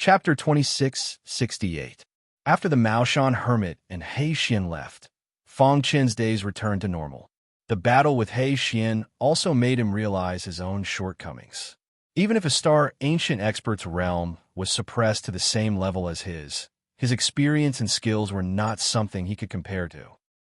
Chapter 2668. After the Maoshan hermit and He Xian left, Fang Qin's days returned to normal. The battle with He Xian also made him realize his own shortcomings. Even if a star ancient expert's realm was suppressed to the same level as his experience and skills were not something he could compare to.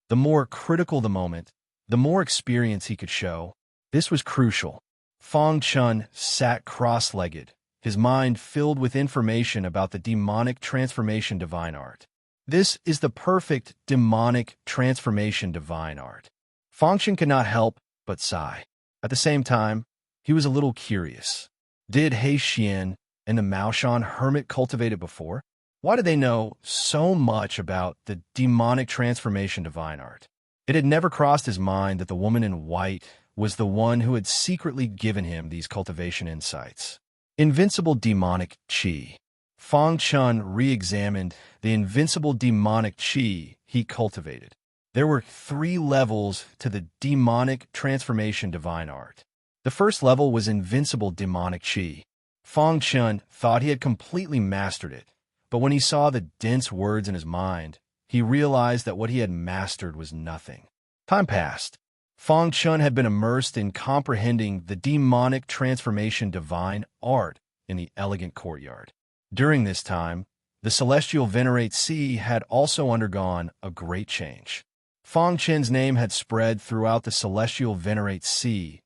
The more critical the moment, the more experience he could show. This was crucial. Fang Chun sat cross-legged, his mind filled with information about the demonic transformation divine art. This is the perfect demonic transformation divine art. Fang Chun could not help but sigh. At the same time, he was a little curious. Did He Xian and the Maoshan hermit cultivate it before? Why did they know so much about the demonic transformation divine art? It had never crossed his mind that the woman in white was the one who had secretly given him these cultivation insights. Invincible demonic qi. Fang Chun re-examined the invincible demonic qi he cultivated. There were 3 levels to the demonic transformation divine art. The first level was invincible demonic qi. Fang Chun thought he had completely mastered it, but when he saw the dense words in his mind, he realized that what he had mastered was nothing. Time passed. Fang Chun had been immersed in comprehending the demonic transformation divine art in the elegant courtyard. During this time, the celestial venerate sea had also undergone a great change. Fang Chun's name had spread throughout the celestial venerate sea,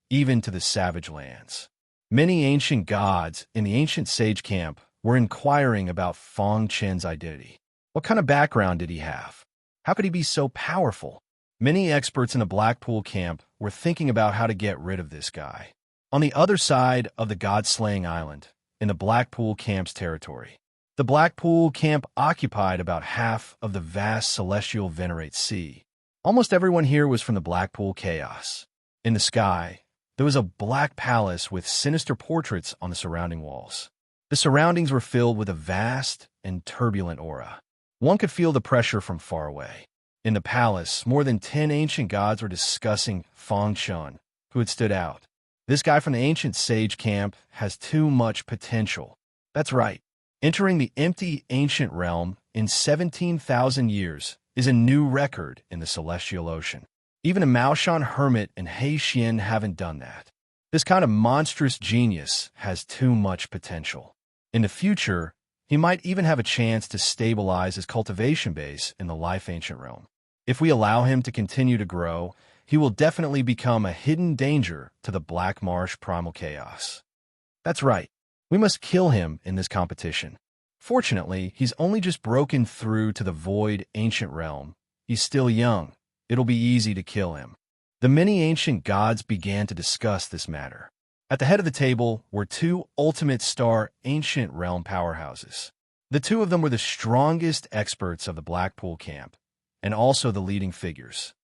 even to the savage lands. Many ancient gods in the ancient sage camp were inquiring about Fang Chun's identity. What kind of background did he have? How could he be so powerful? Many experts in the Blackpool camp were thinking about how to get rid of this guy. On the other side of the God-slaying island, in the Blackpool camp's territory, the Blackpool camp occupied about half of the vast celestial venerate sea. Almost everyone here was from the Blackpool chaos. In the sky, there was a black palace with sinister portraits on the surrounding walls. The surroundings were filled with a vast and turbulent aura. One could feel the pressure from far away. In the palace, more than 10 ancient gods were discussing Fang Chun, who had stood out. This guy from the ancient sage camp has too much potential. That's right. Entering the empty ancient realm in 17,000 years is a new record in the celestial ocean. Even a Maoshan hermit and He Xian haven't done that. This kind of monstrous genius has too much potential. In the future, he might even have a chance to stabilize his cultivation base in the life ancient realm. If we allow him to continue to grow, he will definitely become a hidden danger to the Black Marsh primal chaos. That's right. We must kill him in this competition. Fortunately, he's only just broken through to the void ancient realm. He's still young. It'll be easy to kill him. The many ancient gods began to discuss this matter. At the head of the table were 2 ultimate star ancient realm powerhouses. The 2 of them were the strongest experts of the Blackpool camp, and also the leading figures.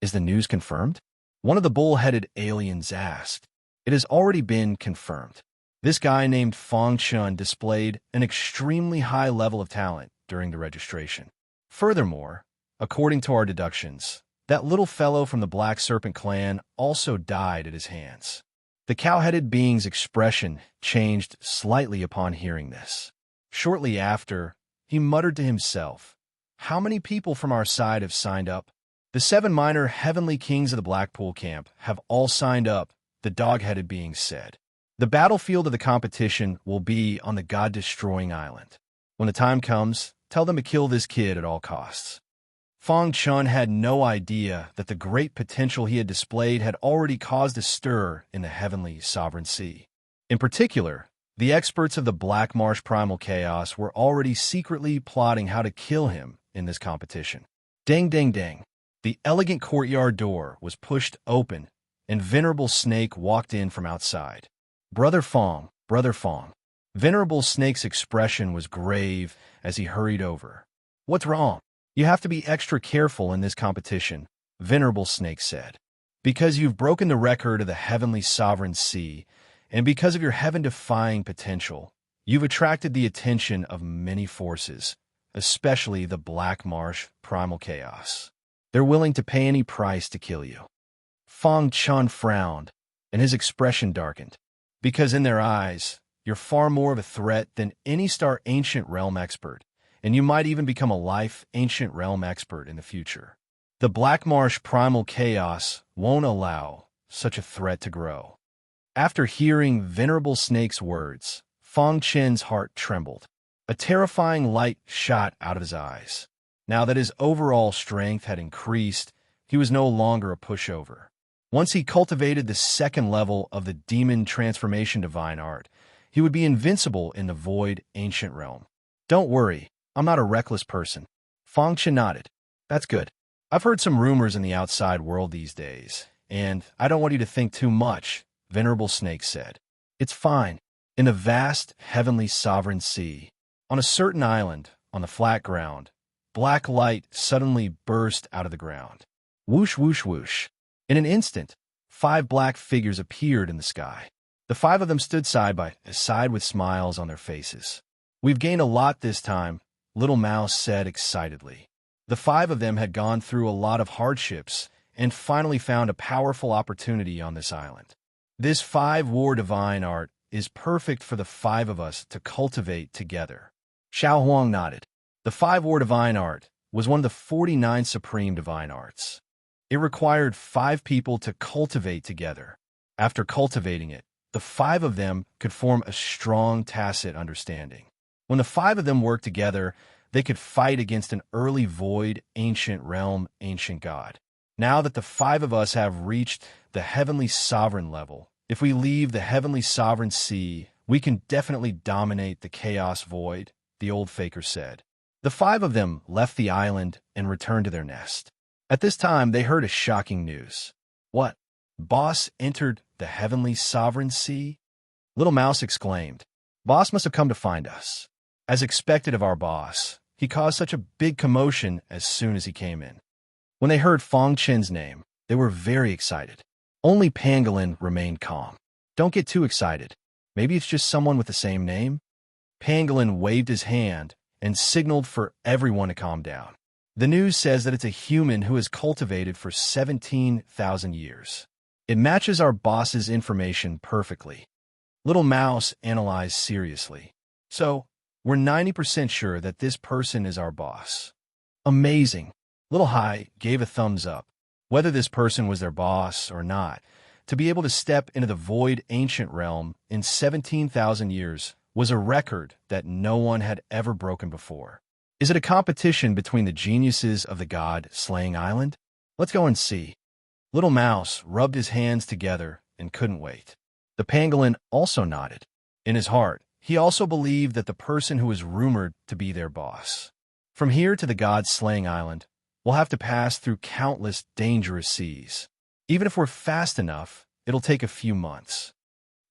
Is the news confirmed? One of the bull-headed aliens asked. It has already been confirmed. This guy named Fang Chun displayed an extremely high level of talent during the registration. Furthermore, according to our deductions, that little fellow from the Black Serpent clan also died at his hands. The cow-headed being's expression changed slightly upon hearing this. Shortly after, he muttered to himself, "How many people from our side have signed up?" The 7 minor heavenly kings of the Blackpool camp have all signed up, the dog-headed being said. The battlefield of the competition will be on the God-destroying island. When the time comes, tell them to kill this kid at all costs. Fang Chun had no idea that the great potential he had displayed had already caused a stir in the heavenly sovereign sea. In particular, the experts of the Black Marsh primal chaos were already secretly plotting how to kill him in this competition. Ding, ding, ding. The elegant courtyard door was pushed open, and Venerable Snake walked in from outside. Brother Fang, Brother Fang. Venerable Snake's expression was grave as he hurried over. What's wrong? You have to be extra careful in this competition, Venerable Snake said. Because you've broken the record of the heavenly sovereign sea, and because of your heaven-defying potential, you've attracted the attention of many forces, especially the Black Marsh primal chaos. They're willing to pay any price to kill you. Fang Chun frowned, and his expression darkened. Because in their eyes, You're far more of a threat than any star ancient realm expert, and you might even become a life ancient realm expert in the future. The Black Marsh primal chaos won't allow such a threat to grow. After hearing Venerable Snake's words, Fong Chen's heart trembled. A terrifying light shot out of his eyes. Now that his overall strength had increased, he was no longer a pushover. Once he cultivated the second level of the demon transformation divine art, he would be invincible in the void ancient realm. Don't worry, I'm not a reckless person. Fong Chen nodded. That's good. I've heard some rumors in the outside world these days, and I don't want you to think too much, Venerable Snake said. It's fine. In the vast, heavenly sovereign sea, on a certain island, on the flat ground, black light suddenly burst out of the ground. Whoosh, whoosh, whoosh. In an instant, 5 black figures appeared in the sky. The 5 of them stood side by side with smiles on their faces. We've gained a lot this time, Little Mouse said excitedly. The 5 of them had gone through a lot of hardships and finally found a powerful opportunity on this island. This 5-war divine art is perfect for the 5 of us to cultivate together. Xiao Huang nodded. The 5-war divine art was one of the 49 supreme divine arts. It required 5 people to cultivate together. After cultivating it, the 5 of them could form a strong tacit understanding. When the 5 of them worked together, they could fight against an early void, ancient realm, ancient god. Now that the 5 of us have reached the heavenly sovereign level, if we leave the heavenly sovereign sea, we can definitely dominate the chaos void, the old faker said. The 5 of them left the island and returned to their nest. At this time, they heard a shocking news. What? Boss entered the heavenly sovereign sea? Little Mouse exclaimed. Boss must have come to find us. As expected of our boss, he caused such a big commotion as soon as he came in. When they heard Fong Chen's name, they were very excited. Only Pangolin remained calm. Don't get too excited. Maybe it's just someone with the same name? Pangolin waved his hand and signaled for everyone to calm down. The news says that it's a human who has cultivated for 17,000 years. It matches our boss's information perfectly. Little Mouse analyzed seriously. So, we're 90% sure that this person is our boss. Amazing. Little Hai gave a thumbs up. Whether this person was their boss or not, to be able to step into the void ancient realm in 17,000 years was a record that no one had ever broken before. Is it a competition between the geniuses of the god-slaying island? Let's go and see. Little Mouse rubbed his hands together and couldn't wait. The pangolin also nodded. In his heart, he also believed that the person who was rumored to be their boss. From here to the god-slaying island, we'll have to pass through countless dangerous seas. Even if we're fast enough, it'll take a few months.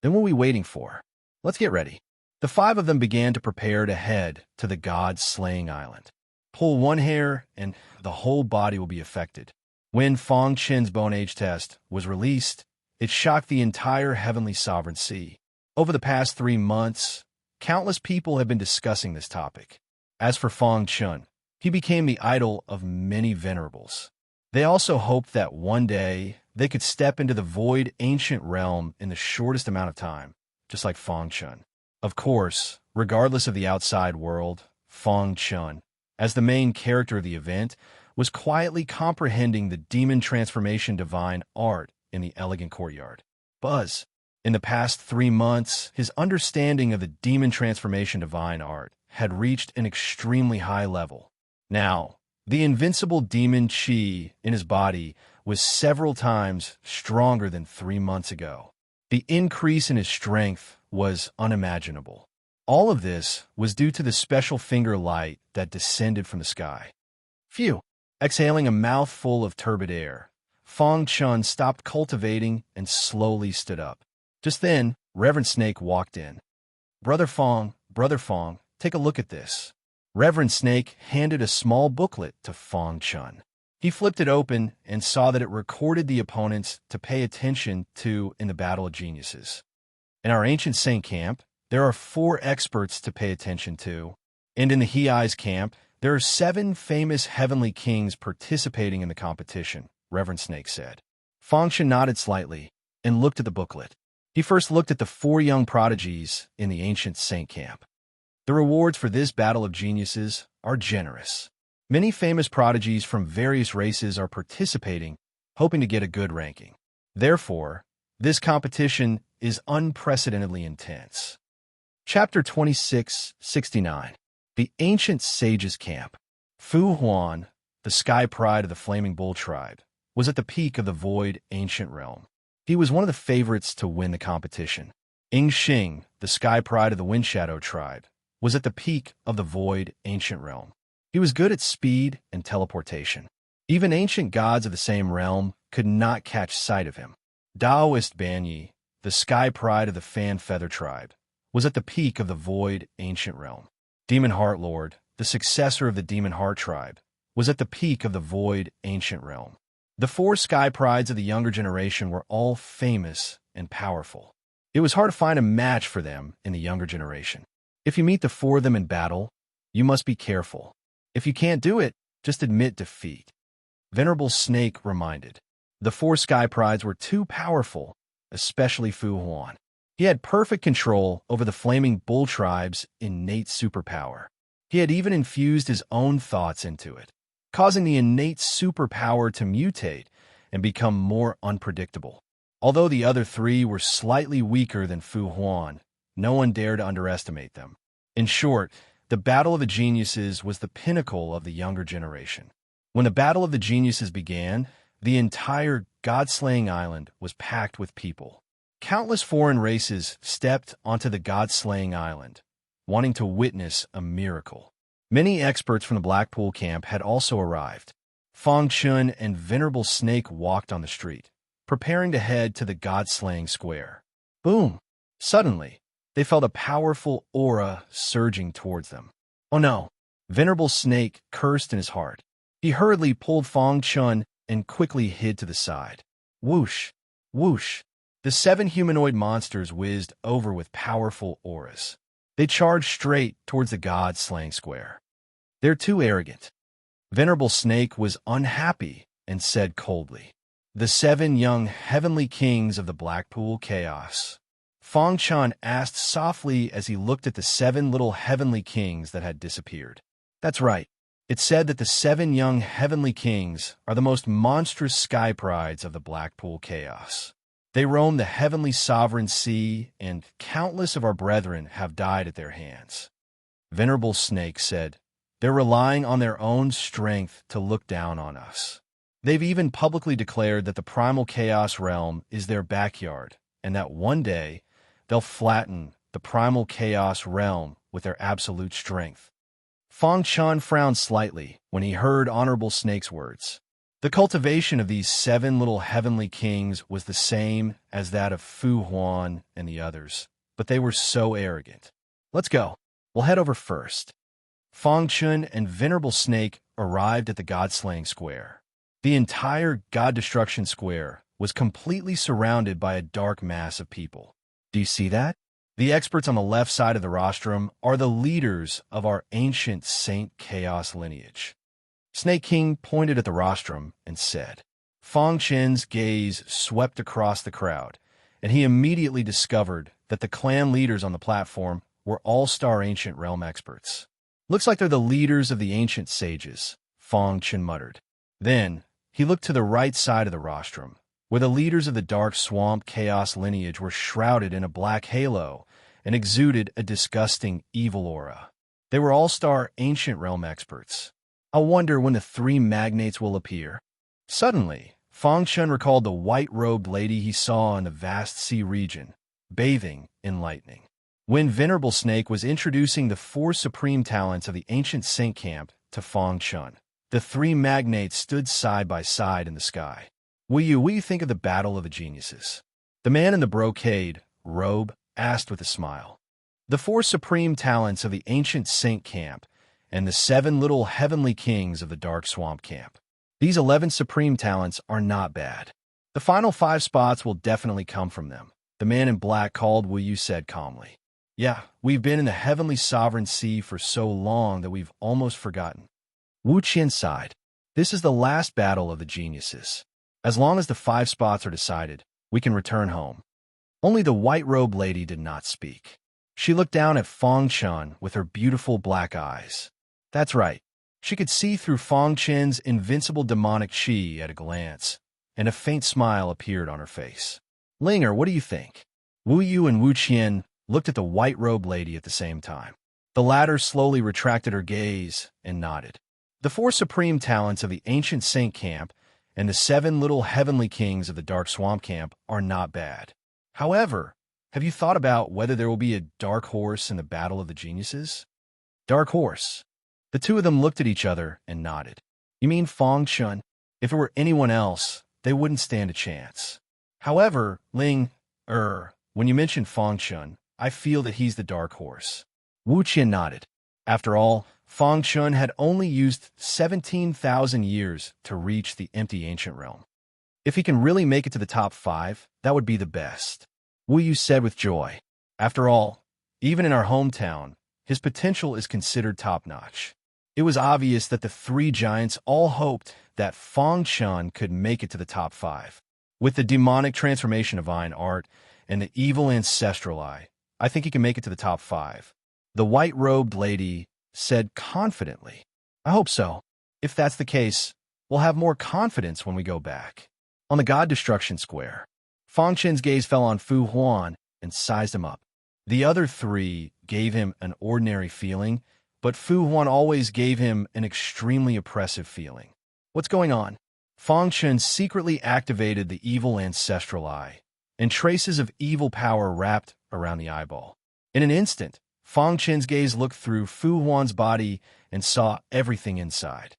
Then what are we waiting for? Let's get ready. The 5 of them began to prepare to head to the god-slaying island. Pull one hair and the whole body will be affected. When Fong Chen's Bone Age test was released, it shocked the entire heavenly sovereign sea. Over the past 3 months, countless people have been discussing this topic. As for Fong Chen, he became the idol of many venerables. They also hoped that one day they could step into the void ancient realm in the shortest amount of time, just like Fong Chen. Of course, regardless of the outside world, Fong Chen, as the main character of the event, was quietly comprehending the demon transformation divine art in the elegant courtyard. Buzz. In the past 3 months, his understanding of the demon transformation divine art had reached an extremely high level. Now, the invincible demon chi in his body was several times stronger than 3 months ago. The increase in his strength was unimaginable. All of this was due to the special finger light that descended from the sky. Phew! Exhaling a mouthful of turbid air, Fong Chen stopped cultivating and slowly stood up. Just then, Reverend Snake walked in. Brother Fong, take a look at this. Reverend Snake handed a small booklet to Fong Chen. He flipped it open and saw that it recorded the opponents to pay attention to in the Battle of Geniuses. In our ancient Saint camp, there are 4 experts to pay attention to, and in the Hei's camp, there are 7 famous heavenly kings participating in the competition, Reverend Snake said. Fong Chen nodded slightly and looked at the booklet. He first looked at the 4 young prodigies in the ancient saint camp. The rewards for this battle of geniuses are generous. Many famous prodigies from various races are participating, hoping to get a good ranking. Therefore, this competition is unprecedentedly intense. Chapter 2669. The Ancient Sages Camp. Fu Huan, the sky pride of the Flaming Bull tribe, was at the peak of the void ancient realm. He was one of the favorites to win the competition. Ing Xing, the sky pride of the Wind Shadow tribe, was at the peak of the void ancient realm. He was good at speed and teleportation. Even ancient gods of the same realm could not catch sight of him. Daoist Banyi, the sky pride of the Fan Feather tribe, was at the peak of the void ancient realm. Demon Heart Lord, the successor of the Demon Heart tribe, was at the peak of the void ancient realm. The 4 sky prides of the younger generation were all famous and powerful. It was hard to find a match for them in the younger generation. If you meet the 4 of them in battle, you must be careful. If you can't do it, just admit defeat. Venerable Snake reminded. The 4 sky prides were too powerful, especially Fu Huan. He had perfect control over the Flaming Bull tribe's innate superpower. He had even infused his own thoughts into it, causing the innate superpower to mutate and become more unpredictable. Although the other 3 were slightly weaker than Fu Huan, no one dared to underestimate them. In short, the Battle of the Geniuses was the pinnacle of the younger generation. When the Battle of the Geniuses began, the entire God-slaying island was packed with people. Countless foreign races stepped onto the God-slaying island, wanting to witness a miracle. Many experts from the Blackpool camp had also arrived. Fong Chun and Venerable Snake walked on the street, preparing to head to the God-slaying square. Boom! Suddenly, they felt a powerful aura surging towards them. Oh no! Venerable Snake cursed in his heart. He hurriedly pulled Fong Chun and quickly hid to the side. Whoosh! Whoosh! The 7 humanoid monsters whizzed over with powerful auras. They charged straight towards the God-slaying square. They're too arrogant. Venerable Snake was unhappy and said coldly. The 7 young heavenly kings of the Blackpool chaos. Fong Chun asked softly as he looked at the 7 little heavenly kings that had disappeared. That's right. It said that the 7 young heavenly kings are the most monstrous sky prides of the Blackpool chaos. They roam the heavenly sovereign sea, and countless of our brethren have died at their hands. Venerable Snake said, they're relying on their own strength to look down on us. They've even publicly declared that the primal chaos realm is their backyard, and that one day they'll flatten the primal chaos realm with their absolute strength. Fong Chun frowned slightly when he heard Honorable Snake's words. The cultivation of these 7 little heavenly kings was the same as that of Fu Huan and the others, but they were so arrogant. Let's go. We'll head over first. Fong Chun and Venerable Snake arrived at the God-slaying square. The entire God-destruction square was completely surrounded by a dark mass of people. Do you see that? The experts on the left side of the rostrum are the leaders of our ancient Saint Chaos lineage. Snake King pointed at the rostrum and said. Fong Chen's gaze swept across the crowd, and he immediately discovered that the clan leaders on the platform were all-star ancient realm experts. Looks like they're the leaders of the ancient sages, Fong Chen muttered. Then, he looked to the right side of the rostrum, where the leaders of the dark swamp chaos lineage were shrouded in a black halo and exuded a disgusting evil aura. They were all-star ancient realm experts. I wonder when the 3 magnates will appear. Suddenly, Fong Chun recalled the white-robed lady he saw in the vast sea region, bathing in lightning. When Venerable Snake was introducing the 4 supreme talents of the ancient saint camp to Fong Chun, the 3 magnates stood side by side in the sky. What do you think of the Battle of the Geniuses? The man in the brocade robe asked with a smile. The 4 supreme talents of the ancient saint camp and the 7 little heavenly kings of the dark swamp camp. These 11 supreme talents are not bad. The final 5 spots will definitely come from them. The man in black called Wu Yu said calmly. Yeah, we've been in the heavenly sovereign sea for so long that we've almost forgotten. Wu Qian sighed. This is the last battle of the geniuses. As long as the 5 spots are decided, we can return home. Only the white-robed lady did not speak. She looked down at Fong Chun with her beautiful black eyes. That's right. She could see through Fong Chen's invincible demonic chi at a glance, and a faint smile appeared on her face. Linger, what do you think? Wu Yu and Wu Qian looked at the white-robed lady at the same time. The latter slowly retracted her gaze and nodded. The four supreme talents of the ancient saint camp and the 7 little heavenly kings of the dark swamp camp are not bad. However, have you thought about whether there will be a dark horse in the battle of the geniuses? Dark horse. The two of them looked at each other and nodded. You mean Fong Chun? If it were anyone else, they wouldn't stand a chance. However, when you mention Fong Chun, I feel that he's the dark horse. Wu Qian nodded. After all, Fong Chun had only used 17,000 years to reach the empty ancient realm. If he can really make it to the top 5, that would be the best. Wu Yu said with joy. After all, even in our hometown, his potential is considered top-notch. It was obvious that the 3 giants all hoped that Fong Chun could make it to the top 5. With the demonic transformation of Vine art and the evil ancestral eye, I think he can make it to the top 5. The white-robed lady said confidently. I hope so. If that's the case, we'll have more confidence when we go back. On the God Destruction Square, Fong Chen's gaze fell on Fu Huan and sized him up. The other 3 gave him an ordinary feeling, but Fu Huan always gave him an extremely oppressive feeling. What's going on? Fong Chen secretly activated the evil ancestral eye, and traces of evil power wrapped around the eyeball. In an instant, Fong Chen's gaze looked through Fu Huan's body and saw everything inside.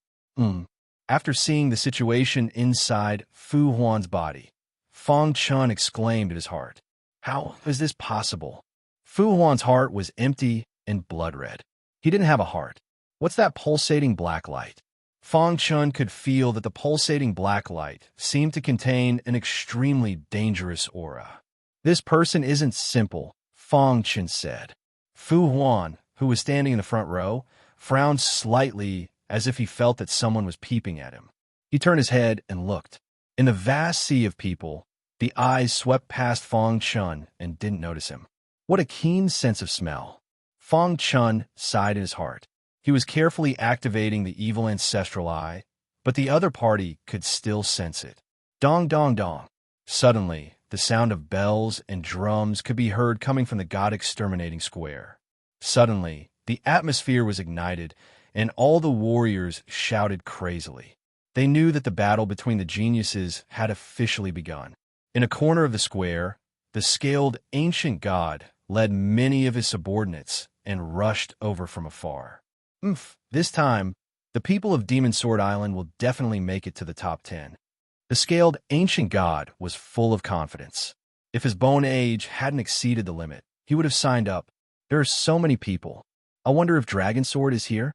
After seeing the situation inside Fu Huan's body, Fong Chun exclaimed at his heart. How is this possible? Fu Huan's heart was empty and blood-red. He didn't have a heart. What's that pulsating black light? Fong Chun could feel that the pulsating black light seemed to contain an extremely dangerous aura. This person isn't simple, Fong Chun said. Fu Huan, who was standing in the front row, frowned slightly as if he felt that someone was peeping at him. He turned his head and looked. In the vast sea of people, the eyes swept past Fong Chun and didn't notice him. What a keen sense of smell. Fong Chun sighed in his heart. He was carefully activating the evil ancestral eye, but the other party could still sense it. Dong, dong, dong. Suddenly, the sound of bells and drums could be heard coming from the God-exterminating square. Suddenly, the atmosphere was ignited, and all the warriors shouted crazily. They knew that the battle between the geniuses had officially begun. In a corner of the square, the scaled ancient god led many of his subordinates and rushed over from afar. This time, the people of Demon Sword Island will definitely make it to the top 10. The scaled ancient god was full of confidence. If his bone age hadn't exceeded the limit, he would have signed up. There are so many people. I wonder if Dragon Sword is here?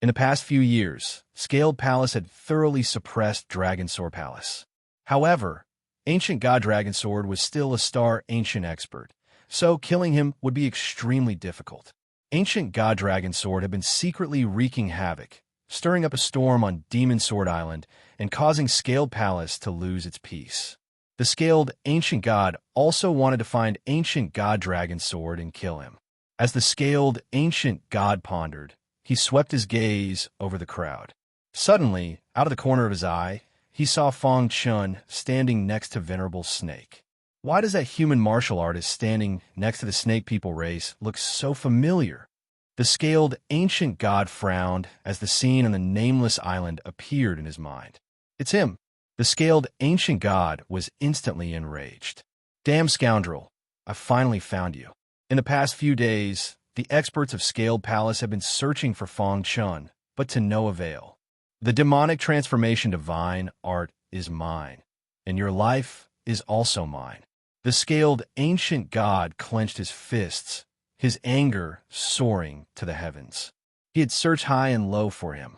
In the past few years, Scaled Palace had thoroughly suppressed Dragon Sword Palace. However, Ancient God Dragon Sword was still a star ancient expert, so killing him would be extremely difficult. Ancient God Dragon Sword had been secretly wreaking havoc, stirring up a storm on Demon Sword Island and causing Scaled Palace to lose its peace. The Scaled Ancient God also wanted to find Ancient God Dragon Sword and kill him. As the Scaled Ancient God pondered, he swept his gaze over the crowd. Suddenly, out of the corner of his eye, he saw Fong Chun standing next to Venerable Snake. Why does that human martial artist standing next to the snake people race look so familiar? The Scaled Ancient God frowned as the scene on the nameless island appeared in his mind. It's him. The Scaled Ancient God was instantly enraged. Damn scoundrel, I finally found you. In the past few days, the experts of Scaled Palace have been searching for Fong Chun, but to no avail. The demonic transformation to Vine art is mine, and your life is also mine. The Scaled Ancient God clenched his fists, his anger soaring to the heavens. He had searched high and low for him,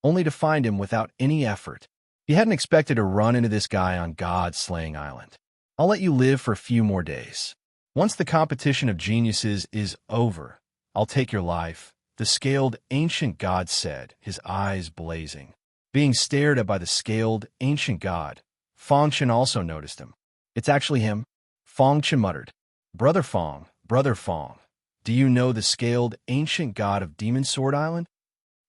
only to find him without any effort. He hadn't expected to run into this guy on God-slaying Island. I'll let you live for a few more days. Once the competition of geniuses is over, I'll take your life, the Scaled Ancient God said, his eyes blazing. Being stared at by the Scaled Ancient God, Fong Chen also noticed him. It's actually him. Fong Chen muttered, Brother Fong, do you know the scaled ancient god of Demon Sword Island?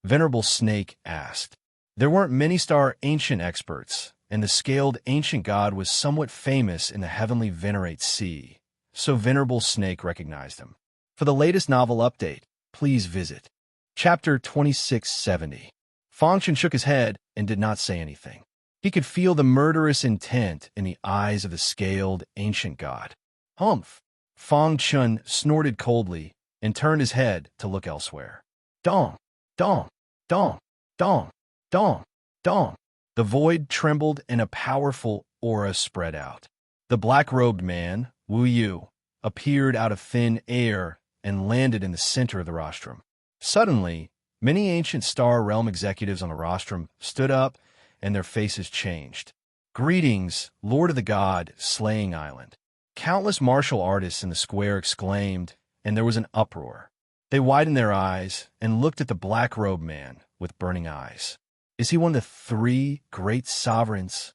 Venerable Snake asked. There weren't many star ancient experts, and the scaled ancient god was somewhat famous in the heavenly Venerate Sea, so Venerable Snake recognized him. For the latest novel update, please visit Chapter 2670. Fong Chen shook his head and did not say anything. He could feel the murderous intent in the eyes of the scaled ancient god. Humph! Fong Chen snorted coldly and turned his head to look elsewhere. Dong! Dong! Dong! Dong! Dong! Dong! The void trembled and a powerful aura spread out. The black-robed man, Wu Yu, appeared out of thin air and landed in the center of the rostrum. Suddenly, many ancient Star Realm executives on the rostrum stood up and their faces changed. Greetings, Lord of the God, Slaying Island. Countless martial artists in the square exclaimed, and there was an uproar. They widened their eyes and looked at the black-robed man with burning eyes. Is he one of the three great sovereigns?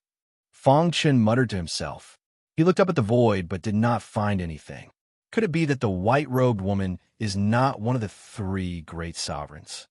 Fong Chen muttered to himself. He looked up at the void but did not find anything. Could it be that the white-robed woman is not one of the three great sovereigns?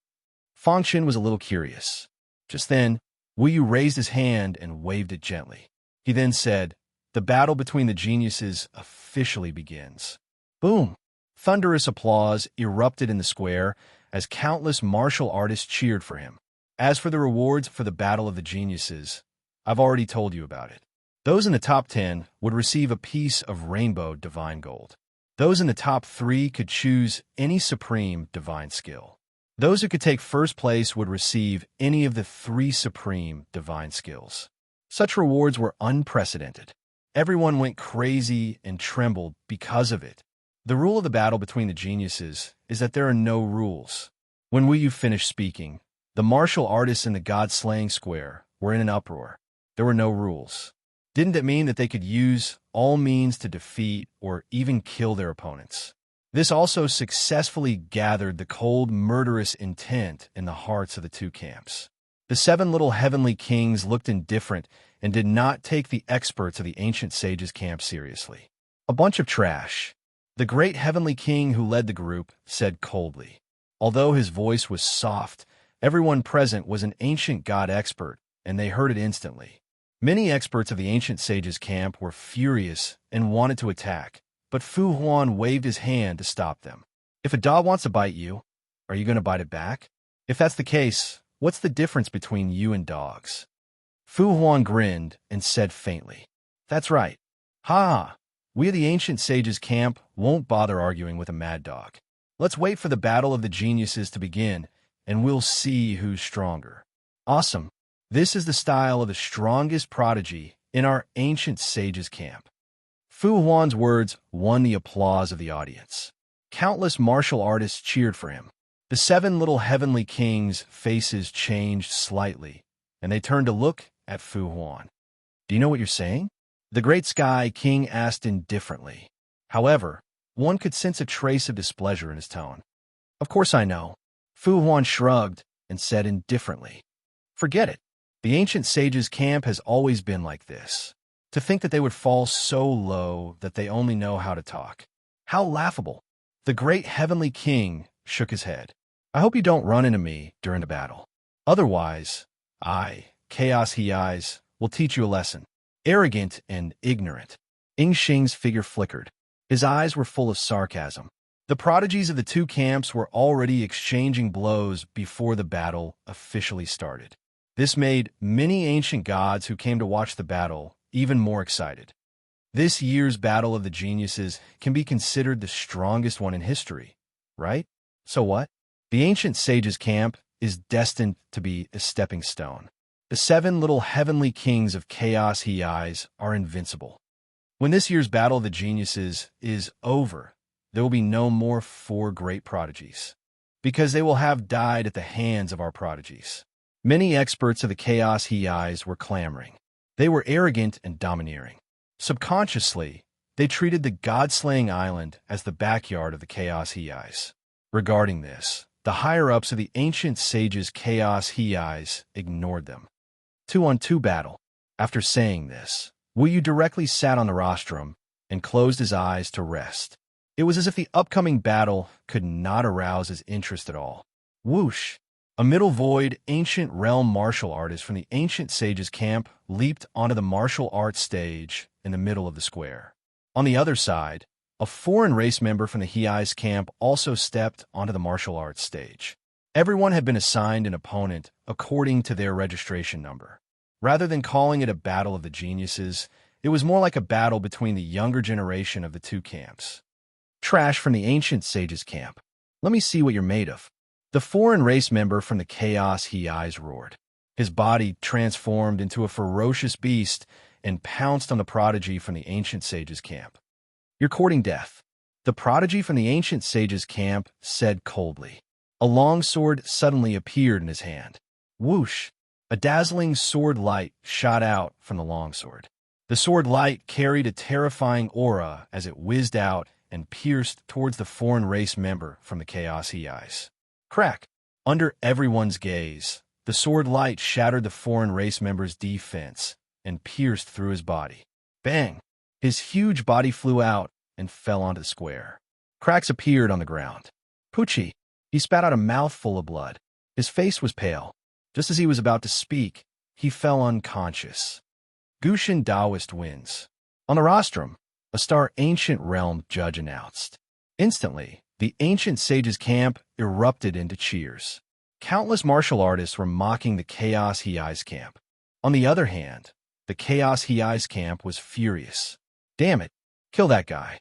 Fong Chen was a little curious. Just then, Wu Yu raised his hand and waved it gently. He then said, the battle between the geniuses officially begins. Boom! Thunderous applause erupted in the square as countless martial artists cheered for him. As for the rewards for the Battle of the Geniuses, I've already told you about it. Those in the top 10 would receive a piece of rainbow divine gold. Those in the top 3 could choose any supreme divine skill. Those who could take first place would receive any of the 3 supreme divine skills. Such rewards were unprecedented. Everyone went crazy and trembled because of it. The rule of the battle between the geniuses is that there are no rules. When Wu Yu finished speaking, the martial artists in the god-slaying square were in an uproar. There were no rules. Didn't it mean that they could use all means to defeat or even kill their opponents? This also successfully gathered the cold, murderous intent in the hearts of the 2 camps. The 7 little heavenly kings looked indifferent and did not take the experts of the ancient sages' camp seriously. A bunch of trash. The great heavenly king who led the group said coldly. Although his voice was soft, everyone present was an ancient god expert, and they heard it instantly. Many experts of the ancient sages' camp were furious and wanted to attack, but Fu Huan waved his hand to stop them. If a dog wants to bite you, are you going to bite it back? If that's the case, what's the difference between you and dogs? Fu Huan grinned and said faintly, That's right. Ha! We of the ancient sages' camp won't bother arguing with a mad dog. Let's wait for the battle of the geniuses to begin, and we'll see who's stronger. Awesome. This is the style of the strongest prodigy in our ancient sages' camp. Fu Huan's words won the applause of the audience. Countless martial artists cheered for him. The 7 little heavenly kings' faces changed slightly, and they turned to look at Fu Huan. Do you know what you're saying? The great sky king asked indifferently. However, one could sense a trace of displeasure in his tone. Of course I know. Fu Huan shrugged and said indifferently. Forget it. The ancient sages' camp has always been like this. To think that they would fall so low that they only know how to talk. How laughable. The great heavenly king shook his head. I hope you don't run into me during the battle. Otherwise, I, Chaos He Eyes, will teach you a lesson. Arrogant and ignorant. Ing Xing's figure flickered. His eyes were full of sarcasm. The prodigies of the 2 camps were already exchanging blows before the battle officially started. This made many ancient gods who came to watch the battle even more excited. This year's Battle of the Geniuses can be considered the strongest one in history, right? So what? The ancient sages' camp is destined to be a stepping stone. The 7 little heavenly kings of Chaos He Eyes are invincible. When this year's Battle of the Geniuses is over, there will be no more 4 great prodigies, because they will have died at the hands of our prodigies. Many experts of the Chaos He Eyes were clamoring. They were arrogant and domineering. Subconsciously, they treated the god-slaying island as the backyard of the Chaos He Eyes. Regarding this, the higher-ups of the ancient sages' Chaos He Eyes ignored them. 2-on-2 battle. After saying this, Wu Yu directly sat on the rostrum and closed his eyes to rest. It was as if the upcoming battle could not arouse his interest at all. Whoosh! A middle void, ancient realm martial artist from the ancient sage's camp leaped onto the martial arts stage in the middle of the square. On the other side, a foreign race member from the Hei's camp also stepped onto the martial arts stage. Everyone had been assigned an opponent according to their registration number. Rather than calling it a battle of the geniuses, it was more like a battle between the younger generation of the two camps. Trash from the ancient sage's camp. Let me see what you're made of. The foreign race member from the Chaos Hei's roared. His body transformed into a ferocious beast and pounced on the prodigy from the ancient sage's camp. You're courting death. The prodigy from the ancient sage's camp said coldly. A long sword suddenly appeared in his hand. Whoosh! A dazzling sword light shot out from the longsword. The sword light carried a terrifying aura as it whizzed out and pierced towards the foreign race member from the Chaos Hei's. Crack! Under everyone's gaze, the sword light shattered the foreign race member's defense and pierced through his body. Bang! His huge body flew out and fell onto the square. Cracks appeared on the ground. Poochie! He spat out a mouthful of blood. His face was pale. Just as he was about to speak, he fell unconscious. Gushin Taoist wins. On the rostrum, a star ancient realm judge announced. Instantly, the ancient sage's camp erupted into cheers. Countless martial artists were mocking the Chaos Hei's camp. On the other hand, the Chaos Hei's camp was furious. Damn it, kill that guy.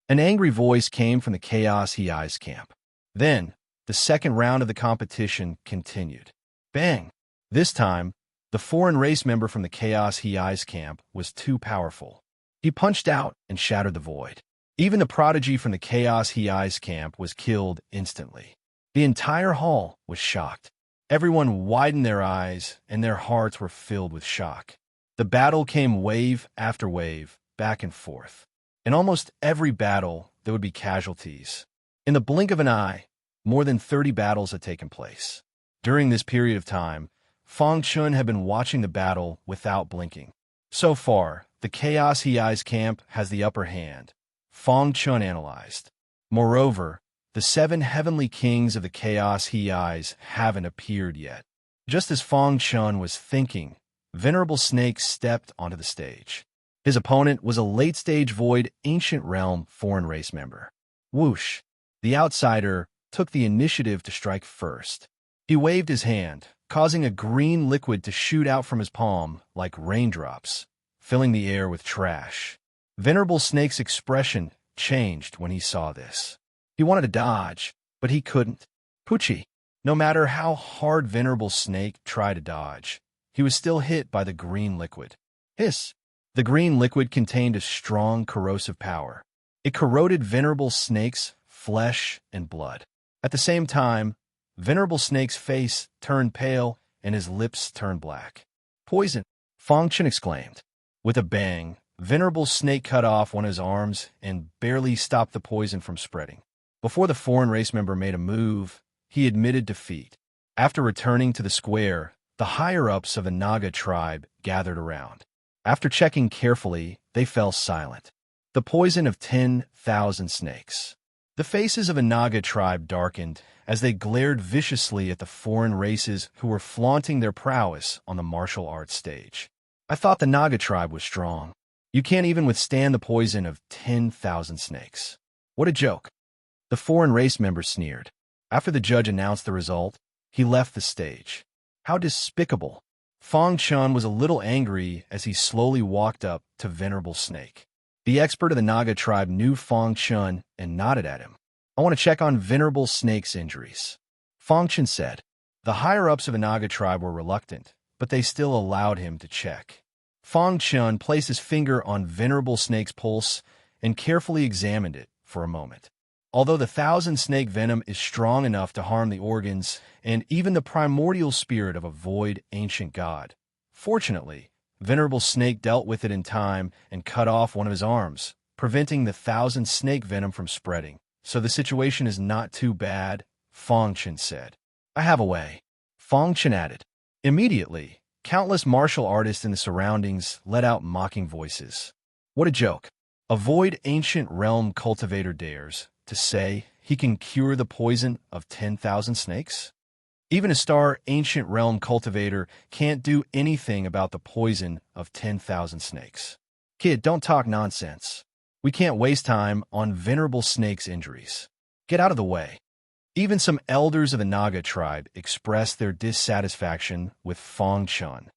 An angry voice came from the Chaos Hei's camp. Then, the second round of the competition continued. Bang! This time, the foreign race member from the Chaos Hei's camp was too powerful. He punched out and shattered the void. Even the prodigy from the Chaos Hei's camp was killed instantly. The entire hall was shocked. Everyone widened their eyes, and their hearts were filled with shock. The battle came wave after wave, back and forth. In almost every battle, there would be casualties. In the blink of an eye, more than 30 battles had taken place. During this period of time, Fang Chun had been watching the battle without blinking. So far, the Chaos Hei's camp has the upper hand, Fang Chun analyzed. Moreover, the 7 heavenly kings of the Chaos Hei's haven't appeared yet. Just as Fang Chun was thinking, Venerable Snake stepped onto the stage. His opponent was a late-stage void ancient realm foreign race member. Whoosh! The outsider took the initiative to strike first. He waved his hand, causing a green liquid to shoot out from his palm like raindrops, filling the air with trash. Venerable Snake's expression changed when he saw this. He wanted to dodge, but he couldn't. Poochie! No matter how hard Venerable Snake tried to dodge, he was still hit by the green liquid. Hiss! The green liquid contained a strong corrosive power. It corroded Venerable Snake's flesh and blood. At the same time, Venerable Snake's face turned pale and his lips turned black. Poison! Fang Chun exclaimed. With a bang, Venerable Snake cut off one of his arms and barely stopped the poison from spreading. Before the foreign race member made a move, he admitted defeat. After returning to the square, the higher-ups of the Naga tribe gathered around. After checking carefully, they fell silent. The poison of 10,000 snakes. The faces of the Naga tribe darkened as they glared viciously at the foreign races who were flaunting their prowess on the martial arts stage. I thought the Naga tribe was strong. You can't even withstand the poison of 10,000 snakes. What a joke. The foreign race member sneered. After the judge announced the result, he left the stage. How despicable. Fang Chun was a little angry as he slowly walked up to Venerable Snake. The expert of the Naga tribe knew Fang Chun and nodded at him. I want to check on Venerable Snake's injuries. Fang Chun said. The higher-ups of the Naga tribe were reluctant, but they still allowed him to check. Fang Chun placed his finger on Venerable Snake's pulse and carefully examined it for a moment. Although the 1,000-snake venom is strong enough to harm the organs and even the primordial spirit of a void ancient god, fortunately, Venerable Snake dealt with it in time and cut off one of his arms, preventing the 1,000-snake venom from spreading. So the situation is not too bad, Fang Chun said. I have a way. Fang Chun added. Immediately, countless martial artists in the surroundings let out mocking voices. What a joke. Avoid ancient realm cultivator dares to say he can cure the poison of 10,000 snakes? Even a star ancient realm cultivator can't do anything about the poison of 10,000 snakes. Kid, don't talk nonsense. We can't waste time on venerable snake's injuries. Get out of the way. Even some elders of the Naga tribe expressed their dissatisfaction with Fong Chun.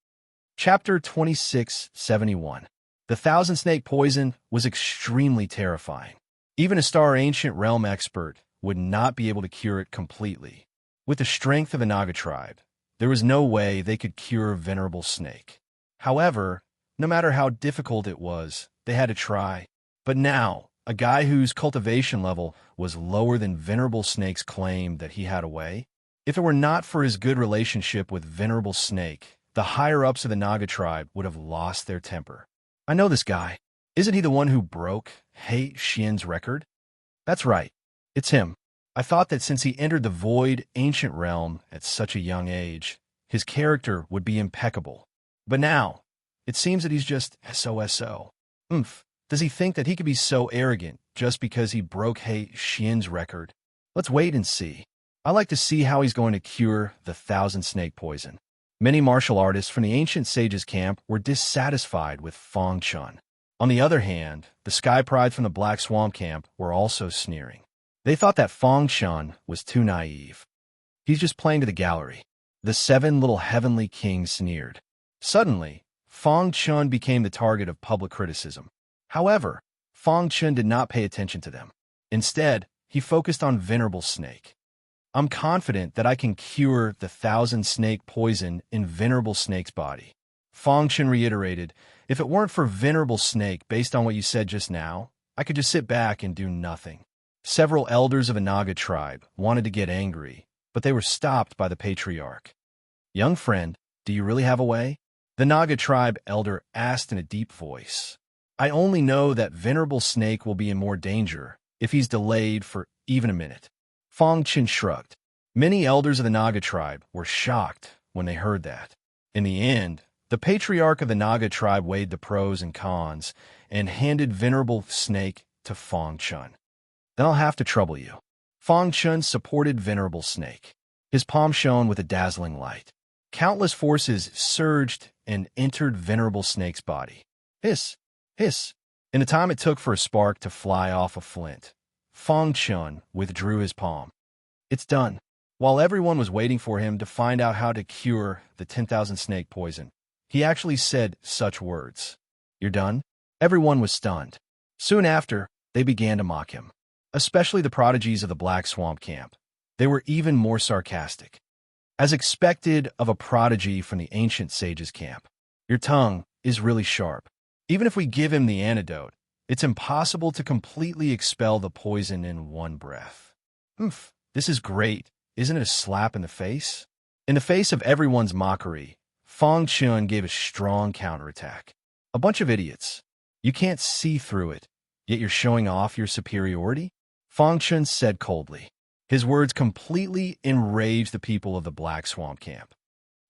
Chapter 2671. The thousand snake poison was extremely terrifying. Even a star ancient realm expert would not be able to cure it completely. With the strength of the Naga tribe, there was no way they could cure venerable snake. However, no matter how difficult it was, they had to try. But now, a guy whose cultivation level was lower than venerable snake's claimed that he had a way. If it were not for his good relationship with venerable snake, the higher-ups of the Naga tribe would have lost their temper. I know this guy. Isn't he the one who broke He Xian's record? That's right. It's him. I thought that since he entered the void ancient realm at such a young age, his character would be impeccable. But now, it seems that he's just SOSO. Does he think that he could be so arrogant just because he broke He Xian's record? Let's wait and see. I like to see how he's going to cure the thousand snake poison. Many martial artists from the ancient sages' camp were dissatisfied with Fong Chun. On the other hand, the Sky Prides from the Black Swamp camp were also sneering. They thought that Fong Chun was too naive. He's just playing to the gallery. The 7 little heavenly kings sneered. Suddenly, Fong Chun became the target of public criticism. However, Fong Chun did not pay attention to them. Instead, he focused on venerable snake. I'm confident that I can cure the thousand snake poison in venerable snake's body. Fong Chun reiterated, if it weren't for venerable snake, based on what you said just now, I could just sit back and do nothing. Several elders of a Naga tribe wanted to get angry, but they were stopped by the patriarch. Young friend, do you really have a way? The Naga tribe elder asked in a deep voice. I only know that venerable snake will be in more danger if he's delayed for even a minute. Fong Chun shrugged. Many elders of the Naga tribe were shocked when they heard that. In the end, the patriarch of the Naga tribe weighed the pros and cons and handed venerable snake to Fong Chun. Then I'll have to trouble you. Fong Chun supported venerable snake. His palm shone with a dazzling light. Countless forces surged and entered venerable snake's body. Hiss, hiss. In the time it took for a spark to fly off a flint, Fong Chun withdrew his palm. It's done. While everyone was waiting for him to find out how to cure the 10,000 snake poison, he actually said such words. You're done? Everyone was stunned. Soon after, they began to mock him. Especially the prodigies of the Black Swamp camp. They were even more sarcastic. As expected of a prodigy from the ancient sages' camp, your tongue is really sharp. Even if we give him the antidote, it's impossible to completely expel the poison in one breath. This is great. Isn't it a slap in the face? In the face of everyone's mockery, Fong Chun gave a strong counterattack. A bunch of idiots. You can't see through it, yet you're showing off your superiority? Fong Chun said coldly. His words completely enraged the people of the Black Swamp camp.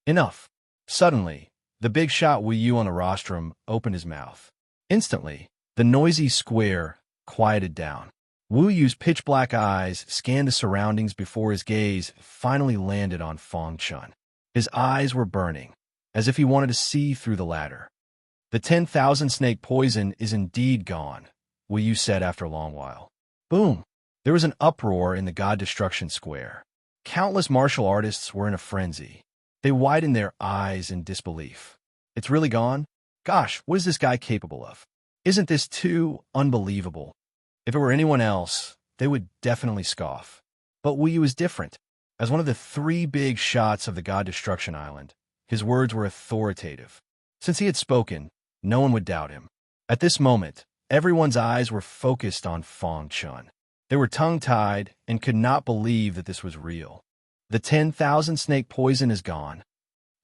Enough. Suddenly, the big shot Wu Yu on the rostrum opened his mouth. Instantly, the noisy square quieted down. Wu Yu's pitch-black eyes scanned the surroundings before his gaze finally landed on Fong Chun. His eyes were burning, as if he wanted to see through the latter. The 10,000 snake poison is indeed gone, Wu Yu said after a long while. Boom! There was an uproar in the God Destruction Square. Countless martial artists were in a frenzy. They widened their eyes in disbelief. It's really gone? Gosh, what is this guy capable of? Isn't this too unbelievable? If it were anyone else, they would definitely scoff. But Wu Yu is different. As one of the 3 big shots of the God Destruction Island, his words were authoritative. Since he had spoken, no one would doubt him. At this moment, everyone's eyes were focused on Fong Chun. They were tongue-tied and could not believe that this was real. The 10,000 snake poison is gone.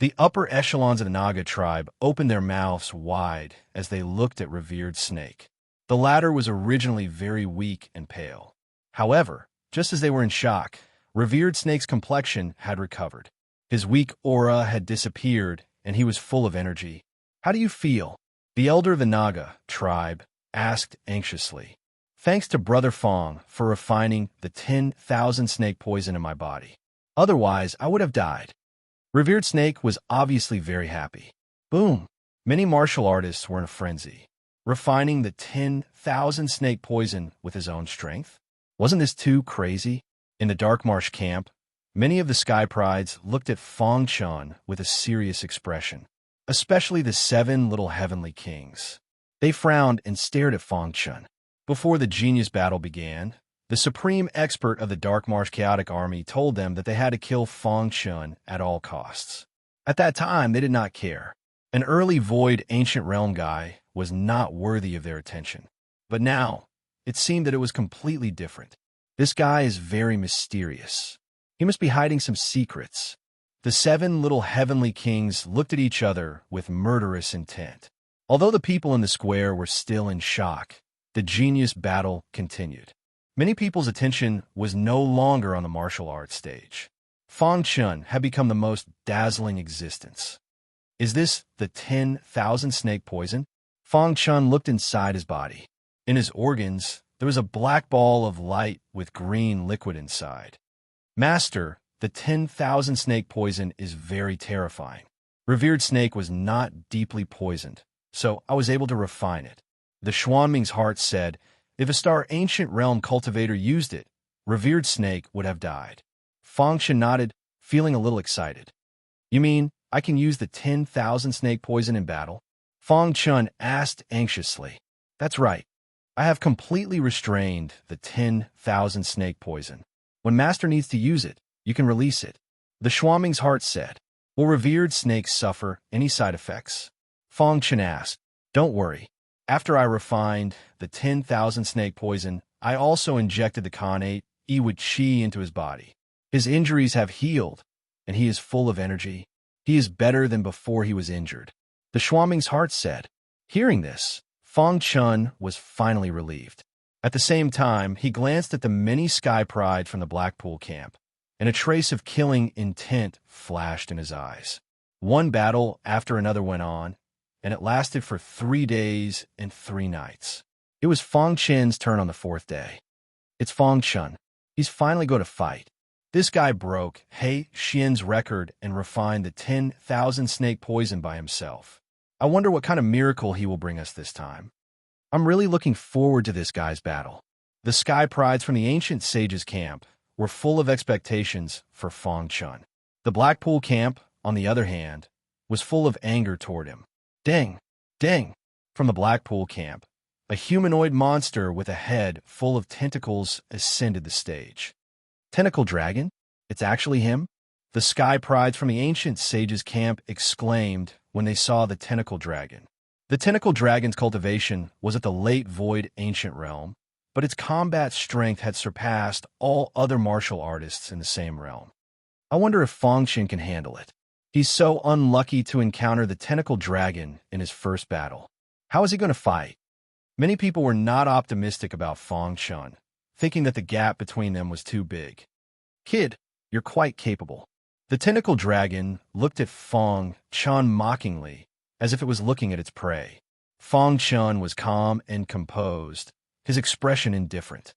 The upper echelons of the Naga tribe opened their mouths wide as they looked at revered snake. The latter was originally very weak and pale. However, just as they were in shock, revered snake's complexion had recovered. His weak aura had disappeared, and he was full of energy. How do you feel? The elder of the Naga tribe asked anxiously. Thanks to Brother Fong for refining the 10,000 snake poison in my body. Otherwise, I would have died. Revered Snake was obviously very happy. Boom! Many martial artists were in a frenzy. Refining the 10,000 snake poison with his own strength? Wasn't this too crazy? In the Dark Marsh camp, many of the Sky Prides looked at Fong Chun with a serious expression, especially the 7 little heavenly kings. They frowned and stared at Fong Chun. Before the genius battle began, the supreme expert of the Dark Marsh Chaotic Army told them that they had to kill Fong Chun at all costs. At that time, they did not care. An early Void Ancient Realm guy was not worthy of their attention. But now, it seemed that it was completely different. This guy is very mysterious. He must be hiding some secrets. The 7 little heavenly kings looked at each other with murderous intent. Although the people in the square were still in shock, the genius battle continued. Many people's attention was no longer on the martial arts stage. Fong Chun had become the most dazzling existence. Is this the 10,000 snake poison? Fong Chun looked inside his body. In his organs, there was a black ball of light with green liquid inside. Master, the 10,000 snake poison is very terrifying. Revered Snake was not deeply poisoned, so I was able to refine it. The Xuanming's heart said, if a Star Ancient Realm cultivator used it, Revered Snake would have died. Fong Chun nodded, feeling a little excited. You mean I can use the 10,000 snake poison in battle? Fong Chun asked anxiously. That's right. I have completely restrained the 10,000 snake poison. When Master needs to use it, you can release it. The Xuanming's heart said. Will Revered Snake suffer any side effects? Fong Chun asked. Don't worry. After I refined the 10,000 snake poison, I also injected the Khanate Iwid Qi into his body. His injuries have healed, and he is full of energy. He is better than before he was injured. The Xuanming's heart said. Hearing this, Fong Chun was finally relieved. At the same time, he glanced at the many Sky Pride from the Blackpool camp, and a trace of killing intent flashed in his eyes. One battle after another went on, and it lasted for 3 days and 3 nights. It was Fong Chen's turn on the 4th day. It's Fong Chun. He's finally going to fight. This guy broke He Xian's record and refined the 10,000 snake poison by himself. I wonder what kind of miracle he will bring us this time. I'm really looking forward to this guy's battle. The Sky Prides from the Ancient Sage's camp were full of expectations for Fong Chun. The Blackpool camp, on the other hand, was full of anger toward him. Ding! Ding! From the Blackpool camp, a humanoid monster with a head full of tentacles ascended the stage. Tentacle Dragon? It's actually him? The Sky Prides from the Ancient Sage's camp exclaimed when they saw the Tentacle Dragon. The Tentacle Dragon's cultivation was at the late Void Ancient Realm, but its combat strength had surpassed all other martial artists in the same realm. I wonder if Fong Chun can handle it. He's so unlucky to encounter the Tentacle Dragon in his first battle. How is he going to fight? Many people were not optimistic about Fong Chun, thinking that the gap between them was too big. Kid, you're quite capable. The Tentacle Dragon looked at Fong Chun mockingly, as if it was looking at its prey. Fong Chun was calm and composed, his expression indifferent.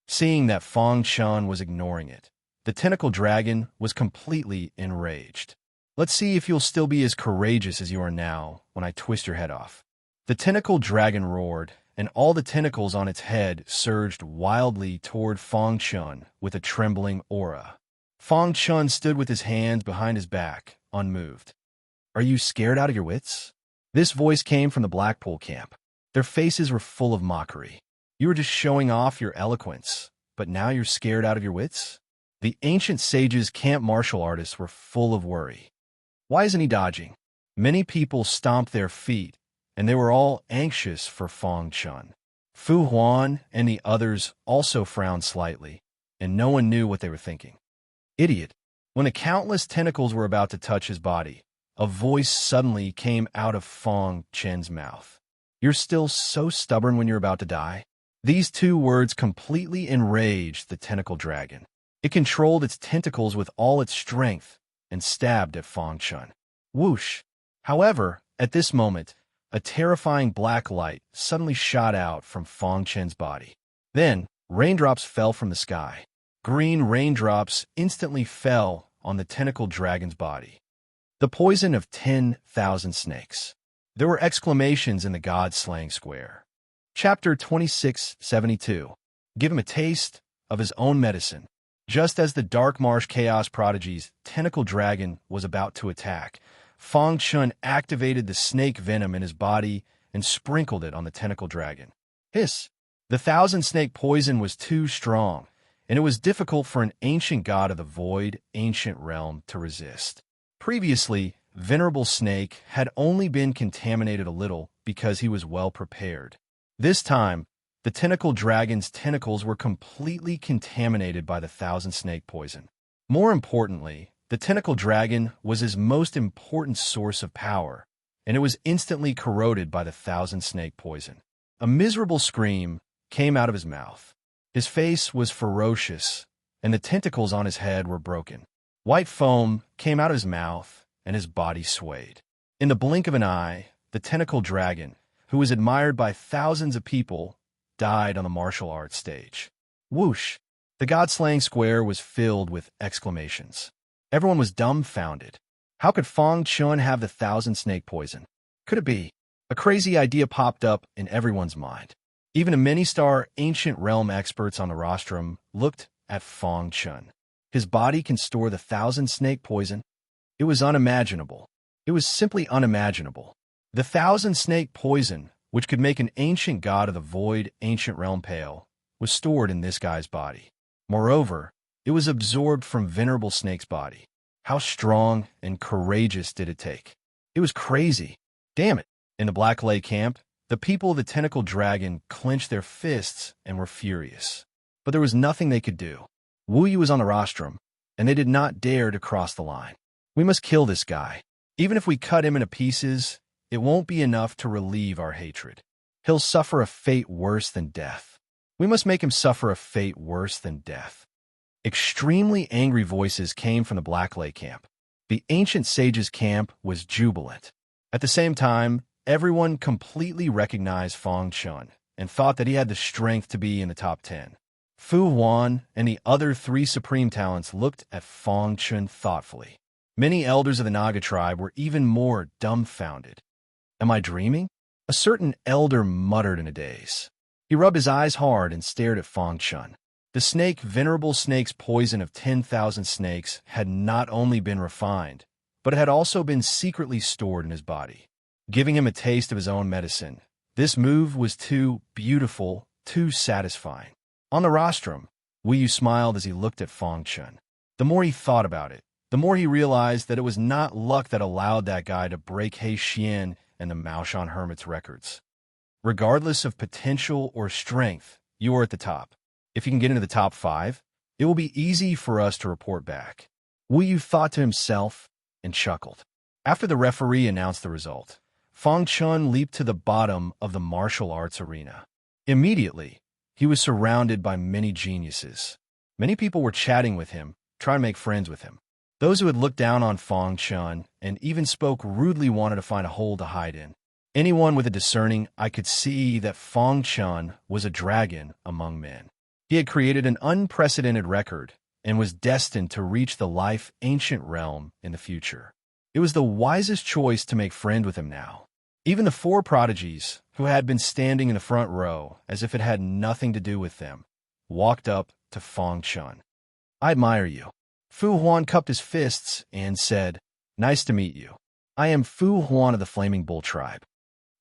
Seeing that Fong Chun was ignoring it, the Tentacle Dragon was completely enraged. Let's see if you'll still be as courageous as you are now when I twist your head off. The Tentacle Dragon roared, and all the tentacles on its head surged wildly toward Fong Chun with a trembling aura. Fong Chun stood with his hands behind his back, unmoved. Are you scared out of your wits? This voice came from the Blackpool camp. Their faces were full of mockery. You were just showing off your eloquence, but now you're scared out of your wits? The Ancient Sage's camp martial artists were full of worry. Why isn't he dodging? Many people stomped their feet, and they were all anxious for Fong Chun. Fu Huan and the others also frowned slightly, and no one knew what they were thinking. Idiot! When the countless tentacles were about to touch his body, a voice suddenly came out of Fong Chen's mouth. You're still so stubborn when you're about to die? These 2 words completely enraged the Tentacle Dragon. It controlled its tentacles with all its strength and stabbed at Fong Chun. Whoosh! However, at this moment, a terrifying black light suddenly shot out from Fang Chen's body. Then, raindrops fell from the sky. Green raindrops instantly fell on the tentacled dragon's body. The poison of 10,000 snakes. There were exclamations in the god-slaying square. Chapter 2672. Give him a taste of his own medicine. Just as the Dark Marsh Chaos Prodigy's tentacled dragon was about to attack, Fang Chun activated the snake venom in his body and sprinkled it on the tentacled dragon. Hiss! The 1,000-snake poison was too strong, and it was difficult for an ancient god of the void, ancient realm to resist. Previously, Venerable Snake had only been contaminated a little because he was well prepared. This time, the tentacled dragon's tentacles were completely contaminated by the 1,000-snake poison. More importantly, the tentacled dragon was his most important source of power, and it was instantly corroded by the 1,000-snake poison. A miserable scream came out of his mouth. His face was ferocious, and the tentacles on his head were broken. White foam came out of his mouth, and his body swayed. In the blink of an eye, the tentacled dragon, who was admired by thousands of people, died on the martial arts stage. Whoosh! The god-slaying square was filled with exclamations. Everyone was dumbfounded. How could Fang Chun have the 1,000-snake poison? Could it be? A crazy idea popped up in everyone's mind. Even the many-star ancient realm experts on the rostrum looked at Fang Chun. His body can store the 1,000-snake poison? It was unimaginable. It was simply unimaginable. The 1,000-snake poison, which could make an ancient god of the void, ancient realm pale, was stored in this guy's body. Moreover, it was absorbed from Venerable Snake's body. How strong and courageous did it take? It was crazy. Damn it. In the Black Lake camp, the people of the tentacled dragon clenched their fists and were furious. But there was nothing they could do. Wu Yu was on the rostrum, and they did not dare to cross the line. We must kill this guy. Even if we cut him into pieces, it won't be enough to relieve our hatred. He'll suffer a fate worse than death. We must make him suffer a fate worse than death. Extremely angry voices came from the Black Lake camp. The ancient sage's camp was jubilant. At the same time, everyone completely recognized Fang Chun and thought that he had the strength to be in the top 10. Fu Huan and the other 3 supreme talents looked at Fang Chun thoughtfully. Many elders of the Naga tribe were even more dumbfounded. Am I dreaming? A certain elder muttered in a daze. He rubbed his eyes hard and stared at Fang Chun. The snake, Venerable Snake's poison of 10,000 snakes had not only been refined, but it had also been secretly stored in his body, giving him a taste of his own medicine. This move was too beautiful, too satisfying. On the rostrum, Wu Yu smiled as he looked at Fang Chun. The more he thought about it, the more he realized that it was not luck that allowed that guy to break He Xian and the Maoshan Hermit's records. Regardless of potential or strength, you are at the top. If you can get into the top 5, it will be easy for us to report back. Wu Yu thought to himself and chuckled. After the referee announced the result, Fang Chun leaped to the bottom of the martial arts arena. Immediately, he was surrounded by many geniuses. Many people were chatting with him, trying to make friends with him. Those who had looked down on Fang Chun and even spoke rudely wanted to find a hole to hide in. Anyone with a discerning eye could see that Fang Chun was a dragon among men. He had created an unprecedented record and was destined to reach the life ancient realm in the future. It was the wisest choice to make friend with him now. Even the 4 prodigies, who had been standing in the front row as if it had nothing to do with them, walked up to Fang Chun. I admire you. Fu Huan cupped his fists and said, Nice to meet you. I am Fu Huan of the Flaming Bull tribe.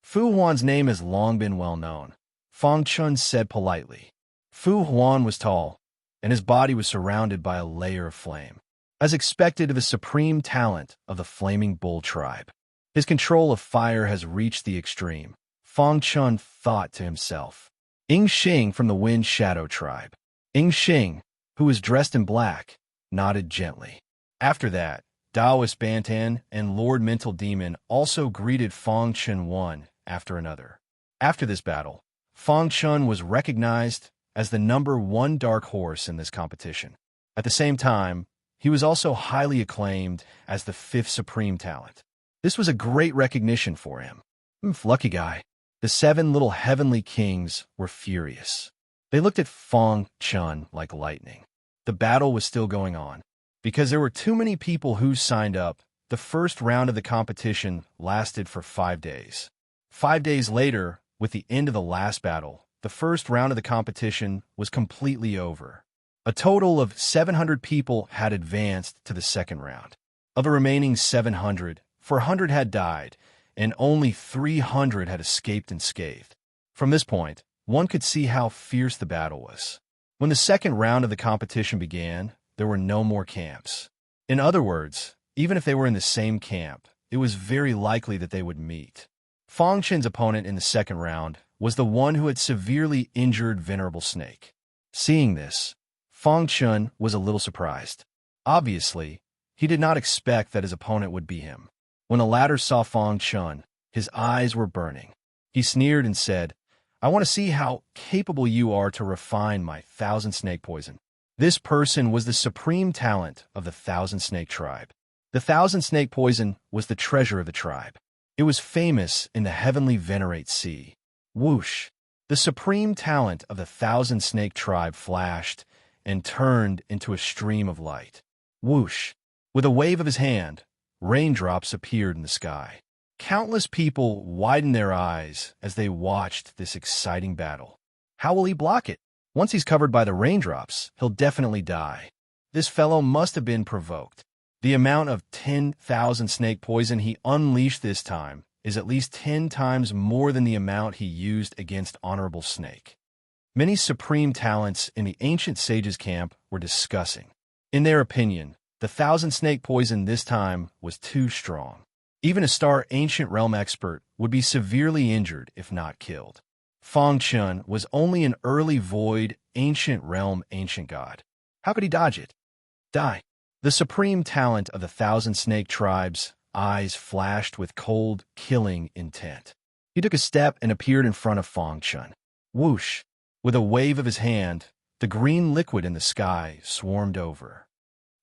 Fu Huan's name has long been well known, Fang Chun said politely. Fu Huan was tall, and his body was surrounded by a layer of flame, as expected of the supreme talent of the Flaming Bull tribe. His control of fire has reached the extreme, Fang Chun thought to himself. Ying Xing from the Wind Shadow tribe. Ying Xing, who was dressed in black, nodded gently. After that, Taoist Bantan and Lord Mental Demon also greeted Fang Chun one after another. After this battle, Fang Chun was recognized as the #1 dark horse in this competition. At the same time, he was also highly acclaimed as the 5th supreme talent. This was a great recognition for him. Lucky guy. The 7 little heavenly kings were furious. They looked at Fong Chun like lightning. The battle was still going on. Because there were too many people who signed up, the first round of the competition lasted for 5 days. 5 days later, with the end of the last battle, the first round of the competition was completely over. A total of 700 people had advanced to the second round. Of the remaining 700, 400 had died, and only 300 had escaped unscathed. From this point, one could see how fierce the battle was. When the second round of the competition began, there were no more camps. In other words, even if they were in the same camp, it was very likely that they would meet. Fong Chen's opponent in the second round was the one who had severely injured Venerable Snake. Seeing this, Fong Chen was a little surprised. Obviously, he did not expect that his opponent would be him. When the latter saw Fong Chen, his eyes were burning. He sneered and said, "I want to see how capable you are to refine my 1,000 snake poison." This person was the supreme talent of the 1,000 snake tribe. The 1,000 snake poison was the treasure of the tribe. It was famous in the heavenly Venerate Sea. Whoosh! The supreme talent of the 1,000 snake tribe flashed and turned into a stream of light. Whoosh! With a wave of his hand, raindrops appeared in the sky. Countless people widened their eyes as they watched this exciting battle. How will he block it? Once he's covered by the raindrops, he'll definitely die. This fellow must have been provoked. The amount of 10,000 snake poison he unleashed this time is at least 10 times more than the amount he used against Honorable Snake. Many supreme talents in the ancient sages' camp were discussing. In their opinion, the 1,000 snake poison this time was too strong. Even a star ancient realm expert would be severely injured if not killed. Fong Chun was only an early void ancient realm ancient god. How could he dodge it? Die. The supreme talent of the 1,000 snake tribe's eyes flashed with cold, killing intent. He took a step and appeared in front of Fong Chun. Whoosh! With a wave of his hand, the green liquid in the sky swarmed over.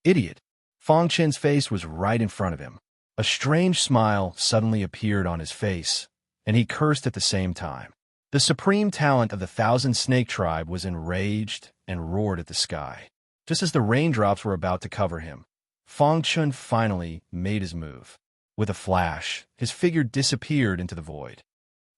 Idiot! Fong Chen's face was right in front of him. A strange smile suddenly appeared on his face, and he cursed at the same time. The supreme talent of the 1,000 snake tribe was enraged and roared at the sky. Just as the raindrops were about to cover him, Fong Chun finally made his move. With a flash, his figure disappeared into the void.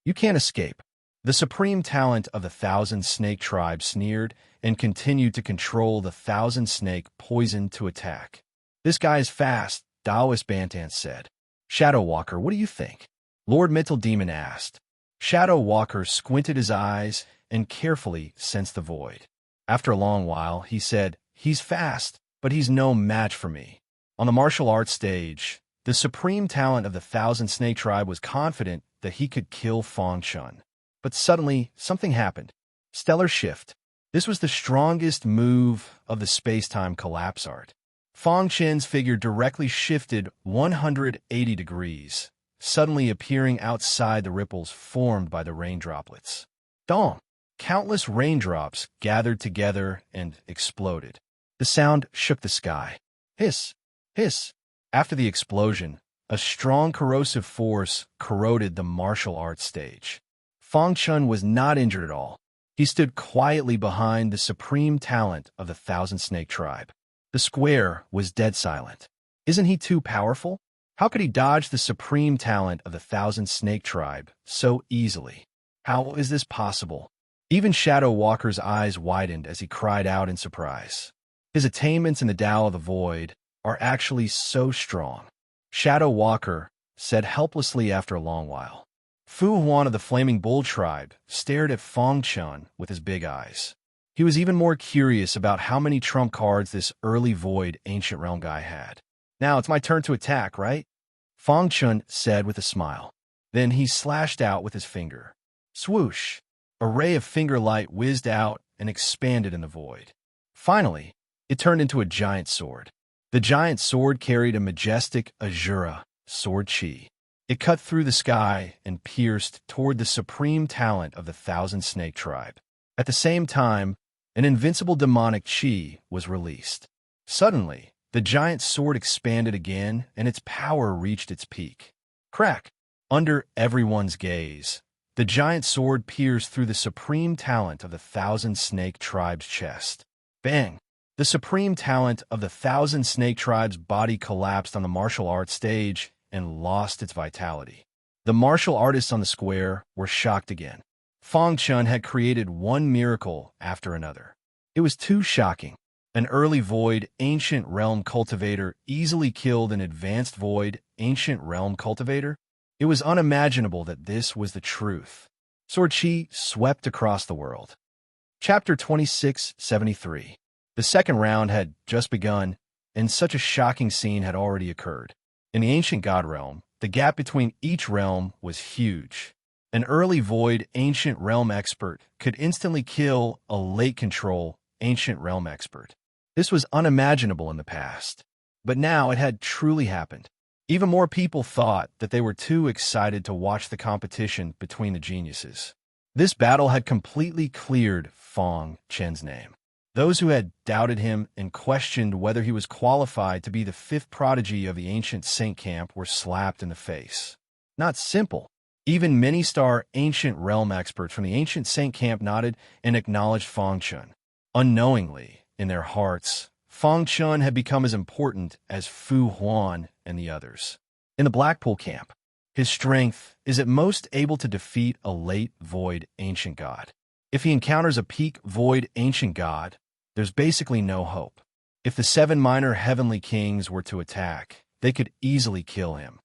You can't escape. The supreme talent of the 1,000 snake tribe sneered and continued to control the 1,000 snake poison to attack. This guy is fast, Taoist Bantan said. Shadow Walker, what do you think? Lord Mental Demon asked. Shadow Walker squinted his eyes and carefully sensed the void. After a long while, he said, "He's fast, but he's no match for me." On the martial arts stage, the supreme talent of the 1,000 snake tribe was confident that he could kill Fong Chun. But suddenly, something happened. Stellar shift. This was the strongest move of the space-time collapse art. Fong Chen's figure directly shifted 180 degrees, suddenly appearing outside the ripples formed by the rain droplets. Dong! Countless raindrops gathered together and exploded. The sound shook the sky. Hiss! Hiss! After the explosion, a strong corrosive force corroded the martial arts stage. Fong Chun was not injured at all. He stood quietly behind the supreme talent of the 1,000 snake tribe. The square was dead silent. Isn't he too powerful? How could he dodge the supreme talent of the 1,000 snake tribe so easily? How is this possible? Even Shadow Walker's eyes widened as he cried out in surprise. His attainments in the Tao of the Void are actually so strong. Shadow Walker said helplessly after a long while. Fu Huan of the Flaming Bull tribe stared at Fong Chun with his big eyes. He was even more curious about how many trump cards this early Void Ancient Realm guy had. Now it's my turn to attack, right? Fong Chun said with a smile. Then he slashed out with his finger. Swoosh! A ray of finger light whizzed out and expanded in the void. Finally, it turned into a giant sword. The giant sword carried a majestic Azura sword chi. It cut through the sky and pierced toward the supreme talent of the 1,000 snake tribe. At the same time, an invincible demonic chi was released. Suddenly, the giant sword expanded again and its power reached its peak. Crack! Under everyone's gaze, the giant sword pierced through the supreme talent of the Thousand Snake Tribe's chest. Bang! The supreme talent of the Thousand Snake Tribe's body collapsed on the martial arts stage and lost its vitality. The martial artists on the square were shocked again. Fang Chun had created one miracle after another. It was too shocking. An early Void Ancient Realm cultivator easily killed an advanced Void Ancient Realm cultivator. It was unimaginable that this was the truth. Sword Chi swept across the world. Chapter 2673. The second round had just begun, and such a shocking scene had already occurred. In the Ancient God Realm, the gap between each realm was huge. An early Void Ancient Realm expert could instantly kill a late control Ancient Realm expert. This was unimaginable in the past, but now it had truly happened. Even more people thought that they were too excited to watch the competition between the geniuses. This battle had completely cleared Fang Chen's name. Those who had doubted him and questioned whether he was qualified to be the fifth prodigy of the ancient saint camp were slapped in the face. Not simple. Even many-star ancient realm experts from the ancient saint camp nodded and acknowledged Fang Chun. Unknowingly, in their hearts, Fang Chun had become as important as Fu Huan and the others. In the Blackpool camp, his strength is at most able to defeat a late Void Ancient God. If he encounters a peak Void Ancient God, there's basically no hope. If the 7 minor heavenly kings were to attack, they could easily kill him.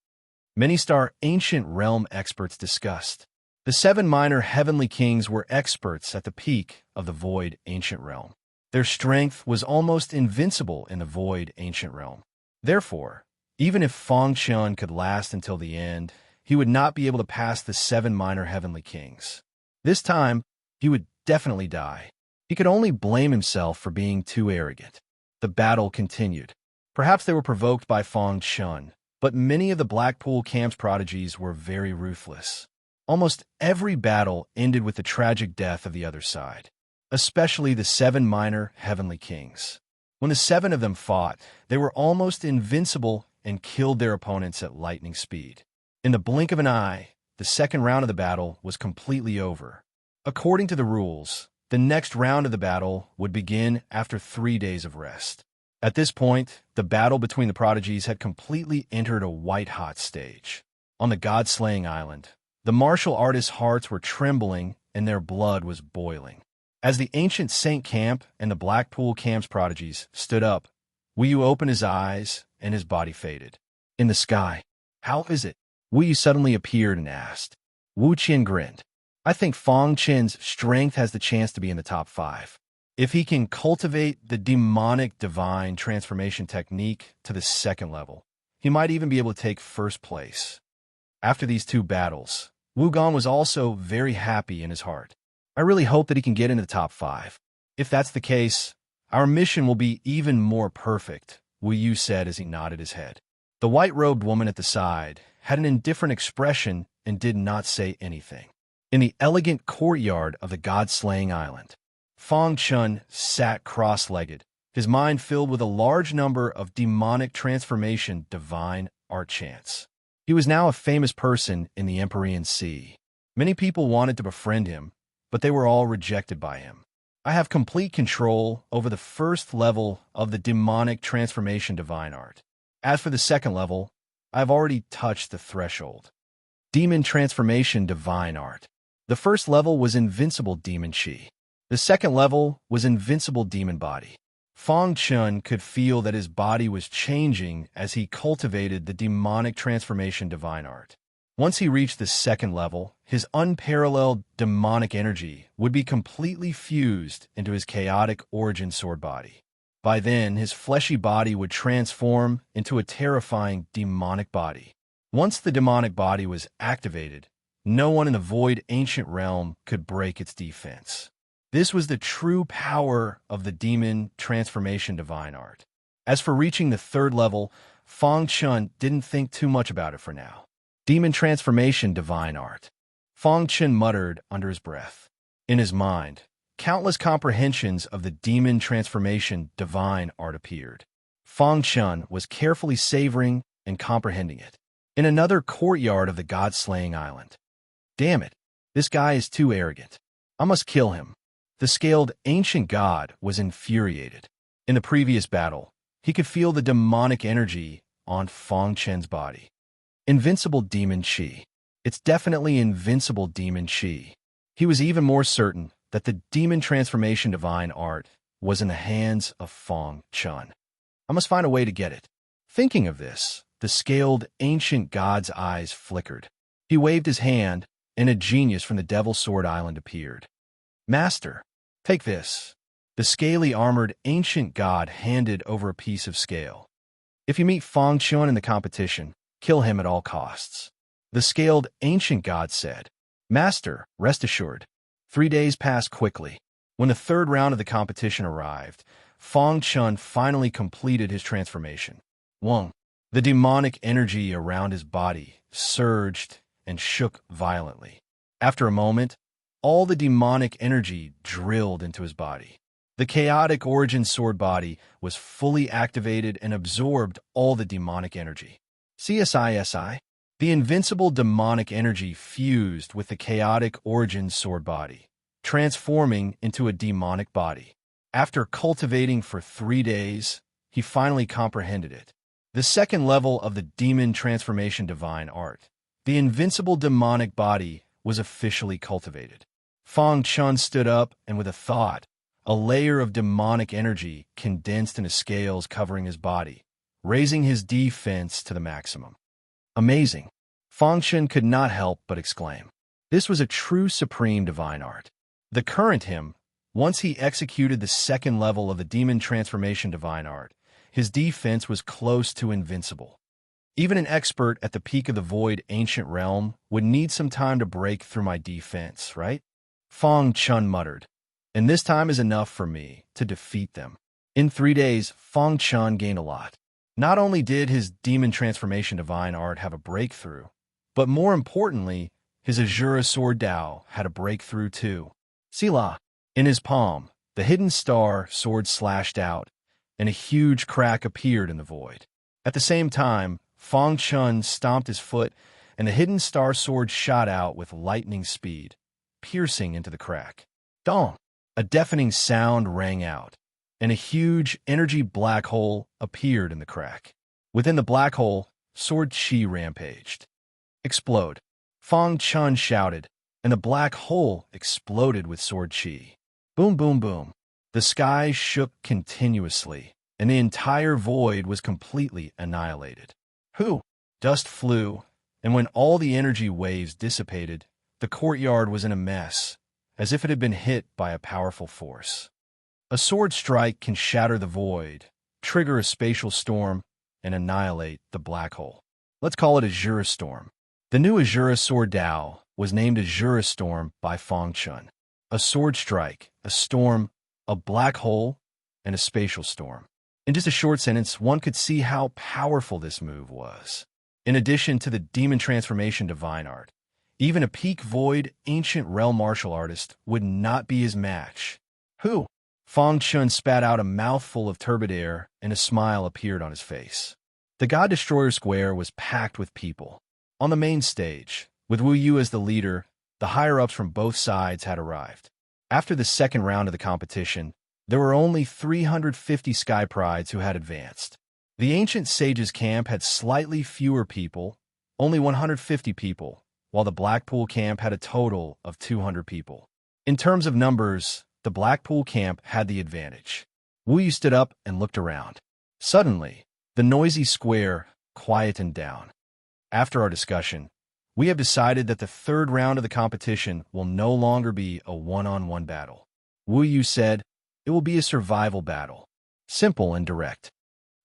Many-star ancient realm experts discussed. The 7 minor heavenly kings were experts at the peak of the Void Ancient Realm. Their strength was almost invincible in the Void Ancient Realm. Therefore, even if Fang Chun could last until the end, he would not be able to pass the 7 minor heavenly kings. This time, he would definitely die. He could only blame himself for being too arrogant. The battle continued. Perhaps they were provoked by Fang Chun, but many of the Blackpool camp's prodigies were very ruthless. Almost every battle ended with the tragic death of the other side, especially the 7 minor heavenly kings. When the 7 of them fought, they were almost invincible and killed their opponents at lightning speed. In the blink of an eye, the second round of the battle was completely over. According to the rules, the next round of the battle would begin after 3 days of rest. At this point, the battle between the prodigies had completely entered a white-hot stage. On the God-slaying island, the martial artists' hearts were trembling and their blood was boiling. As the ancient Saint Camp and the Blackpool Camp's prodigies stood up, Wu Yu opened his eyes and his body faded. In the sky, how is it? Wu Yu suddenly appeared and asked. Wu Qian grinned. I think Fang Chen's strength has the chance to be in the top 5. If he can cultivate the demonic divine transformation technique to the second level, he might even be able to take first place. After these 2 battles, Wu Gan was also very happy in his heart. I really hope that he can get into the top 5. If that's the case, our mission will be even more perfect, Wu Yu said as he nodded his head. The white-robed woman at the side had an indifferent expression and did not say anything. In the elegant courtyard of the God-slaying island, Fang Chun sat cross-legged, his mind filled with a large number of demonic transformation divine art chants. He was now a famous person in the Empyrean Sea. Many people wanted to befriend him, but they were all rejected by him. I have complete control over the first level of the demonic transformation divine art. As for the second level, I have already touched the threshold. Demon transformation divine art. The first level was invincible demon chi. The second level was invincible demon body. Fang Chun could feel that his body was changing as he cultivated the demonic transformation divine art. Once he reached the second level, his unparalleled demonic energy would be completely fused into his chaotic origin sword body. By then, his fleshy body would transform into a terrifying demonic body. Once the demonic body was activated, no one in the Void Ancient Realm could break its defense. This was the true power of the demon transformation divine art. As for reaching the third level, Fang Chun didn't think too much about it for now. Demon transformation divine art. Fang Chun muttered under his breath. In his mind, countless comprehensions of the demon transformation divine art appeared. Fang Chun was carefully savoring and comprehending it. in another courtyard of the god-slaying island. Damn it, this guy is too arrogant. I must kill him. The scaled ancient god was infuriated. In the previous battle, he could feel the demonic energy on Fang Chen's body. Invincible demon chi. It's definitely invincible demon chi. He was even more certain that the demon transformation divine art was in the hands of Fang Chen. I must find a way to get it. Thinking of this, the scaled ancient god's eyes flickered. He waved his hand, and a genius from the Devil Sword Island appeared. Master, take this. The scaly armored ancient god handed over a piece of scale. If you meet Fang Chen in the competition, kill him at all costs. The scaled ancient god said. Master, rest assured. 3 days passed quickly. When the third round of the competition arrived, Fang Chen finally completed his transformation. Wong. The demonic energy around his body surged and shook violently. After a moment, all the demonic energy drilled into his body. The chaotic origin sword body was fully activated and absorbed all the demonic energy. CSISI. The invincible demonic energy fused with the chaotic origin sword body, transforming into a demonic body. After cultivating for 3 days, he finally comprehended it. The second level of the demon transformation divine art, the invincible demonic body, was officially cultivated. Fang Chen stood up, and with a thought, a layer of demonic energy condensed into scales covering his body, raising his defense to the maximum. Amazing. Fang Chen could not help but exclaim. This was a true supreme divine art. The current him, once he executed the second level of the demon transformation divine art, his defense was close to invincible. Even an expert at the peak of the void ancient realm would need some time to break through my defense, right? Fang Chen muttered. And this time is enough for me to defeat them. In 3 days, Fang Chen gained a lot. Not only did his demon transformation divine art have a breakthrough, but more importantly, his Azura sword Dao had a breakthrough too. Sila. In his palm, the hidden star sword slashed out, and a huge crack appeared in the void. At the same time, Fang Chen stomped his foot, and the hidden star sword shot out with lightning speed, piercing into the crack. Dong! A deafening sound rang out, and a huge energy black hole appeared in the crack. Within the black hole, sword chi rampaged. Explode! Fang Chen shouted, and the black hole exploded with sword chi. Boom, boom, boom. The sky shook continuously, and the entire void was completely annihilated. Dust flew, and when all the energy waves dissipated, the courtyard was in a mess, as if it had been hit by a powerful force. A sword strike can shatter the void, trigger a spatial storm, and annihilate the black hole. Let's call it Azura Storm. The new Azura Sword Dao was named Azura Storm by Fang Chen. A sword strike, a storm, a black hole, and a spatial storm. In just a short sentence, one could see how powerful this move was. In addition to the demon transformation divine art, even a peak void ancient realm martial artist would not be his match. Fang Chen spat out a mouthful of turbid air, and a smile appeared on his face. The God Destroyer Square was packed with people. On the main stage, with Wu Yu as the leader, the higher-ups from both sides had arrived. After the second round of the competition, there were only 350 Sky Prides who had advanced. The Ancient Sage's camp had slightly fewer people, only 150 people, while the Blackpool camp had a total of 200 people. In terms of numbers, the Blackpool camp had the advantage. Wu Yu stood up and looked around. Suddenly, the noisy square quietened down. After our discussion, we have decided that the third round of the competition will no longer be a one-on-one battle. Wu Yu said, it will be a survival battle. Simple and direct.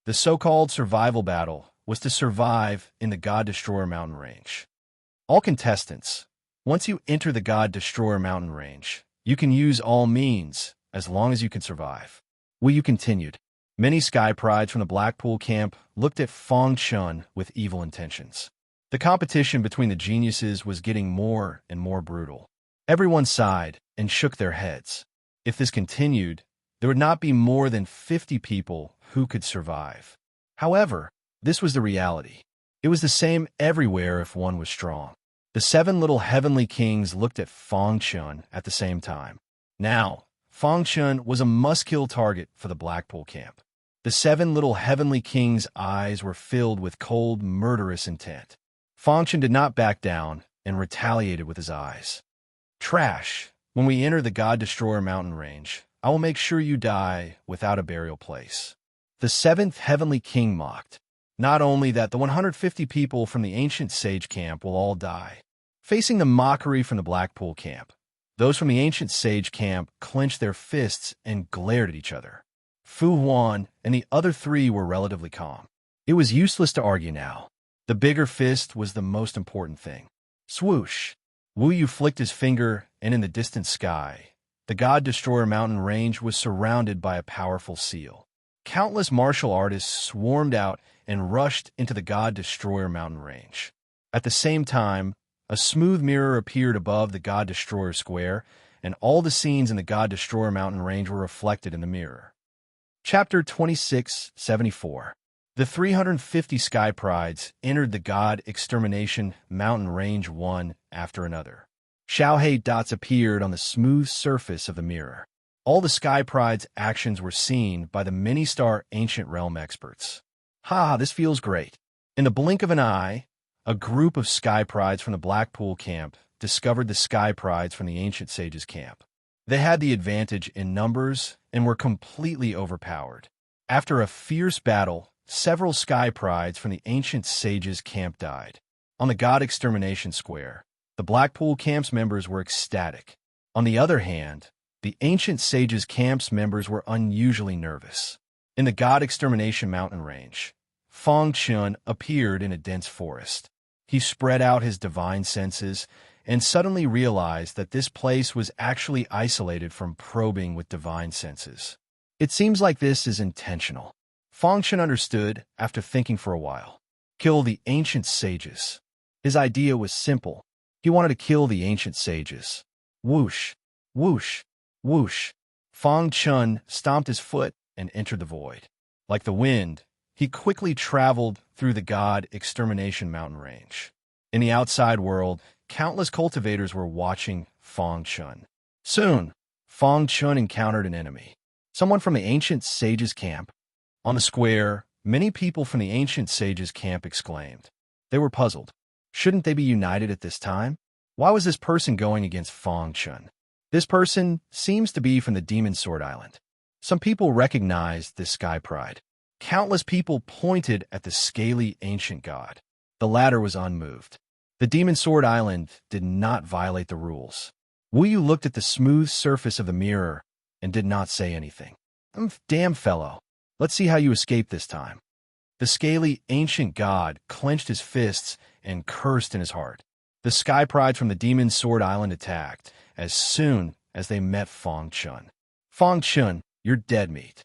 The so-called survival battle was to survive in the God Destroyer mountain range. All contestants, once you enter the God Destroyer mountain range, you can use all means as long as you can survive. Wu Yu continued. Many Sky Prides from the Blackpool camp looked at Fang Chen with evil intentions. The competition between the geniuses was getting more and more brutal. Everyone sighed and shook their heads. If this continued, there would not be more than 50 people who could survive. However, this was the reality. It was the same everywhere if one was strong. The 7 little heavenly kings looked at Fang Chun at the same time. Now, Fang Chun was a must-kill target for the Blackpool camp. The 7 little heavenly kings' eyes were filled with cold, murderous intent. Fang Chun did not back down and retaliated with his eyes. Trash. When we enter the God-Destroyer mountain range, I will make sure you die without a burial place. The 7th heavenly king mocked. Not only that, the 150 people from the ancient sage camp will all die. Facing the mockery from the Blackpool camp, those from the ancient sage camp clenched their fists and glared at each other. Fu Huan and the other 3 were relatively calm. It was useless to argue now. The bigger fist was the most important thing. Swoosh! Wu Yu flicked his finger, and in the distant sky, the God-Destroyer mountain range was surrounded by a powerful seal. Countless martial artists swarmed out and rushed into the God-Destroyer mountain range. At the same time, a smooth mirror appeared above the God-Destroyer square, and all the scenes in the God-Destroyer mountain range were reflected in the mirror. Chapter 2674. The 350 Sky Prides entered the God Extermination Mountain Range one after another. Xiaohei dots appeared on the smooth surface of the mirror. All the Sky Pride's actions were seen by the many-star Ancient Realm experts. Ha, this feels great. In the blink of an eye, a group of Sky Prides from the Blackpool camp discovered the Sky Prides from the Ancient Sages camp. They had the advantage in numbers and were completely overpowered. After a fierce battle, several Sky Prides from the Ancient Sages camp died. On the God Extermination Square, the Blackpool camp's members were ecstatic. On the other hand, the Ancient Sages camp's members were unusually nervous. In the God Extermination mountain range, Fang Chun appeared in a dense forest. He spread out his divine senses and suddenly realized that this place was actually isolated from probing with divine senses. It seems like this is intentional. Fang Chun understood after thinking for a while. Kill the Ancient Sages. His idea was simple. He wanted to kill the Ancient Sages. Whoosh, whoosh, whoosh. Fang Chun stomped his foot and entered the void. Like the wind, he quickly traveled through the God Extermination mountain range. In the outside world, countless cultivators were watching Fang Chun. Soon, Fang Chun encountered an enemy. Someone from the Ancient Sages camp. On the square, many people from the Ancient Sages camp exclaimed. They were puzzled. Shouldn't they be united at this time? Why was this person going against Fang Chun? This person seems to be from the Demon Sword Island. Some people recognized this Sky Pride. Countless people pointed at the scaly ancient god. The latter was unmoved. The Demon Sword Island did not violate the rules. Wu Yu looked at the smooth surface of the mirror and did not say anything. Damn fellow. Let's see how you escape this time. The scaly ancient god clenched his fists and cursed in his heart. The Sky Pride from the Demon Sword Island attacked as soon as they met Fang Chun. Fang Chun, you're dead meat.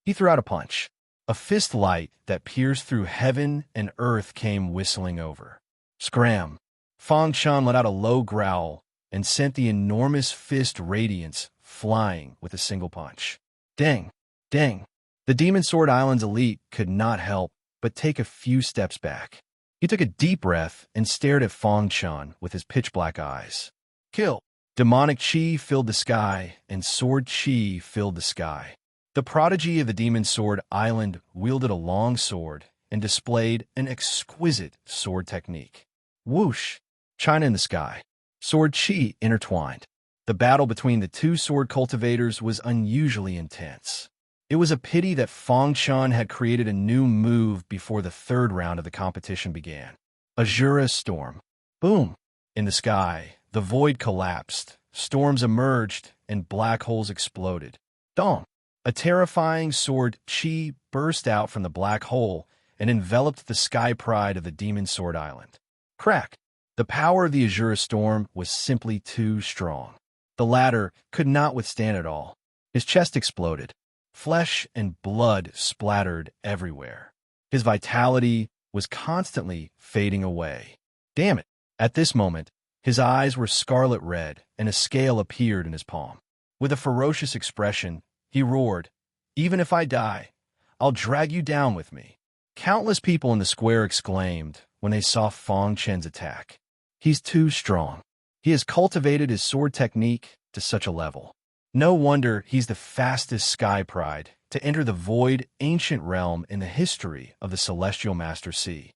He threw out a punch. A fist light that pierced through heaven and earth came whistling over. Scram! Fang Chun let out a low growl and sent the enormous fist radiance flying with a single punch. Ding! Ding! The Demon Sword Island's elite could not help but take a few steps back. He took a deep breath and stared at Fang Chun with his pitch-black eyes. Kill! Demonic chi filled the sky, and sword chi filled the sky. The prodigy of the Demon Sword Island wielded a long sword and displayed an exquisite sword technique. Whoosh! China in the sky. Sword chi intertwined. The battle between the two sword cultivators was unusually intense. It was a pity that Fang Chun had created a new move before the third round of the competition began. Azura Storm. Boom! In the sky, the void collapsed, storms emerged, and black holes exploded. Dong! A terrifying sword chi burst out from the black hole and enveloped the Sky Pride of the Demon Sword Island. Crack! The power of the Azura Storm was simply too strong. The latter could not withstand it all. His chest exploded. Flesh and blood splattered everywhere. His vitality was constantly fading away. Damn it! At this moment, his eyes were scarlet red and a scale appeared in his palm. With a ferocious expression, he roared, "Even if I die, I'll drag you down with me." Countless people in the square exclaimed, when they saw Fong Chen's attack. He's too strong. He has cultivated his sword technique to such a level. No wonder he's the fastest Sky Pride to enter the void ancient realm in the history of the Celestial Master Sea.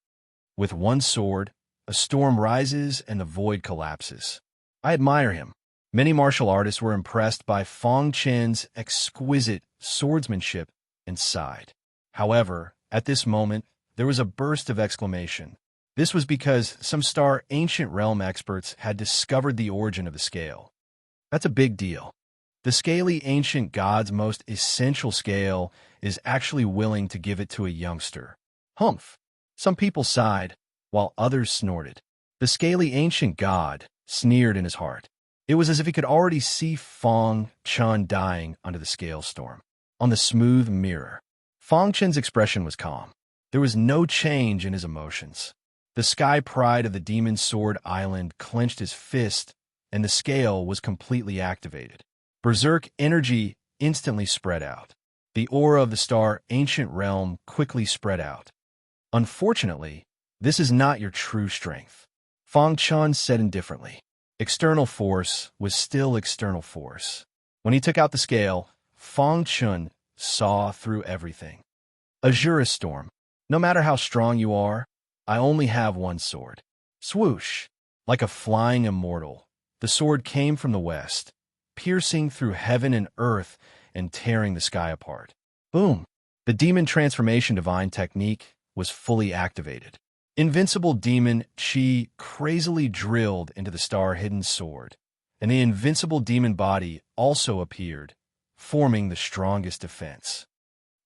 With one sword, a storm rises and the void collapses. I admire him. Many martial artists were impressed by Fong Chen's exquisite swordsmanship and sighed. However, at this moment, there was a burst of exclamation. This was because some Star Ancient Realm experts had discovered the origin of the scale. That's a big deal. The scaly ancient god's most essential scale is actually willing to give it to a youngster. Humph! Some people sighed, while others snorted. The scaly ancient god sneered in his heart. It was as if he could already see Fong Chen dying under the scale storm. On the smooth mirror, Fong Chen's expression was calm. There was no change in his emotions. The Sky Pride of the Demon Sword Island clenched his fist, and the scale was completely activated. Berserk energy instantly spread out. The aura of the Star Ancient Realm quickly spread out. Unfortunately, this is not your true strength. Fong Chen said indifferently. External force was still external force. When he took out the scale, Fong Chen saw through everything. Azura Storm. No matter how strong you are, I only have one sword. Swoosh! Like a flying immortal, the sword came from the west, piercing through heaven and earth and tearing the sky apart. Boom! The demon transformation divine technique was fully activated. Invincible demon chi crazily drilled into the star-hidden sword, and the invincible demon body also appeared, forming the strongest defense.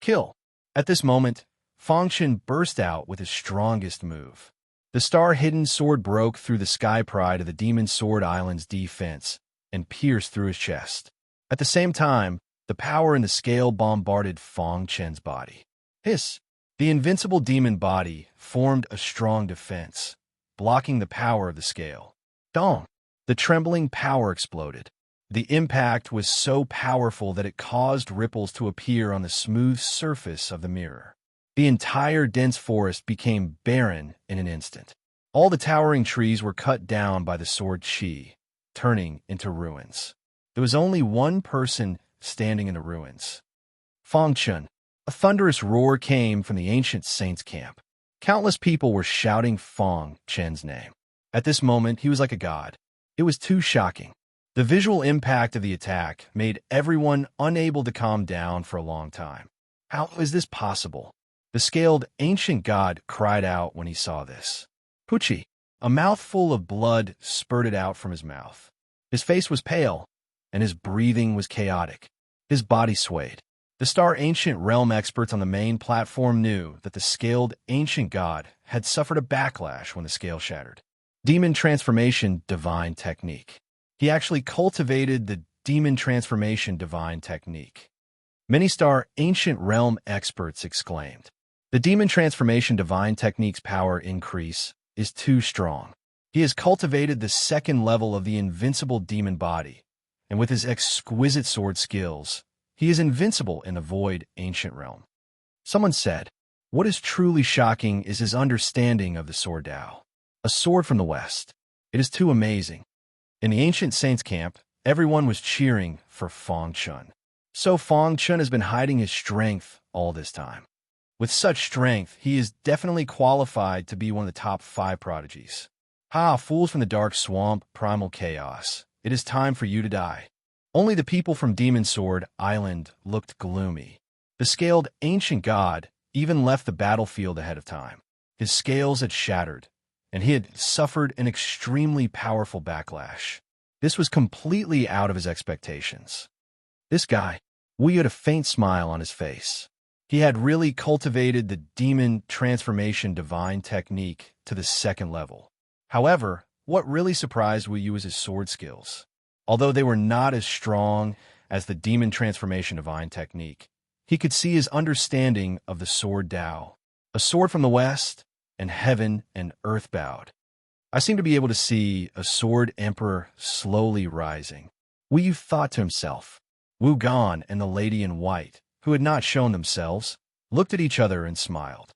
Kill! At this moment, Fong Chen burst out with his strongest move. The star-hidden sword broke through the Sky Pride of the Demon Sword Island's defense and pierced through his chest. At the same time, the power in the scale bombarded Fong Chen's body. Hiss! The invincible demon body formed a strong defense, blocking the power of the scale. Dong! The trembling power exploded. The impact was so powerful that it caused ripples to appear on the smooth surface of the mirror. The entire dense forest became barren in an instant. All the towering trees were cut down by the sword chi, turning into ruins. There was only one person standing in the ruins. Fong Chen. A thunderous roar came from the ancient saint's camp. Countless people were shouting Fong Chen's name. At this moment, he was like a god. It was too shocking. The visual impact of the attack made everyone unable to calm down for a long time. How is this possible? The scaled ancient god cried out when he saw this. Puchi! A mouthful of blood spurted out from his mouth. His face was pale, and his breathing was chaotic. His body swayed. The Star Ancient Realm experts on the main platform knew that the scaled ancient god had suffered a backlash when the scale shattered. Demon Transformation Divine Technique. He actually cultivated the Demon Transformation Divine Technique. Many Star Ancient Realm experts exclaimed, "The Demon Transformation Divine Technique's power increase is too strong. He has cultivated the second level of the invincible demon body, and with his exquisite sword skills, he is invincible in the void ancient realm." Someone said, "What is truly shocking is his understanding of the sword Tao. A sword from the west. It is too amazing." In the ancient saints' camp, everyone was cheering for Fong Chen. So Fong Chen has been hiding his strength all this time. With such strength, he is definitely qualified to be one of the top 5 prodigies. Ha, fools from the dark swamp, primal chaos. It is time for you to die. Only the people from Demon Sword Island looked gloomy. The scaled ancient god even left the battlefield ahead of time. His scales had shattered, and he had suffered an extremely powerful backlash. This was completely out of his expectations. This guy, Wu had a faint smile on his face. He had really cultivated the Demon Transformation Divine Technique to the second level. However, what really surprised Wu Yu was his sword skills. Although they were not as strong as the Demon Transformation Divine Technique, he could see his understanding of the sword Tao, a sword from the west, and heaven and earth bowed. I seem to be able to see a sword emperor slowly rising. Wu Yu thought to himself. Wu Gan and the lady in white, who had not shown themselves, looked at each other and smiled.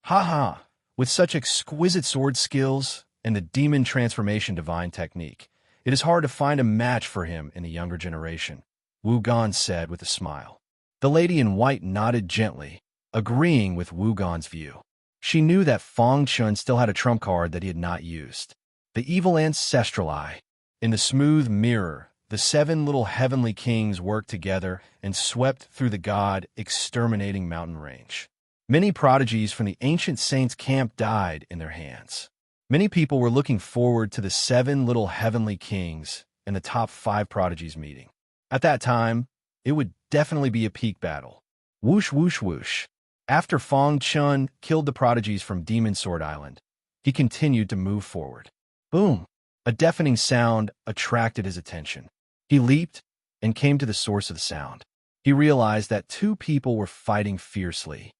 Ha ha, With such exquisite sword skills and the demon transformation divine technique, it is hard to find a match for him in the younger generation, Wu Gan said with a smile. The lady in white nodded gently, agreeing with Wu Gan's view. She knew that Fang Chun still had a trump card that he had not used. The evil ancestral eye. In the smooth mirror, the 7 little heavenly kings worked together and swept through the god-exterminating mountain range. Many prodigies from the ancient saints' camp died in their hands. Many people were looking forward to the 7 little heavenly kings and the top 5 prodigies meeting. At that time, it would definitely be a peak battle. Whoosh, whoosh, whoosh. After Fang Chun killed the prodigies from Demon Sword Island, he continued to move forward. Boom! A deafening sound attracted his attention. He leaped and came to the source of the sound. He realized that 2 people were fighting fiercely.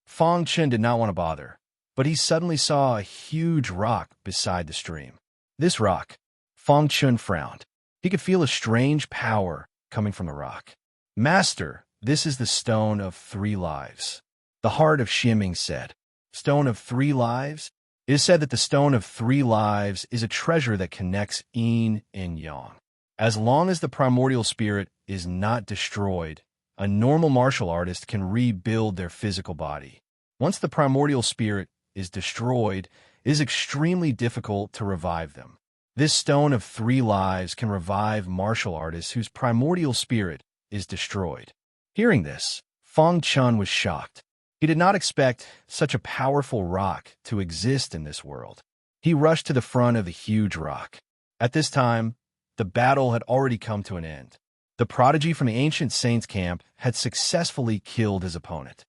Fang Chun did not want to bother, but he suddenly saw a huge rock beside the stream. This rock, Fang Chun frowned. He could feel a strange power coming from the rock. Master, this is the Stone of 3 Lives. The heart of Xianming said. Stone of 3 Lives? It is said that the Stone of 3 Lives is a treasure that connects yin and yang. As long as the primordial spirit is not destroyed, a normal martial artist can rebuild their physical body. Once the primordial spirit is destroyed, it is extremely difficult to revive them. This Stone of 3 Lives can revive martial artists whose primordial spirit is destroyed. Hearing this, Fang Chun was shocked. He did not expect such a powerful rock to exist in this world. He rushed to the front of the huge rock. At this time, the battle had already come to an end. The prodigy from the ancient saints' camp had successfully killed his opponent.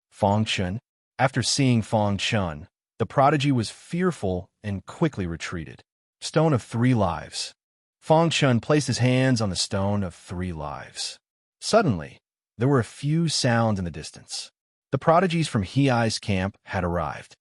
Fang Chun. After seeing Fang Chun, the prodigy was fearful and quickly retreated. Stone of 3 Lives. Fang Chun placed his hands on the Stone of 3 Lives. Suddenly, there were a few sounds in the distance. The prodigies from Hei's camp had arrived.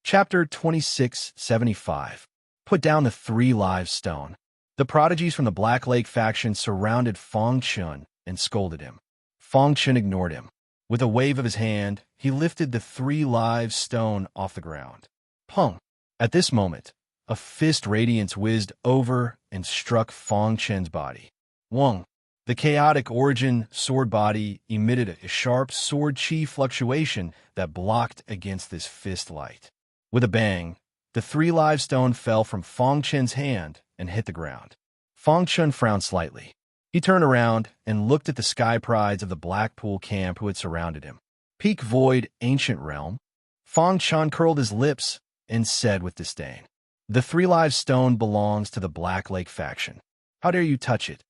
Chapter 2675. Put down the 3 Lives Stone. The prodigies from the Black Lake faction surrounded Fang Chun and scolded him. Fang Chun ignored him. With a wave of his hand, he lifted the 3 Lives Stone off the ground. Pung! At this moment, a fist radiance whizzed over and struck Fang Chun's body. Wong! The chaotic origin sword body emitted a sharp sword chi fluctuation that blocked against this fist light. With a bang, the 3 Lives Stone fell from Fang Chun's hand and hit the ground. Fang Chun frowned slightly. He turned around and looked at the sky prides of the Blackpool camp who had surrounded him. Peak Void, Ancient Realm. Fang Chun curled his lips and said with disdain, The 3 Lives Stone belongs to the Black Lake faction. How dare you touch it?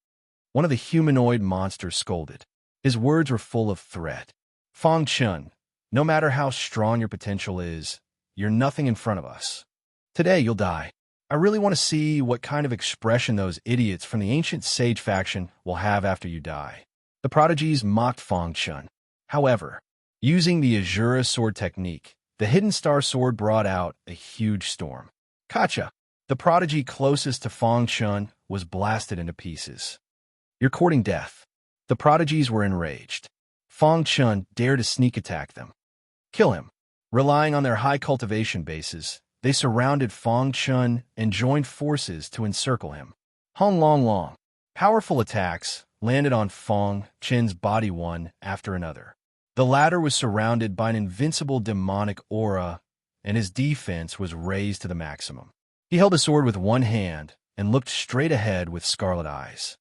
One of the humanoid monsters scolded. His words were full of threat. Fang Chun, no matter how strong your potential is, you're nothing in front of us. Today you'll die. I really want to see what kind of expression those idiots from the ancient sage faction will have after you die. The prodigies mocked Fang Chun. However, using the Azura sword technique, the hidden star sword brought out a huge storm. Kacha! The prodigy closest to Fang Chun was blasted into pieces. You're courting death. The prodigies were enraged. Fang Chun dared to sneak attack them. Kill him. Relying on their high cultivation bases, they surrounded Fang Chun and joined forces to encircle him. Hong Long Long. Powerful attacks landed on Fang Chun's body one after another. The latter was surrounded by an invincible demonic aura, and his defense was raised to the maximum. He held a sword with one hand and looked straight ahead with scarlet eyes.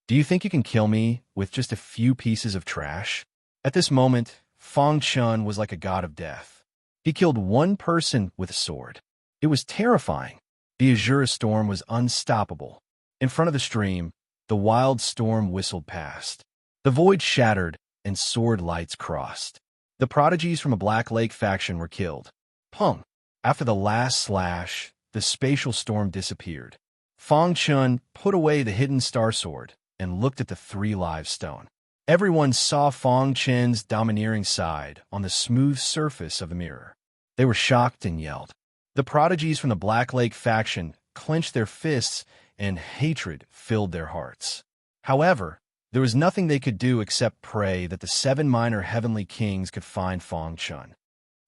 Do you think you can kill me with just a few pieces of trash? At this moment, Fang Chun was like a god of death. He killed one person with a sword. It was terrifying. The Azura storm was unstoppable. In front of the stream, the wild storm whistled past. The void shattered, and sword lights crossed. The prodigies from a Black Lake faction were killed. Pung! After the last slash, the spatial storm disappeared. Fang Chun put away the hidden star sword and looked at the 3 Lives Stone. Everyone saw Fang Chun's domineering side on the smooth surface of the mirror. They were shocked and yelled. The prodigies from the Black Lake faction clenched their fists and hatred filled their hearts. However, there was nothing they could do except pray that the 7 minor heavenly kings could find Fang Chun.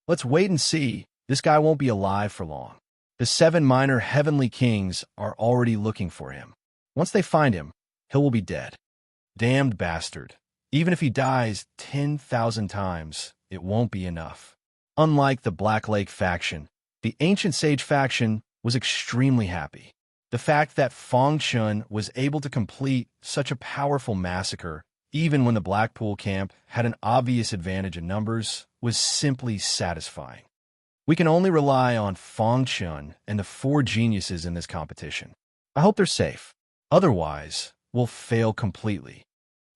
Let's wait and see, This guy won't be alive for long. The 7 minor heavenly kings are already looking for him. Once they find him, he will be dead. Damned bastard. Even if he dies 10,000 times, it won't be enough. Unlike the Black Lake faction, the Ancient Sage faction was extremely happy. The fact that Fang Chun was able to complete such a powerful massacre, even when the Blackpool camp had an obvious advantage in numbers, was simply satisfying. We can only rely on Fang Chun and the 4 geniuses in this competition. I hope they're safe. Otherwise, we'll fail completely.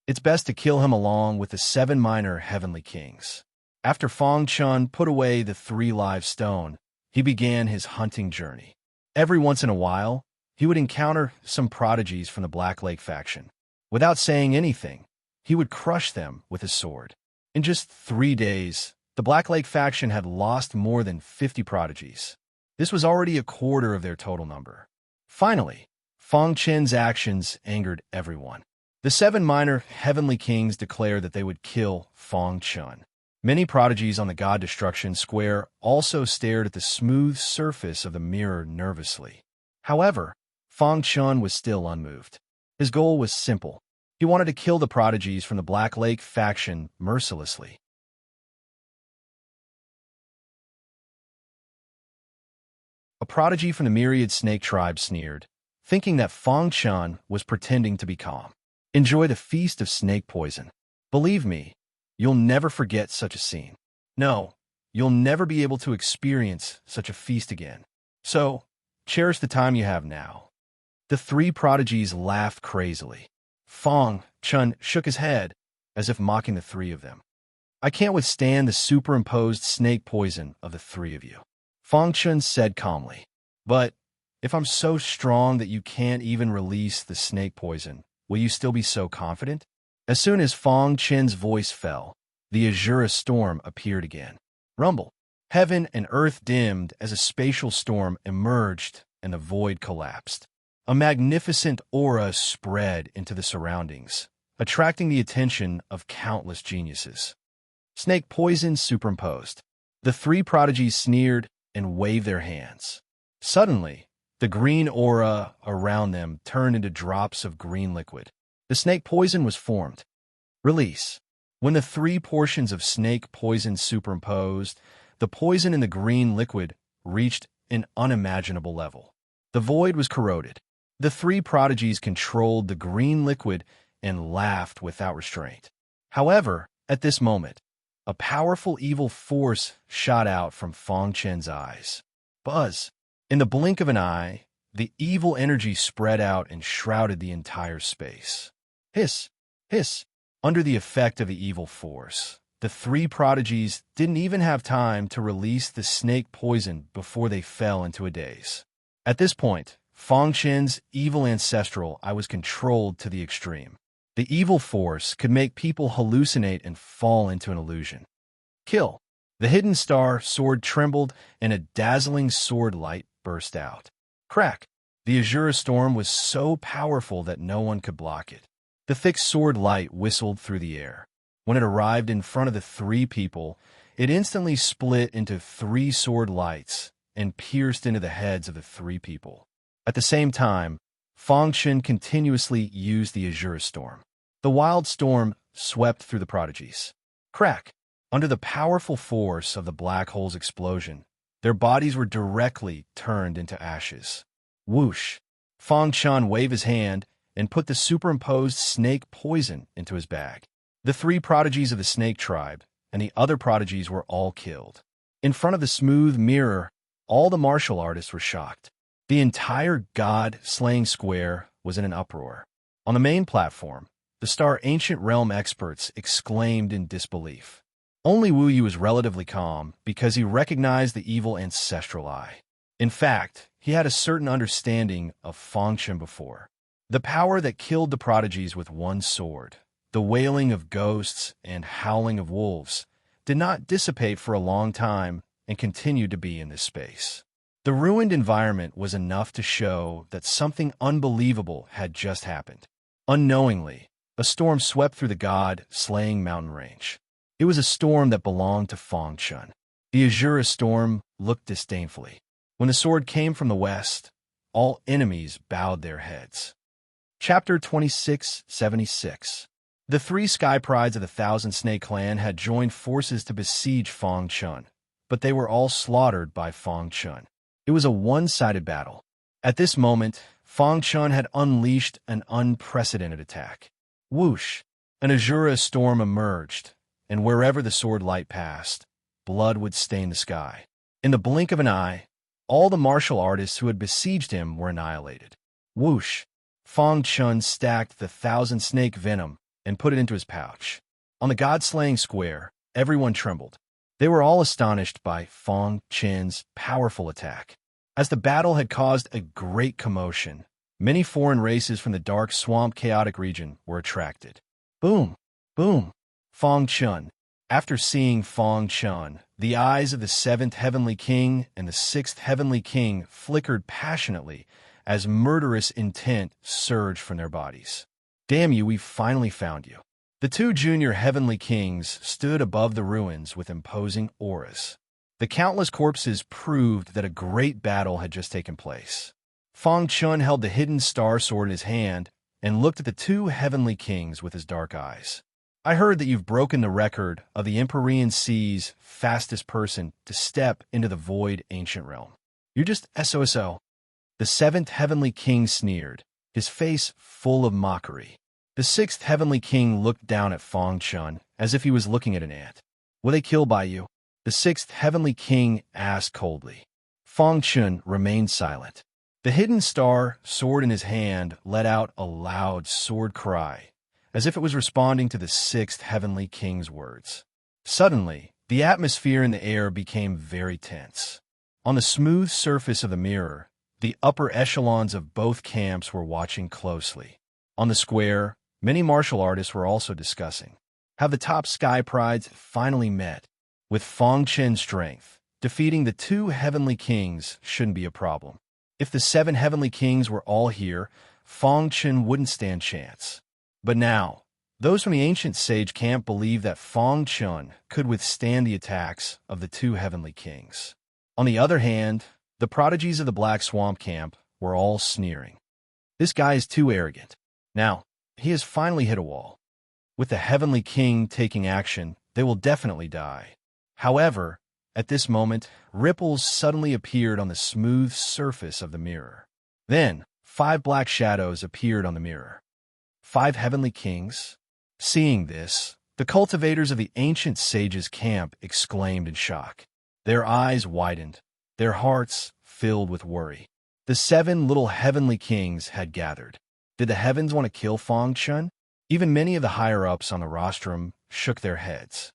It's best to kill him along with the 7 minor heavenly kings. After Fang Chun put away the 3 live stone, he began his hunting journey. Every once in a while, he would encounter some prodigies from the Black Lake faction. Without saying anything, he would crush them with his sword. In just 3 days, the Black Lake faction had lost more than 50 prodigies. This was already a quarter of their total number. Finally, Fang Chen's actions angered everyone. The 7 minor heavenly kings declared that they would kill Fang Chun. Many prodigies on the God Destruction Square also stared at the smooth surface of the mirror nervously. However, Fang Chun was still unmoved. His goal was simple. He wanted to kill the prodigies from the Black Lake faction mercilessly. A prodigy from the Myriad Snake tribe sneered, thinking that Fang Chun was pretending to be calm. Enjoy the feast of snake poison. Believe me, you'll never forget such a scene. No, you'll never be able to experience such a feast again. So, cherish the time you have now. The 3 prodigies laughed crazily. Fang Chun shook his head, as if mocking the 3 of them. I can't withstand the superimposed snake poison of the 3 of you. Fang Chun said calmly. But, if I'm so strong that you can't even release the snake poison, will you still be so confident? As soon as Fang Chen's voice fell, the Azura storm appeared again. Rumble. Heaven and earth dimmed as a spatial storm emerged and the void collapsed. A magnificent aura spread into the surroundings, attracting the attention of countless geniuses. Snake poison superimposed. The 3 prodigies sneered and waved their hands. Suddenly, the green aura around them turned into drops of green liquid. The snake poison was formed. Release. When the 3 portions of snake poison superimposed, the poison in the green liquid reached an unimaginable level. The void was corroded. The 3 prodigies controlled the green liquid and laughed without restraint. However, at this moment, a powerful evil force shot out from Fang Chen's eyes. Buzz. In the blink of an eye, the evil energy spread out and shrouded the entire space. Hiss, hiss. Under the effect of the evil force, the 3 prodigies didn't even have time to release the snake poison before they fell into a daze. At this point, Fang Chen's evil ancestral eye was controlled to the extreme. The evil force could make people hallucinate and fall into an illusion. Kill. The hidden star sword trembled and a dazzling sword light burst out. Crack. The Azura storm was so powerful that no one could block it. The thick sword light whistled through the air. When it arrived in front of the 3 people, it instantly split into 3 sword lights and pierced into the heads of the 3 people. At the same time, Fang Chun continuously used the Azura storm. The wild storm swept through the prodigies. Crack. Under the powerful force of the black hole's explosion, their bodies were directly turned into ashes. Whoosh. Fang Chun waved his hand and put the superimposed snake poison into his bag. The 3 prodigies of the snake tribe and the other prodigies were all killed. In front of the smooth mirror, all the martial artists were shocked. The entire god-slaying square was in an uproar. On the main platform, the Star Ancient Realm experts exclaimed in disbelief. Only Wu Yu was relatively calm because he recognized the evil ancestral eye. In fact, he had a certain understanding of Fang Chun before. The power that killed the prodigies with one sword, the wailing of ghosts and howling of wolves, did not dissipate for a long time and continued to be in this space. The ruined environment was enough to show that something unbelievable had just happened. Unknowingly, a storm swept through the god-slaying mountain range. It was a storm that belonged to Fang Chun. The Azura storm looked disdainfully. When the sword came from the west, all enemies bowed their heads. Chapter 2676. The three sky prides of the Thousand Snake clan had joined forces to besiege Fong Chun, but they were all slaughtered by Fong Chun. It was a one-sided battle. At this moment, Fong Chun had unleashed an unprecedented attack. Whoosh! An azure storm emerged, and wherever the sword light passed, blood would stain the sky. In the blink of an eye, all the martial artists who had besieged him were annihilated. Whoosh! Fong Chun stacked the Thousand Snake venom and put it into his pouch. On the god-slaying square, everyone trembled. They were all astonished by Fong Chun's powerful attack. As the battle had caused a great commotion, many foreign races from the dark swamp chaotic region were attracted. Boom! Boom! Fong Chun. After seeing Fong Chun, the eyes of the seventh heavenly king and the sixth heavenly king flickered passionately as murderous intent surged from their bodies. Damn you, we've finally found you. The two junior heavenly kings stood above the ruins with imposing auras. The countless corpses proved that a great battle had just taken place. Fong Chun held the hidden star sword in his hand and looked at the two heavenly kings with his dark eyes. I heard that you've broken the record of the Empyrean Sea's fastest person to step into the void ancient realm. You're just SOSO. The seventh heavenly king sneered, his face full of mockery. The sixth heavenly king looked down at Fong Chun as if he was looking at an ant. Will they kill by you? The sixth heavenly king asked coldly. Fong Chun remained silent. The hidden star sword in his hand let out a loud sword cry, as if it was responding to the sixth heavenly king's words. Suddenly, the atmosphere in the air became very tense. On the smooth surface of the mirror, the upper echelons of both camps were watching closely. On the square, many martial artists were also discussing. Have the top sky prides finally met? With Fong Chun's strength, defeating the two heavenly kings shouldn't be a problem. If the seven heavenly kings were all here, Fong Chun wouldn't stand chance. But now, those from the ancient sage camp believed that Fong Chun could withstand the attacks of the two heavenly kings. On the other hand, the prodigies of the Black Swamp camp were all sneering. This guy is too arrogant. Now, he has finally hit a wall. With the heavenly king taking action, they will definitely die. However, at this moment, ripples suddenly appeared on the smooth surface of the mirror. Then, 5 black shadows appeared on the mirror. 5 heavenly kings? Seeing this, the cultivators of the ancient sage's camp exclaimed in shock. Their eyes widened, their hearts filled with worry. The 7 little heavenly kings had gathered. Did the heavens want to kill Fong Chun? Even many of the higher-ups on the rostrum shook their heads.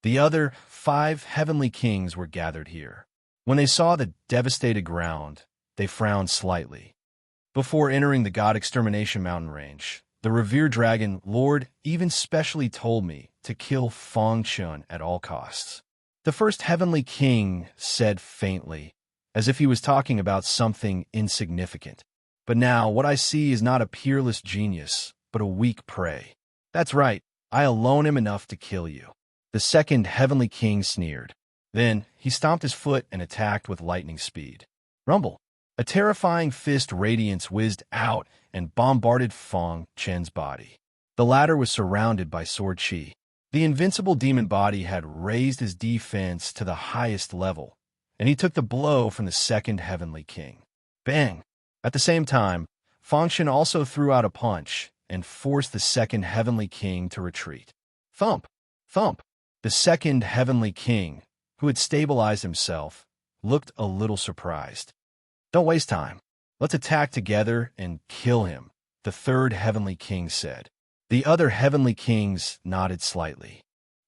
The other 5 heavenly kings were gathered here. When they saw the devastated ground, they frowned slightly. Before entering the God Extermination Mountain Range, the revered dragon Lord even specially told me to kill Fong Chun at all costs. The first heavenly king said faintly, as if he was talking about something insignificant. But now what I see is not a peerless genius, but a weak prey. That's right, I alone am enough to kill you. The second heavenly king sneered. Then he stomped his foot and attacked with lightning speed. Rumble! A terrifying fist radiance whizzed out and bombarded Fong Chun's body. The latter was surrounded by sword chi. The invincible demon body had raised his defense to the highest level, and he took the blow from the second heavenly king. Bang! At the same time, Fong Chun also threw out a punch and forced the second heavenly king to retreat. Thump! Thump! The second heavenly king, who had stabilized himself, looked a little surprised. Don't waste time. Let's attack together and kill him, the third heavenly king said. The other heavenly kings nodded slightly.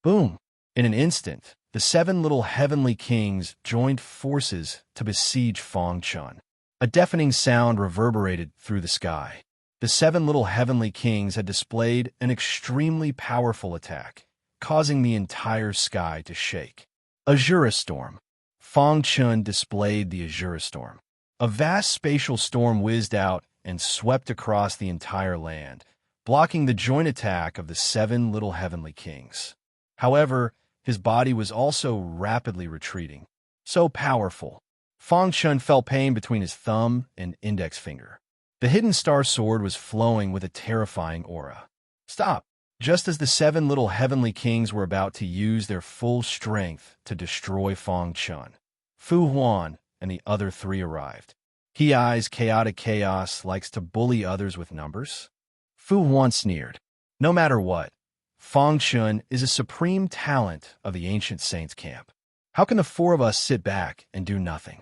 Boom! In an instant, the 7 little heavenly kings joined forces to besiege Fong Chun. A deafening sound reverberated through the sky. The 7 little heavenly kings had displayed an extremely powerful attack, causing the entire sky to shake. Azure Storm. Fong Chun displayed the Azure Storm. A vast spatial storm whizzed out and swept across the entire land, blocking the joint attack of the 7 little heavenly kings. However, his body was also rapidly retreating. So powerful. Fang Chun felt pain between his thumb and index finger. The hidden star sword was flowing with a terrifying aura. Stop! Just as the 7 little heavenly kings were about to use their full strength to destroy Fang Chun, Fu Huan and the other 3 arrived. He eyes chaotic chaos likes to bully others with numbers. Fu Huan sneered. No matter what, Fang Chun is a supreme talent of the ancient saints' camp. How can the 4 of us sit back and do nothing?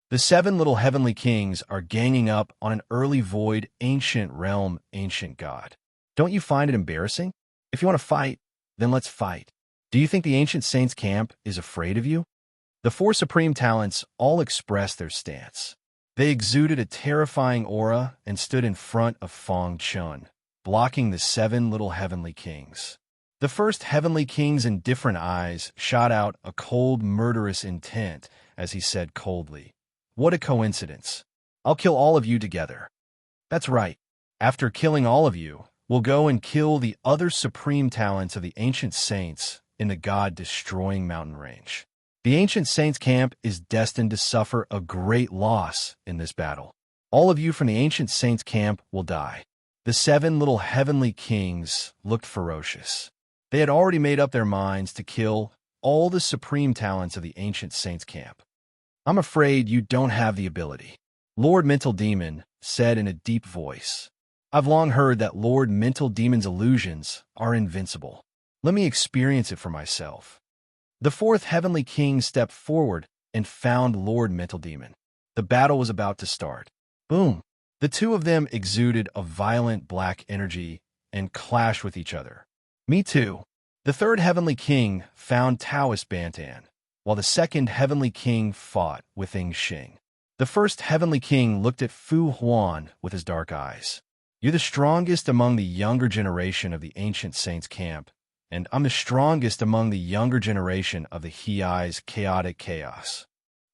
The 7 little heavenly kings are ganging up on an early void, ancient realm, ancient god. Don't you find it embarrassing? If you want to fight, then let's fight. Do you think the ancient saints' camp is afraid of you? The 4 supreme talents all expressed their stance. They exuded a terrifying aura and stood in front of Fang Chun, blocking the 7 little heavenly kings. The first heavenly king's indifferent eyes shot out a cold, murderous intent as he said coldly, "What a coincidence. I'll kill all of you together." That's right. After killing all of you, we'll go and kill the other supreme talents of the ancient saints in the god-destroying mountain range. The ancient saints' camp is destined to suffer a great loss in this battle. All of you from the ancient saints' camp will die. The 7 little heavenly kings looked ferocious. They had already made up their minds to kill all the supreme talents of the ancient saints' camp. I'm afraid you don't have the ability, Lord Mental Demon said in a deep voice. I've long heard that Lord Mental Demon's illusions are invincible. Let me experience it for myself. The 4th heavenly king stepped forward and found Lord Mental Demon. The battle was about to start. Boom! The 2 of them exuded a violent black energy and clashed with each other. Me too. The 3rd heavenly king found Taoist Bantan, while the 2nd heavenly king fought with Ing Xing. The 1st heavenly king looked at Fu Huan with his dark eyes. You're the strongest among the younger generation of the ancient saints' camp, and I'm the strongest among the younger generation of the Hei's chaotic chaos.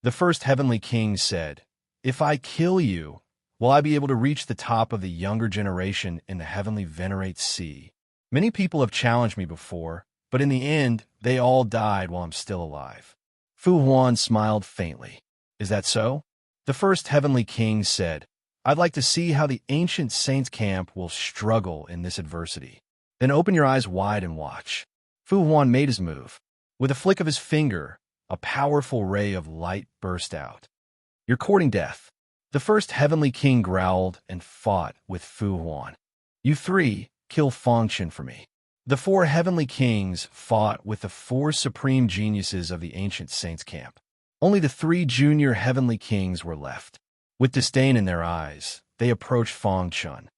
The 1st heavenly king said, If I kill you, will I be able to reach the top of the younger generation in the heavenly venerate sea? Many people have challenged me before, but in the end, they all died while I'm still alive. Fu Huan smiled faintly. Is that so? The 1st heavenly king said, I'd like to see how the ancient saints' camp will struggle in this adversity. Then open your eyes wide and watch. Fu Huan made his move. With a flick of his finger, a powerful ray of light burst out. You're courting death. The 1st heavenly king growled and fought with Fu Huan. You 3, kill Fang Chun for me. The 4 heavenly kings fought with the 4 supreme geniuses of the ancient saints' camp. Only the 3 junior heavenly kings were left. With disdain in their eyes, they approached Fang Chun.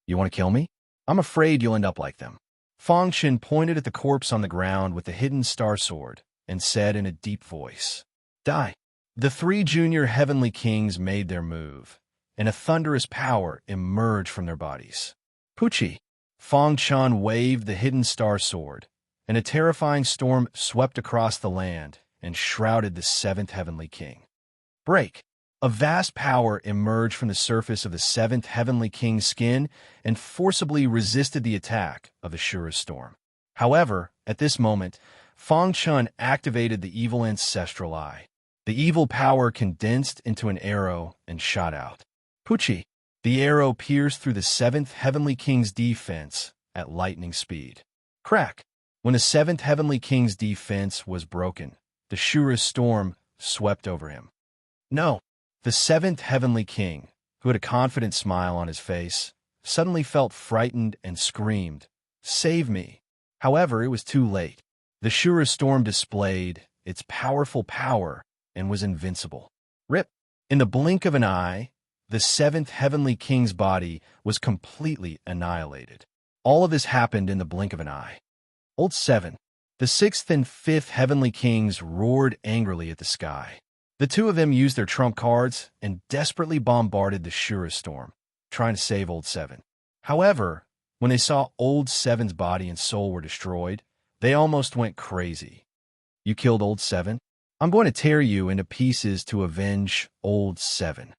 You want to kill me? I'm afraid you'll end up like them. Fang Chun pointed at the corpse on the ground with the hidden star sword and said in a deep voice, Die. The 3 junior heavenly kings made their move, and a thunderous power emerged from their bodies. Puchi! Fang Chun waved the hidden star sword, and a terrifying storm swept across the land and shrouded the 7th heavenly king. Break! A vast power emerged from the surface of the 7th heavenly king's skin and forcibly resisted the attack of the surest storm. However, at this moment, Fang Chun activated the evil ancestral eye. The evil power condensed into an arrow and shot out. Puchi! The arrow pierced through the 7th heavenly king's defense at lightning speed. Crack! When the 7th heavenly king's defense was broken, the surest storm swept over him. No! The 7th heavenly king, who had a confident smile on his face, suddenly felt frightened and screamed, Save me! However, it was too late. The surest storm displayed its powerful power and was invincible. Rip! In the blink of an eye, the 7th heavenly king's body was completely annihilated. All of this happened in the blink of an eye. Old 7. The 6th and 5th heavenly kings roared angrily at the sky. The 2 of them used their trump cards and desperately bombarded the surest storm, trying to save Old 7. However, when they saw Old 7's body and soul were destroyed, they almost went crazy. You killed Old 7? I'm going to tear you into pieces to avenge Old 7.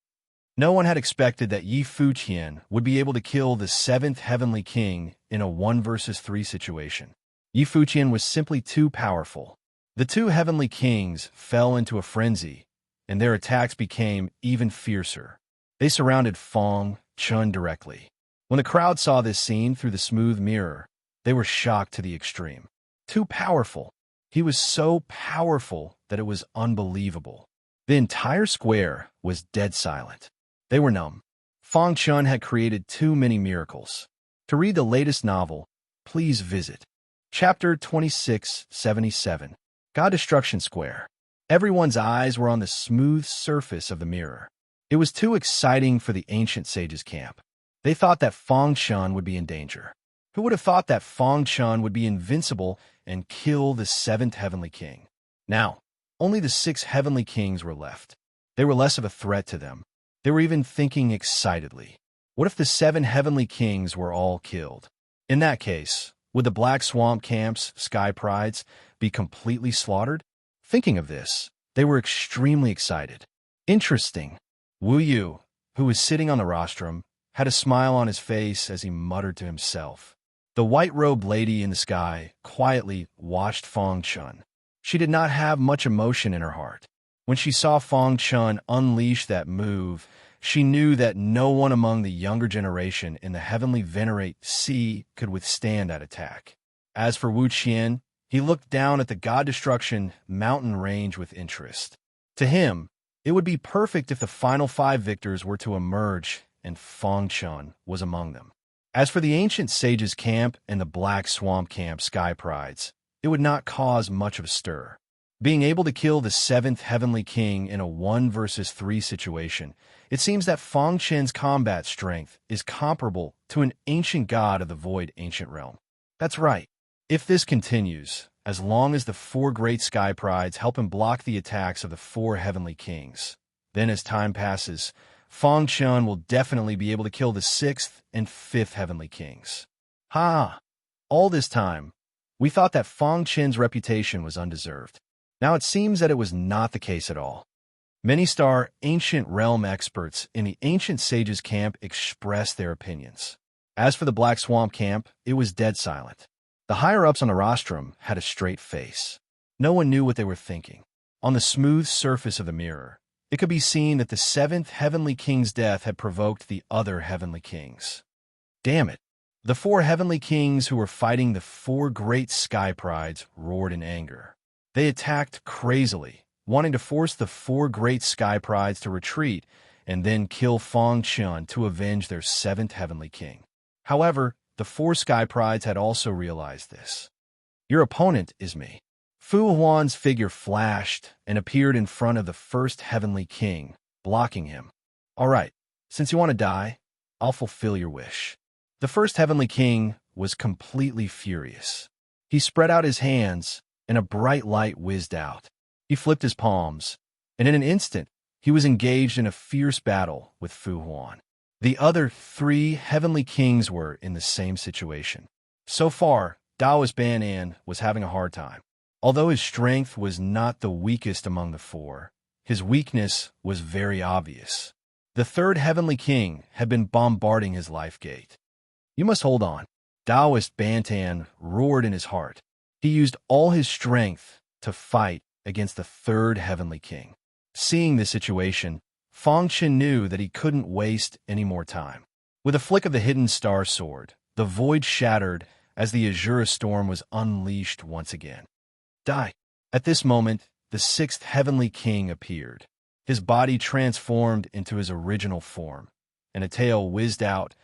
No one had expected that Yi Fuqian would be able to kill the 7th heavenly king in a 1 versus 3 situation. Yi Fuqian was simply too powerful. The two heavenly kings fell into a frenzy, and their attacks became even fiercer. They surrounded Fong Chun directly. When the crowd saw this scene through the smooth mirror, they were shocked to the extreme. Too powerful. He was so powerful that it was unbelievable. The entire square was dead silent. They were numb. Fong Chun had created too many miracles. To read the latest novel, please visit Chapter 2677, God Destruction Square. Everyone's eyes were on the smooth surface of the mirror. It was too exciting for the ancient sages' camp. They thought that Fong Chun would be in danger. Who would have thought that Fong Chun would be invincible and kill the seventh heavenly king? Now, only the 6 heavenly kings were left. They were less of a threat to them. They were even thinking excitedly. What if the 7 heavenly kings were all killed? In that case, would the Black Swamp Camp's Sky Prides be completely slaughtered? Thinking of this, they were extremely excited. Interesting. Wu Yu, who was sitting on the rostrum, had a smile on his face as he muttered to himself. The white-robed lady in the sky quietly watched Fong Chun. She did not have much emotion in her heart. When she saw Fong Chun unleash that move, she knew that no one among the younger generation in the heavenly Venerate Sea could withstand that attack. As for Wu Qian, he looked down at the God Destruction mountain range with interest. To him, it would be perfect if the final 5 victors were to emerge and Fong Chun was among them. As for the ancient sages' camp and the Black Swamp Camp Sky Prides, it would not cause much of a stir. Being able to kill the 7th heavenly king in a 1 versus 3 situation, it seems that Fong Chen's combat strength is comparable to an ancient god of the void ancient realm. That's right. If this continues, as long as the 4 great sky prides help him block the attacks of the 4 heavenly kings, then as time passes, Fong Chun will definitely be able to kill the 6th and 5th heavenly kings. All this time, we thought that Fong Chen's reputation was undeserved. Now it seems that it was not the case at all. Many star ancient realm experts in the ancient sages' camp expressed their opinions. As for the Black Swamp Camp, it was dead silent. The higher-ups on the rostrum had a straight face. No one knew what they were thinking. On the smooth surface of the mirror, it could be seen that the 7th heavenly king's death had provoked the other heavenly kings. Damn it! The 4 heavenly kings who were fighting the 4 great sky prides roared in anger. They attacked crazily, wanting to force the 4 great sky prides to retreat and then kill Fong Chun to avenge their 7th heavenly king. However, the 4 sky prides had also realized this. Your opponent is me. Fu Huan's figure flashed and appeared in front of the 1st heavenly king, blocking him. All right, since you want to die, I'll fulfill your wish. The 1st heavenly king was completely furious. He spread out his hands, and a bright light whizzed out. He flipped his palms, and in an instant, he was engaged in a fierce battle with Fu Huan. The other 3 heavenly kings were in the same situation. So far, Daoist Banan was having a hard time. Although his strength was not the weakest among the 4, his weakness was very obvious. The 3rd heavenly king had been bombarding his life gate. You must hold on. Daoist Bantan roared in his heart. He used all his strength to fight against the 3rd heavenly king. Seeing this situation, Fong Chen knew that he couldn't waste any more time. With a flick of the hidden star sword, the void shattered as the Azura storm was unleashed once again. Die! At this moment, the 6th heavenly king appeared. His body transformed into his original form, and a tail whizzed out,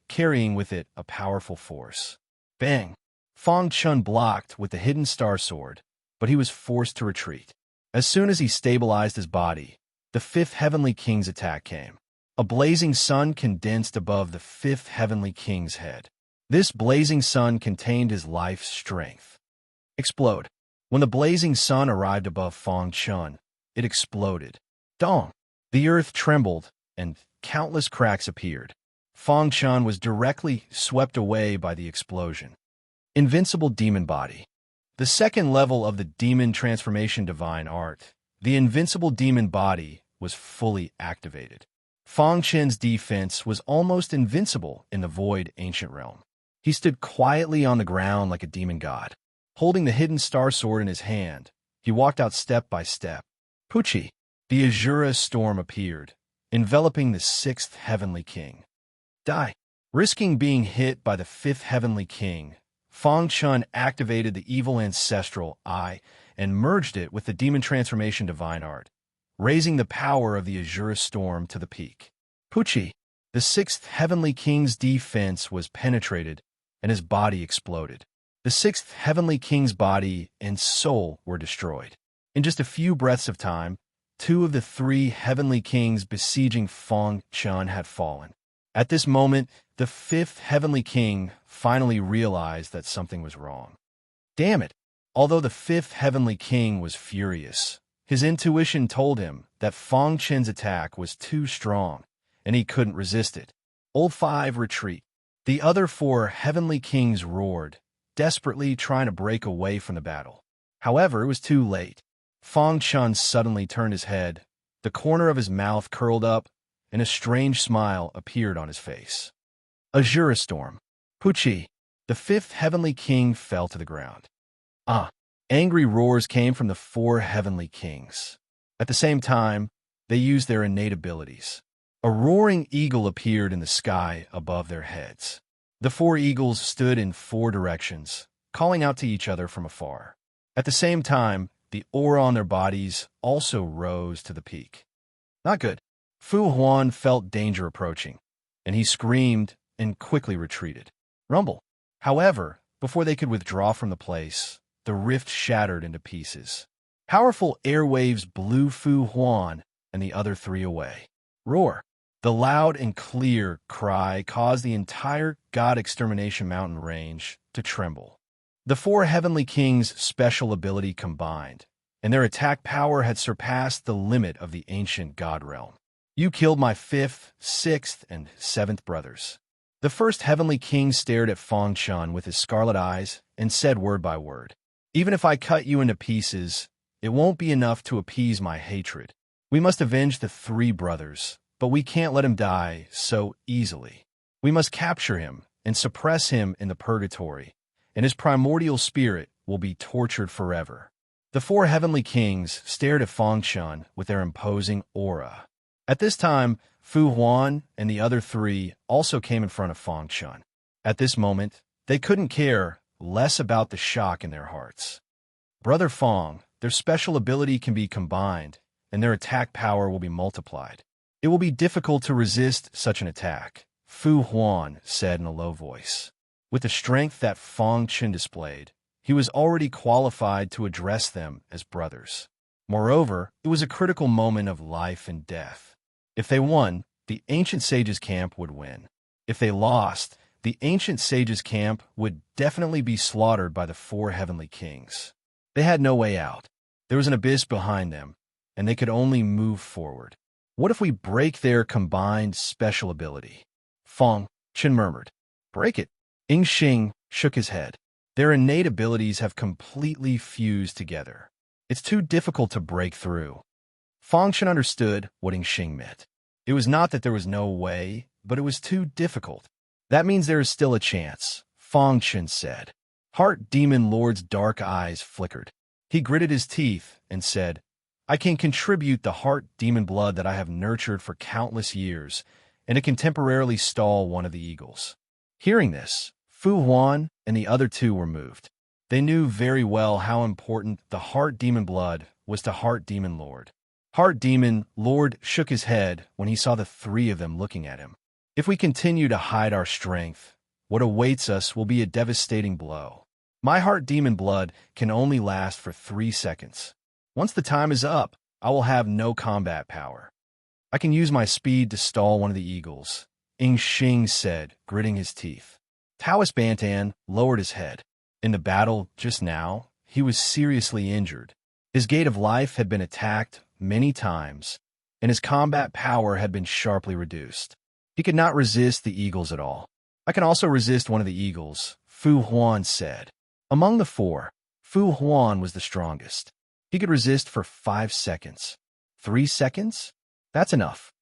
carrying with it a powerful force. Bang! Fong Chun blocked with the hidden star sword, but he was forced to retreat. As soon as he stabilized his body, the 5th heavenly king's attack came. A blazing sun condensed above the 5th heavenly king's head. This blazing sun contained his life's strength. Explode. When the blazing sun arrived above Fong Chun, it exploded. Dong! The earth trembled, and countless cracks appeared. Fong Chun was directly swept away by the explosion. Invincible Demon Body. The 2nd level of the Demon Transformation Divine Art, the Invincible Demon Body, was fully activated. Fong Chen's defense was almost invincible in the void ancient realm. He stood quietly on the ground like a demon god. Holding the hidden star sword in his hand, He walked out step by step. Pucci, the Azura storm appeared, enveloping the sixth heavenly king. Die. Risking being hit by the fifth heavenly king, Fang Chun activated the evil ancestral eye and merged it with the demon transformation divine art, raising the power of the Azura storm to the peak. Pucci, the sixth heavenly king's defense was penetrated, and his body exploded. The sixth heavenly king's body and soul were destroyed. In just a few breaths of time, 2 of the 3 heavenly kings besieging Fang Chun had fallen. At this moment, the 5th heavenly king finally realized that something was wrong. Damn it! Although the 5th heavenly king was furious, his intuition told him that Fang Chun's attack was too strong, and he couldn't resist it. Old 5 retreat. The other 4 heavenly kings roared, desperately trying to break away from the battle. However, it was too late. Fang Chun suddenly turned his head, the corner of his mouth curled up, and a strange smile appeared on his face. Azura storm. Pucci, the 5th heavenly king, fell to the ground. Angry roars came from the 4 heavenly kings. At the same time, they used their innate abilities. A roaring eagle appeared in the sky above their heads. The 4 eagles stood in 4 directions, calling out to each other from afar. At the same time, the aura on their bodies also rose to the peak. Not good. Fu Huan felt danger approaching, and he screamed and quickly retreated. Rumble. However, before they could withdraw from the place, the rift shattered into pieces. Powerful airwaves blew Fu Huan and the other 3 away. Roar. The loud and clear cry caused the entire God Extermination Mountain range to tremble. The 4 heavenly kings' special ability combined, and their attack power had surpassed the limit of the ancient God realm. You killed my 5th, 6th, and 7th brothers. The 1st heavenly king stared at Fang Chun with his scarlet eyes and said word by word, "Even if I cut you into pieces, it won't be enough to appease my hatred. We must avenge the 3 brothers, but we can't let him die so easily. We must capture him and suppress him in the purgatory, and his primordial spirit will be tortured forever." The 4 heavenly kings stared at Fang Chun with their imposing aura. At this time, Fu Huan and the other 3 also came in front of Fang Chun. At this moment, they couldn't care less about the shock in their hearts. Brother Fang, their special ability can be combined, and their attack power will be multiplied. It will be difficult to resist such an attack, Fu Huan said in a low voice. With the strength that Fang Chun displayed, he was already qualified to address them as brothers. Moreover, it was a critical moment of life and death. If they won, the ancient sages' camp would win. If they lost, the ancient sages' camp would definitely be slaughtered by the 4 heavenly kings. They had no way out. There was an abyss behind them, and they could only move forward. What if we break their combined special ability? Fang Chun murmured. Break it. Ying Xing shook his head. Their innate abilities have completely fused together. It's too difficult to break through. Fang Chun understood what Ying Xing meant. It was not that there was no way, but it was too difficult. That means there is still a chance, Fang Chun said. Heart Demon Lord's dark eyes flickered. He gritted his teeth and said, I can contribute the heart demon blood that I have nurtured for countless years, and it can temporarily stall one of the eagles. Hearing this, Fu Huan and the other 2 were moved. They knew very well how important the heart demon blood was to Heart Demon Lord. Heart Demon Lord shook his head when he saw the 3 of them looking at him. If we continue to hide our strength, what awaits us will be a devastating blow. My heart demon blood can only last for 3 seconds. Once the time is up, I will have no combat power. I can use my speed to stall one of the eagles, Ying Xing said, gritting his teeth. Taoist Bantan lowered his head. In the battle just now, he was seriously injured. His gate of life had been attacked many times, and his combat power had been sharply reduced. He could not resist the eagles at all. I can also resist one of the eagles, Fu Huan said. Among the 4, Fu Huan was the strongest. He could resist for 5 seconds. 3 seconds? That's enough.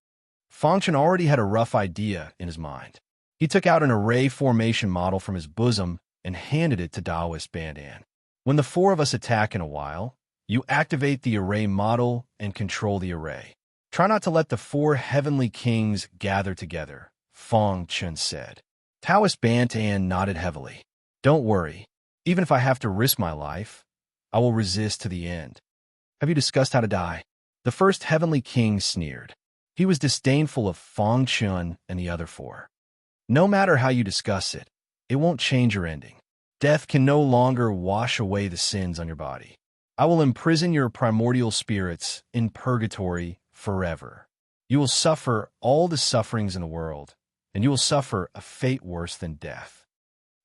Fang Chun already had a rough idea in his mind. He took out an array formation model from his bosom and handed it to Taoist Bandan. When the 4 of us attack in a while, You activate the array model and control the array. Try not to let the four heavenly kings gather together, Fong Chun said. Taoist Bantan nodded heavily. Don't worry. Even if I have to risk my life, I will resist to the end. Have you discussed how to die? The first heavenly king sneered. He was disdainful of Fong Chun and the other four. No matter how you discuss it, it won't change your ending. Death can no longer wash away the sins on your body. I will imprison your primordial spirits in purgatory forever. You will suffer all the sufferings in the world, and you will suffer a fate worse than death.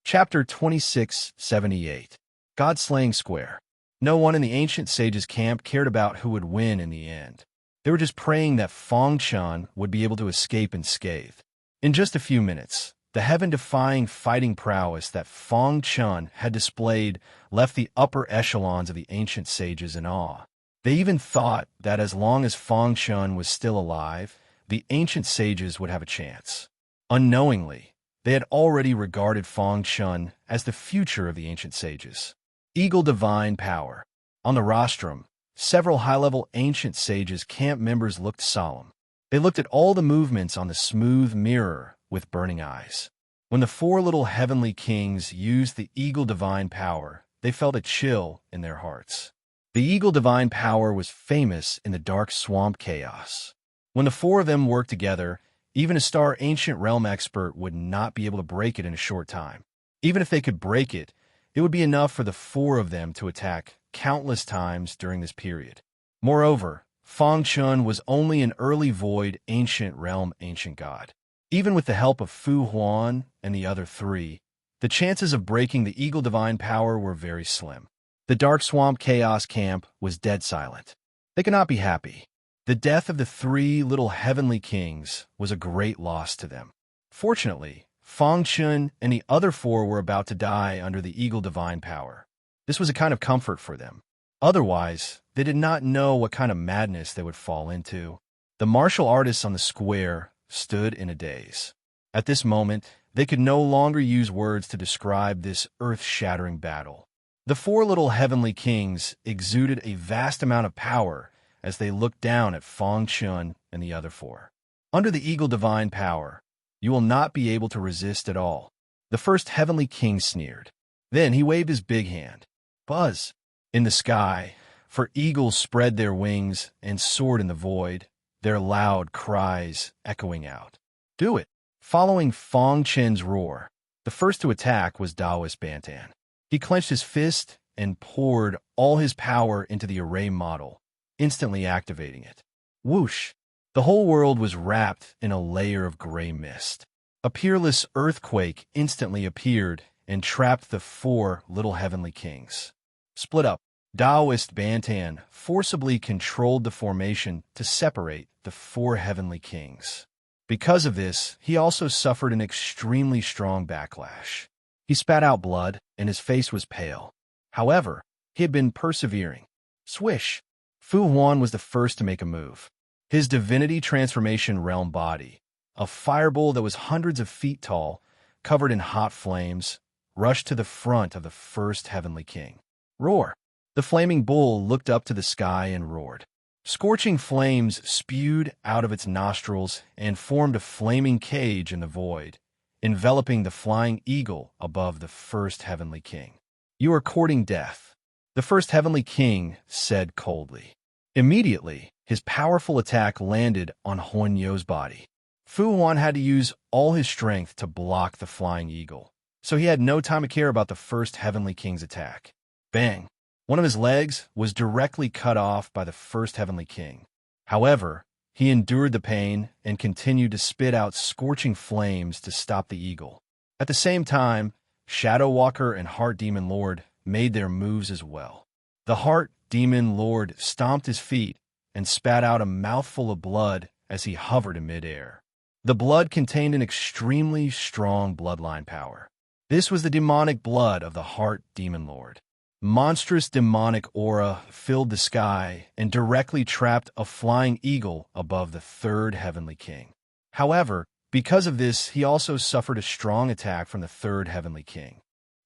Chapter 2678. God-Slaying Square. No one in the ancient sages' camp cared about who would win in the end. They were just praying that Fong Chun would be able to escape unscathed. In just a few minutes, the heaven-defying fighting prowess that Fong Chun had displayed left the upper echelons of the ancient sages in awe. They even thought that as long as Fong Chun was still alive, the ancient sages would have a chance. Unknowingly, they had already regarded Fong Chun as the future of the ancient sages. Eagle Divine Power. On the rostrum, several high-level ancient sages' camp members looked solemn. They looked at all the movements on the smooth mirror with burning eyes. When the four little heavenly kings used the Eagle Divine Power, they felt a chill in their hearts. The Eagle Divine Power was famous in the dark swamp chaos. When the four of them worked together, even a star ancient realm expert would not be able to break it in a short time. Even if they could break it, it would be enough for the four of them to attack countless times during this period. Moreover, Fong Chun was only an early void ancient realm ancient god. Even with the help of Fu Huan and the other three, the chances of breaking the Eagle Divine Power were very slim. The Dark Swamp Chaos camp was dead silent. They could not be happy. The death of the three little heavenly kings was a great loss to them. Fortunately, Fong Chun and the other four were about to die under the Eagle Divine Power. This was a kind of comfort for them. Otherwise, they did not know what kind of madness they would fall into. The martial artists on the square stood in a daze. At this moment, they could no longer use words to describe this earth-shattering battle. The four little heavenly kings exuded a vast amount of power as they looked down at Fong Chun and the other four. Under the Eagle Divine Power, you will not be able to resist at all. The first heavenly king sneered. Then he waved his big hand. Buzz! In the sky, for eagles spread their wings and soared in the void, their loud cries echoing out. Do it! Following Fong Chun's roar, the first to attack was Taoist Bantan. He clenched his fist and poured all his power into the array model, instantly activating it. Whoosh! The whole world was wrapped in a layer of gray mist. A peerless earthquake instantly appeared and trapped the four little heavenly kings. Split up, Taoist Bantan forcibly controlled the formation to separate the four heavenly kings. Because of this, he also suffered an extremely strong backlash. He spat out blood, and his face was pale. However, he had been persevering. Swish! Fu Huan was the first to make a move. His divinity transformation realm body, a fireball that was hundreds of feet tall, covered in hot flames, rushed to the front of the first heavenly king. Roar! The flaming bull looked up to the sky and roared. Scorching flames spewed out of its nostrils and formed a flaming cage in the void, enveloping the flying eagle above the first heavenly king. You are courting death, the first heavenly king said coldly. Immediately, his powerful attack landed on Huan You's body. Fu Huan had to use all his strength to block the flying eagle, so he had no time to care about the first heavenly king's attack. Bang! One of his legs was directly cut off by the first heavenly king. However, he endured the pain and continued to spit out scorching flames to stop the eagle. At the same time, Shadow Walker and Heart Demon Lord made their moves as well. The Heart Demon Lord stomped his feet and spat out a mouthful of blood as he hovered in midair. The blood contained an extremely strong bloodline power. This was the demonic blood of the Heart Demon Lord. Monstrous demonic aura filled the sky and directly trapped a flying eagle above the third heavenly king. However, because of this, he also suffered a strong attack from the third heavenly king.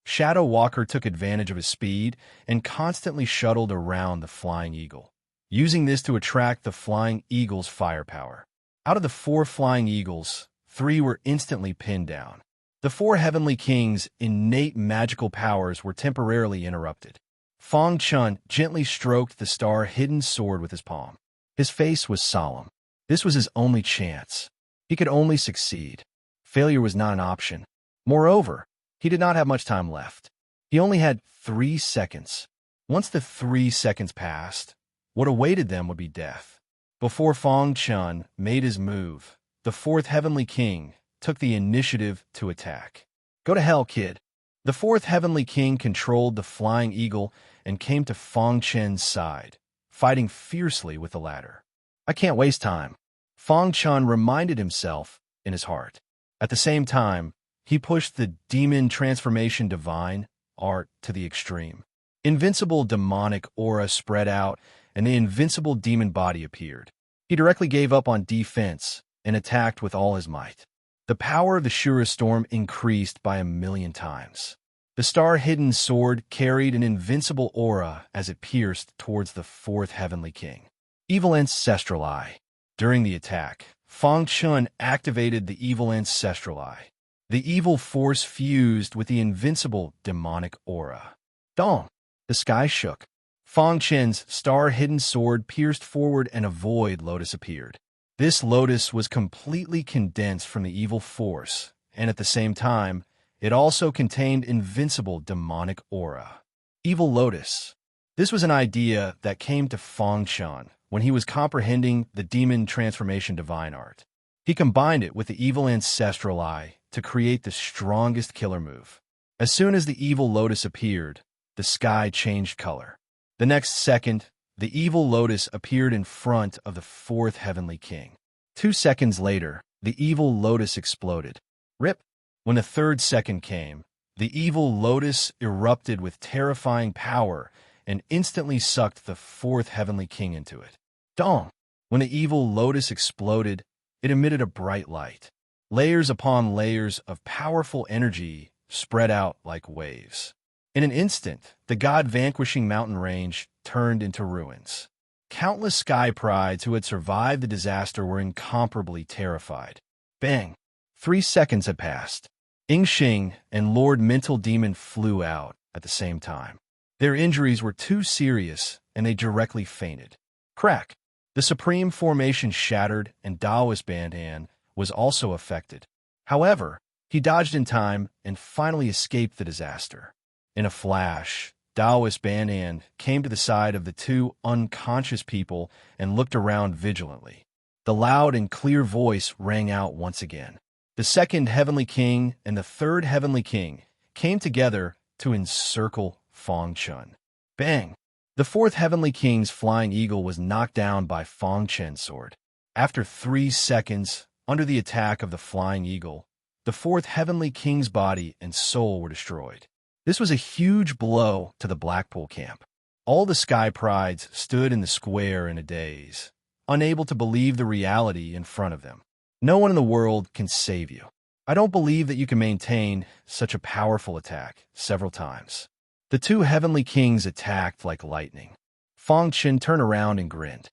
Shadow Walker took advantage of his speed and constantly shuttled around the flying eagle, using this to attract the flying eagle's firepower. Out of the 4 flying eagles, 3 were instantly pinned down. The 4 heavenly kings' innate magical powers were temporarily interrupted. Fang Chun gently stroked the star-hidden sword with his palm. His face was solemn. This was his only chance. He could only succeed. Failure was not an option. Moreover, he did not have much time left. He only had 3 seconds. Once the 3 seconds passed, what awaited them would be death. Before Fang Chun made his move, the 4th heavenly king took the initiative to attack. Go to hell, kid. The 4th heavenly king controlled the flying eagle and came to Fang Chun's side, fighting fiercely with the latter. I can't waste time, Fang Chun reminded himself in his heart. At the same time, he pushed the demon transformation divine art to the extreme. Invincible demonic aura spread out, and the invincible demon body appeared. He directly gave up on defense and attacked with all his might. The power of the Shura storm increased by 1,000,000 times. The star-hidden sword carried an invincible aura as it pierced towards the 4th heavenly king. Evil Ancestral Eye. During the attack, Fang Chun activated the Evil Ancestral Eye. The evil force fused with the invincible demonic aura. Dong! The sky shook. Fang Chun's star-hidden sword pierced forward and a void lotus appeared. This lotus was completely condensed from the evil force, and at the same time, it also contained invincible demonic aura. Evil lotus. This was an idea that came to Fang Chun when he was comprehending the demon transformation divine art. He combined it with the evil ancestral eye to create the strongest killer move. As soon as the evil lotus appeared, the sky changed color. The next second, the evil lotus appeared in front of the 4th heavenly king. 2 seconds later, the evil lotus exploded. Rip! When the 3rd second came, the evil lotus erupted with terrifying power and instantly sucked the 4th heavenly king into it. Dong! When the evil lotus exploded, it emitted a bright light. Layers upon layers of powerful energy spread out like waves. In an instant, the god-vanquishing mountain range turned into ruins. Countless sky prides who had survived the disaster were incomparably terrified. Bang! 3 seconds had passed. Yingxing and Lord Mental Demon flew out at the same time. Their injuries were too serious, and they directly fainted. Crack! The Supreme Formation shattered, and Taoist Bandan was also affected. However, he dodged in time and finally escaped the disaster. In a flash, Taoist Bandan came to the side of the 2 unconscious people and looked around vigilantly. The loud and clear voice rang out once again. The 2nd heavenly king and the 3rd heavenly king came together to encircle Fang Chun. Bang! The 4th heavenly king's flying eagle was knocked down by Fang Chun's sword. After 3 seconds, under the attack of the flying eagle, the 4th heavenly king's body and soul were destroyed. This was a huge blow to the Blackpool camp. All the sky prides stood in the square in a daze, unable to believe the reality in front of them. No one in the world can save you. I don't believe that you can maintain such a powerful attack several times. The 2 heavenly kings attacked like lightning. Fang Chun turned around and grinned.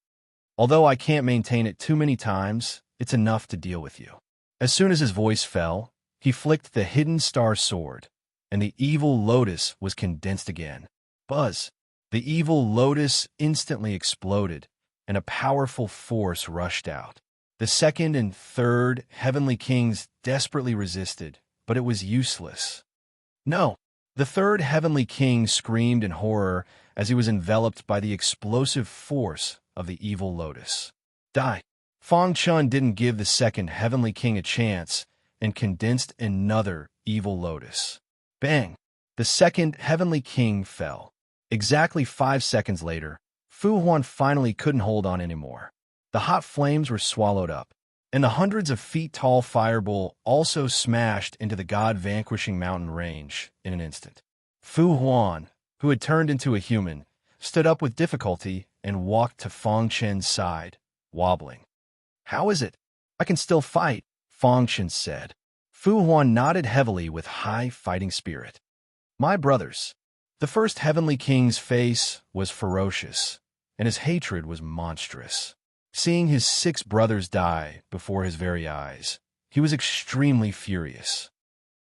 Although I can't maintain it too many times, it's enough to deal with you. As soon as his voice fell, he flicked the hidden star sword, and the evil lotus was condensed again. Buzz! The evil lotus instantly exploded, and a powerful force rushed out. The 2nd and 3rd heavenly kings desperately resisted, but it was useless. No! The 3rd heavenly king screamed in horror as he was enveloped by the explosive force of the evil lotus. Die! Fang Chun didn't give the 2nd heavenly king a chance and condensed another evil lotus. Bang! The 2nd heavenly king fell. Exactly 5 seconds later, Fu Huan finally couldn't hold on anymore. The hot flames were swallowed up, and the hundreds of feet tall fireball also smashed into the god-vanquishing mountain range in an instant. Fu Huan, who had turned into a human, stood up with difficulty and walked to Fang Chun's side, wobbling. How is it? I can still fight, Fang Chun said. Fu Huan nodded heavily with high fighting spirit. My brothers. The first heavenly king's face was ferocious, and his hatred was monstrous. Seeing his 6 brothers die before his very eyes, he was extremely furious.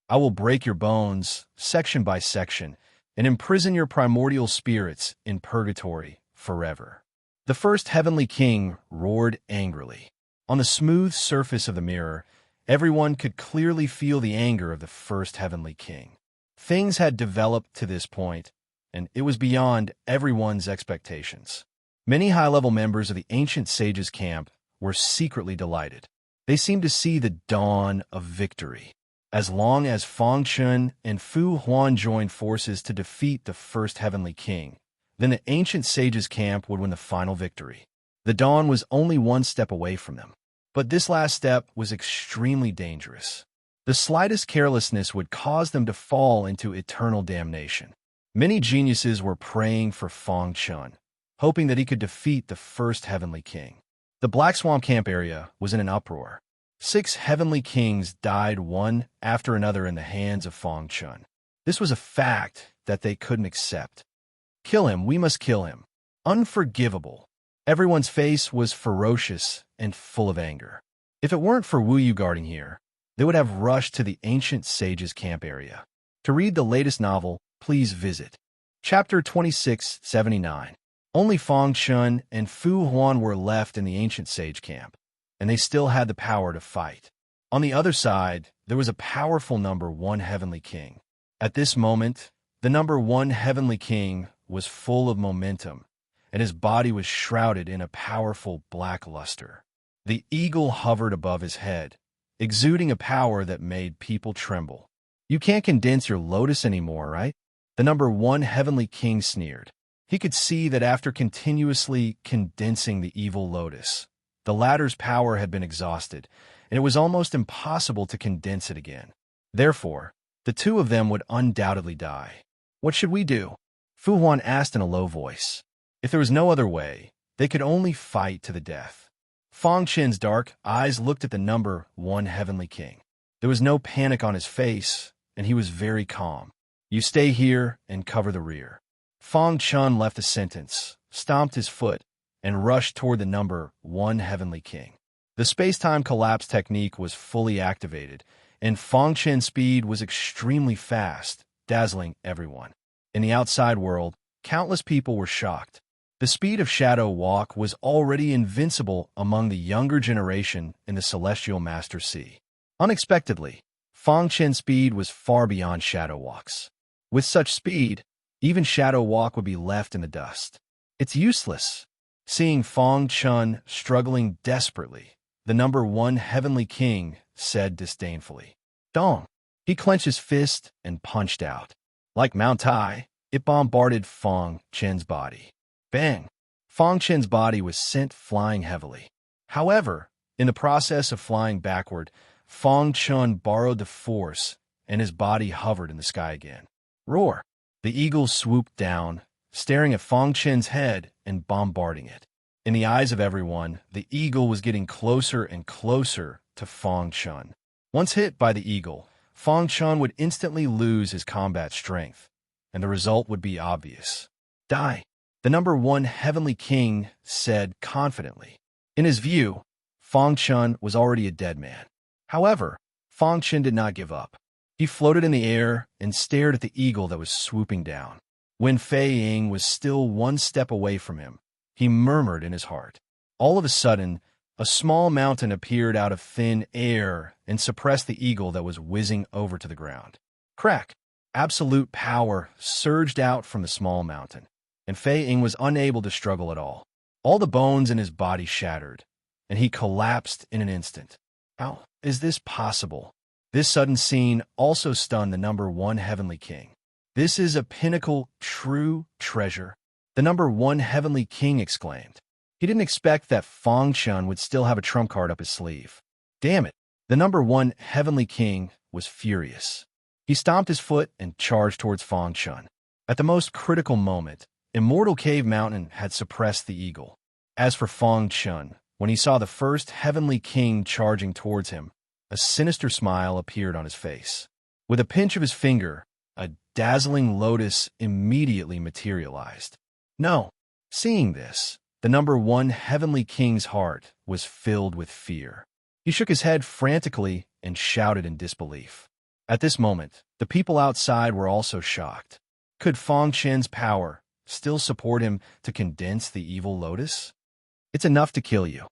I will break your bones, section by section, and imprison your primordial spirits in purgatory forever. The first heavenly king roared angrily. On the smooth surface of the mirror, everyone could clearly feel the anger of the first heavenly king. Things had developed to this point, and it was beyond everyone's expectations. Many high-level members of the ancient sages' camp were secretly delighted. They seemed to see the dawn of victory. As long as Fang Chun and Fu Huan joined forces to defeat the first heavenly king, then the ancient sages' camp would win the final victory. The dawn was only one step away from them. But this last step was extremely dangerous. The slightest carelessness would cause them to fall into eternal damnation. Many geniuses were praying for Fang Chun, hoping that he could defeat the first heavenly king. The Black Swamp Camp area was in an uproar. 6 heavenly kings died one after another in the hands of Fang Chun. This was a fact that they couldn't accept. Kill him, we must kill him. Unforgivable. Everyone's face was ferocious and full of anger. If it weren't for Wu Yu guarding here, they would have rushed to the ancient sages' camp area. To read the latest novel, please visit Chapter 2679. Only Fang Chun and Fu Huan were left in the ancient sage camp, and they still had the power to fight. On the other side, there was a powerful number 1 heavenly king. At this moment, the number 1 heavenly king was full of momentum, and his body was shrouded in a powerful black luster. The eagle hovered above his head, exuding a power that made people tremble. You can't condense your lotus anymore, right? The number 1 heavenly king sneered. He could see that after continuously condensing the evil lotus, the latter's power had been exhausted, and it was almost impossible to condense it again. Therefore, the 2 of them would undoubtedly die. What should we do? Fu Huan asked in a low voice. If there was no other way, they could only fight to the death. Fang Chen's dark eyes looked at the number 1 heavenly king. There was no panic on his face, and he was very calm. You stay here and cover the rear. Fang Chun left the sentence, stomped his foot, and rushed toward the number 1 heavenly king. The space-time collapse technique was fully activated, and Fang Chen's speed was extremely fast, dazzling everyone. In the outside world, countless people were shocked. The speed of Shadow Walk was already invincible among the younger generation in the Celestial Master Sea. Unexpectedly, Fang Chen's speed was far beyond Shadow Walk's. With such speed, even Shadow Walk would be left in the dust. It's useless. Seeing Fang Chun struggling desperately, the number 1 heavenly king said disdainfully. Dong! He clenched his fist and punched out. Like Mount Tai, it bombarded Fang Chen's body. Bang! Fang Chen's body was sent flying heavily. However, in the process of flying backward, Fang Chun borrowed the force, and his body hovered in the sky again. Roar! The eagle swooped down, staring at Fang Chen's head and bombarding it. In the eyes of everyone, the eagle was getting closer and closer to Fang Chun. Once hit by the eagle, Fang Chun would instantly lose his combat strength, and the result would be obvious. Die! The number 1 heavenly king said confidently. In his view, Fang Chun was already a dead man. However, Fang Chun did not give up. He floated in the air and stared at the eagle that was swooping down. When Fei Ying was still 1 step away from him, he murmured in his heart. All of a sudden, a small mountain appeared out of thin air and suppressed the eagle that was whizzing over to the ground. Crack! Absolute power surged out from the small mountain, and Fei Ying was unable to struggle at all. All the bones in his body shattered, and he collapsed in an instant. How is this possible? This sudden scene also stunned the number 1 heavenly king. This is a pinnacle, true treasure, the number 1 heavenly king exclaimed. He didn't expect that Fang Chun would still have a trump card up his sleeve. Damn it! The number 1 heavenly king was furious. He stomped his foot and charged towards Fang Chun. At the most critical moment, Immortal Cave Mountain had suppressed the eagle. As for Fang Chun, when he saw the first heavenly king charging towards him, a sinister smile appeared on his face. With a pinch of his finger, a dazzling lotus immediately materialized. No. Seeing this, the number one heavenly king's heart was filled with fear. He shook his head frantically and shouted in disbelief. At this moment, the people outside were also shocked. Could Feng Qin's power still support him to condense the evil lotus? It's enough to kill you.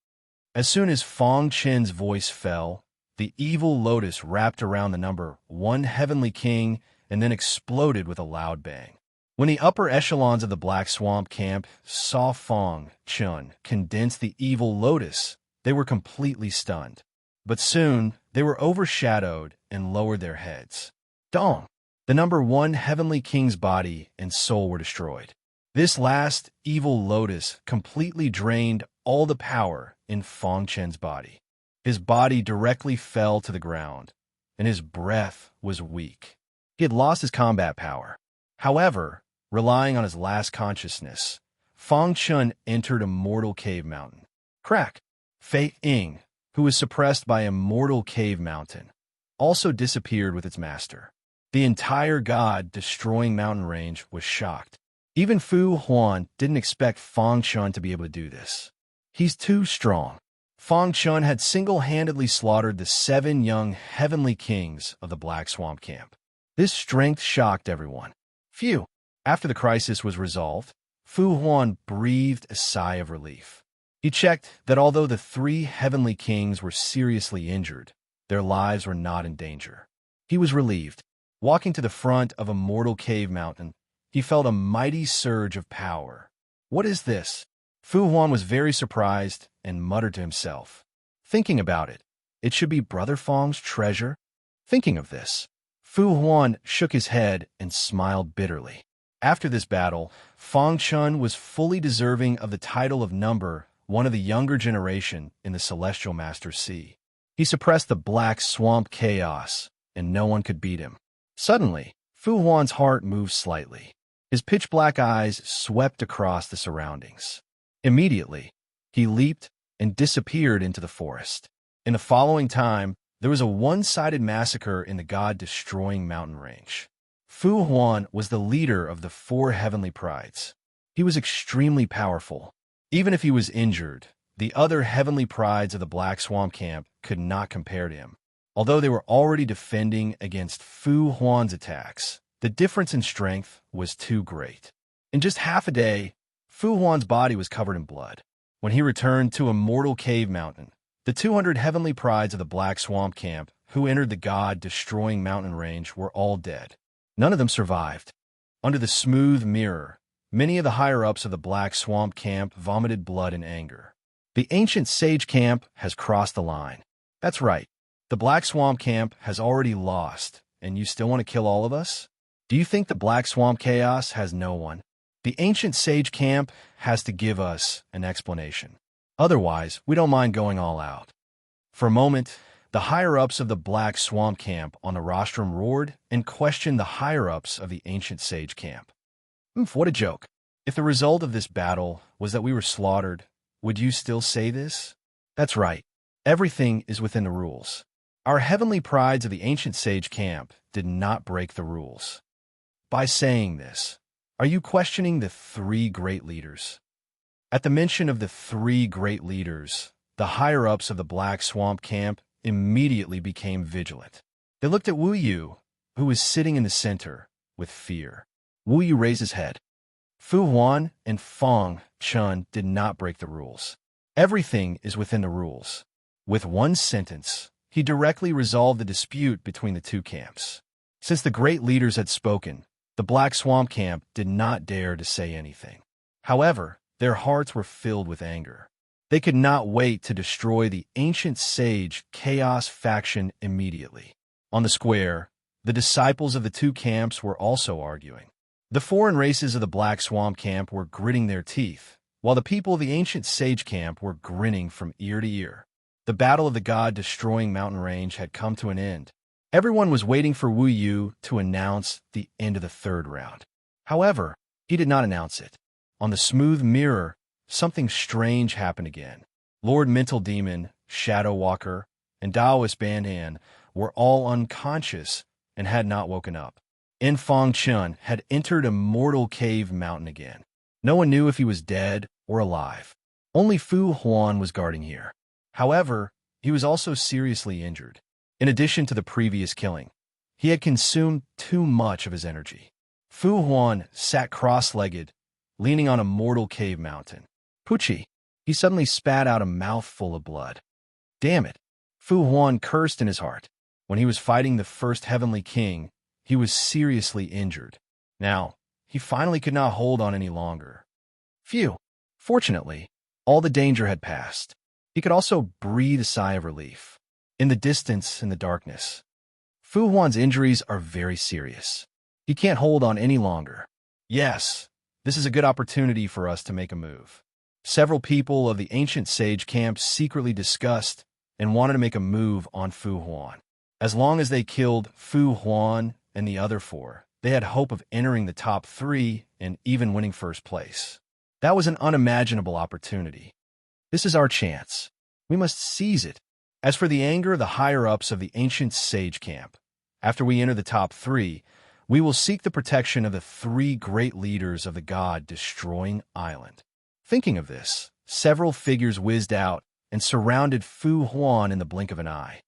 As soon as Feng Qin's voice fell, the evil lotus wrapped around the number one heavenly king and then exploded with a loud bang. When the upper echelons of the Black Swamp camp saw Feng Qin condense the evil lotus, they were completely stunned. But soon, they were overshadowed and lowered their heads. Dong! The number one heavenly king's body and soul were destroyed. This last evil lotus completely drained all the power in Feng Qin's body. His body directly fell to the ground, and his breath was weak. He had lost his combat power. However, relying on his last consciousness, Feng Qin entered a mortal cave mountain. Crack! Fei Ying, who was suppressed by a mortal cave mountain, also disappeared with its master. The entire god-destroying mountain range was shocked. Even Fu Huan didn't expect Feng Qin to be able to do this. He's too strong. Feng Qin had single-handedly slaughtered the 7 young heavenly kings of the Black Swamp camp. This strength shocked everyone. Phew! After the crisis was resolved, Fu Huan breathed a sigh of relief. He checked that although the 3 heavenly kings were seriously injured, their lives were not in danger. He was relieved. Walking to the front of a mortal cave mountain, he felt a mighty surge of power. What is this? Fu Huan was very surprised and muttered to himself. Thinking about it, it should be Brother Feng's treasure. Thinking of this, Fu Huan shook his head and smiled bitterly. After this battle, Feng Qin was fully deserving of the title of number one of the younger generation in the Celestial Master Sea. He suppressed the Black Swamp chaos, and no one could beat him. Suddenly, Fu Huan's heart moved slightly. His pitch-black eyes swept across the surroundings. Immediately, he leaped and disappeared into the forest. In the following time, there was a one-sided massacre in the god-destroying mountain range. Fu Huan was the leader of the 4 heavenly prides. He was extremely powerful. Even if he was injured, the other heavenly prides of the Black Swamp camp could not compare to him. Although they were already defending against Fu Huan's attacks, the difference in strength was too great. In just half a day, Fu Huan's body was covered in blood. When he returned to a mortal cave mountain, the 200 heavenly prides of the Black Swamp camp who entered the god-destroying mountain range were all dead. None of them survived. Under the smooth mirror, many of the higher-ups of the Black Swamp camp vomited blood in anger. The ancient sage camp has crossed the line. That's right. The Black Swamp camp has already lost, and you still want to kill all of us? Do you think the Black Swamp chaos has no one? The ancient sage camp has to give us an explanation. Otherwise, we don't mind going all out. For a moment, the higher-ups of the Black Swamp camp on the rostrum roared and questioned the higher-ups of the ancient sage camp. What a joke. If the result of this battle was that we were slaughtered, would you still say this? That's right. Everything is within the rules. Our heavenly prides of the ancient sage camp did not break the rules. By saying this, are you questioning the 3 great leaders? At the mention of the 3 great leaders, the higher-ups of the Black Swamp camp immediately became vigilant. They looked at Wu Yu, who was sitting in the center, with fear. Wu Yu raised his head. Fu Huan and Feng Qin did not break the rules. Everything is within the rules. With one sentence, he directly resolved the dispute between the 2 camps. Since the great leaders had spoken, the Black Swamp camp did not dare to say anything. However, their hearts were filled with anger. They could not wait to destroy the ancient sage chaos faction immediately. On the square, the disciples of the 2 camps were also arguing. The foreign races of the Black Swamp camp were gritting their teeth, while the people of the ancient sage camp were grinning from ear to ear. The battle of the god-destroying mountain range had come to an end. Everyone was waiting for Wu Yu to announce the end of the 3rd round. However, he did not announce it. On the smooth mirror, something strange happened again. Lord Mental Demon, Shadow Walker, and Taoist Bandan were all unconscious and had not woken up. In Fong Chun had entered a mortal cave mountain again. No one knew if he was dead or alive. Only Fu Huan was guarding here. However, he was also seriously injured. In addition to the previous killing, he had consumed too much of his energy. Fu Huan sat cross-legged, leaning on a mortal cave mountain. Pucci! He suddenly spat out a mouthful of blood. Damn it! Fu Huan cursed in his heart. When he was fighting the first heavenly king, he was seriously injured. Now, he finally could not hold on any longer. Phew! Fortunately, all the danger had passed. He could also breathe a sigh of relief. In the distance, in the darkness, Fu Huan's injuries are very serious. He can't hold on any longer. Yes, this is a good opportunity for us to make a move. Several people of the ancient sage camp secretly discussed and wanted to make a move on Fu Huan. As long as they killed Fu Huan and the other four, they had hope of entering the top 3 and even winning first place. That was an unimaginable opportunity. This is our chance. We must seize it. As for the anger of the higher-ups of the ancient sage camp, after we enter the top 3, we will seek the protection of the 3 great leaders of the God-destroying island. Thinking of this, several figures whizzed out and surrounded Fu Huan in the blink of an eye.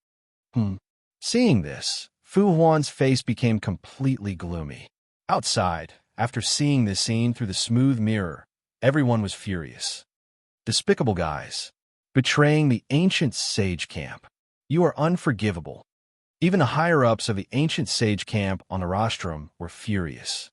Seeing this, Fu Huan's face became completely gloomy. Outside, after seeing this scene through the smooth mirror, everyone was furious. Despicable guys, betraying the ancient sage camp. You are unforgivable. Even the higher-ups of the ancient sage camp on the rostrum were furious.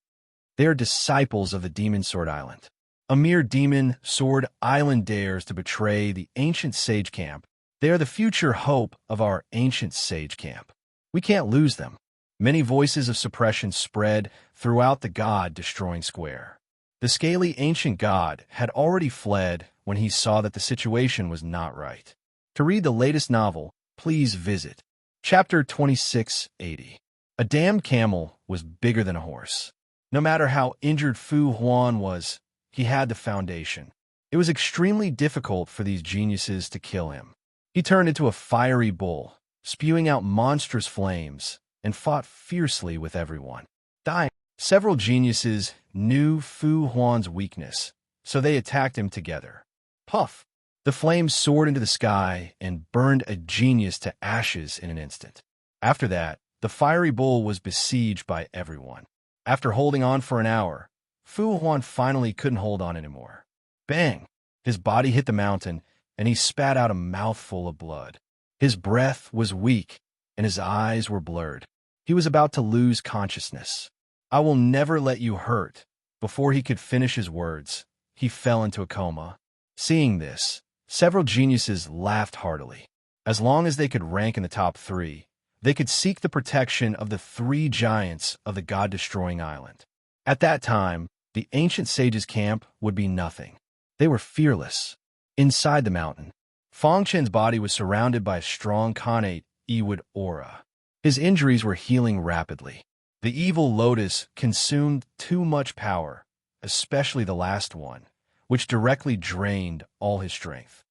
They are disciples of the Demon Sword Island. A mere Demon Sword Island dares to betray the ancient sage camp. They are the future hope of our ancient sage camp. We can't lose them. Many voices of suppression spread throughout the God-destroying square. The scaly ancient god had already fled when he saw that the situation was not right. To read the latest novel, please visit Chapter 2680. A damned camel was bigger than a horse. No matter how injured Fu Huan was, he had the foundation. It was extremely difficult for these geniuses to kill him. He turned into a fiery bull, spewing out monstrous flames, and fought fiercely with everyone. Dying. Several geniuses knew Fu Huan's weakness, so they attacked him together. Puff! The flames soared into the sky and burned a genius to ashes in an instant. After that, the fiery bull was besieged by everyone. After holding on for an hour, Fu Huan finally couldn't hold on anymore. Bang! His body hit the mountain, and he spat out a mouthful of blood. His breath was weak, and his eyes were blurred. He was about to lose consciousness. I will never let you hurt. Before he could finish his words, he fell into a coma. Seeing this, several geniuses laughed heartily. As long as they could rank in the top 3, they could seek the protection of the 3 giants of the God-destroying island. At that time, the ancient sages' camp would be nothing. They were fearless. Inside the mountain, Fong Chen's body was surrounded by a strong connate Ewood aura. His injuries were healing rapidly. The evil lotus consumed too much power, especially the last one, which directly drained all his strength.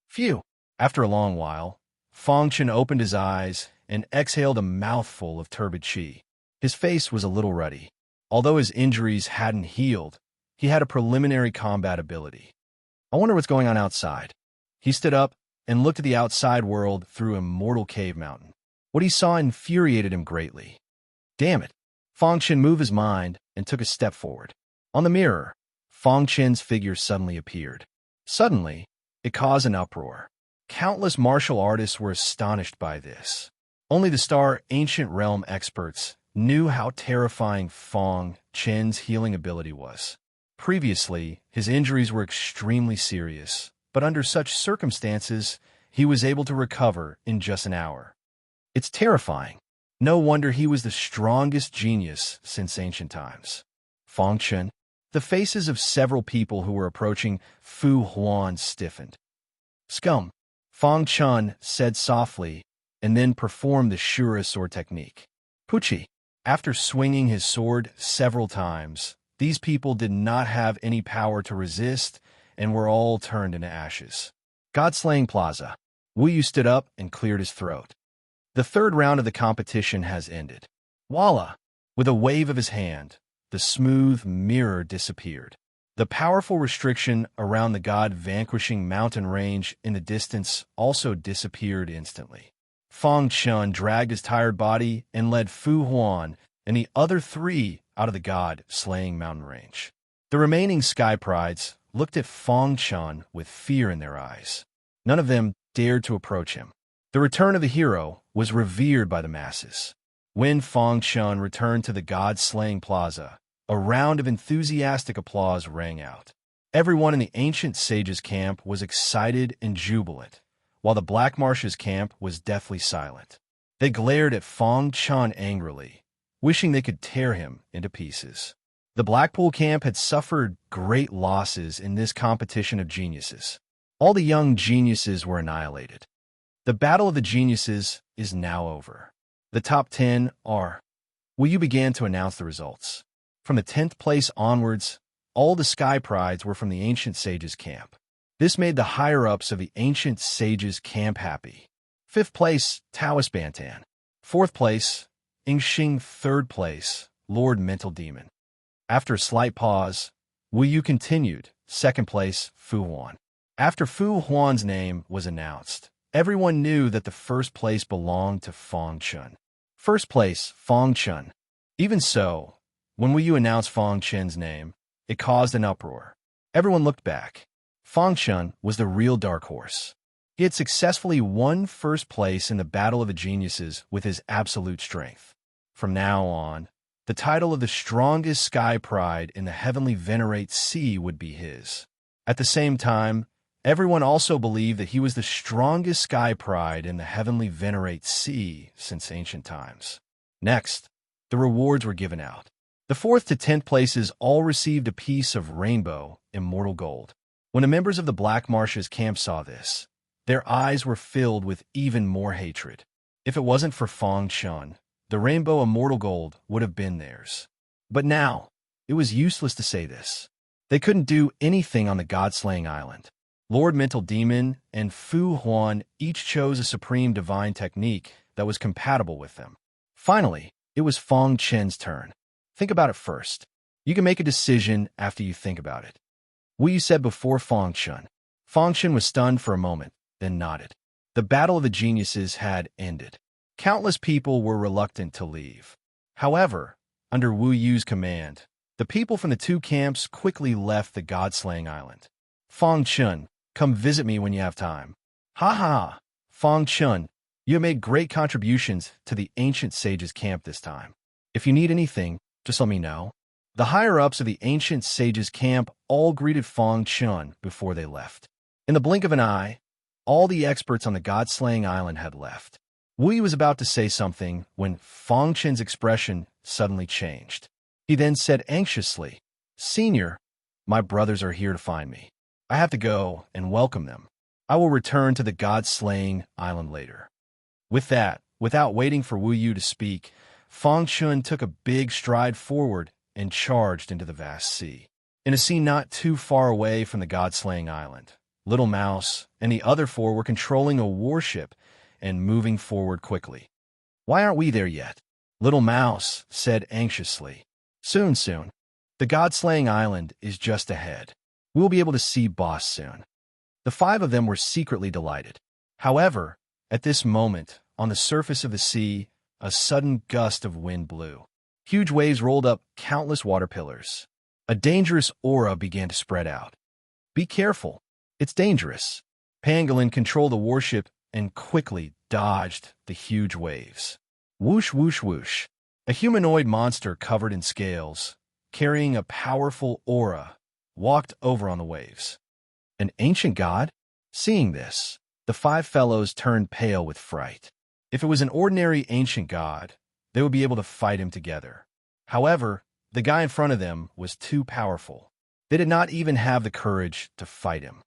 Phew! After a long while, Fong Chen opened his eyes and exhaled a mouthful of turbid qi. His face was a little ruddy. Although his injuries hadn't healed, he had a preliminary combat ability. I wonder what's going on outside. He stood up and looked at the outside world through a mortal cave mountain. What he saw infuriated him greatly. Damn it! Fong Chen moved his mind and took a step forward. On the mirror, Fong Chen's figure suddenly appeared. Suddenly, it caused an uproar. Countless martial artists were astonished by this. Only the Star Ancient Realm experts knew how terrifying Fong Chen's healing ability was. Previously, his injuries were extremely serious, but under such circumstances, he was able to recover in just an hour. It's terrifying. No wonder he was the strongest genius since ancient times. Fong Chen. The faces of several people who were approaching Fu Huan stiffened. Scum, Fong Chen said softly, and then performed the Shura sword technique. Pucci. After swinging his sword several times, these people did not have any power to resist and were all turned into ashes. God-slaying Plaza. Wu Yu stood up and cleared his throat. The third round of the competition has ended. Voila! With a wave of his hand, the smooth mirror disappeared. The powerful restriction around the god-vanquishing mountain range in the distance also disappeared instantly. Fang Chun dragged his tired body and led Fu Huan and the other three out of the god-slaying mountain range. The remaining Sky Prides looked at Fang Chun with fear in their eyes. None of them dared to approach him. The return of the hero was revered by the masses. When Fang Chun returned to the god-slaying plaza, a round of enthusiastic applause rang out. Everyone in the ancient sage's camp was excited and jubilant, while the Black Marshes camp was deathly silent. They glared at Fang Chun angrily, wishing they could tear him into pieces. The Blackpool camp had suffered great losses in this competition of geniuses. All the young geniuses were annihilated. The battle of the geniuses is now over. The top 10 are. Wu Yu began to announce the results. From the 10th place onwards, all the Sky Prides were from the Ancient Sage's camp. This made the higher-ups of the Ancient Sage's camp happy. 5th place, Taoist Bantan. 4th place, Ingxing. 3rd place, Lord Mental Demon. After a slight pause, Wu Yu continued, 2nd place, Fu Huan. After Fu Huan's name was announced, everyone knew that the 1st place belonged to Fang Chun. 1st place, Fang Chun. Even so, when Wu Yu announced Fang Chun's name, it caused an uproar. Everyone looked back. Fang Chun was the real dark horse. He had successfully won 1st place in the Battle of the Geniuses with his absolute strength. From now on, the title of the strongest Sky Pride in the Heavenly Venerate Sea would be his. At the same time, everyone also believed that he was the strongest Sky Pride in the Heavenly Venerate Sea since ancient times. Next, the rewards were given out. The 4th to 10th places all received a piece of rainbow, immortal gold. When the members of the Black Marshes camp saw this, their eyes were filled with even more hatred. If it wasn't for Fang Chun, the rainbow immortal gold would have been theirs. But now, it was useless to say this. They couldn't do anything on the God-slaying island. Lord Mental Demon and Fu Huan each chose a supreme divine technique that was compatible with them. Finally, it was Fang Chun's turn. Think about it first. You can make a decision after you think about it. Wu Yu said before Fang Chun. Fang Chun was stunned for a moment, then nodded. The battle of the geniuses had ended. Countless people were reluctant to leave. However, under Wu Yu's command, the people from the two camps quickly left the God-slaying island. Fang Chun, come visit me when you have time. Ha ha! Fang Chun, you have made great contributions to the Ancient Sage's camp this time. If you need anything, just let me know. The higher-ups of the Ancient Sage's camp all greeted Fang Chun before they left. In the blink of an eye, all the experts on the God-slaying island had left. Wu Yu was about to say something when Fang Chun's expression suddenly changed. He then said anxiously, "Senior, my brothers are here to find me. I have to go and welcome them. I will return to the God-slaying island later." With that, without waiting for Wu Yu to speak, Fang Chun took a big stride forward and charged into the vast sea. In a sea not too far away from the God-slaying island, Little Mouse and the other four were controlling a warship and moving forward quickly. "Why aren't we there yet?" Little Mouse said anxiously. Soon. The God-slaying island is just ahead. We'll be able to see Boss soon." The 5 of them were secretly delighted. However, at this moment, on the surface of the sea, a sudden gust of wind blew. Huge waves rolled up countless water pillars. A dangerous aura began to spread out. "Be careful. It's dangerous." Pangolin controlled the warship and quickly dodged the huge waves. Whoosh, whoosh, whoosh. A humanoid monster covered in scales, carrying a powerful aura, walked over on the waves. An ancient god? Seeing this, the 5 fellows turned pale with fright. If it was an ordinary ancient god, they would be able to fight him together. However, the guy in front of them was too powerful. They did not even have the courage to fight him.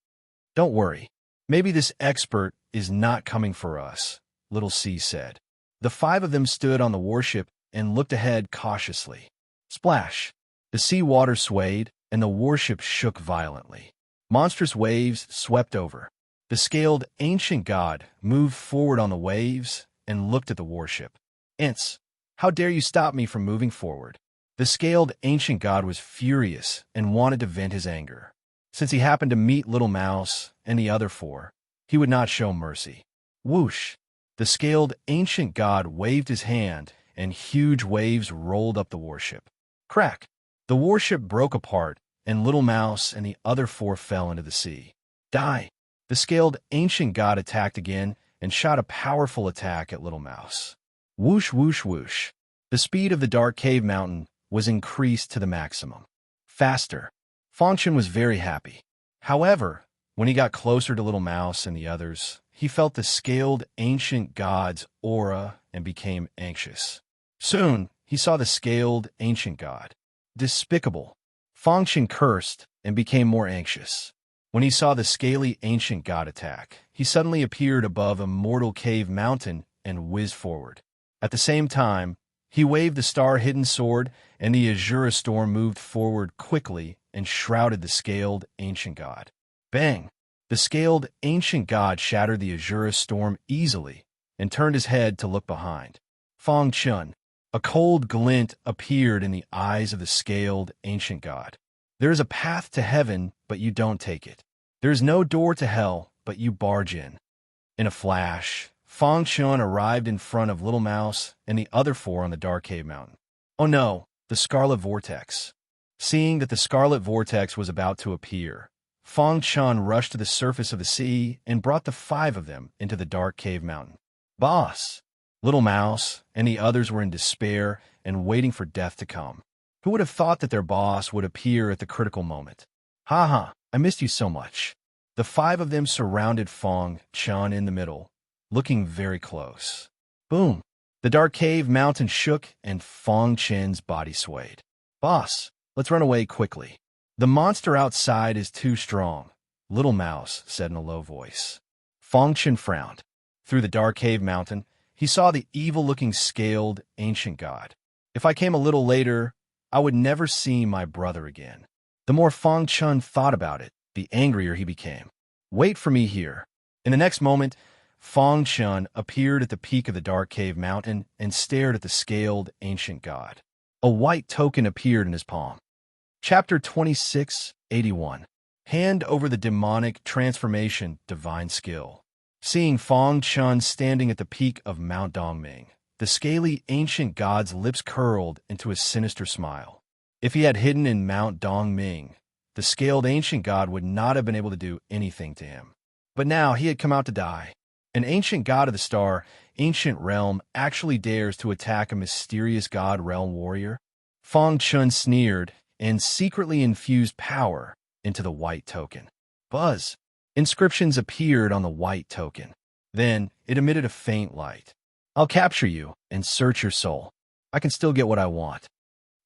"Don't worry. Maybe this expert is not coming for us," Little C said. The 5 of them stood on the warship and looked ahead cautiously. Splash! The sea water swayed, and the warship shook violently. Monstrous waves swept over. The scaled ancient god moved forward on the waves and looked at the warship. "Ents, How dare you stop me from moving forward? The scaled ancient god was furious and wanted to vent his anger. Since he happened to meet Little Mouse and the other four, he would not show mercy. Whoosh! The scaled ancient god waved his hand, and huge waves rolled up the warship. Crack! The warship broke apart, and Little Mouse and the other four fell into the sea. Die! The scaled ancient god attacked again and shot a powerful attack at Little Mouse. Whoosh, whoosh, whoosh. The speed of the dark cave mountain was increased to the maximum. Faster. Fangchen was very happy. However, when he got closer to Little Mouse and the others, he felt the scaled ancient god's aura and became anxious. Soon, he saw the scaled ancient god. Despicable. Fangchen cursed and became more anxious. When he saw the scaly ancient god attack, he suddenly appeared above a mortal cave mountain and whizzed forward. At the same time, he waved the star-hidden sword, and the Azura storm moved forward quickly and shrouded the scaled ancient god. Bang! The scaled ancient god shattered the Azura storm easily and turned his head to look behind. Fangchen. A cold glint appeared in the eyes of the scaled ancient god. There is a path to heaven, but you don't take it. There is no door to hell, but you barge in. In a flash, Fangchen arrived in front of Little Mouse and the other four on the dark cave mountain. Oh no, the scarlet vortex. Seeing that the scarlet vortex was about to appear, Fangchen rushed to the surface of the sea and brought the five of them into the dark cave mountain. Boss! Little Mouse and the others were in despair and waiting for death to come. Who would have thought that their boss would appear at the critical moment? Ha ha, I missed you so much. The five of them surrounded Fangchen in the middle, looking very close. Boom! The dark cave mountain shook and Fangchen's body swayed. Boss, let's run away quickly. The monster outside is too strong, Little Mouse said in a low voice. Fangchen frowned. Through the dark cave mountain, he saw the evil-looking scaled ancient god. If I came a little later, I would never see my brother again. The more Fangchen thought about it, the angrier he became. Wait for me here. In the next moment, Fangchen appeared at the peak of the dark cave mountain and stared at the scaled ancient god. A white token appeared in his palm. Chapter 2681. Hand over the demonic transformation divine skill. Seeing Fangchen standing at the peak of Mount Dongming, the scaly ancient god's lips curled into a sinister smile. If he had hidden in Mount Dongming, the scaled ancient god would not have been able to do anything to him. But now he had come out to die. An ancient god of the star, ancient realm, actually dares to attack a mysterious god realm warrior? Fangchen sneered and secretly infused power into the white token. Buzz! Inscriptions appeared on the white token. Then it emitted a faint light. I'll capture you and search your soul. I can still get what I want.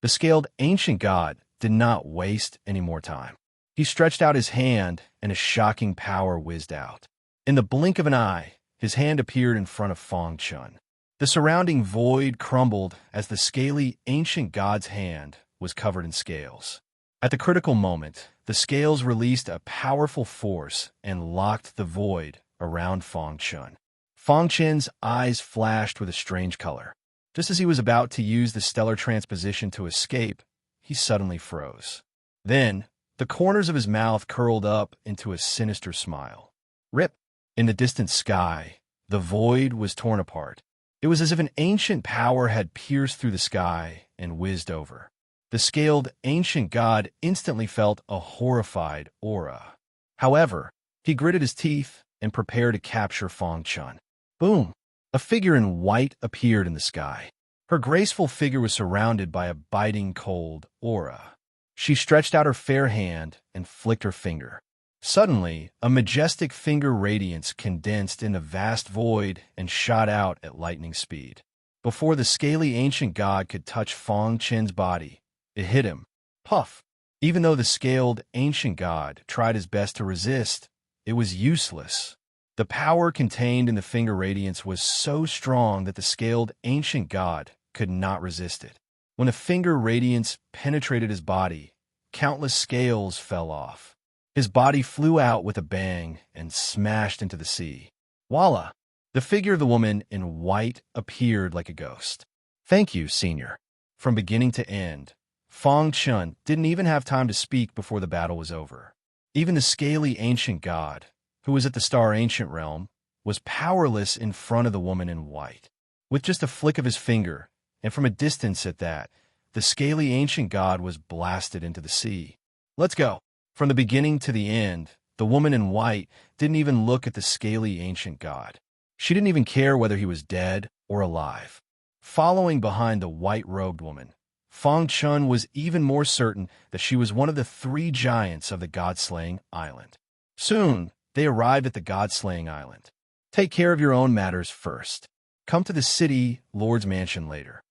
The scaled ancient god did not waste any more time. He stretched out his hand and a shocking power whizzed out. In the blink of an eye, his hand appeared in front of Fangchen. The surrounding void crumbled as the scaly ancient god's hand was covered in scales. At the critical moment, the scales released a powerful force and locked the void around Fangchen. Fangchen's eyes flashed with a strange color. Just as he was about to use the stellar transposition to escape, he suddenly froze. Then, the corners of his mouth curled up into a sinister smile. Rip! In the distant sky, the void was torn apart. It was as if an ancient power had pierced through the sky and whizzed over. The scaled ancient god instantly felt a horrified aura. However, he gritted his teeth and prepared to capture Fangchen. Boom! A figure in white appeared in the sky. Her graceful figure was surrounded by a biting cold aura. She stretched out her fair hand and flicked her finger. Suddenly, a majestic finger radiance condensed in a vast void and shot out at lightning speed. Before the scaly ancient god could touch Fangchen's body, it hit him. Puff! Even though the scaled ancient god tried his best to resist, it was useless. The power contained in the finger radiance was so strong that the scaled ancient god could not resist it. When the finger radiance penetrated his body, countless scales fell off. His body flew out with a bang and smashed into the sea. Voila! The figure of the woman in white appeared like a ghost. Thank you, Senior. From beginning to end, Fong Chun didn't even have time to speak before the battle was over. Even the scaly ancient god, who was at the Star Ancient Realm, was powerless in front of the woman in white. With just a flick of his finger, and from a distance at that, the scaly ancient god was blasted into the sea. Let's go. From the beginning to the end, the woman in white didn't even look at the scaly ancient god. She didn't even care whether he was dead or alive. Following behind the white-robed woman, Fong Chun was even more certain that she was one of the 3 giants of the God-slaying island. Soon, they arrived at the God-slaying island. Take care of your own matters first. Come to the city lord's mansion later.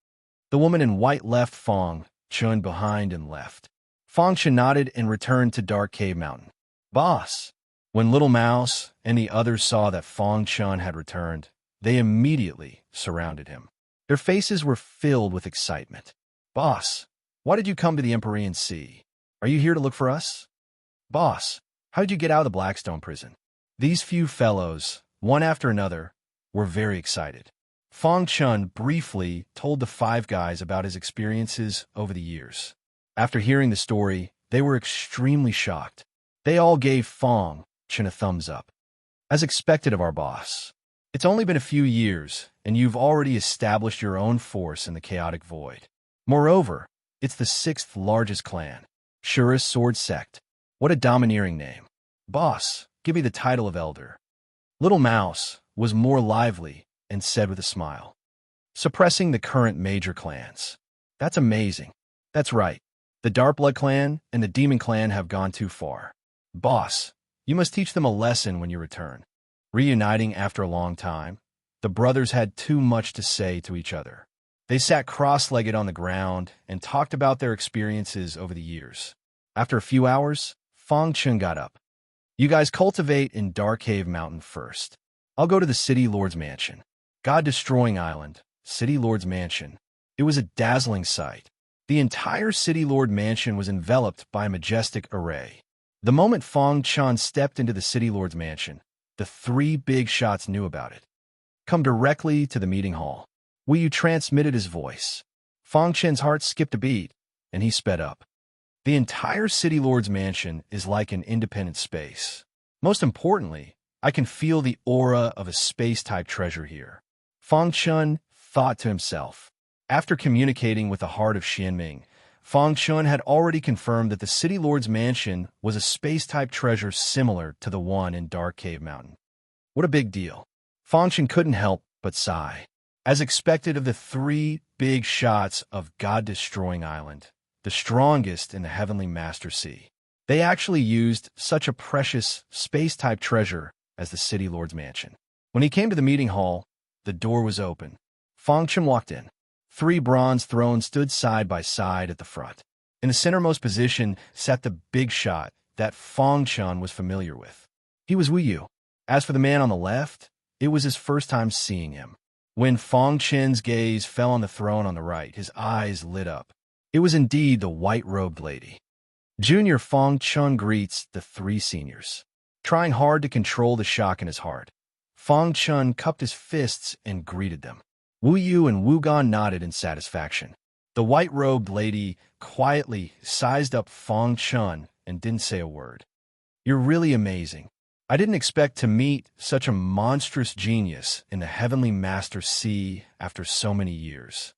The woman in white left Fong Chun behind and left. Fong Chun nodded and returned to Dark Cave Mountain. Boss! When Little Mouse and the others saw that Fong Chun had returned, they immediately surrounded him. Their faces were filled with excitement. Boss, why did you come to the Empyrean Sea? Are you here to look for us? Boss, how did you get out of the Blackstone prison? These few fellows, one after another, were very excited. Fong Chun briefly told the 5 guys about his experiences over the years. After hearing the story, they were extremely shocked. They all gave Fong Chun a thumbs up. As expected of our boss. It's only been a few years, and you've already established your own force in the chaotic void. Moreover, it's the 6th largest clan, Surest Sword Sect. What a domineering name. Boss, give me the title of Elder. Little Mouse was more lively and said with a smile. Suppressing the current major clans. That's amazing. That's right. The Darkblood clan and the Demon clan have gone too far. Boss, you must teach them a lesson when you return. Reuniting after a long time, the brothers had too much to say to each other. They sat cross-legged on the ground and talked about their experiences over the years. After a few hours, Fong Chun got up. You guys cultivate in Dark Cave Mountain first. I'll go to the City Lord's Mansion. God-destroying island, City Lord's Mansion. It was a dazzling sight. The entire City Lord Mansion was enveloped by a majestic array. The moment Fong Chun stepped into the City Lord's Mansion, the 3 big shots knew about it. Come directly to the meeting hall. Wu Yu transmitted his voice. Fong Chun's heart skipped a beat, and he sped up. The entire City Lord's Mansion is like an independent space. Most importantly, I can feel the aura of a space-type treasure here. Fong Chun thought to himself. After communicating with the heart of Xianming, Fong Chun had already confirmed that the City Lord's Mansion was a space-type treasure similar to the one in Dark Cave Mountain. What a big deal. Fong Chun couldn't help but sigh. As expected of the 3 big shots of God-destroying island, the strongest in the Heavenly Master Sea, they actually used such a precious space-type treasure as the City Lord's Mansion. When he came to the meeting hall, the door was open. Fong Chun walked in. 3 bronze thrones stood side by side at the front. In the centermost position sat the big shot that Fong Chun was familiar with. He was Wu Yu. As for the man on the left, it was his first time seeing him. When Fong Chun's gaze fell on the throne on the right, his eyes lit up. It was indeed the white-robed lady. Junior Fong Chun greets the 3 seniors. Trying hard to control the shock in his heart, Fong Chun cupped his fists and greeted them. Wu Yu and Wu Gan nodded in satisfaction. The white-robed lady quietly sized up Fong Chun and didn't say a word. You're really amazing. I didn't expect to meet such a monstrous genius in the Heavenly Master Sea after so many years.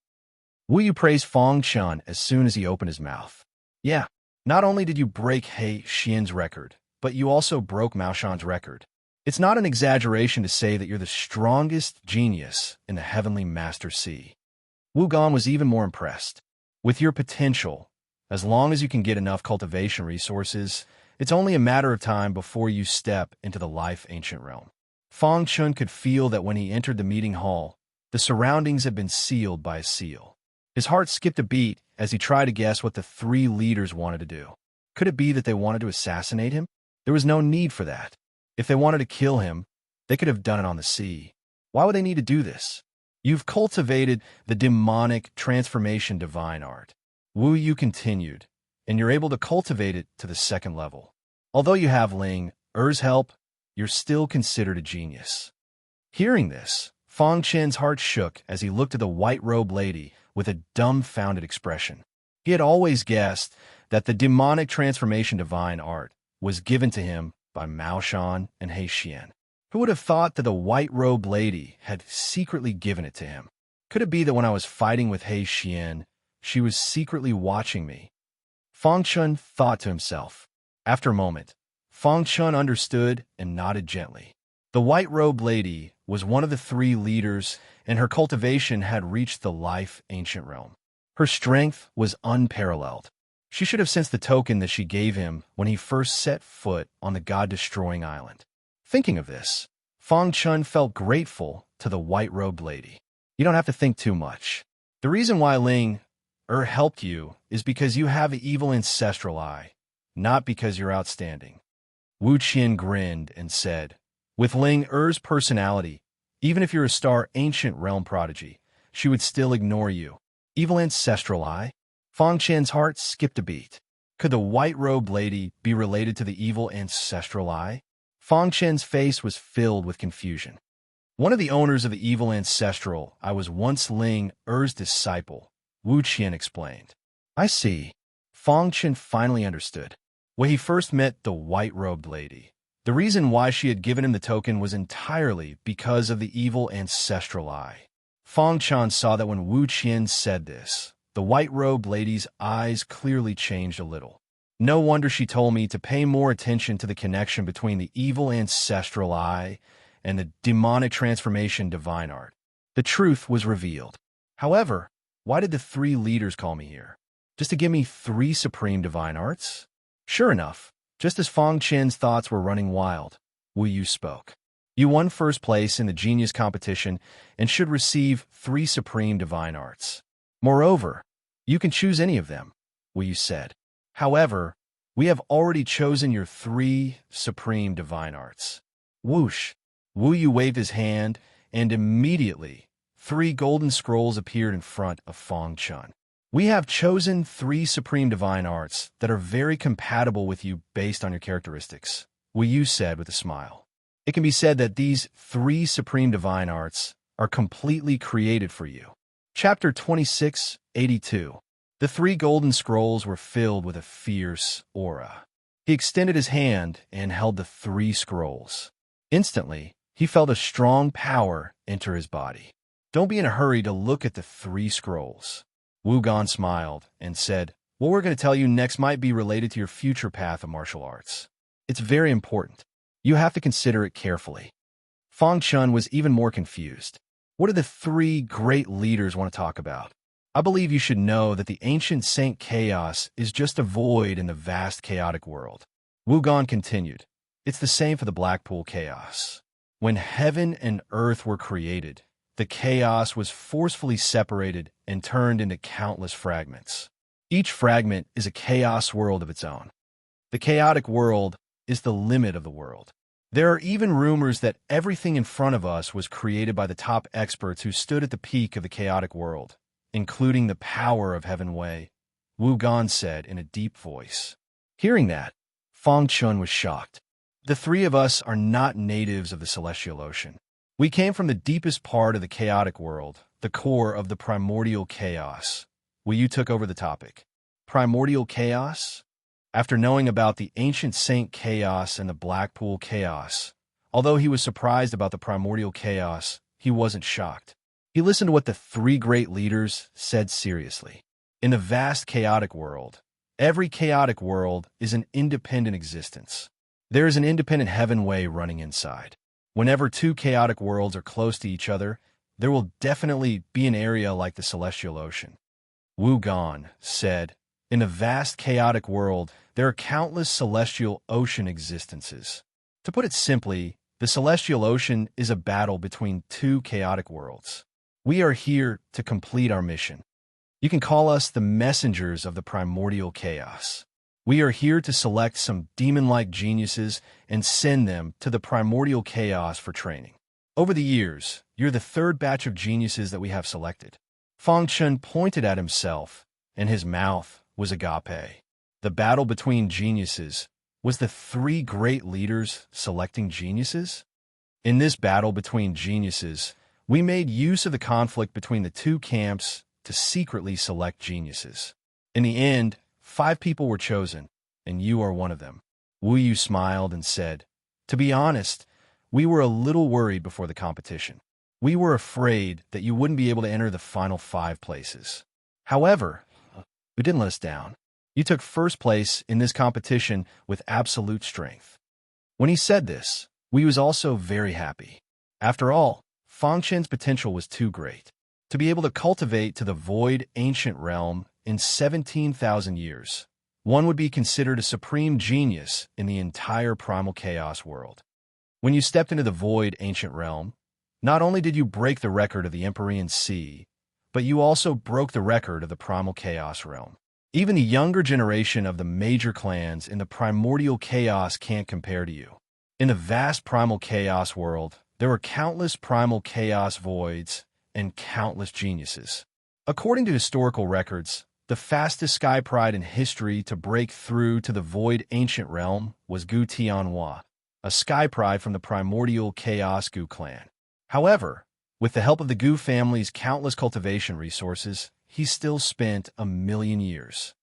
Wu Yu praised Fong Chun as soon as he opened his mouth. Yeah, not only did you break He Xian's record, but you also broke Mao Shan's record. It's not an exaggeration to say that you're the strongest genius in the Heavenly Master Sea. Wu Gan was even more impressed. With your potential, as long as you can get enough cultivation resources, it's only a matter of time before you step into the Life Ancient Realm. Fong Chun could feel that when he entered the meeting hall, the surroundings had been sealed by a seal. His heart skipped a beat as he tried to guess what the 3 leaders wanted to do. Could it be that they wanted to assassinate him? There was no need for that. If they wanted to kill him, they could have done it on the sea. Why would they need to do this? You've cultivated the demonic transformation divine art. Wu Yu continued, and you're able to cultivate it to the 2nd level. Although you have Ling Er's help, you're still considered a genius. Hearing this, Fong Chun's heart shook as he looked at the white-robed lady with a dumbfounded expression. He had always guessed that the demonic transformation divine art was given to him by Mao Shan and He Xian. Who would have thought that the white-robed lady had secretly given it to him? Could it be that when I was fighting with He Xian, she was secretly watching me? Fang Chun thought to himself. After a moment, Fang Chun understood and nodded gently. The white-robed lady was one of the 3 leaders, and her cultivation had reached the life-ancient realm. Her strength was unparalleled. She should have sensed the token that she gave him when he first set foot on the God-destroying island. Thinking of this, Fang Chun felt grateful to the white-robed lady. You don't have to think too much. The reason why Ling helped you is because you have the evil ancestral eye, not because you're outstanding. Wu Qian grinned and said, with Ling Er's personality, even if you're a star ancient realm prodigy, she would still ignore you. Evil ancestral eye? Fang Qian's heart skipped a beat. Could the white-robed lady be related to the evil ancestral eye? Fang Qian's face was filled with confusion. One of the owners of the evil ancestral eye was once Ling Er's disciple, Wu Qian explained. I see. Fang Qian finally understood. When he first met the white-robed lady, the reason why she had given him the token was entirely because of the evil ancestral eye. Fang Qian saw that when Wu Qian said this, the white-robed lady's eyes clearly changed a little. No wonder she told me to pay more attention to the connection between the evil ancestral eye and the demonic transformation divine art. The truth was revealed. However, why did the 3 leaders call me here? Just to give me 3 supreme divine arts? Sure enough, just as Fang Qian's thoughts were running wild, Wu Yu spoke. You won first place in the genius competition and should receive 3 supreme divine arts. Moreover, you can choose any of them, Wu Yu said. However, we have already chosen your 3 supreme divine arts. Whoosh! Wu Yu waved his hand, and immediately 3 golden scrolls appeared in front of Fang Chun. We have chosen 3 supreme divine arts that are very compatible with you based on your characteristics, Wu Yu said with a smile. It can be said that these 3 supreme divine arts are completely created for you. Chapter 2682. The 3 golden scrolls were filled with a fierce aura. He extended his hand and held the 3 scrolls. Instantly, he felt a strong power enter his body. Don't be in a hurry to look at the 3 scrolls. Wu Gan smiled and said, what we're going to tell you next might be related to your future path of martial arts. It's very important. You have to consider it carefully. Fang Chun was even more confused. What do the 3 great leaders want to talk about? I believe you should know that the ancient Saint Chaos is just a void in the vast chaotic world. Wu Gan continued, it's the same for the Blackpool Chaos. When heaven and earth were created, the chaos was forcefully separated and turned into countless fragments. Each fragment is a chaos world of its own. The chaotic world is the limit of the world. There are even rumors that everything in front of us was created by the top experts who stood at the peak of the chaotic world, including the power of Heaven Wei, Wu Gan said in a deep voice. Hearing that, Fang Chun was shocked. The 3 of us are not natives of the Celestial Ocean. We came from the deepest part of the chaotic world, the core of the primordial chaos. Wu Yu took over the topic. Primordial chaos? After knowing about the ancient Saint Chaos and the Blackpool Chaos, although he was surprised about the primordial chaos, he wasn't shocked. He listened to what the 3 great leaders said seriously. In the vast chaotic world, every chaotic world is an independent existence. There is an independent Heaven Wei running inside. Whenever 2 chaotic worlds are close to each other, there will definitely be an area like the Celestial Ocean. Wu Gan said, in the vast chaotic world, there are countless celestial ocean existences. To put it simply, the Celestial Ocean is a battle between 2 chaotic worlds. We are here to complete our mission. You can call us the messengers of the primordial chaos. We are here to select some demon-like geniuses and send them to the primordial chaos for training. Over the years, you're the 3rd batch of geniuses that we have selected. Fang Chun pointed at himself, and his mouth was agape. The battle between geniuses was the 3 great leaders selecting geniuses? In this battle between geniuses, we made use of the conflict between the 2 camps to secretly select geniuses. In the end, 5 people were chosen, and you are one of them. Wu Yu smiled and said, "To be honest, we were a little worried before the competition. We were afraid that you wouldn't be able to enter the final 5 places. However, you didn't let us down. You took first place in this competition with absolute strength." When he said this, Wu Yu was also very happy. After all, Fang Qin's potential was too great. To be able to cultivate to the void ancient realm in 17,000 years, one would be considered a supreme genius in the entire primal chaos world. When you stepped into the void ancient realm, not only did you break the record of the Empyrean Sea, but you also broke the record of the primal chaos realm. Even the younger generation of the major clans in the primordial chaos can't compare to you. In the vast primal chaos world, there were countless primal chaos voids and countless geniuses. According to historical records, the fastest sky pride in history to break through to the void ancient realm was Gu Tianhua, a sky pride from the primordial chaos Gu clan. However, with the help of the Gu family's countless cultivation resources, he still spent 1,000,000 years.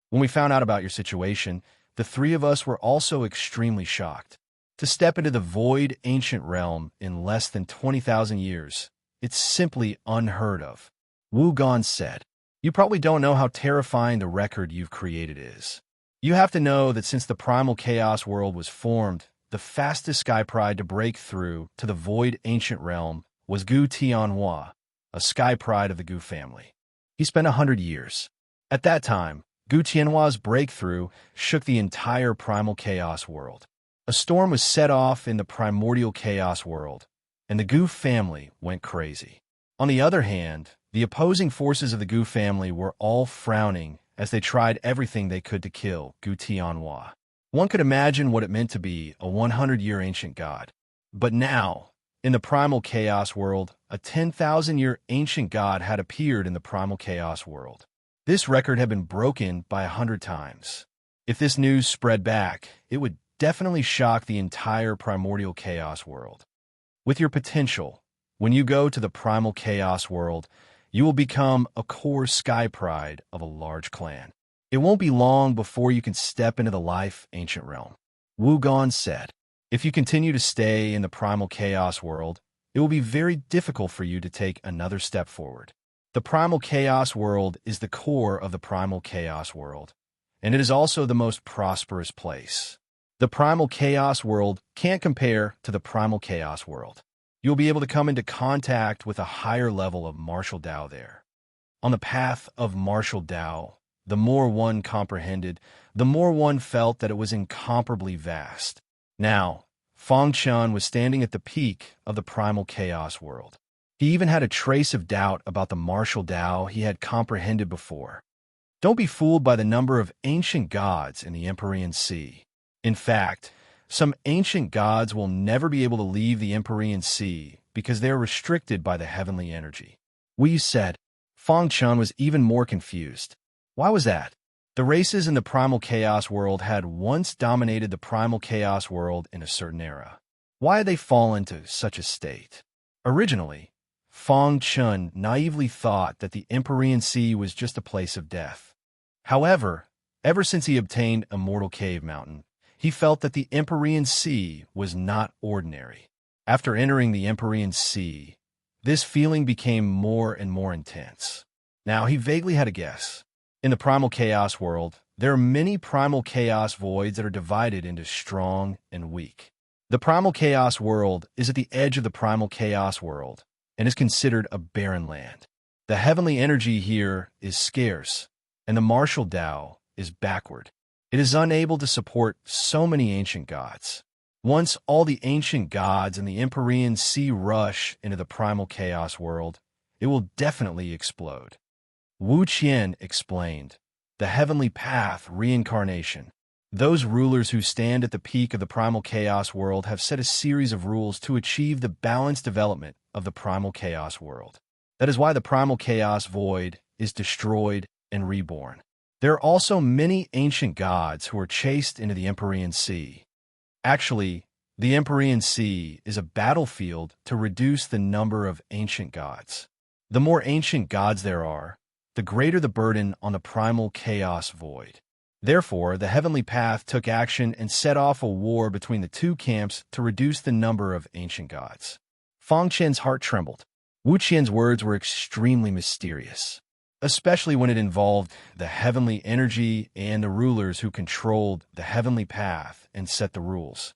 When we found out about your situation, the 3 of us were also extremely shocked. To step into the void ancient realm in less than 20,000 years, it's simply unheard of. Wu Gan said, "You probably don't know how terrifying the record you've created is. You have to know that since the primal chaos world was formed, the fastest sky pride to break through to the void ancient realm was Gu Tianhua, a sky pride of the Gu family. He spent 100 years. At that time, Gu Tianhua's breakthrough shook the entire primal chaos world. A storm was set off in the primordial chaos world, and the Gu family went crazy. On the other hand, the opposing forces of the Gu family were all frowning as they tried everything they could to kill Gu Tianhua. One could imagine what it meant to be a 100-year ancient god. But now, in the primal chaos world, a 10,000-year ancient god had appeared in the primal chaos world. This record had been broken by 100 times. If this news spread back, it would definitely shock the entire primordial chaos world. With your potential, when you go to the primal chaos world, you will become a core sky pride of a large clan. It won't be long before you can step into the life ancient realm." Wu Gan said, "If you continue to stay in the primal chaos world, it will be very difficult for you to take another step forward. The primal chaos world is the core of the primal chaos world, and it is also the most prosperous place. The primal chaos world can't compare to the primal chaos world. You'll be able to come into contact with a higher level of martial Tao there. On the path of martial Tao, the more one comprehended, the more one felt that it was incomparably vast. Now, Fang Qian was standing at the peak of the primal chaos world. He even had a trace of doubt about the martial Tao he had comprehended before. Don't be fooled by the number of ancient gods in the Empyrean Sea. In fact, some ancient gods will never be able to leave the Empyrean Sea because they are restricted by the heavenly energy." Wu said. Fang Qian was even more confused. Why was that? The races in the primal chaos world had once dominated the primal chaos world in a certain era. Why had they fallen to such a state? Originally, Fang Qian naively thought that the Empyrean Sea was just a place of death. However, ever since he obtained Immortal Cave Mountain, he felt that the Empyrean Sea was not ordinary. After entering the Empyrean Sea, this feeling became more and more intense. Now, he vaguely had a guess. In the primal chaos world, there are many primal chaos voids that are divided into strong and weak. The primal chaos world is at the edge of the primal chaos world and is considered a barren land. The heavenly energy here is scarce, and the martial Tao is backward. It is unable to support so many ancient gods. Once all the ancient gods in the Empyrean Sea rush into the primal chaos world, it will definitely explode. Wu Qian explained, "The heavenly path, reincarnation. Those rulers who stand at the peak of the primal chaos world have set a series of rules to achieve the balanced development of the primal chaos world. That is why the primal chaos void is destroyed and reborn. There are also many ancient gods who are chased into the Empyrean Sea. Actually, the Empyrean Sea is a battlefield to reduce the number of ancient gods. The more ancient gods there are, the greater the burden on the primal chaos void. Therefore, the heavenly path took action and set off a war between the two camps to reduce the number of ancient gods. Fang Qian's heart trembled. Wu Qian's words were extremely mysterious, especially when it involved the heavenly energy and the rulers who controlled the heavenly path and set the rules.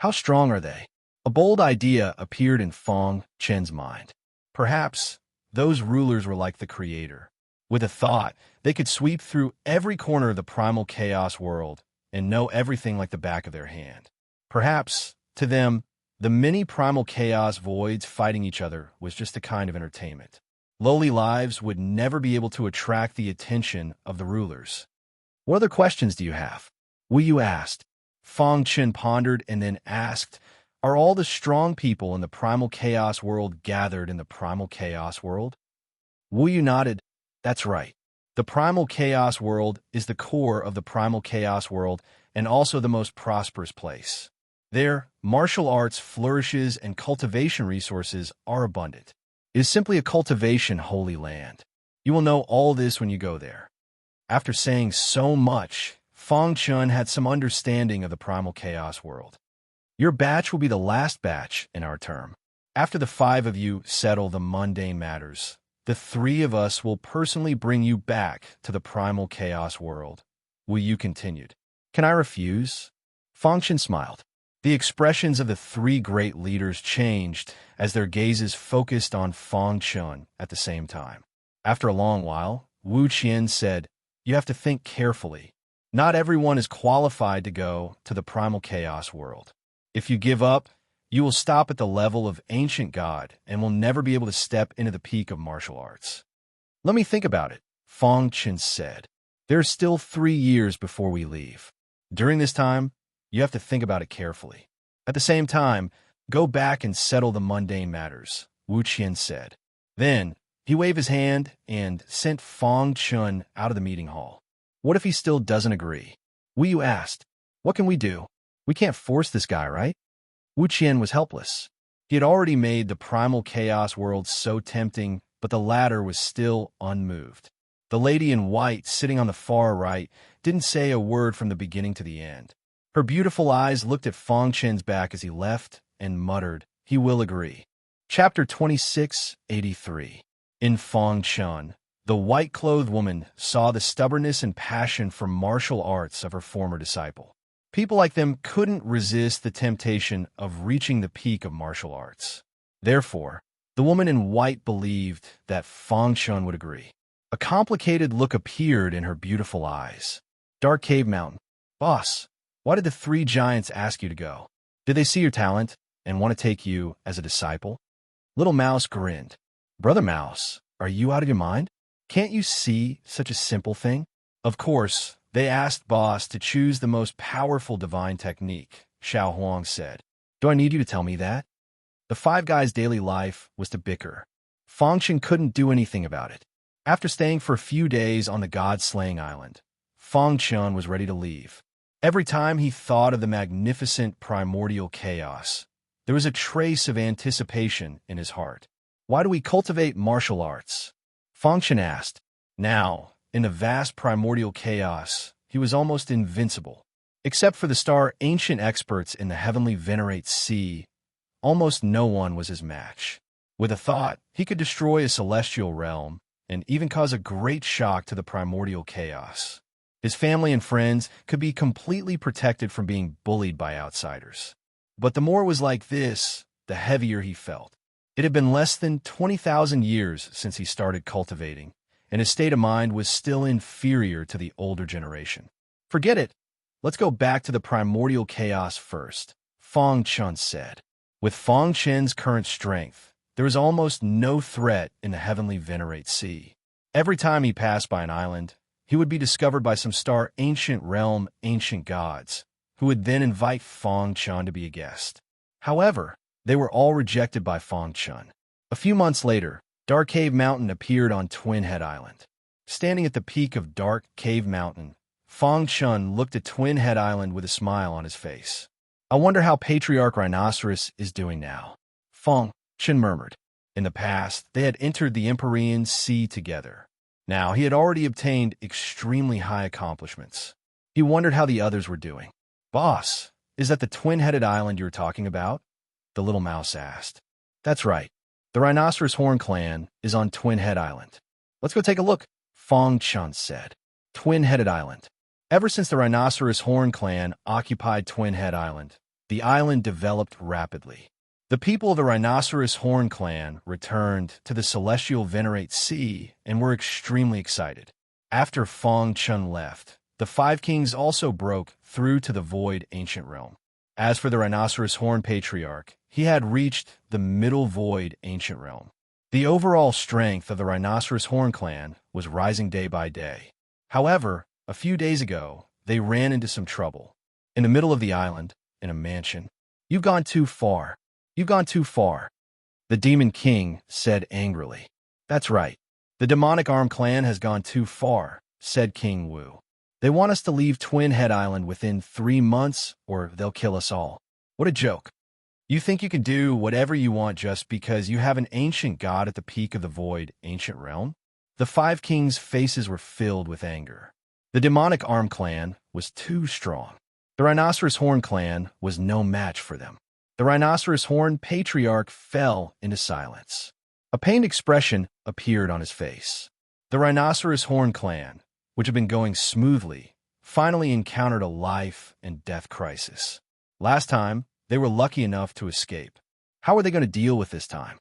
How strong are they? A bold idea appeared in Fang Qian's mind. Perhaps those rulers were like the creator. With a thought, they could sweep through every corner of the primal chaos world and know everything like the back of their hand. Perhaps, to them, the many primal chaos voids fighting each other was just a kind of entertainment. Lowly lives would never be able to attract the attention of the rulers. What other questions do you have? Wu Yu asked. Fang Qian pondered and then asked, are all the strong people in the primal chaos world gathered in the primal chaos world? Wu Yu nodded. That's right. The primal chaos world is the core of the primal chaos world and also the most prosperous place. There, martial arts flourishes and cultivation resources are abundant. It is simply a cultivation holy land. You will know all this when you go there. After saying so much, Fang Qian had some understanding of the primal chaos world. Your batch will be the last batch in our term. After the 5 of you settle the mundane matters, the 3 of us will personally bring you back to the primal chaos world. Wu Yu continued. Can I refuse? Fang Qian smiled. The expressions of the 3 great leaders changed as their gazes focused on Fang Qian at the same time. After a long while, Wu Qian said, you have to think carefully. Not everyone is qualified to go to the primal chaos world. If you give up, you will stop at the level of ancient god and will never be able to step into the peak of martial arts. Let me think about it, Fang Qian said. There's still 3 years before we leave. During this time, you have to think about it carefully. At the same time, go back and settle the mundane matters, Wu Qian said. Then, he waved his hand and sent Fang Qian out of the meeting hall. What if he still doesn't agree? Wu Yu asked. What can we do? We can't force this guy, right? Wu Qian was helpless. He had already made the primal chaos world so tempting, but the latter was still unmoved. The lady in white, sitting on the far right, didn't say a word from the beginning to the end. Her beautiful eyes looked at Fang Qian's back as he left and muttered, he will agree. Chapter 2683. In Fang Qian, the white-clothed woman saw the stubbornness and passion for martial arts of her former disciple. People like them couldn't resist the temptation of reaching the peak of martial arts. Therefore, the woman in white believed that Fang Qian would agree. A complicated look appeared in her beautiful eyes. Dark Cave Mountain. Boss, why did the 3 giants ask you to go? Did they see your talent and want to take you as a disciple? Little Mouse grinned. Brother Mouse, are you out of your mind? Can't you see such a simple thing? Of course, they asked Boss to choose the most powerful divine technique, Xiao Huang said. Do I need you to tell me that? The 5 guys' daily life was to bicker. Fang Qian couldn't do anything about it. After staying for a few days on the god-slaying island, Fang Qian was ready to leave. Every time he thought of the magnificent primordial chaos, there was a trace of anticipation in his heart. Why do we cultivate martial arts? Fang Qian asked. Now, in the vast primordial chaos, he was almost invincible. Except for the star ancient experts in the heavenly venerate sea, almost no one was his match. With a thought, he could destroy a celestial realm and even cause a great shock to the primordial chaos. His family and friends could be completely protected from being bullied by outsiders. But the more it was like this, the heavier he felt. It had been less than 20,000 years since he started cultivating, and his state of mind was still inferior to the older generation. Forget it. Let's go back to the primordial chaos first, Fang Qian said. With Fang Qian's current strength, there was almost no threat in the heavenly venerate sea. Every time he passed by an island, he would be discovered by some star ancient realm ancient gods, who would then invite Fang Qian to be a guest. However, they were all rejected by Fang Qian. A few months later, Dark Cave Mountain appeared on Twin Head Island. Standing at the peak of Dark Cave Mountain, Fang Qian looked at Twin Head Island with a smile on his face. I wonder how Patriarch Rhinoceros is doing now. Fang Qian murmured. In the past, they had entered the Empyrean Sea together. Now, he had already obtained extremely high accomplishments. He wondered how the others were doing. "Boss, is that the twin-headed island you were talking about?" the little mouse asked. "That's right. The Rhinoceros Horn clan is on Twin Head Island." "Let's go take a look," Fong Chun said. Twin-headed island. Ever since the Rhinoceros Horn clan occupied Twin Head Island, the island developed rapidly. The people of the Rhinoceros Horn clan returned to the celestial Venerate Sea and were extremely excited. After Fong Chun left, the Five Kings also broke through to the Void Ancient Realm. As for the Rhinoceros Horn Patriarch, he had reached the Middle Void Ancient Realm. The overall strength of the Rhinoceros Horn clan was rising day by day. However, a few days ago, they ran into some trouble. In the middle of the island, in a mansion. "You've gone too far. You've gone too far," the Demon King said angrily. "That's right. The Demonic Arm clan has gone too far," said King Wu. "They want us to leave Twin Head Island within 3 months, or they'll kill us all." What a joke. You think you can do whatever you want just because you have an ancient god at the peak of the Void Ancient Realm? The Five Kings' faces were filled with anger. The Demonic Arm clan was too strong. The Rhinoceros Horn clan was no match for them. The Rhinoceros Horn Patriarch fell into silence. A pained expression appeared on his face. The Rhinoceros Horn clan, which had been going smoothly, finally encountered a life and death crisis. Last time, they were lucky enough to escape. How are they going to deal with this time?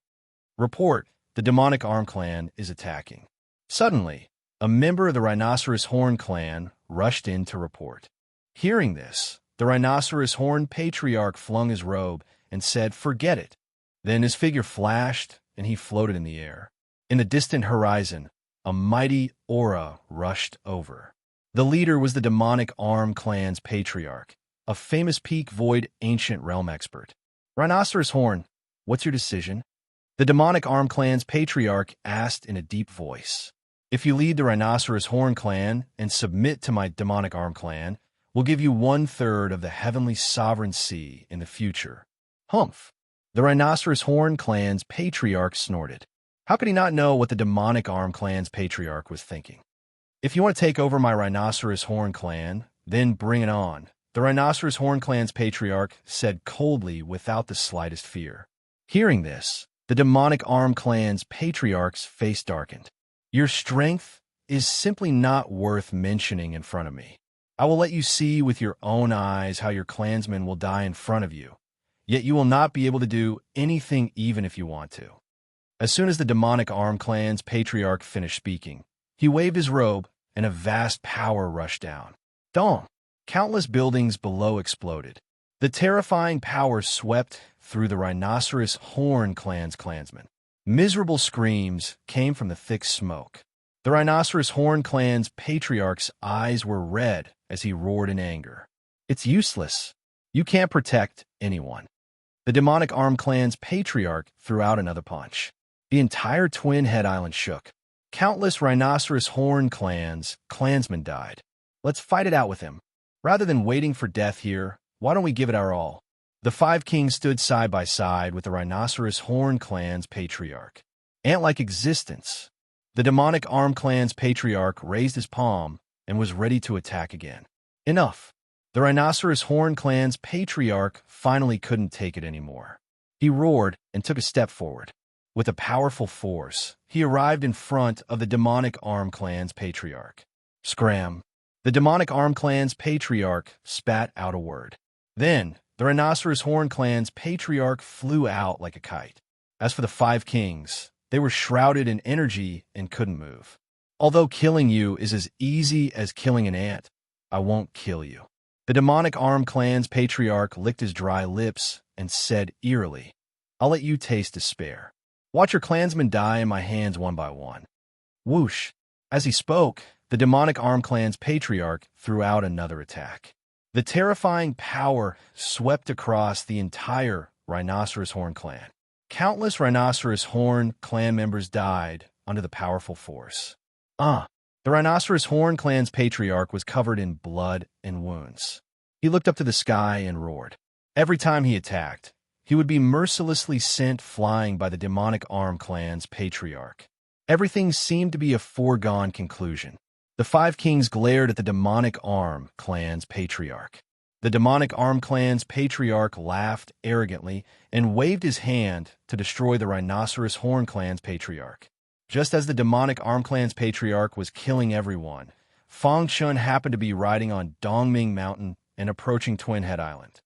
Report, the Demonic Arm clan is attacking. Suddenly, a member of the Rhinoceros Horn clan rushed in to report. Hearing this, the Rhinoceros Horn Patriarch flung his robe and said, "Forget it." Then his figure flashed, and he floated in the air. In the distant horizon, a mighty aura rushed over. The leader was the Demonic Arm clan's Patriarch, a famous peak Void Ancient Realm expert. "Rhinoceros Horn, what's your decision?" The Demonic Arm clan's Patriarch asked in a deep voice. "If you lead the Rhinoceros Horn clan and submit to my Demonic Arm clan, we'll give you 1/3 of the Heavenly Sovereign Sea in the future." Humph! The Rhinoceros Horn clan's Patriarch snorted. How could he not know what the Demonic Arm clan's Patriarch was thinking? "If you want to take over my Rhinoceros Horn clan, then bring it on," the Rhinoceros Horn clan's Patriarch said coldly without the slightest fear. Hearing this, the Demonic Arm clan's Patriarch's face darkened. "Your strength is simply not worth mentioning in front of me. I will let you see with your own eyes how your clansmen will die in front of you, yet you will not be able to do anything even if you want to." As soon as the Demonic Arm clan's Patriarch finished speaking, he waved his robe and a vast power rushed down. Dong! Countless buildings below exploded. The terrifying power swept through the Rhinoceros Horn clan's clansmen. Miserable screams came from the thick smoke. The Rhinoceros Horn clan's Patriarch's eyes were red as he roared in anger. "It's useless. You can't protect anyone." The Demonic Arm clan's Patriarch threw out another punch. The entire Twin Head Island shook. Countless Rhinoceros Horn clan's clansmen died. "Let's fight it out with him. Rather than waiting for death here, why don't we give it our all?" The Five Kings stood side by side with the Rhinoceros Horn clan's Patriarch. Ant-like existence. The Demonic Arm clan's Patriarch raised his palm and was ready to attack again. Enough. The Rhinoceros Horn clan's Patriarch finally couldn't take it anymore. He roared and took a step forward. With a powerful force, he arrived in front of the Demonic Arm clan's Patriarch. Scram! The Demonic Arm clan's Patriarch spat out a word. Then, the Rhinoceros Horn clan's Patriarch flew out like a kite. As for the Five Kings, they were shrouded in energy and couldn't move. "Although killing you is as easy as killing an ant, I won't kill you." The Demonic Arm clan's Patriarch licked his dry lips and said eerily, "I'll let you taste despair. Watch your clansmen die in my hands one by one." Whoosh! As he spoke, the Demonic Arm clan's Patriarch threw out another attack. The terrifying power swept across the entire Rhinoceros Horn clan. Countless Rhinoceros Horn clan members died under the powerful force. The Rhinoceros Horn clan's Patriarch was covered in blood and wounds. He looked up to the sky and roared. Every time he attacked, he would be mercilessly sent flying by the Demonic Arm clan's Patriarch. Everything seemed to be a foregone conclusion. The five kings glared at the demonic Arm clan's patriarch. The demonic Arm clan's patriarch laughed arrogantly and waved his hand to destroy the rhinoceros horn clan's patriarch. Just as the demonic Arm clan's patriarch was killing everyone, Fang Chun happened to be riding on Dongming Mountain and approaching Twin Head Island.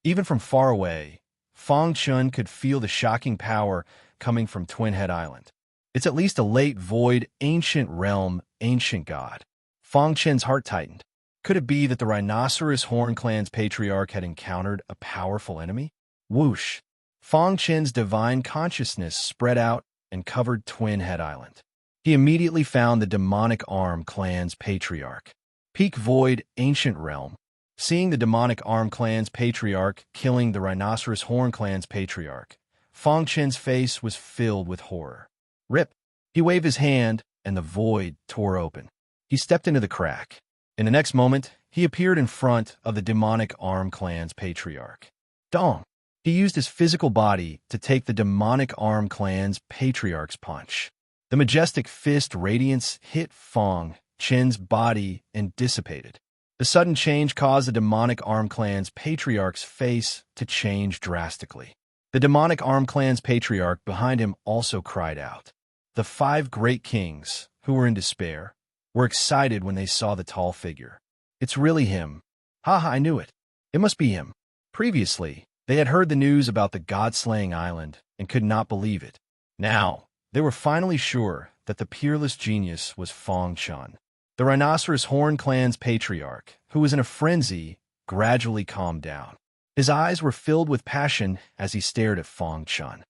Even from far away, Fang Chun could feel the shocking power coming from Twin Head Island. It's at least a late void, ancient realm, ancient god. Fang Chun's heart tightened. Could it be that the rhinoceros horn clan's patriarch had encountered a powerful enemy? Whoosh! Fang Chun's divine consciousness spread out and covered Twin Head Island. He immediately found the demonic Arm clan's patriarch. Peak void, ancient realm. Seeing the demonic Arm clan's patriarch killing the rhinoceros horn clan's patriarch, Fang Chun's face was filled with horror. Rip! He waved his hand, and the void tore open. He stepped into the crack. In the next moment, he appeared in front of the demonic Arm clan's patriarch. Dong! He used his physical body to take the demonic Arm clan's patriarch's punch. The majestic fist radiance hit Fang Chun's body and dissipated. The sudden change caused the demonic Arm clan's patriarch's face to change drastically. The demonic Arm clan's patriarch behind him also cried out. The five great kings, who were in despair, were excited when they saw the tall figure. It's really him. Haha, I knew it. It must be him. Previously, they had heard the news about the god-slaying island and could not believe it. Now, they were finally sure that the peerless genius was Fang Chun. The rhinoceros horn clan's patriarch, who was in a frenzy, gradually calmed down. His eyes were filled with passion as he stared at Fang Chun.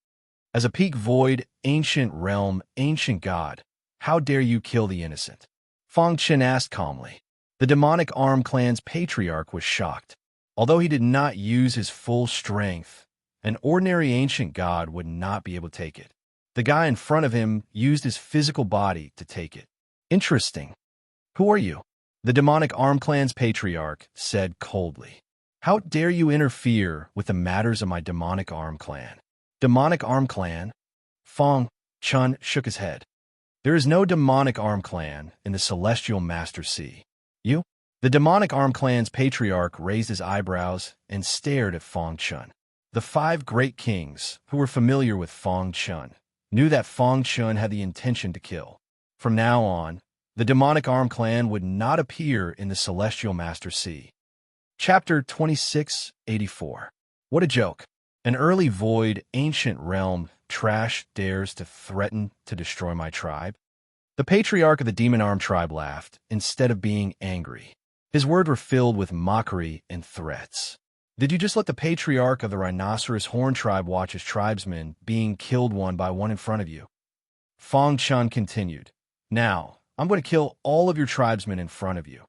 As a peak void, ancient realm, ancient god, how dare you kill the innocent? Fang Chun asked calmly. The demonic Arm clan's patriarch was shocked. Although he did not use his full strength, an ordinary ancient god would not be able to take it. The guy in front of him used his physical body to take it. Interesting. Who are you? The demonic Arm clan's patriarch said coldly. How dare you interfere with the matters of my demonic Arm clan? Demonic Arm clan? Fang Chun shook his head. There is no demonic Arm clan in the celestial Master Sea. You? The demonic Arm clan's patriarch raised his eyebrows and stared at Fang Chun. The five great kings, who were familiar with Fang Chun, knew that Fang Chun had the intention to kill. From now on, the demonic Arm clan would not appear in the celestial Master Sea. Chapter 2684. What a joke. An early void, ancient realm, trash dares to threaten to destroy my tribe? The patriarch of the Demon Arm tribe laughed, instead of being angry. His words were filled with mockery and threats. Did you just let the patriarch of the rhinoceros horn tribe watch his tribesmen being killed one by one in front of you? Fang Chun continued. Now, I'm going to kill all of your tribesmen in front of you.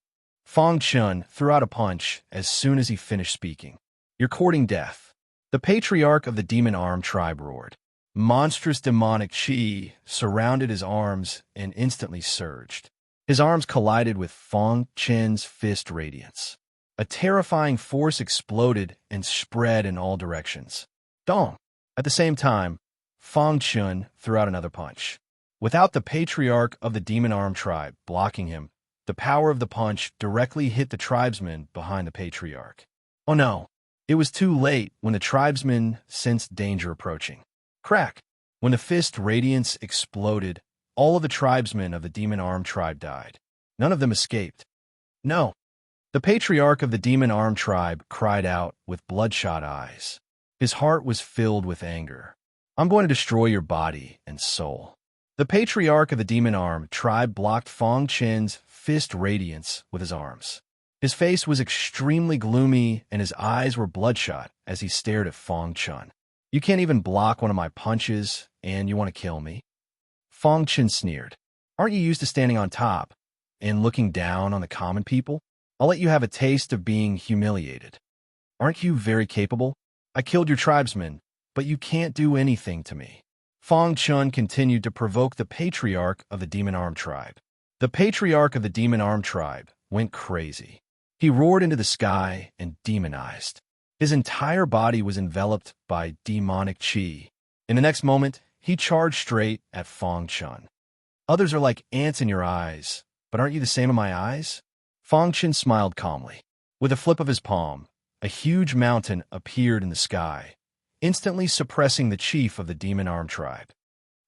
Fang Chun threw out a punch as soon as he finished speaking. You're courting death. The patriarch of the Demon Arm tribe roared. Monstrous demonic chi surrounded his arms and instantly surged. His arms collided with Fang Chun's fist radiance. A terrifying force exploded and spread in all directions. Dong! At the same time, Fang Chun threw out another punch. Without the patriarch of the Demon Arm tribe blocking him, the power of the punch directly hit the tribesmen behind the patriarch. Oh no! It was too late when the tribesmen sensed danger approaching. Crack! When the fist radiance exploded, all of the tribesmen of the Demon Arm tribe died. None of them escaped. No! The patriarch of the Demon Arm tribe cried out with bloodshot eyes. His heart was filled with anger. I'm going to destroy your body and soul. The patriarch of the Demon Arm tribe blocked Fang Chun's fist radiance with his arms. His face was extremely gloomy and his eyes were bloodshot as he stared at Fang Chun. You can't even block one of my punches and you want to kill me? Fang Chun sneered. Aren't you used to standing on top and looking down on the common people? I'll let you have a taste of being humiliated. Aren't you very capable? I killed your tribesmen, but you can't do anything to me. Fang Chun continued to provoke the patriarch of the Demon Arm tribe. The patriarch of the Demon Arm tribe went crazy. He roared into the sky and demonized. His entire body was enveloped by demonic chi. In the next moment, he charged straight at Fang Chun. Others are like ants in your eyes, but aren't you the same in my eyes? Fang Chun smiled calmly. With a flip of his palm, a huge mountain appeared in the sky, instantly suppressing the chief of the demon-armed tribe.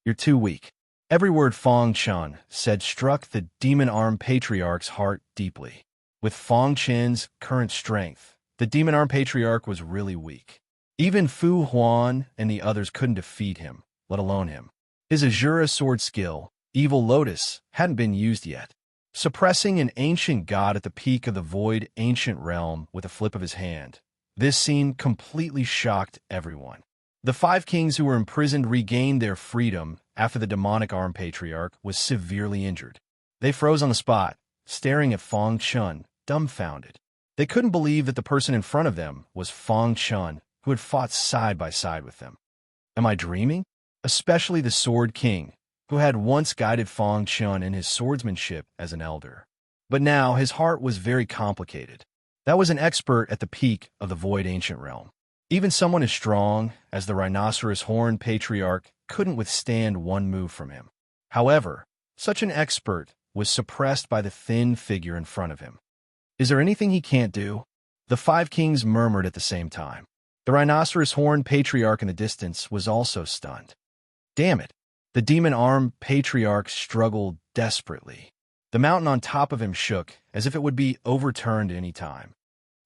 You're too weak. Every word Fang Chun said struck the demon-armed patriarch's heart deeply. With Fang Chen's current strength, the demon-armed patriarch was really weak. Even Fu Huan and the others couldn't defeat him, let alone him. His Azura sword skill, Evil Lotus, hadn't been used yet. Suppressing an ancient god at the peak of the void ancient realm with a flip of his hand, this scene completely shocked everyone. The 5 kings who were imprisoned regained their freedom after the demonic-armed patriarch was severely injured. They froze on the spot, staring at Fang Chun, dumbfounded. They couldn't believe that the person in front of them was Fang Chun, who had fought side by side with them. Am I dreaming? Especially the Sword King, who had once guided Fang Chun in his swordsmanship as an elder. But now his heart was very complicated. That was an expert at the peak of the void ancient realm. Even someone as strong as the rhinoceros horn patriarch couldn't withstand one move from him. However, such an expert was suppressed by the thin figure in front of him. Is there anything he can't do? The 5 kings murmured at the same time. The rhinoceros horn patriarch in the distance was also stunned. Damn it! The demon-armed patriarch struggled desperately. The mountain on top of him shook as if it would be overturned any time.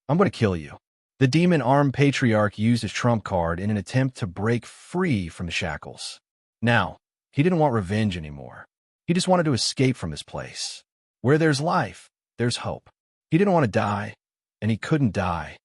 I'm going to kill you. The demon-armed patriarch used his trump card in an attempt to break free from the shackles. Now, he didn't want revenge anymore. He just wanted to escape from this place. Where there's life, there's hope. He didn't want to die, and he couldn't die.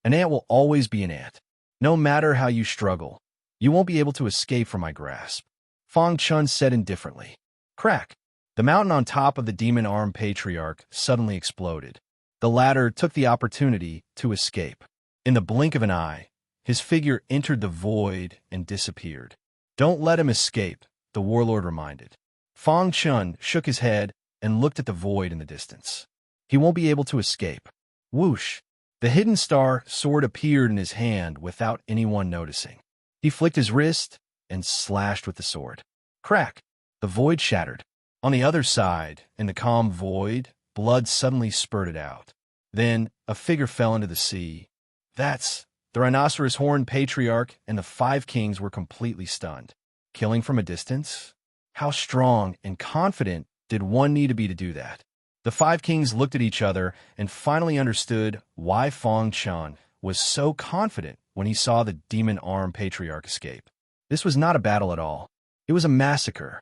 An ant will always be an ant. No matter how you struggle, you won't be able to escape from my grasp. Fang Chun said indifferently. Crack! The mountain on top of the demon-armed patriarch suddenly exploded. The latter took the opportunity to escape. In the blink of an eye, his figure entered the void and disappeared. Don't let him escape, the warlord reminded. Fang Chun shook his head and looked at the void in the distance. He won't be able to escape. Whoosh! The hidden star sword appeared in his hand without anyone noticing. He flicked his wrist and slashed with the sword. Crack! The void shattered. On the other side, in the calm void, blood suddenly spurted out. Then, a figure fell into the sea. The rhinoceros horn patriarch and the 5 kings were completely stunned. Killing from a distance? How strong and confident did one need to be to do that? The 5 kings looked at each other and finally understood why Fang Chun was so confident when he saw the demon-armed patriarch escape. This was not a battle at all. It was a massacre.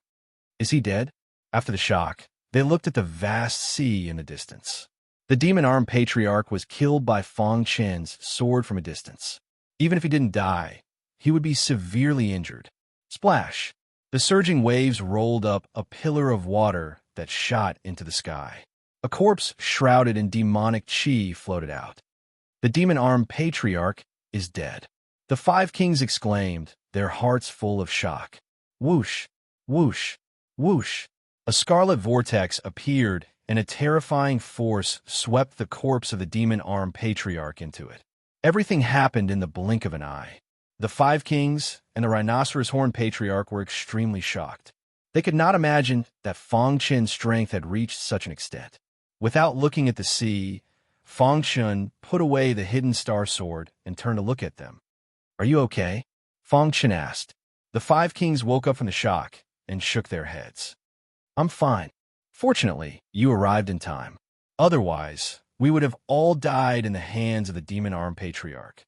Is he dead? After the shock, they looked at the vast sea in the distance. The demon-armed patriarch was killed by Fang Chen's sword from a distance. Even if he didn't die, he would be severely injured. Splash! The surging waves rolled up a pillar of water that shot into the sky. A corpse shrouded in demonic chi floated out. The demon-armed patriarch is dead. The 5 kings exclaimed, their hearts full of shock. Whoosh! Whoosh! Whoosh! A scarlet vortex appeared, and a terrifying force swept the corpse of the demon-armed patriarch into it. Everything happened in the blink of an eye. The 5 kings and the rhinoceros horn patriarch were extremely shocked. They could not imagine that Fang Chun's strength had reached such an extent. Without looking at the sea, Fang Chun put away the hidden star sword and turned to look at them. Are you okay? Fang Chun asked. The 5 kings woke up from the shock and shook their heads. I'm fine. Fortunately, you arrived in time. Otherwise, we would have all died in the hands of the demon-armed patriarch.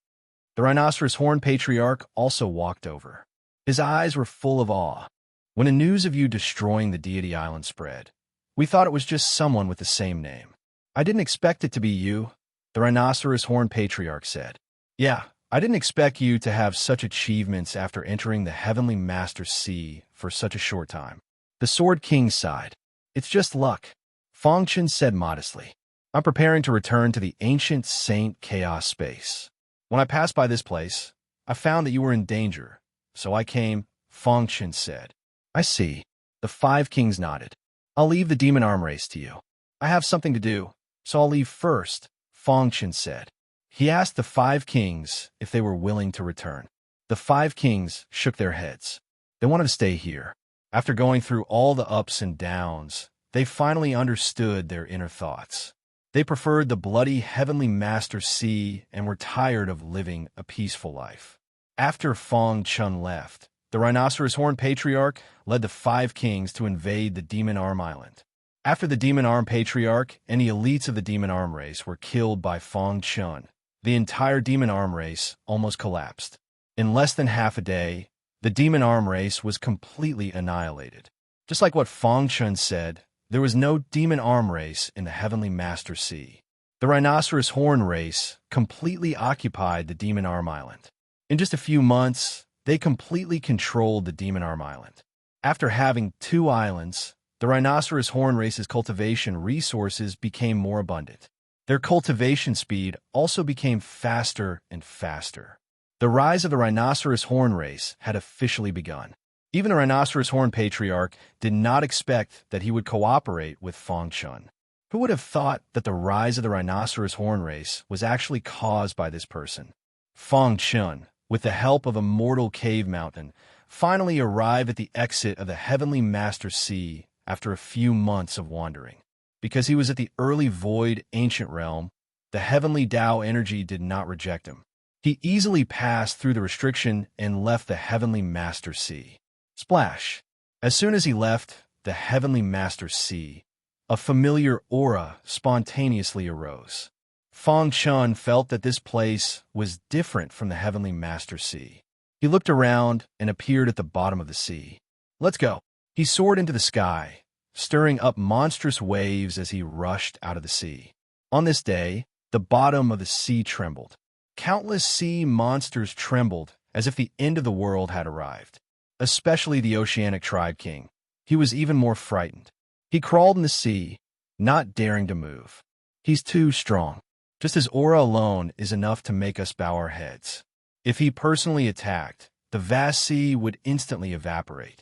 The rhinoceros horn patriarch also walked over. His eyes were full of awe. When the news of you destroying the deity island spread, we thought it was just someone with the same name. I didn't expect it to be you, the rhinoceros horn patriarch said. Yeah, I didn't expect you to have such achievements after entering the heavenly master sea for such a short time. The Sword King sighed. It's just luck, Fang Chun said modestly. I'm preparing to return to the ancient Saint Chaos space. When I passed by this place, I found that you were in danger, so I came, Fang Chun said. I see. The 5 kings nodded. I'll leave the demon arm race to you. I have something to do, so I'll leave first, Fang Chun said. He asked the 5 kings if they were willing to return. The 5 kings shook their heads. They wanted to stay here. After going through all the ups and downs, they finally understood their inner thoughts. They preferred the bloody heavenly master sea and were tired of living a peaceful life. After Fong Chun left, the Rhinoceros Horn Patriarch led the 5 kings to invade the Demon Arm Island. After the Demon Arm Patriarch and the elites of the Demon Arm race were killed by Fong Chun, the entire Demon Arm race almost collapsed. In less than half a day, the Demon Arm race was completely annihilated. Just like what Fong Chun said, there was no Demon Arm race in the Heavenly Master Sea. The Rhinoceros Horn race completely occupied the Demon Arm Island. In just a few months, they completely controlled the Demon Arm Island. After having 2 islands, the Rhinoceros Horn race's cultivation resources became more abundant. Their cultivation speed also became faster and faster. The rise of the Rhinoceros Horn race had officially begun. Even the Rhinoceros Horn Patriarch did not expect that he would cooperate with Fong Chun. Who would have thought that the rise of the Rhinoceros Horn race was actually caused by this person? Fong Chun, with the help of a mortal cave mountain, finally arrived at the exit of the Heavenly Master Sea after a few months of wandering. Because he was at the early void ancient realm, the heavenly Tao energy did not reject him. He easily passed through the restriction and left the Heavenly Master Sea. Splash! As soon as he left the Heavenly Master Sea, a familiar aura spontaneously arose. Fong Chun felt that this place was different from the Heavenly Master Sea. He looked around and appeared at the bottom of the sea. Let's go. He soared into the sky, stirring up monstrous waves as he rushed out of the sea. On this day, the bottom of the sea trembled. Countless sea monsters trembled as if the end of the world had arrived. Especially the Oceanic Tribe King. He was even more frightened. He crawled in the sea, not daring to move. He's too strong. Just his aura alone is enough to make us bow our heads. If he personally attacked, the vast sea would instantly evaporate.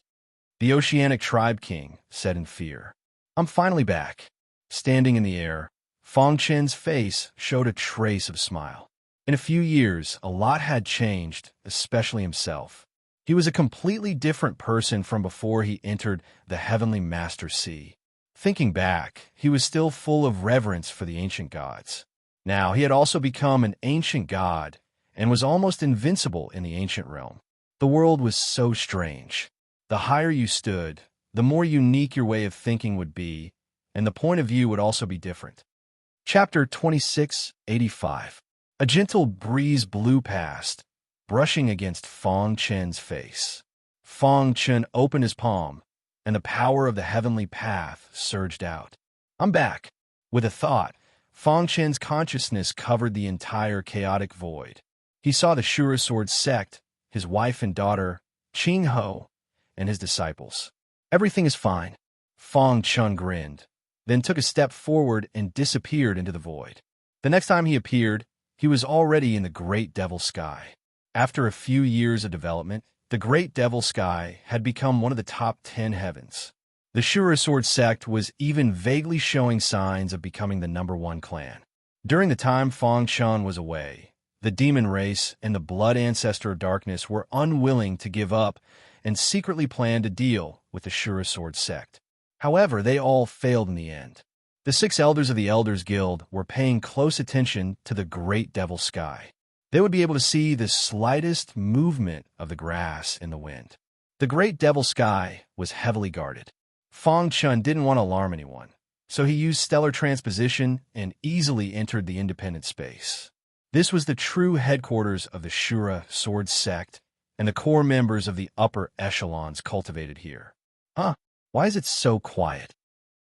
The Oceanic Tribe King said in fear. I'm finally back. Standing in the air, Fong Chen's face showed a trace of smile. In a few years, a lot had changed, especially himself. He was a completely different person from before he entered the Heavenly Master Sea. Thinking back, he was still full of reverence for the ancient gods. Now, he had also become an ancient god and was almost invincible in the ancient realm. The world was so strange. The higher you stood, the more unique your way of thinking would be, and the point of view would also be different. Chapter 2685. A gentle breeze blew past, brushing against Fong Chen's face. Fong Chen opened his palm, and the power of the heavenly path surged out. I'm back. With a thought, Fong Chen's consciousness covered the entire chaotic void. He saw the Shura Sword sect, his wife and daughter, Qing Ho, and his disciples. Everything is fine. Fong Chun grinned, then took a step forward and disappeared into the void. The next time he appeared, he was already in the Great Devil Sky. After a few years of development, the Great Devil Sky had become one of the top 10 heavens. The Shura Sword sect was even vaguely showing signs of becoming the #1 clan. During the time Fong Chun was away, the demon race and the blood ancestor of darkness were unwilling to give up and secretly planned to deal with the Shura Sword sect. However, they all failed in the end. The 6 elders of the Elders Guild were paying close attention to the Great Devil Sky. They would be able to see the slightest movement of the grass in the wind. The Great Devil Sky was heavily guarded. Fong Chun didn't want to alarm anyone, so he used stellar transposition and easily entered the independent space. This was the true headquarters of the Shura Sword sect, and the core members of the upper echelons cultivated here. Why is it so quiet?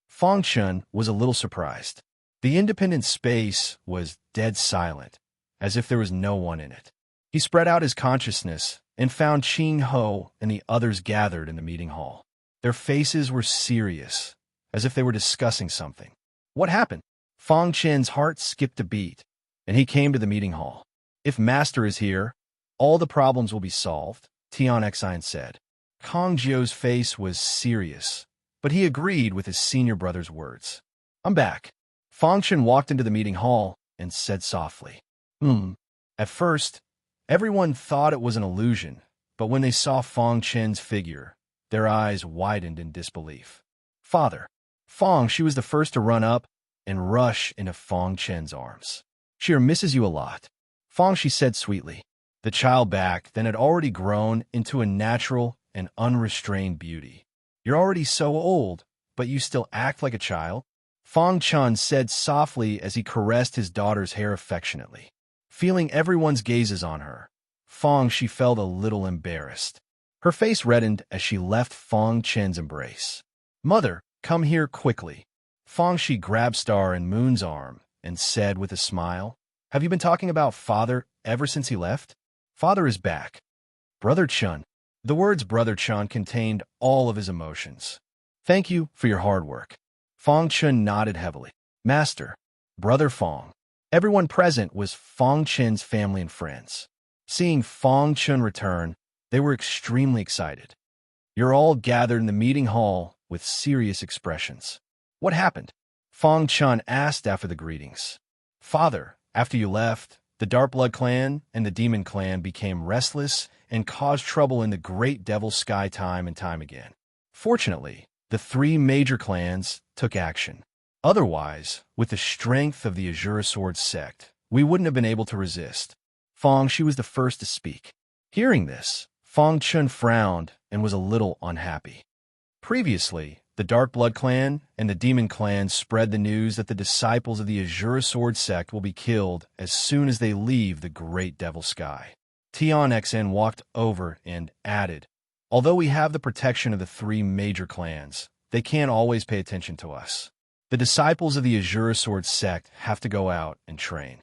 Fong Chun was a little surprised. The independent space was dead silent, as if there was no one in it. He spread out his consciousness and found Qing Ho and the others gathered in the meeting hall. Their faces were serious, as if they were discussing something. What happened? Fong Chen's heart skipped a beat, and he came to the meeting hall. If Master is here, all the problems will be solved, Tian Xine said. Kong Jiu's face was serious, but he agreed with his senior brother's words. I'm back. Fong Chen walked into the meeting hall and said softly, At first, everyone thought it was an illusion, but when they saw Fong Chen's figure, their eyes widened in disbelief. Father! Fong, she was the first to run up and rush into Fong Chen's arms. She misses you a lot. Fong, she said sweetly. The child back then had already grown into a natural and unrestrained beauty. You're already so old, but you still act like a child? Fong Chun said softly as he caressed his daughter's hair affectionately. Feeling everyone's gazes on her, Fong, she felt a little embarrassed. Her face reddened as she left Fong Chen's embrace. Mother, come here quickly. Fong, she grabbed Star and Moon's arm and said with a smile, have you been talking about Father ever since he left? Father is back. Brother Chun. The words Brother Chun contained all of his emotions. Thank you for your hard work. Fong Chun nodded heavily. Master. Brother Fong. Everyone present was Fong Chen's family and friends. Seeing Fong Chun return, they were extremely excited. You're all gathered in the meeting hall with serious expressions. What happened? Fong Chun asked after the greetings. Father, after you left, the Dark Blood clan and the Demon clan became restless and caused trouble in the Great Devil Sky time and time again. Fortunately, the three major clans took action. Otherwise, with the strength of the Azure Sword sect, we wouldn't have been able to resist. Fong, she was the first to speak. Hearing this, Fong Chun frowned and was a little unhappy. Previously, the Dark Blood clan and the Demon clan spread the news that the disciples of the Azure Sword sect will be killed as soon as they leave the Great Devil Sky. Tion XN walked over and added, although we have the protection of the three major clans, they can't always pay attention to us. The disciples of the Azure Sword sect have to go out and train.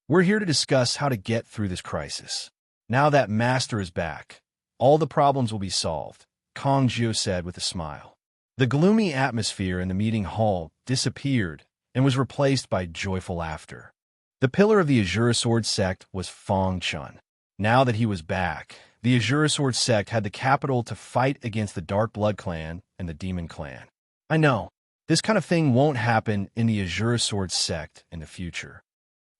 We're here to discuss how to get through this crisis. Now that Master is back, all the problems will be solved, Kong Jiu said with a smile. The gloomy atmosphere in the meeting hall disappeared and was replaced by joyful laughter. The pillar of the Azure Sword sect was Fong Chun. Now that he was back, the Azure Sword sect had the capital to fight against the Dark Blood clan and the Demon clan. I know, this kind of thing won't happen in the Azure Sword sect in the future.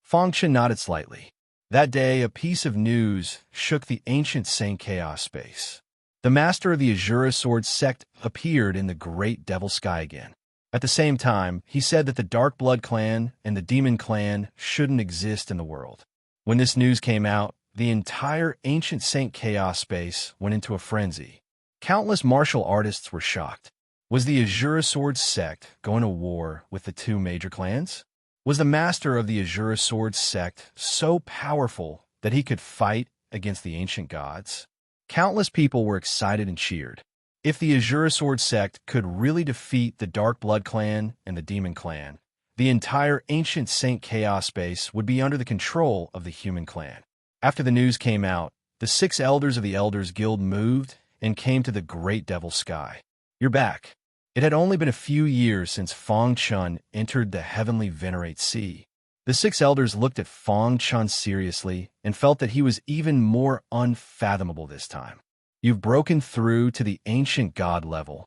Fong Chun nodded slightly. That day, a piece of news shook the ancient Saint Chaos space. The master of the Azure Sword sect appeared in the Great Devil Sky again. At the same time, he said that the Dark Blood clan and the Demon clan shouldn't exist in the world. When this news came out, the entire ancient Saint Chaos space went into a frenzy. Countless martial artists were shocked. Was the Azure Sword sect going to war with the two major clans? Was the master of the Azure Sword sect so powerful that he could fight against the ancient gods? Countless people were excited and cheered. If the Azure Sword sect could really defeat the Dark Blood clan and the Demon clan, the entire ancient Saint Chaos space would be under the control of the human clan. After the news came out, the 6 elders of the Elders Guild moved and came to the Great Devil Sky. You're back. It had only been a few years since Fong Chun entered the Heavenly Venerate Sea. The 6 elders looked at Fong Chun seriously and felt that he was even more unfathomable this time. You've broken through to the ancient god level.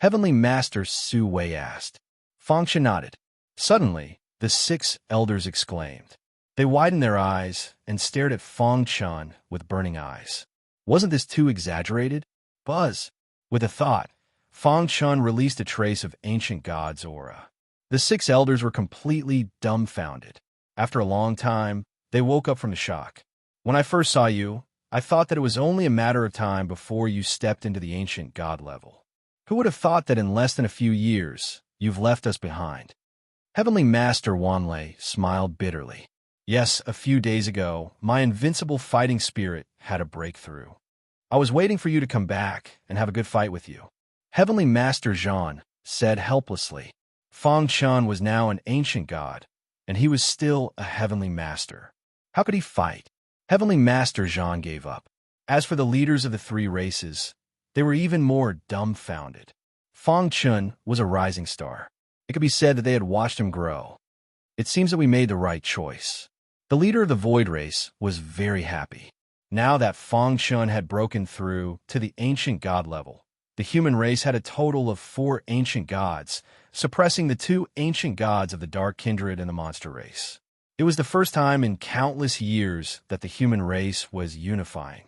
Heavenly Master Su Wei asked. Fong Chun nodded. Suddenly, the 6 elders exclaimed. They widened their eyes and stared at Fong Chun with burning eyes. Wasn't this too exaggerated? Buzz. With a thought, Fong Chun released a trace of ancient god's aura. The 6 elders were completely dumbfounded. After a long time, they woke up from the shock. When I first saw you, I thought that it was only a matter of time before you stepped into the ancient god level. Who would have thought that in less than a few years, you've left us behind? Heavenly Master Wanlei smiled bitterly. Yes, a few days ago, my invincible fighting spirit had a breakthrough. I was waiting for you to come back and have a good fight with you. Heavenly Master Zhan said helplessly. Fong Chun was now an ancient god, and he was still a heavenly master. How could he fight? Heavenly Master Zhan gave up. As for the leaders of the 3 races, they were even more dumbfounded. Fong Chun was a rising star. It could be said that they had watched him grow. It seems that we made the right choice. The leader of the Void race was very happy. Now that Fong Chun had broken through to the ancient god level, the human race had a total of 4 ancient gods, suppressing the 2 ancient gods of the Dark Kindred and the Monster race. It was the first time in countless years that the human race was unifying.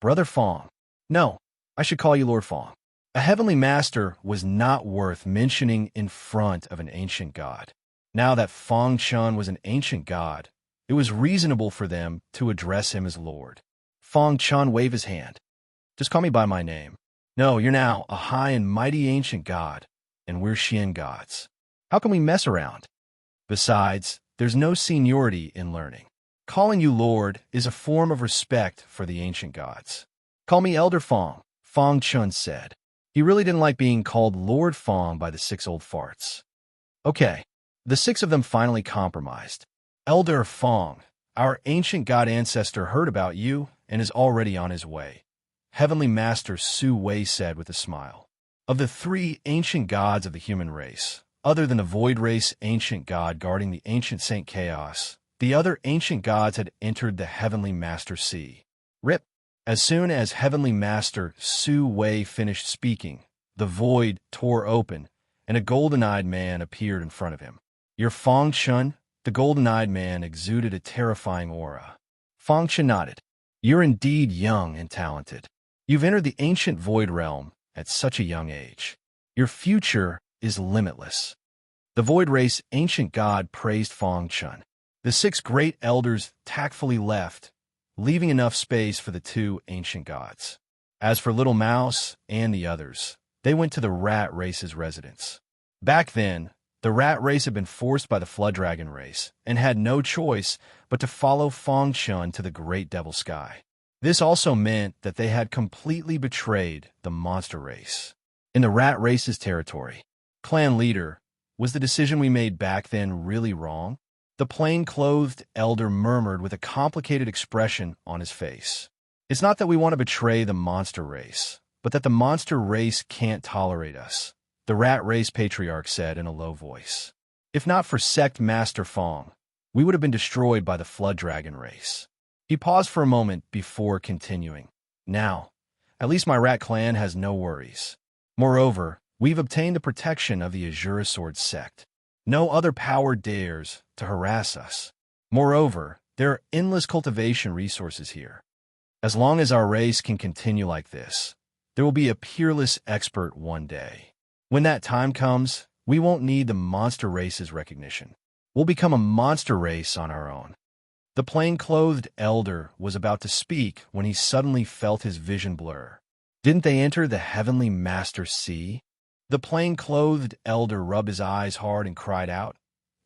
Brother Fong. No, I should call you Lord Fong. A heavenly master was not worth mentioning in front of an ancient god. Now that Fong Chun was an ancient god, it was reasonable for them to address him as Lord. Fong Chun waved his hand. Just call me by my name. No, you're now a high and mighty ancient god, and we're Xian gods. How can we mess around? Besides, there's no seniority in learning. Calling you Lord is a form of respect for the ancient gods. Call me Elder Fong, Fong Chun said. He really didn't like being called Lord Fong by the 6 old farts. Okay, the 6 of them finally compromised. Elder Fong, our ancient god ancestor heard about you and is already on his way. Heavenly Master Su Wei said with a smile. Of the 3 ancient gods of the human race, other than the Void Race ancient god guarding the ancient Saint Chaos, the other ancient gods had entered the Heavenly Master Sea. Rip. As soon as Heavenly Master Su Wei finished speaking, the void tore open, and a golden-eyed man appeared in front of him. You're Fong Chun? The golden-eyed man exuded a terrifying aura. Fong Chun nodded. You're indeed young and talented. You've entered the ancient void realm at such a young age. Your future is limitless. The Void Race ancient god praised Fong Chun. The 6 great elders tactfully left, leaving enough space for the 2 ancient gods. As for Little Mouse and the others, they went to the rat race's residence. Back then, the rat race had been forced by the Flood Dragon race and had no choice but to follow Fong Chun to the Great Devil Sky. This also meant that they had completely betrayed the monster race. In the rat race's territory, clan leader, was the decision we made back then really wrong? The plain-clothed elder murmured with a complicated expression on his face. It's not that we want to betray the monster race, but that the monster race can't tolerate us, the rat race patriarch said in a low voice. If not for Sect Master Fong, we would have been destroyed by the Flood Dragon race. He paused for a moment before continuing. Now, at least my rat clan has no worries. Moreover, we've obtained the protection of the Azure Sword sect. No other power dares to harass us. Moreover, there are endless cultivation resources here. As long as our race can continue like this, there will be a peerless expert one day. When that time comes, we won't need the monster race's recognition. We'll become a monster race on our own. The plain-clothed elder was about to speak when he suddenly felt his vision blur. Didn't they enter the Heavenly Master Sea? The plain-clothed elder rubbed his eyes hard and cried out,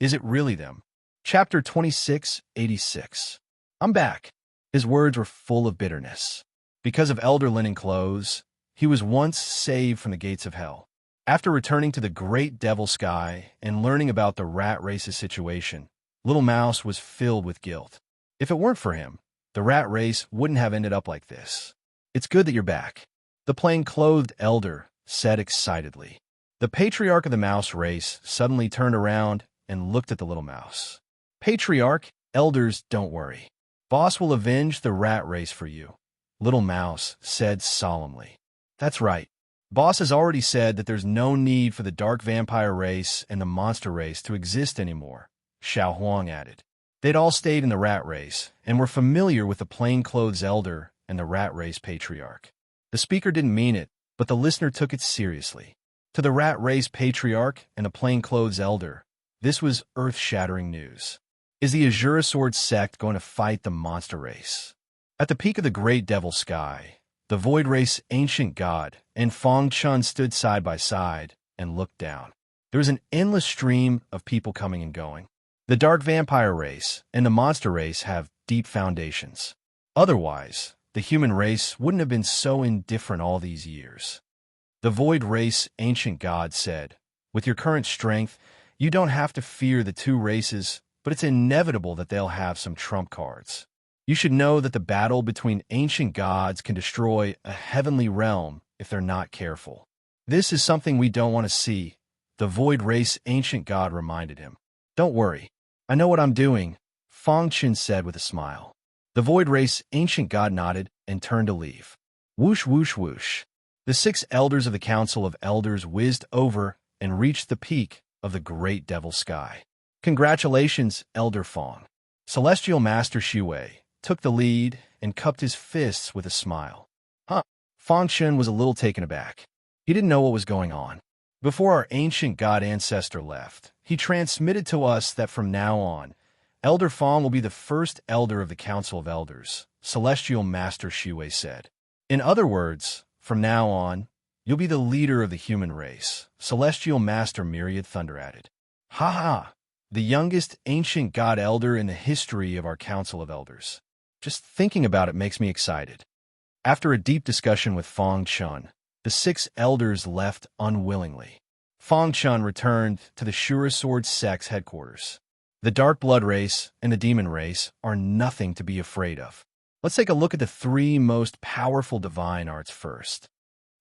Is it really them? Chapter 2686. I'm back. His words were full of bitterness. Because of elder linen clothes, he was once saved from the gates of hell. After returning to the Great Devil Sky and learning about the rat race's situation, Little Mouse was filled with guilt. If it weren't for him, the rat race wouldn't have ended up like this. It's good that you're back, the plain-clothed elder said excitedly. The patriarch of the mouse race suddenly turned around and looked at the little mouse. Patriarch, elders, don't worry. Boss will avenge the rat race for you, Little Mouse said solemnly. That's right. Boss has already said that there's no need for the dark vampire race and the monster race to exist anymore, Xiao Huang added. They'd all stayed in the rat race and were familiar with the plainclothes elder and the rat race patriarch. The speaker didn't mean it, but the listener took it seriously. To the rat race patriarch and the plainclothes elder, this was earth-shattering news. Is the Azure Sword sect going to fight the monster race? At the peak of the Great Devil Sky, the Void Race ancient god and Fong Chun stood side by side and looked down. There was an endless stream of people coming and going. The dark vampire race and the monster race have deep foundations. Otherwise, the human race wouldn't have been so indifferent all these years. The Void Race ancient god said, With your current strength, you don't have to fear the 2 races, but it's inevitable that they'll have some trump cards. You should know that the battle between ancient gods can destroy a heavenly realm if they're not careful. This is something we don't want to see, the Void Race ancient god reminded him. Don't worry. I know what I'm doing, Fong Chun said with a smile. The Void Race ancient god nodded and turned to leave. Whoosh, whoosh, whoosh. The 6 elders of the Council of Elders whizzed over and reached the peak of the Great Devil Sky. Congratulations, Elder Fong. Celestial Master Xu Wei took the lead and cupped his fists with a smile. Huh. Fang Chen was a little taken aback. He didn't know what was going on. Before our ancient god ancestor left, he transmitted to us that from now on, Elder Fang will be the first elder of the Council of Elders, Celestial Master Shui said. In other words, from now on, you'll be the leader of the human race, Celestial Master Myriad Thunder added. Ha ha! The youngest ancient god elder in the history of our Council of Elders. Just thinking about it makes me excited. After a deep discussion with Fang Chun, the 6 elders left unwillingly. Fang Chun returned to the Shura Sword Sect's headquarters. The Dark Blood race and the Demon race are nothing to be afraid of. Let's take a look at the 3 most powerful divine arts first.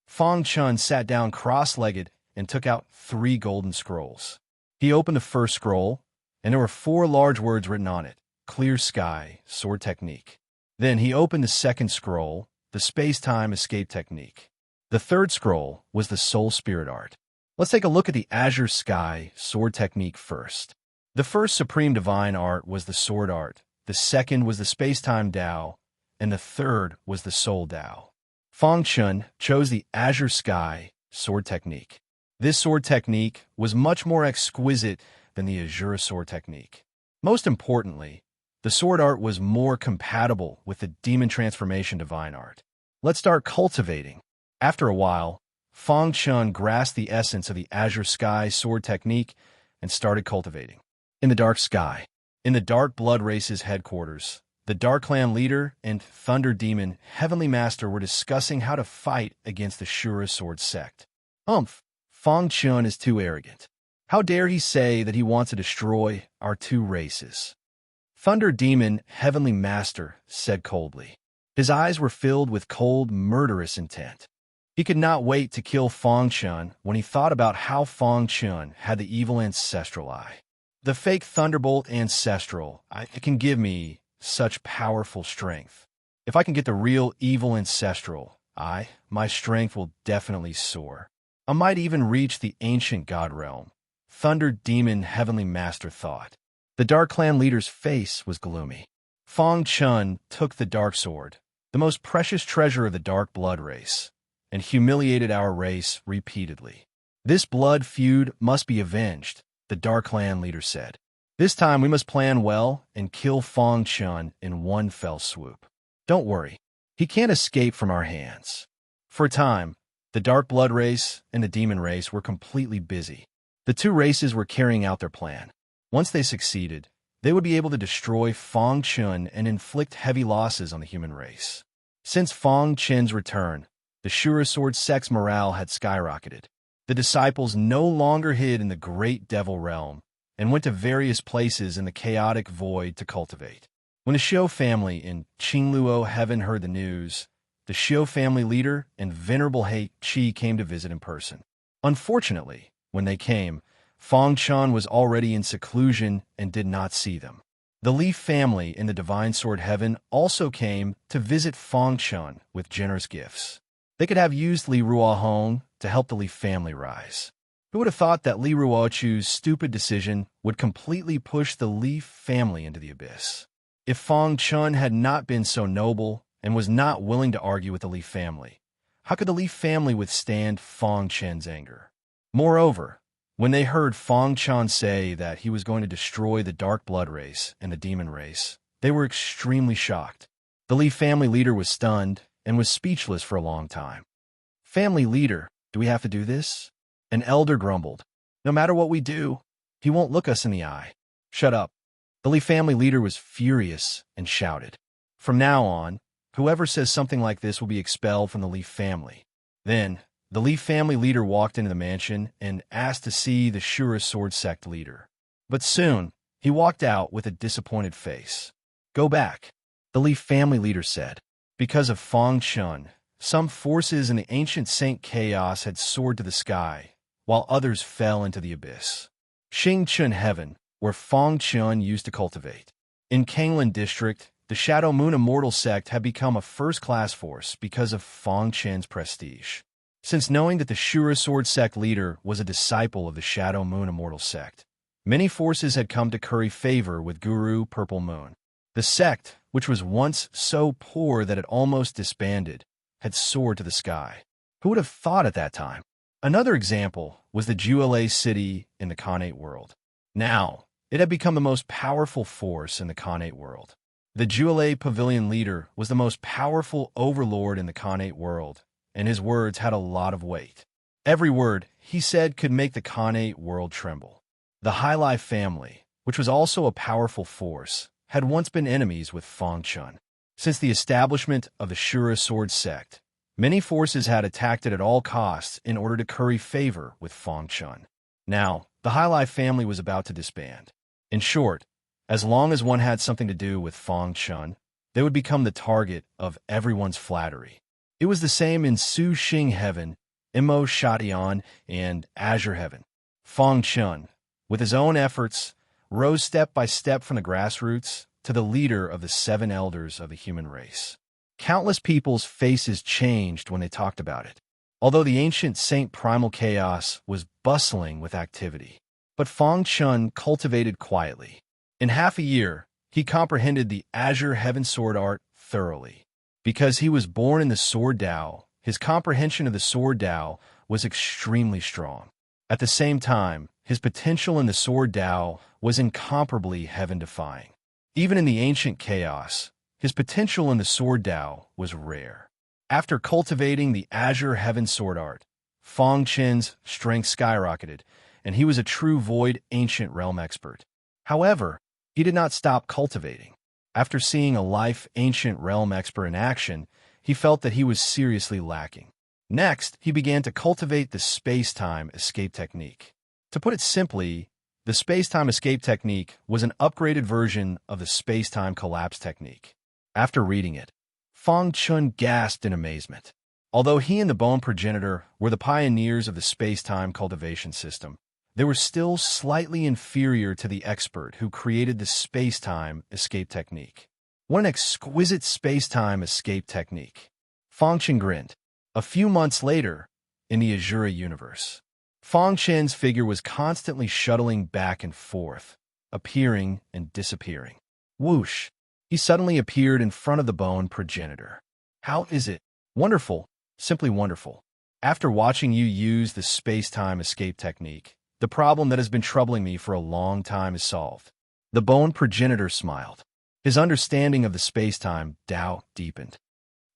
Fang Chun sat down cross-legged and took out 3 golden scrolls. He opened the first scroll, and there were 4 large words written on it: Clear Sky, Sword Technique. Then he opened the second scroll, the Space-Time Escape Technique. The third scroll was the Soul Spirit Art. Let's take a look at the Azure Sky Sword Technique first. The first Supreme Divine Art was the Sword Art, the second was the Space-Time Tao, and the third was the Soul Tao. Fang Chun chose the Azure Sky Sword Technique. This sword technique was much more exquisite than the Azure Sword Technique. Most importantly, the Sword Art was more compatible with the Demon Transformation Divine Art. Let's start cultivating. After a while, Fang Chun grasped the essence of the Azure Sky Sword Technique and started cultivating. In the Dark Sky, in the Dark Blood Race's headquarters, the Dark Clan leader and Thunder Demon Heavenly Master were discussing how to fight against the Shura Sword Sect. Fang Chun is too arrogant. How dare he say that he wants to destroy our 2 races? Thunder Demon Heavenly Master said coldly. His eyes were filled with cold, murderous intent. He could not wait to kill Fang Chun when he thought about how Fang Chun had the evil ancestral eye. The fake Thunderbolt Ancestral it can give me such powerful strength. If I can get the real evil ancestral eye, my strength will definitely soar. I might even reach the ancient god realm, Thunder Demon Heavenly Master thought. The Dark Clan leader's face was gloomy. Fang Chun took the Dark Sword, the most precious treasure of the Dark Blood race, and humiliated our race repeatedly. This blood feud must be avenged, the Dark Clan leader said. This time we must plan well and kill Fang Chun in one fell swoop. Don't worry, he can't escape from our hands. For a time, the Dark Blood race and the Demon race were completely busy. The 2 races were carrying out their plan. Once they succeeded, they would be able to destroy Fang Chun and inflict heavy losses on the human race. Since Fang Chun's return, the Shura Sword Sect's morale had skyrocketed. The disciples no longer hid in the Great Devil Realm and went to various places in the chaotic void to cultivate. When the Shio family in Qingluo Heaven heard the news, the Shio family leader and Venerable Hei Qi came to visit in person. Unfortunately, when they came, Fang Chun was already in seclusion and did not see them. The Li family in the Divine Sword Heaven also came to visit Fang Chun with generous gifts. They could have used Li Ruohong to help the Li family rise. Who would have thought that Li Ruochu's stupid decision would completely push the Li family into the abyss? If Fang Chun had not been so noble and was not willing to argue with the Li family, how could the Li family withstand Fang Chun's anger? Moreover, when they heard Fang Chun say that he was going to destroy the Dark Blood race and the Demon race, they were extremely shocked. The Li family leader was stunned and was speechless for a long time. Family leader, do we have to do this? An elder grumbled. No matter what we do, he won't look us in the eye. Shut up. The Li family leader was furious and shouted. From now on, whoever says something like this will be expelled from the Li family. Then, the Li family leader walked into the mansion and asked to see the Shura Sword Sect leader. But soon, he walked out with a disappointed face. Go back, the Li family leader said. Because of Fang Chun, some forces in the ancient Saint Chaos had soared to the sky, while others fell into the abyss. Xingchun Heaven, where Fang Chun used to cultivate. In Kanglan District, the Shadow Moon Immortal Sect had become a first-class force because of Fang Chun's prestige. Since knowing that the Shura Sword Sect leader was a disciple of the Shadow Moon Immortal Sect, many forces had come to curry favor with Guru Purple Moon. The sect, which was once so poor that it almost disbanded, had soared to the sky. Who would have thought at that time? Another example was the Jewelay city in the Khanate world. Now, it had become the most powerful force in the Khanate world. The Jewelay pavilion leader was the most powerful overlord in the Khanate world, and his words had a lot of weight. Every word he said could make the Khanate world tremble. The Hailai family, which was also a powerful force, had once been enemies with Fang Chun. Since the establishment of the Shura sword sect, many forces had attacked it at all costs in order to curry favor with Fang Chun. Now, the Hailai family was about to disband. In short, as long as one had something to do with Fang Chun, they would become the target of everyone's flattery. It was the same in Su Xing Heaven, Imo Shatian, and Azure Heaven. Fang Chun, with his own efforts, rose step by step from the grassroots to the leader of the 7 elders of the human race. Countless people's faces changed when they talked about it, although the ancient Saint Primal Chaos was bustling with activity. But Fang Chun cultivated quietly. In half a year, he comprehended the Azure Heaven sword art thoroughly. Because he was born in the Sword Tao, his comprehension of the Sword Tao was extremely strong. At the same time, his potential in the Sword Tao was incomparably heaven-defying. Even in the ancient chaos, his potential in the Sword Tao was rare. After cultivating the Azure Heaven sword art, Fang Chun's strength skyrocketed, and he was a true Void Ancient Realm expert. However, he did not stop cultivating. After seeing a Life Ancient Realm expert in action, he felt that he was seriously lacking. Next, he began to cultivate the space-time escape technique. To put it simply, the space-time escape technique was an upgraded version of the space-time collapse technique. After reading it, Fang Chun gasped in amazement. Although he and the Bone Progenitor were the pioneers of the space-time cultivation system, they were still slightly inferior to the expert who created the space-time escape technique. What an exquisite space-time escape technique! Fang Chun grinned. A few months later, in the Azura universe, Fang Chun's figure was constantly shuttling back and forth, appearing and disappearing. Whoosh! He suddenly appeared in front of the Bone Progenitor. How is it? Wonderful, simply wonderful. After watching you use the space-time escape technique, the problem that has been troubling me for a long time is solved. The Bone Progenitor smiled. His understanding of the space-time Tao deepened.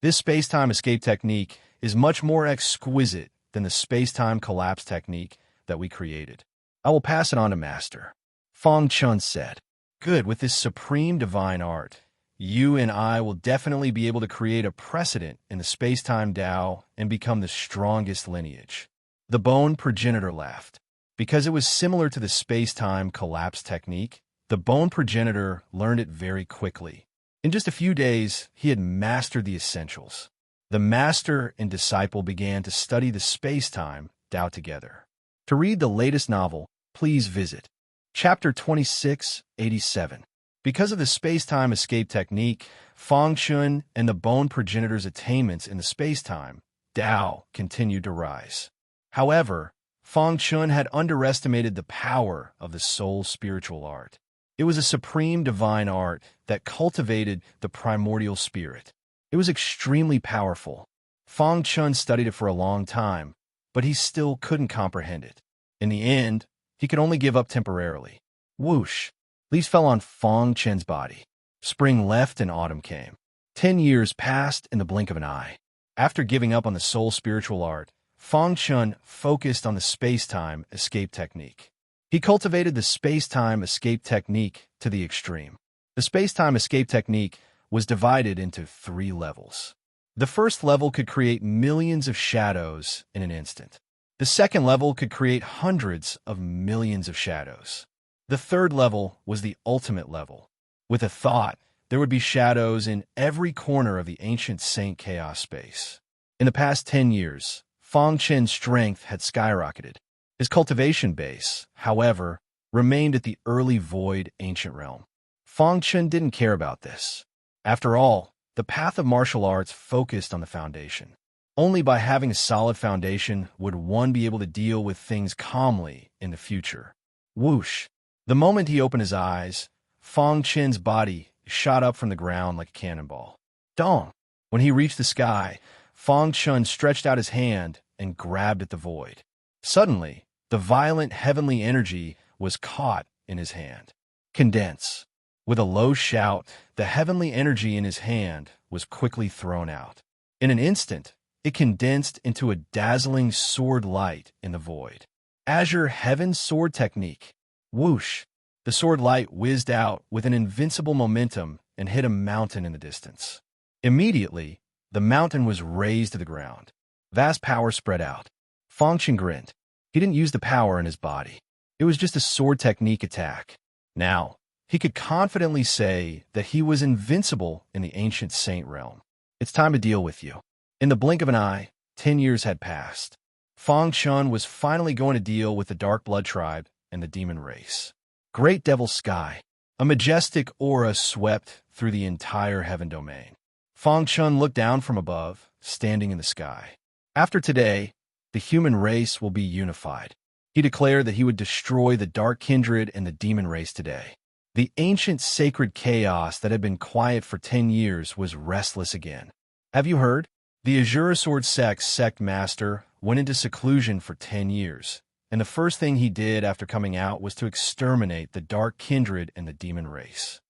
This space-time escape technique is much more exquisite than the space-time collapse technique that we created. I will pass it on to Master. Fang Chun said, "Good, with this supreme divine art, you and I will definitely be able to create a precedent in the space-time Tao and become the strongest lineage." The Bone Progenitor laughed. Because it was similar to the space-time collapse technique, the Bone Progenitor learned it very quickly. In just a few days, he had mastered the essentials. The master and disciple began to study the space-time Tao together. To read the latest novel, please visit Chapter 2687. Because of the space-time escape technique, Fang Chun and the Bone Progenitor's attainments in the space-time Tao continued to rise. However, Fang Chun had underestimated the power of the soul's spiritual art. It was a supreme divine art that cultivated the primordial spirit. It was extremely powerful. Fang Chun studied it for a long time, but he still couldn't comprehend it. In the end, he could only give up temporarily. Whoosh! Leaves fell on Fang Chun's body. Spring left and autumn came. 10 years passed in the blink of an eye. After giving up on the soul spiritual art, Fang Chun focused on the space-time escape technique. He cultivated the space-time escape technique to the extreme. The space-time escape technique was divided into 3 levels. The first level could create millions of shadows in an instant. The second level could create hundreds of millions of shadows. The third level was the ultimate level. With a thought, there would be shadows in every corner of the ancient Saint Chaos space. In the past 10 years, Fang Chun's strength had skyrocketed. His cultivation base, however, remained at the early Void Ancient Realm. Fang Chun didn't care about this. After all, the path of martial arts focused on the foundation. Only by having a solid foundation would one be able to deal with things calmly in the future. Whoosh! The moment he opened his eyes, Fang Chun's body shot up from the ground like a cannonball. Dong! When he reached the sky, Fang Chun stretched out his hand and grabbed at the void. Suddenly, the violent heavenly energy was caught in his hand. Condense. With a low shout, the heavenly energy in his hand was quickly thrown out. In an instant, it condensed into a dazzling sword light in the void. Azure Heaven Sword Technique. Whoosh! The sword light whizzed out with an invincible momentum and hit a mountain in the distance. Immediately, the mountain was razed to the ground. Vast power spread out. Fang Chun grinned. He didn't use the power in his body. It was just a sword technique attack. Now, he could confidently say that he was invincible in the ancient saint realm. It's time to deal with you. In the blink of an eye, 10 years had passed. Fang Chun was finally going to deal with the Dark Blood tribe and the demon race. Great Devil Sky. A majestic aura swept through the entire heaven domain. Fang Chun looked down from above, standing in the sky. After today, the human race will be unified. He declared that he would destroy the Dark Kindred and the demon race today. The ancient sacred chaos that had been quiet for 10 years was restless again. Have you heard? The Azure Sword sect master went into seclusion for 10 years, and the first thing he did after coming out was to exterminate the Dark Kindred and the demon race.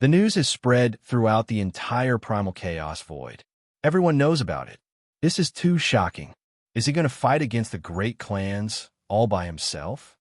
The news has spread throughout the entire primal chaos void. Everyone knows about it. This is too shocking. Is he going to fight against the great clans all by himself?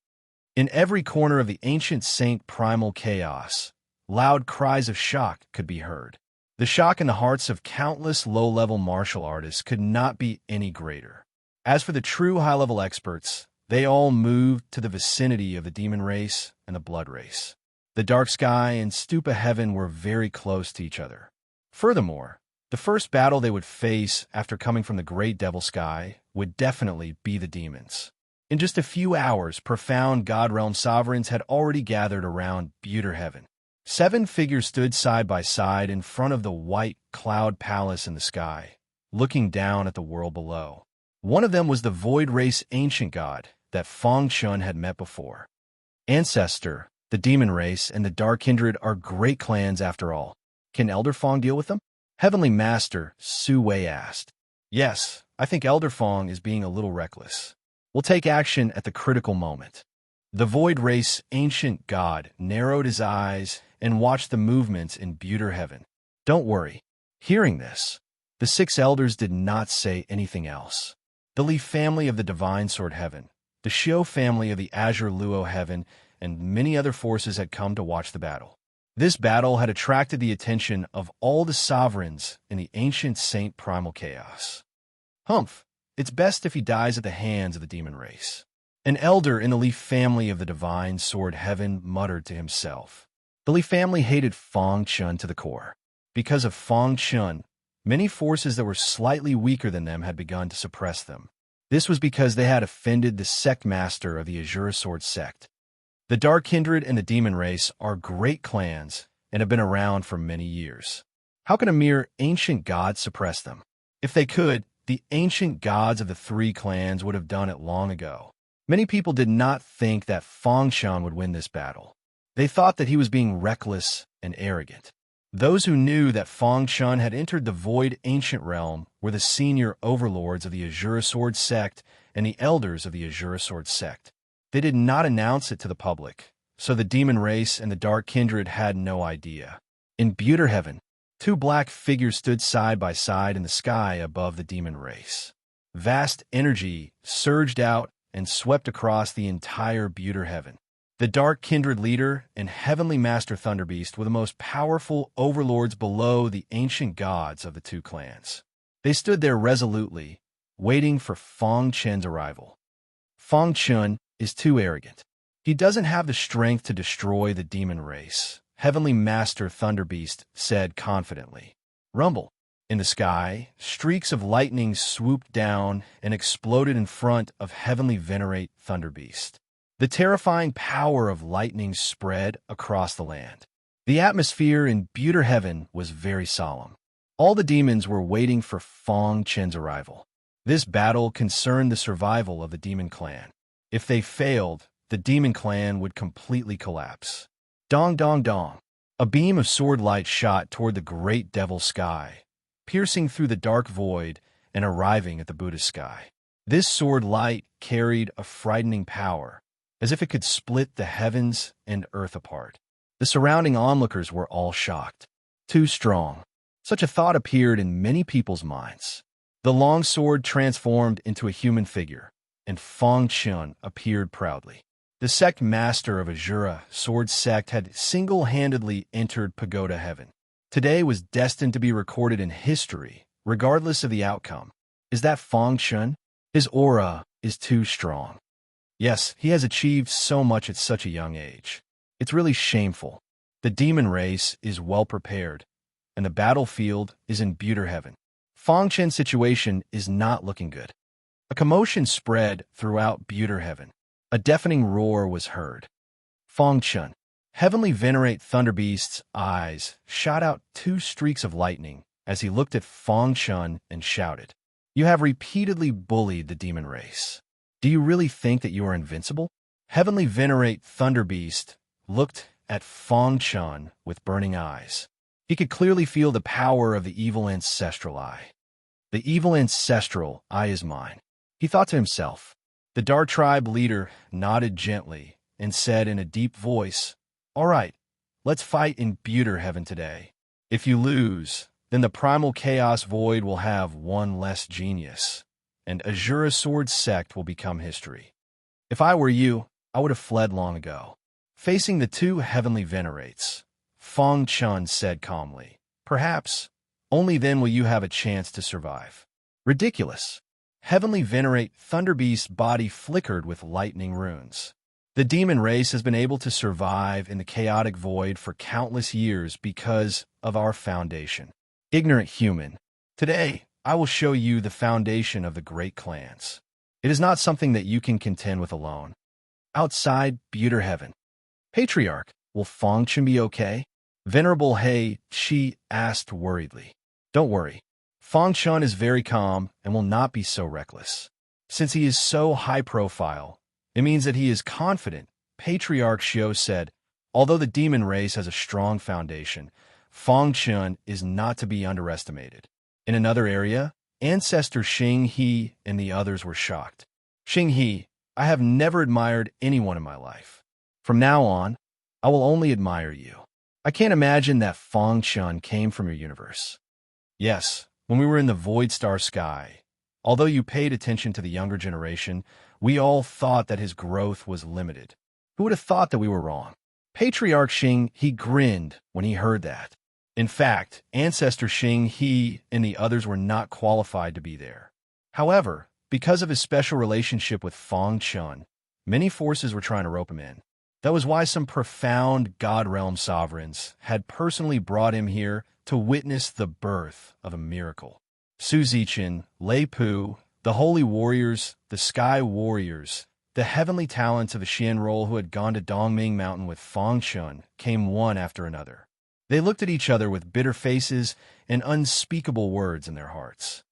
In every corner of the ancient saint primal chaos, loud cries of shock could be heard. The shock in the hearts of countless low-level martial artists could not be any greater. As for the true high-level experts, they all moved to the vicinity of the demon race and the blood race. The dark sky and Stupa heaven were very close to each other. Furthermore, the first battle they would face after coming from the great devil sky would definitely be the demons. In just a few hours, profound God Realm sovereigns had already gathered around Buter Heaven. 7 figures stood side by side in front of the white cloud palace in the sky, looking down at the world below. One of them was the Void Race ancient god that Fang Chun had met before. Ancestor, the demon race, and the Dark Kindred are great clans after all. Can Elder Fang deal with them? Heavenly Master Su Wei asked. Yes, I think Elder Fang is being a little reckless. We'll take action at the critical moment. The Void Race ancient god narrowed his eyes and watched the movements in Buter Heaven. Don't worry. Hearing this, the 6 elders did not say anything else. The Li family of the Divine Sword Heaven, the Xiao family of the Azure Luo Heaven, and many other forces had come to watch the battle. This battle had attracted the attention of all the sovereigns in the ancient saint primal chaos. Humph, it's best if he dies at the hands of the demon race. An elder in the Li family of the Divine Sword Heaven muttered to himself. The Li family hated Fang Chun to the core. Because of Fang Chun, many forces that were slightly weaker than them had begun to suppress them. This was because they had offended the sect master of the Azure Sword sect. The Dark Kindred and the Demon Race are great clans and have been around for many years. How can a mere ancient god suppress them? If they could, the ancient gods of the 3 clans would have done it long ago. Many people did not think that Fang Chun would win this battle. They thought that he was being reckless and arrogant. Those who knew that Fang Chun had entered the Void Ancient Realm were the senior overlords of the Azure Sword sect and the elders of the Azure Sword sect. They did not announce it to the public, so the Demon Race and the Dark Kindred had no idea. In Buter Heaven, 2 black figures stood side by side in the sky above the Demon Race. Vast energy surged out and swept across the entire Buter Heaven. The Dark Kindred leader and Heavenly Master Thunderbeast were the most powerful overlords below the ancient gods of the 2 clans. They stood there resolutely, waiting for Fang Chun's arrival. Fang Chun is too arrogant. He doesn't have the strength to destroy the demon race, Heavenly Master Thunderbeast said confidently. Rumble. In the sky, streaks of lightning swooped down and exploded in front of Heavenly Venerate Thunderbeast. The terrifying power of lightning spread across the land. The atmosphere in Buter Heaven was very solemn. All the demons were waiting for Fang Chun's arrival. This battle concerned the survival of the demon clan. If they failed, the demon clan would completely collapse. Dong dong dong. A beam of sword light shot toward the great devil sky, piercing through the dark void and arriving at the Buddha's sky. This sword light carried a frightening power, as if it could split the heavens and earth apart. The surrounding onlookers were all shocked. Too strong. Such a thought appeared in many people's minds. The long sword transformed into a human figure, and Fong Chun appeared proudly. The sect master of Azura sword sect had single-handedly entered Pagoda Heaven. Today was destined to be recorded in history, regardless of the outcome. Is that Fong Chun? His aura is too strong. Yes, he has achieved so much at such a young age. It's really shameful. The demon race is well prepared, and the battlefield is in Butter Heaven. Fong Chun's situation is not looking good. A commotion spread throughout Butter Heaven. A deafening roar was heard. Fong Chun, heavenly venerate Thunderbeast's eyes shot out two streaks of lightning as he looked at Fong Chun and shouted, "You have repeatedly bullied the demon race. Do you really think that you are invincible?" Heavenly venerate Thunderbeast looked at Fong Chun with burning eyes. He could clearly feel the power of the evil ancestral eye. The evil ancestral eye is mine, he thought to himself. The Dar tribe leader nodded gently and said in a deep voice, "All right, let's fight in Butter Heaven today. If you lose, then the primal chaos void will have one less genius, and Azura sword sect will become history. If I were you, I would have fled long ago." Facing the two heavenly venerates, Fong Chun said calmly, "Perhaps only then will you have a chance to survive." Ridiculous. Heavenly venerate Thunderbeast's body flickered with lightning runes. The demon race has been able to survive in the chaotic void for countless years because of our foundation. Ignorant human, today I will show you the foundation of the great clans. It is not something that you can contend with alone. Outside Butter Heaven. Patriarch, will Fong Chun be okay? Venerable He Chi asked worriedly. Don't worry. Fong Chun is very calm and will not be so reckless. Since he is so high profile, it means that he is confident. Patriarch Xiao said, although the demon race has a strong foundation, Fong Chun is not to be underestimated. In another area, Ancestor Xing He and the others were shocked. Xing He, I have never admired anyone in my life. From now on, I will only admire you. I can't imagine that Fong Chun came from your universe. Yes, when we were in the Void Star Sky, although you paid attention to the younger generation, we all thought that his growth was limited. Who would have thought that we were wrong? Patriarch Xing He grinned when he heard that. In fact, Ancestor Xing He and the others were not qualified to be there. However, because of his special relationship with Fong Chun, many forces were trying to rope him in. That was why some profound God Realm sovereigns had personally brought him here to witness the birth of a miracle. Su Zichen, Lei Pu, the Holy Warriors, the Sky Warriors, the heavenly talents of the Xianrol who had gone to Dongming Mountain with Fong Chun came one after another. They looked at each other with bitter faces and unspeakable words in their hearts.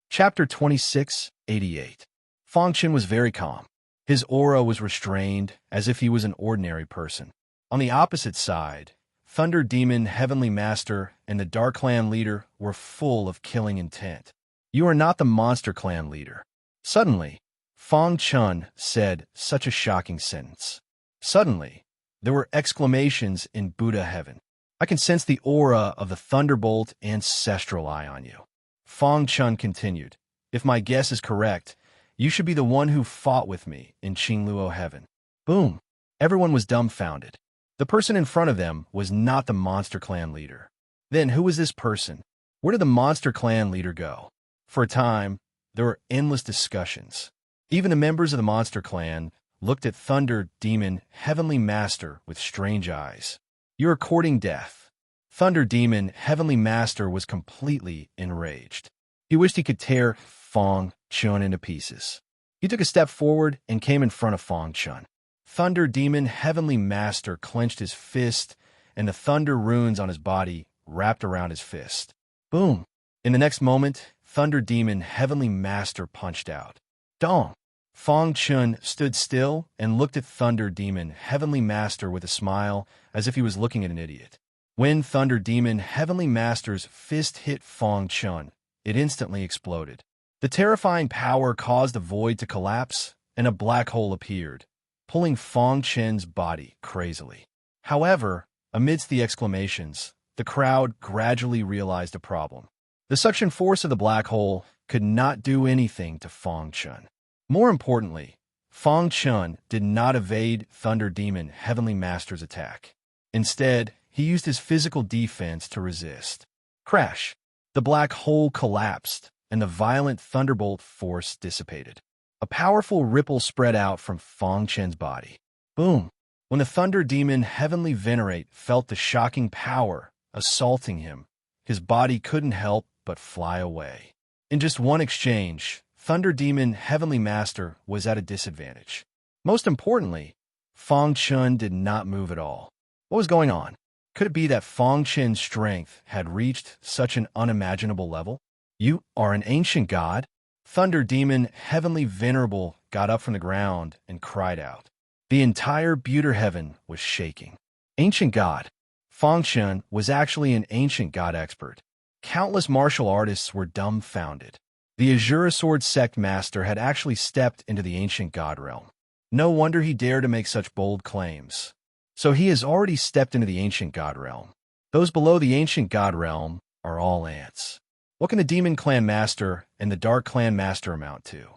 Chapter 26:88. Fong Chun was very calm. His aura was restrained, as if he was an ordinary person. On the opposite side, Thunder Demon, Heavenly Master, and the Dark Clan leader were full of killing intent. You are not the Monster Clan leader. Suddenly, Fong Chun said such a shocking sentence. Suddenly, there were exclamations in Buddha Heaven. I can sense the aura of the Thunderbolt Ancestral Eye on you. Fong Chun continued, if my guess is correct, you should be the one who fought with me in Qingluo Heaven. Boom! Everyone was dumbfounded. The person in front of them was not the Monster Clan leader. Then who was this person? Where did the Monster Clan leader go? For a time, there were endless discussions. Even the members of the Monster Clan looked at Thunder Demon Heavenly Master with strange eyes. You are courting death. Thunder Demon Heavenly Master was completely enraged. He wished he could tear Fong Chun into pieces. He took a step forward and came in front of Fong Chun. Thunder Demon Heavenly Master clenched his fist, and the thunder runes on his body wrapped around his fist. Boom! In the next moment, Thunder Demon Heavenly Master punched out. Dong! Fong Chun stood still and looked at Thunder Demon Heavenly Master with a smile, as if he was looking at an idiot. When Thunder Demon Heavenly Master's fist hit Fong Chun, it instantly exploded. The terrifying power caused the void to collapse, and a black hole appeared, pulling Fong Chen's body crazily. However, amidst the exclamations, the crowd gradually realized a problem. The suction force of the black hole could not do anything to Fong Chun. More importantly, Fong Chun did not evade Thunder Demon Heavenly Master's attack. Instead, he used his physical defense to resist. Crash! The black hole collapsed, and the violent thunderbolt force dissipated. A powerful ripple spread out from Fong Chen's body. Boom! When the Thunder Demon Heavenly Venerate felt the shocking power assaulting him, his body couldn't help but fly away. In just one exchange, Thunder Demon Heavenly Master was at a disadvantage. Most importantly, Fong Chun did not move at all. What was going on? Could it be that Fong Chen's strength had reached such an unimaginable level? You are an ancient god? Thunder Demon Heavenly Venerable got up from the ground and cried out. The entire Buter Heaven was shaking. Ancient god. Fong Chun was actually an ancient god expert. Countless martial artists were dumbfounded. The Azure Sword Sect Master had actually stepped into the ancient god realm. No wonder he dared to make such bold claims. So he has already stepped into the ancient god realm. Those below the ancient god realm are all ants. What can the Demon Clan Master and the Dark Clan Master amount to?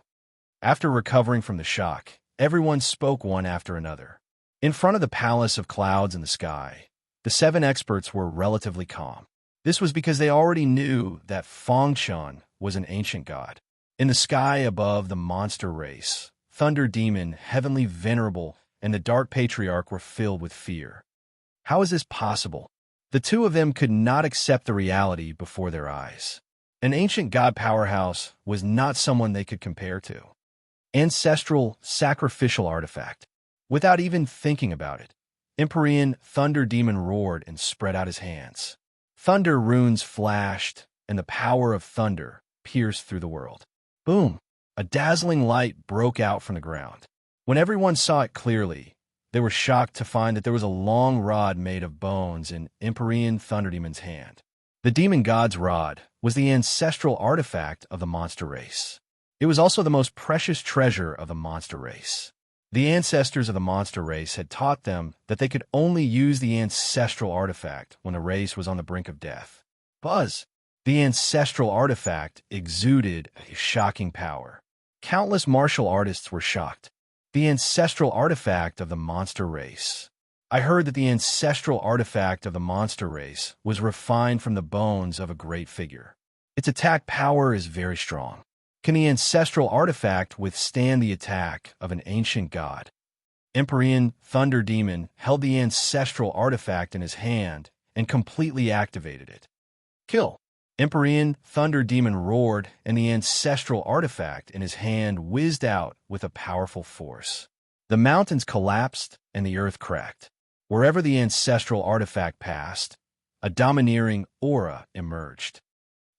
After recovering from the shock, everyone spoke one after another. In front of the Palace of Clouds in the sky, the 7 experts were relatively calm. This was because they already knew that Fong Chun was an ancient god. In the sky above the monster race, Thunder Demon, Heavenly Venerable, and the Dark Patriarch were filled with fear. How is this possible? The two of them could not accept the reality before their eyes. An ancient god powerhouse was not someone they could compare to. Ancestral, sacrificial artifact. Without even thinking about it, Empyrean Thunder Demon roared and spread out his hands. Thunder runes flashed, and the power of thunder pierced through the world. Boom! A dazzling light broke out from the ground. When everyone saw it clearly, they were shocked to find that there was a long rod made of bones in Empyrean Thunder Demon's hand. The Demon God's rod was the ancestral artifact of the monster race. It was also the most precious treasure of the monster race. The ancestors of the monster race had taught them that they could only use the ancestral artifact when the race was on the brink of death. Buzz! The ancestral artifact exuded a shocking power. Countless martial artists were shocked. The ancestral artifact of the monster race. I heard that the ancestral artifact of the monster race was refined from the bones of a great figure. Its attack power is very strong. Can the ancestral artifact withstand the attack of an ancient god? Empyrean Thunder Demon held the ancestral artifact in his hand and completely activated it. Kill! Empyrean Thunder Demon roared, and the ancestral artifact in his hand whizzed out with a powerful force. The mountains collapsed and the earth cracked. Wherever the ancestral artifact passed, a domineering aura emerged.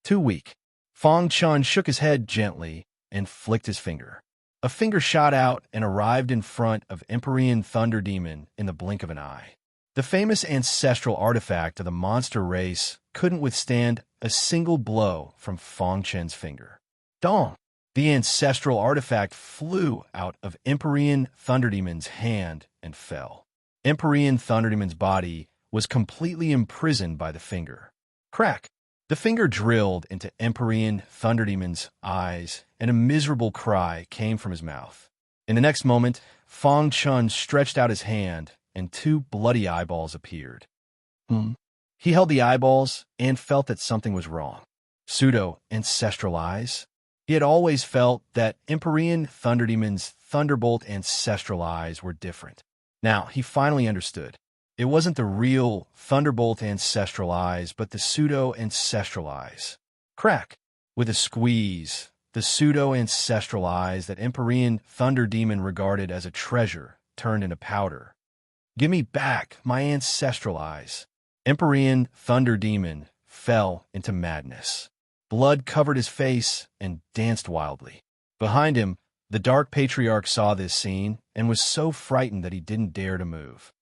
Too weak. Fong Chun shook his head gently and flicked his finger. A finger shot out and arrived in front of Empyrean Thunder Demon in the blink of an eye. The famous ancestral artifact of the monster race couldn't withstand a single blow from Fong Chen's finger. Dong! The ancestral artifact flew out of Empyrean Thunder Demon's hand and fell. Empyrean Thunder Demon's body was completely imprisoned by the finger. Crack! The finger drilled into Empyrean Thunder Demon's eyes, and a miserable cry came from his mouth. In the next moment, Fong Chun stretched out his hand, and 2 bloody eyeballs appeared. He held the eyeballs and felt that something was wrong. Pseudo-ancestral eyes? He had always felt that Empyrean Thunder Demon's Thunderbolt ancestral eyes were different. Now, he finally understood. It wasn't the real Thunderbolt ancestral eyes, but the pseudo-ancestral eyes. Crack! With a squeeze, the pseudo-ancestral eyes that Empyrean Thunder Demon regarded as a treasure turned into powder. Give me back my ancestral eyes. Empyrean Thunder Demon fell into madness. Blood covered his face and danced wildly. Behind him, the Dark Patriarch saw this scene and was so frightened that he didn't dare to move.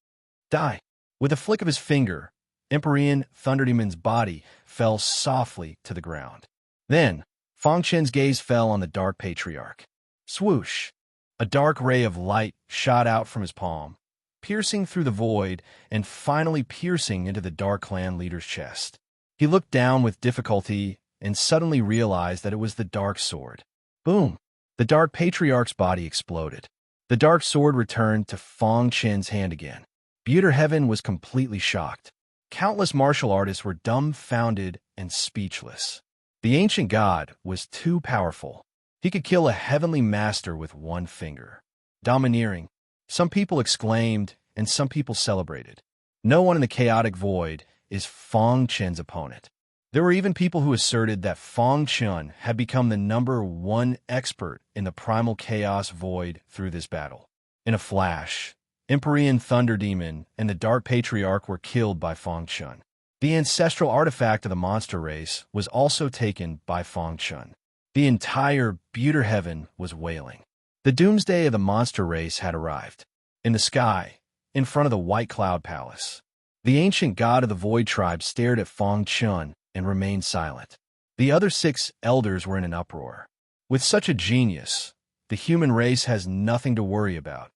Die! With a flick of his finger, Empyrean Thunderdemon's body fell softly to the ground. Then, Fang Chen's gaze fell on the Dark Patriarch. Swoosh! A dark ray of light shot out from his palm, piercing through the void and finally piercing into the Dark Clan leader's chest. He looked down with difficulty and suddenly realized that it was the Dark Sword. Boom! The Dark Patriarch's body exploded. The Dark Sword returned to Fang Chen's hand again. Buter Heaven was completely shocked. Countless martial artists were dumbfounded and speechless. The ancient god was too powerful. He could kill a heavenly master with one finger. Domineering. Some people exclaimed, and some people celebrated. No one in the chaotic void is Fang Chen's opponent. There were even people who asserted that Fang Chen had become the #1 expert in the primal chaos void through this battle. In a flash, Empyrean Thunder Demon and the Dark Patriarch were killed by Fang Chen. The ancestral artifact of the monster race was also taken by Fang Chen. The entire Buter Heaven was wailing. The doomsday of the monster race had arrived. In the sky, in front of the White Cloud Palace, the ancient god of the Void Tribe stared at Fang Chen and remained silent. The other 6 elders were in an uproar. With such a genius, the human race has nothing to worry about,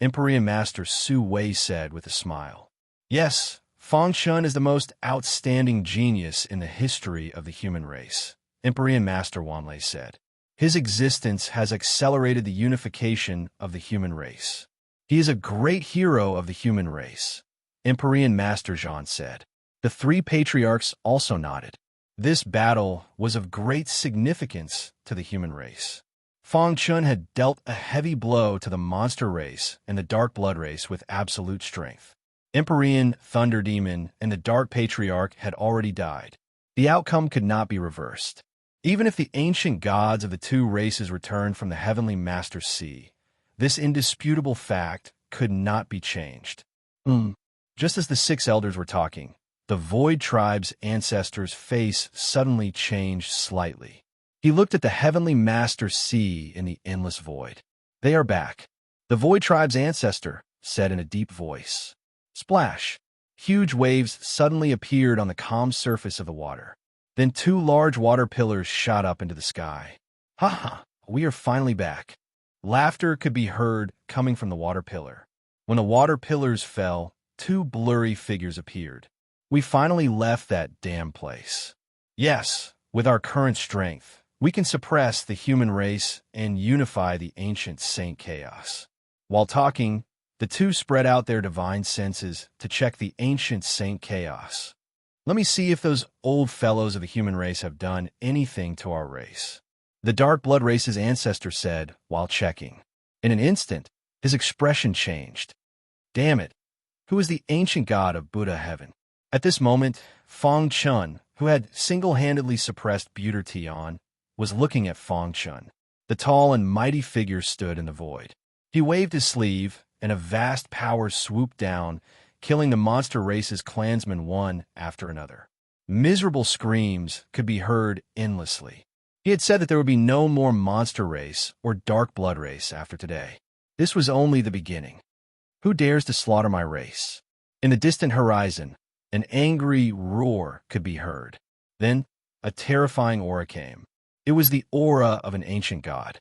Empyrean Master Su Wei said with a smile. Yes, Fang Chen is the most outstanding genius in the history of the human race, Empyrean Master Wanlei said. His existence has accelerated the unification of the human race. He is a great hero of the human race, Empyrean Master Zhan said. The 3 patriarchs also nodded. This battle was of great significance to the human race. Fang Chen had dealt a heavy blow to the monster race and the dark blood race with absolute strength. Empyrean Thunder Demon and the Dark Patriarch had already died. The outcome could not be reversed. Even if the ancient gods of the 2 races returned from the Heavenly Master Sea, this indisputable fact could not be changed. Just as the 6 elders were talking, the Void Tribe's ancestor's face suddenly changed slightly. He looked at the Heavenly Master Sea in the endless void. They are back. The Void Tribe's ancestor said in a deep voice. Splash! Huge waves suddenly appeared on the calm surface of the water. Then 2 large water pillars shot up into the sky. Ha ha! We are finally back. Laughter could be heard coming from the water pillar. When the water pillars fell, 2 blurry figures appeared. We finally left that damn place. Yes, with our current strength, we can suppress the human race and unify the ancient Saint Chaos. While talking, the 2 spread out their divine senses to check the ancient Saint Chaos. Let me see if those old fellows of the human race have done anything to our race, the Dark Blood race's ancestor said while checking. In an instant, his expression changed. Damn it, who is the ancient god of Buddha Heaven? At this moment, Fang Chen, who had single-handedly suppressed Buter Tian, was looking at Fang Chen. The tall and mighty figure stood in the void. He waved his sleeve, and a vast power swooped down, killing the monster race's clansmen one after another. Miserable screams could be heard endlessly. He had said that there would be no more monster race or dark blood race after today. This was only the beginning. Who dares to slaughter my race? In the distant horizon, an angry roar could be heard. Then, a terrifying aura came. It was the aura of an ancient god.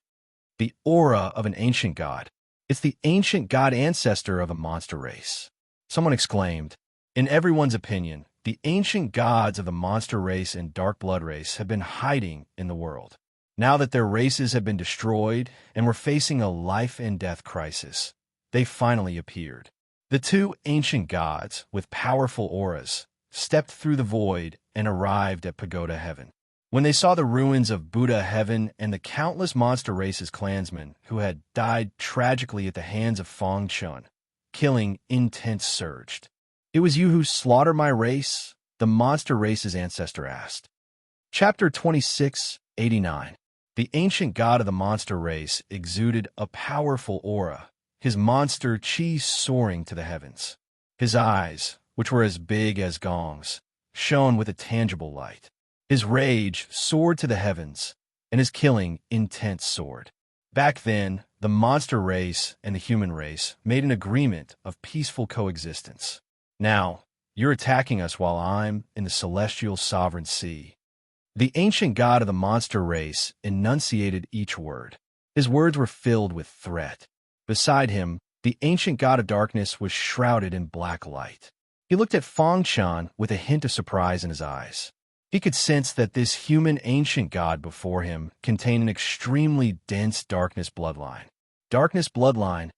The aura of an ancient god. It's the ancient god ancestor of a monster race. Someone exclaimed. In everyone's opinion, the ancient gods of the monster race and dark blood race have been hiding in the world. Now that their races have been destroyed and were facing a life and death crisis, they finally appeared. The 2 ancient gods, with powerful auras, stepped through the void and arrived at Pagoda Heaven. When they saw the ruins of Buddha Heaven and the countless monster race's clansmen who had died tragically at the hands of Fang Chen, killing intent surged. It was you who slaughtered my race? The monster race's ancestor asked. Chapter 2689. The ancient god of the monster race exuded a powerful aura, his monster chi soaring to the heavens. His eyes, which were as big as gongs, shone with a tangible light. His rage soared to the heavens, and his killing intent soared. Back then, the monster race and the human race made an agreement of peaceful coexistence. Now, You're attacking us while I'm in the celestial sovereign sea." The ancient god of the monster race enunciated each word. His words were filled with threat. Beside him, the ancient god of darkness was shrouded in black light. He looked at Fang Chan with a hint of surprise in his eyes. He could sense that this human ancient god before him contained an extremely dense darkness bloodline. Darkness bloodline?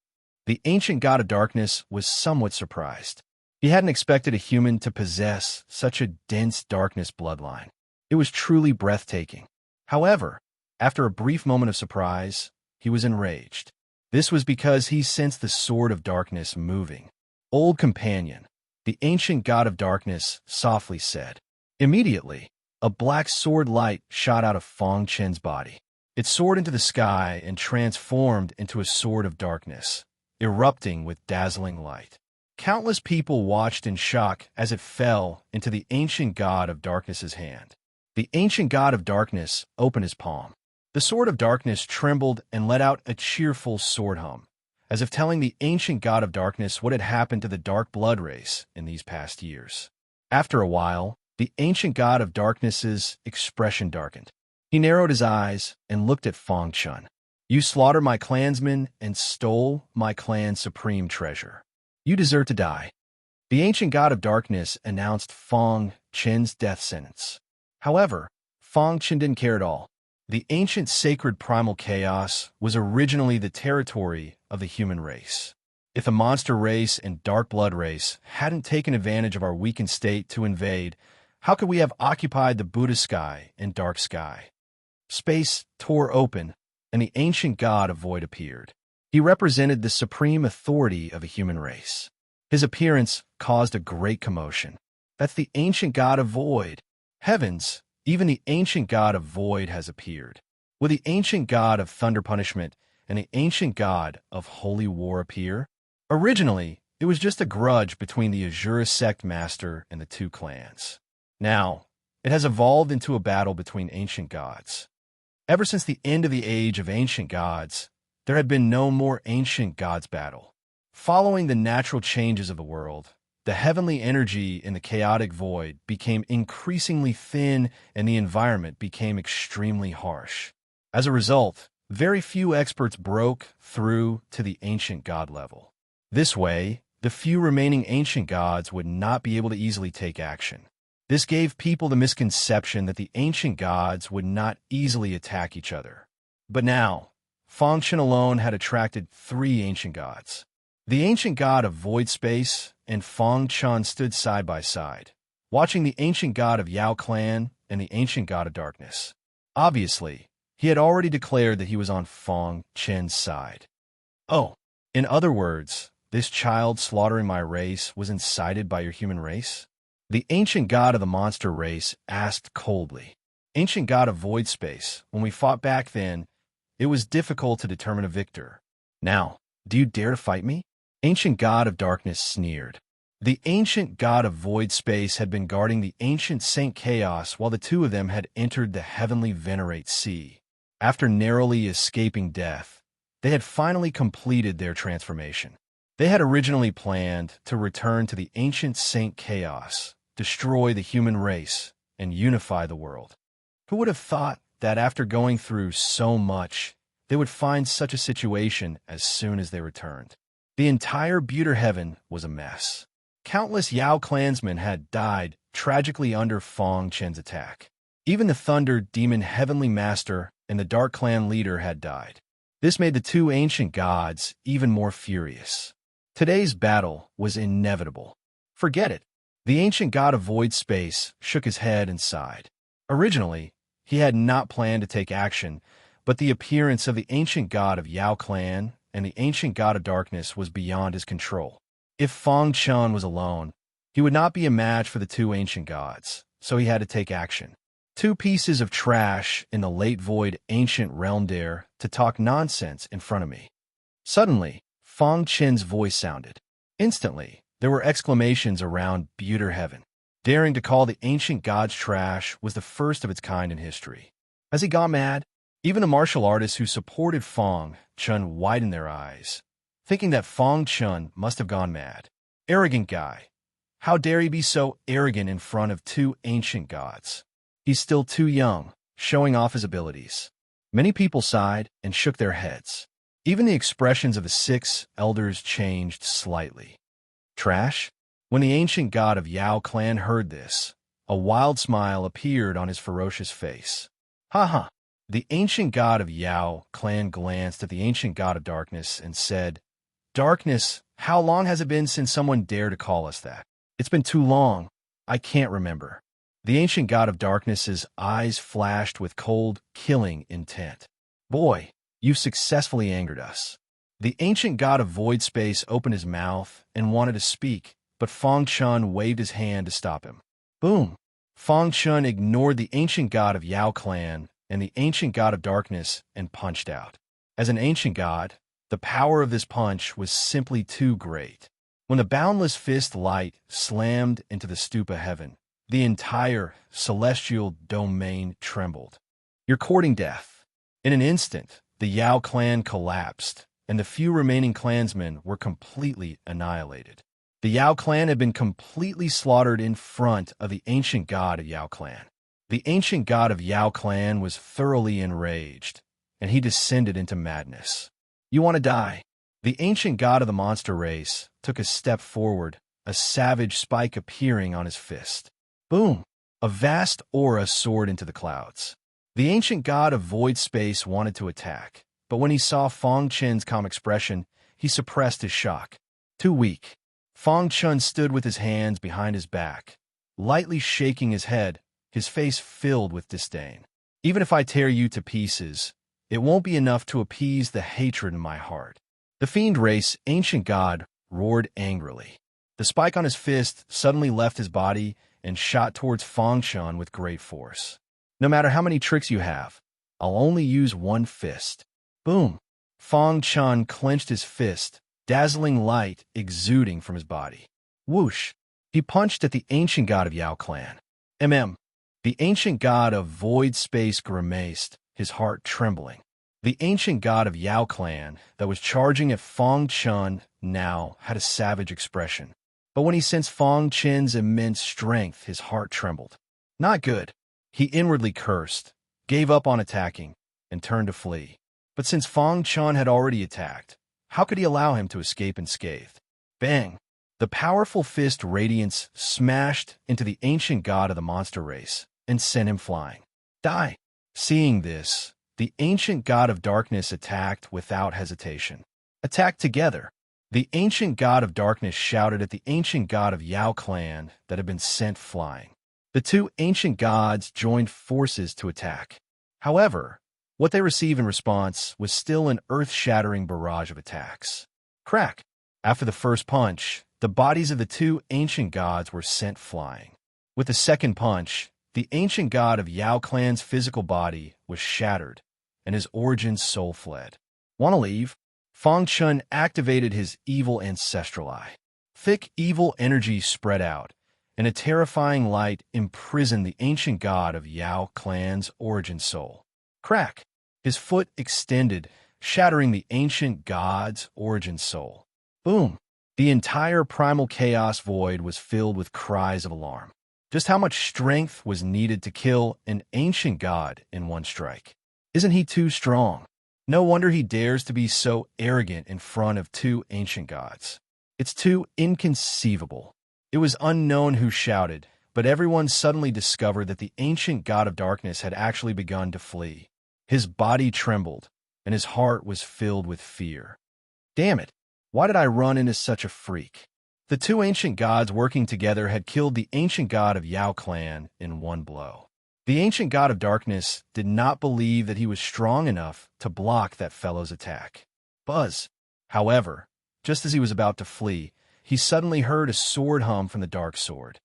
The ancient god of darkness was somewhat surprised. He hadn't expected a human to possess such a dense darkness bloodline. It was truly breathtaking. However, after a brief moment of surprise, he was enraged. This was because he sensed the sword of darkness moving. "Old companion," the ancient god of darkness softly said. Immediately, a black sword light shot out of Fang Chen's body. It soared into the sky and transformed into a sword of darkness, erupting with dazzling light. Countless people watched in shock as it fell into the ancient god of darkness's hand. The ancient god of darkness opened his palm. The sword of darkness trembled and let out a cheerful sword hum, as if telling the ancient god of darkness what had happened to the dark blood race in these past years. After a while, the ancient god of darkness's expression darkened. He narrowed his eyes and looked at Fang Chun. "You slaughtered my clansmen and stole my clan's supreme treasure. You deserve to die." The ancient god of darkness announced Fang Chen's death sentence. However, Fang Chen didn't care at all. The ancient sacred primal chaos was originally the territory of the human race. If the monster race and dark blood race hadn't taken advantage of our weakened state to invade, how could we have occupied the Buddha sky and dark sky? Space tore open, and the ancient god of void appeared. He represented the supreme authority of a human race. His appearance caused a great commotion. That's the ancient god of void. Heavens, even the ancient god of void has appeared. Will the ancient god of thunder punishment and the ancient god of holy war appear? Originally, it was just a grudge between the Azura sect master and the two clans. Now, it has evolved into a battle between ancient gods. Ever since the end of the age of ancient gods, there had been no more ancient gods battle. Following the natural changes of the world, the heavenly energy in the chaotic void became increasingly thin and the environment became extremely harsh. As a result, very few experts broke through to the ancient god level. This way, the few remaining ancient gods would not be able to easily take action. This gave people the misconception that the ancient gods would not easily attack each other. But now, Fang Chen alone had attracted 3 ancient gods. The ancient god of void space and Fang Chen stood side by side, watching the ancient god of Yao clan and the ancient god of darkness. Obviously, he had already declared that he was on Fang Chen's side. "Oh, in other words, this child slaughtering my race was incited by your human race?" The ancient god of the monster race asked coldly. "Ancient god of void space, when we fought back then, it was difficult to determine a victor. Now, do you dare to fight me?" Ancient god of darkness sneered. The ancient god of void space had been guarding the ancient Saint Chaos while the two of them had entered the heavenly Venerate Sea. After narrowly escaping death, they had finally completed their transformation. They had originally planned to return to the ancient Saint Chaos, destroy the human race, and unify the world. Who would have thought that after going through so much, they would find such a situation as soon as they returned? The entire Buter Heaven was a mess. Countless Yao clansmen had died tragically under Fang Chen's attack. Even the Thunder Demon Heavenly Master and the Dark Clan leader had died. This made the two ancient gods even more furious. Today's battle was inevitable. Forget it. The ancient god of void space shook his head and sighed. Originally, he had not planned to take action, but the appearance of the ancient god of Yao clan and the ancient god of darkness was beyond his control. If Fang Chen was alone, he would not be a match for the two ancient gods, so he had to take action. 2 pieces of trash in the late void ancient realm dare to talk nonsense in front of me. Suddenly, Fang Chen's voice sounded. Instantly, there were exclamations around Buter Heaven. Daring to call the ancient gods trash was the first of its kind in history. Has he gone mad? Even the martial artists who supported Fang Chen widened their eyes, thinking that Fang Chen must have gone mad. Arrogant guy. How dare he be so arrogant in front of two ancient gods? He's still too young, showing off his abilities. Many people sighed and shook their heads. Even the expressions of the 6 elders changed slightly. Trash? When the ancient god of Yao clan heard this, a wild smile appeared on his ferocious face. Ha ha! The ancient god of Yao clan glanced at the ancient god of darkness and said, "Darkness, how long has it been since someone dared to call us that? It's been too long. I can't remember." The ancient god of darkness's eyes flashed with cold, killing intent. "Boy, you've successfully angered us." The ancient god of void space opened his mouth and wanted to speak, but Feng Chun waved his hand to stop him. Boom! Feng Chun ignored the ancient god of Yao clan and the ancient god of darkness and punched out. As an ancient god, the power of this punch was simply too great. When the boundless fist light slammed into the stupa heaven, the entire celestial domain trembled. "You're courting death." In an instant, the Yao clan collapsed, and the few remaining clansmen were completely annihilated. The Yao clan had been completely slaughtered in front of the ancient god of Yao clan. The ancient god of Yao clan was thoroughly enraged, and he descended into madness. "You want to die?" The ancient god of the monster race took a step forward, a savage spike appearing on his fist. Boom! A vast aura soared into the clouds. The ancient god of void space wanted to attack, but when he saw Feng Chen's calm expression, he suppressed his shock. Too weak. Feng Chun stood with his hands behind his back, lightly shaking his head, his face filled with disdain. "Even if I tear you to pieces, it won't be enough to appease the hatred in my heart." The fiend race ancient god roared angrily. The spike on his fist suddenly left his body and shot towards Feng Chun with great force. "No matter how many tricks you have, I'll only use one fist." Boom! Feng Chun clenched his fist, dazzling light exuding from his body. Whoosh! He punched at the ancient god of Yao clan. The ancient god of void space grimaced, his heart trembling. The ancient god of Yao clan that was charging at Feng Chun now had a savage expression. But when he sensed Feng Chen's immense strength, his heart trembled. Not good. He inwardly cursed, gave up on attacking, and turned to flee. But since Feng Chun had already attacked, how could he allow him to escape unscathed? Bang! The powerful fist radiance smashed into the ancient god of the monster race and sent him flying. Die! Seeing this, the ancient god of darkness attacked without hesitation. Attack together! The ancient god of darkness shouted at the ancient god of Yao clan that had been sent flying. The two ancient gods joined forces to attack. However, what they received in response was still an earth-shattering barrage of attacks. Crack! After the first punch, the bodies of the two ancient gods were sent flying. With the second punch, the ancient god of Yao clan's physical body was shattered, and his origin soul fled. Want to leave? Feng Chun activated his evil ancestral eye. Thick evil energy spread out, and a terrifying light imprisoned the ancient god of Yao clan's origin soul. Crack! His foot extended, shattering the ancient god's origin soul. Boom! The entire primal chaos void was filled with cries of alarm. Just how much strength was needed to kill an ancient god in one strike? Isn't he too strong? No wonder he dares to be so arrogant in front of two ancient gods. It's too inconceivable. It was unknown who shouted, but everyone suddenly discovered that the ancient god of darkness had actually begun to flee. His body trembled, and his heart was filled with fear. Damn it! Why did I run into such a freak? The two ancient gods working together had killed the ancient god of Yao clan in one blow. The ancient god of darkness did not believe that he was strong enough to block that fellow's attack. Buzz! However, just as he was about to flee, he suddenly heard a sword hum from the dark sword.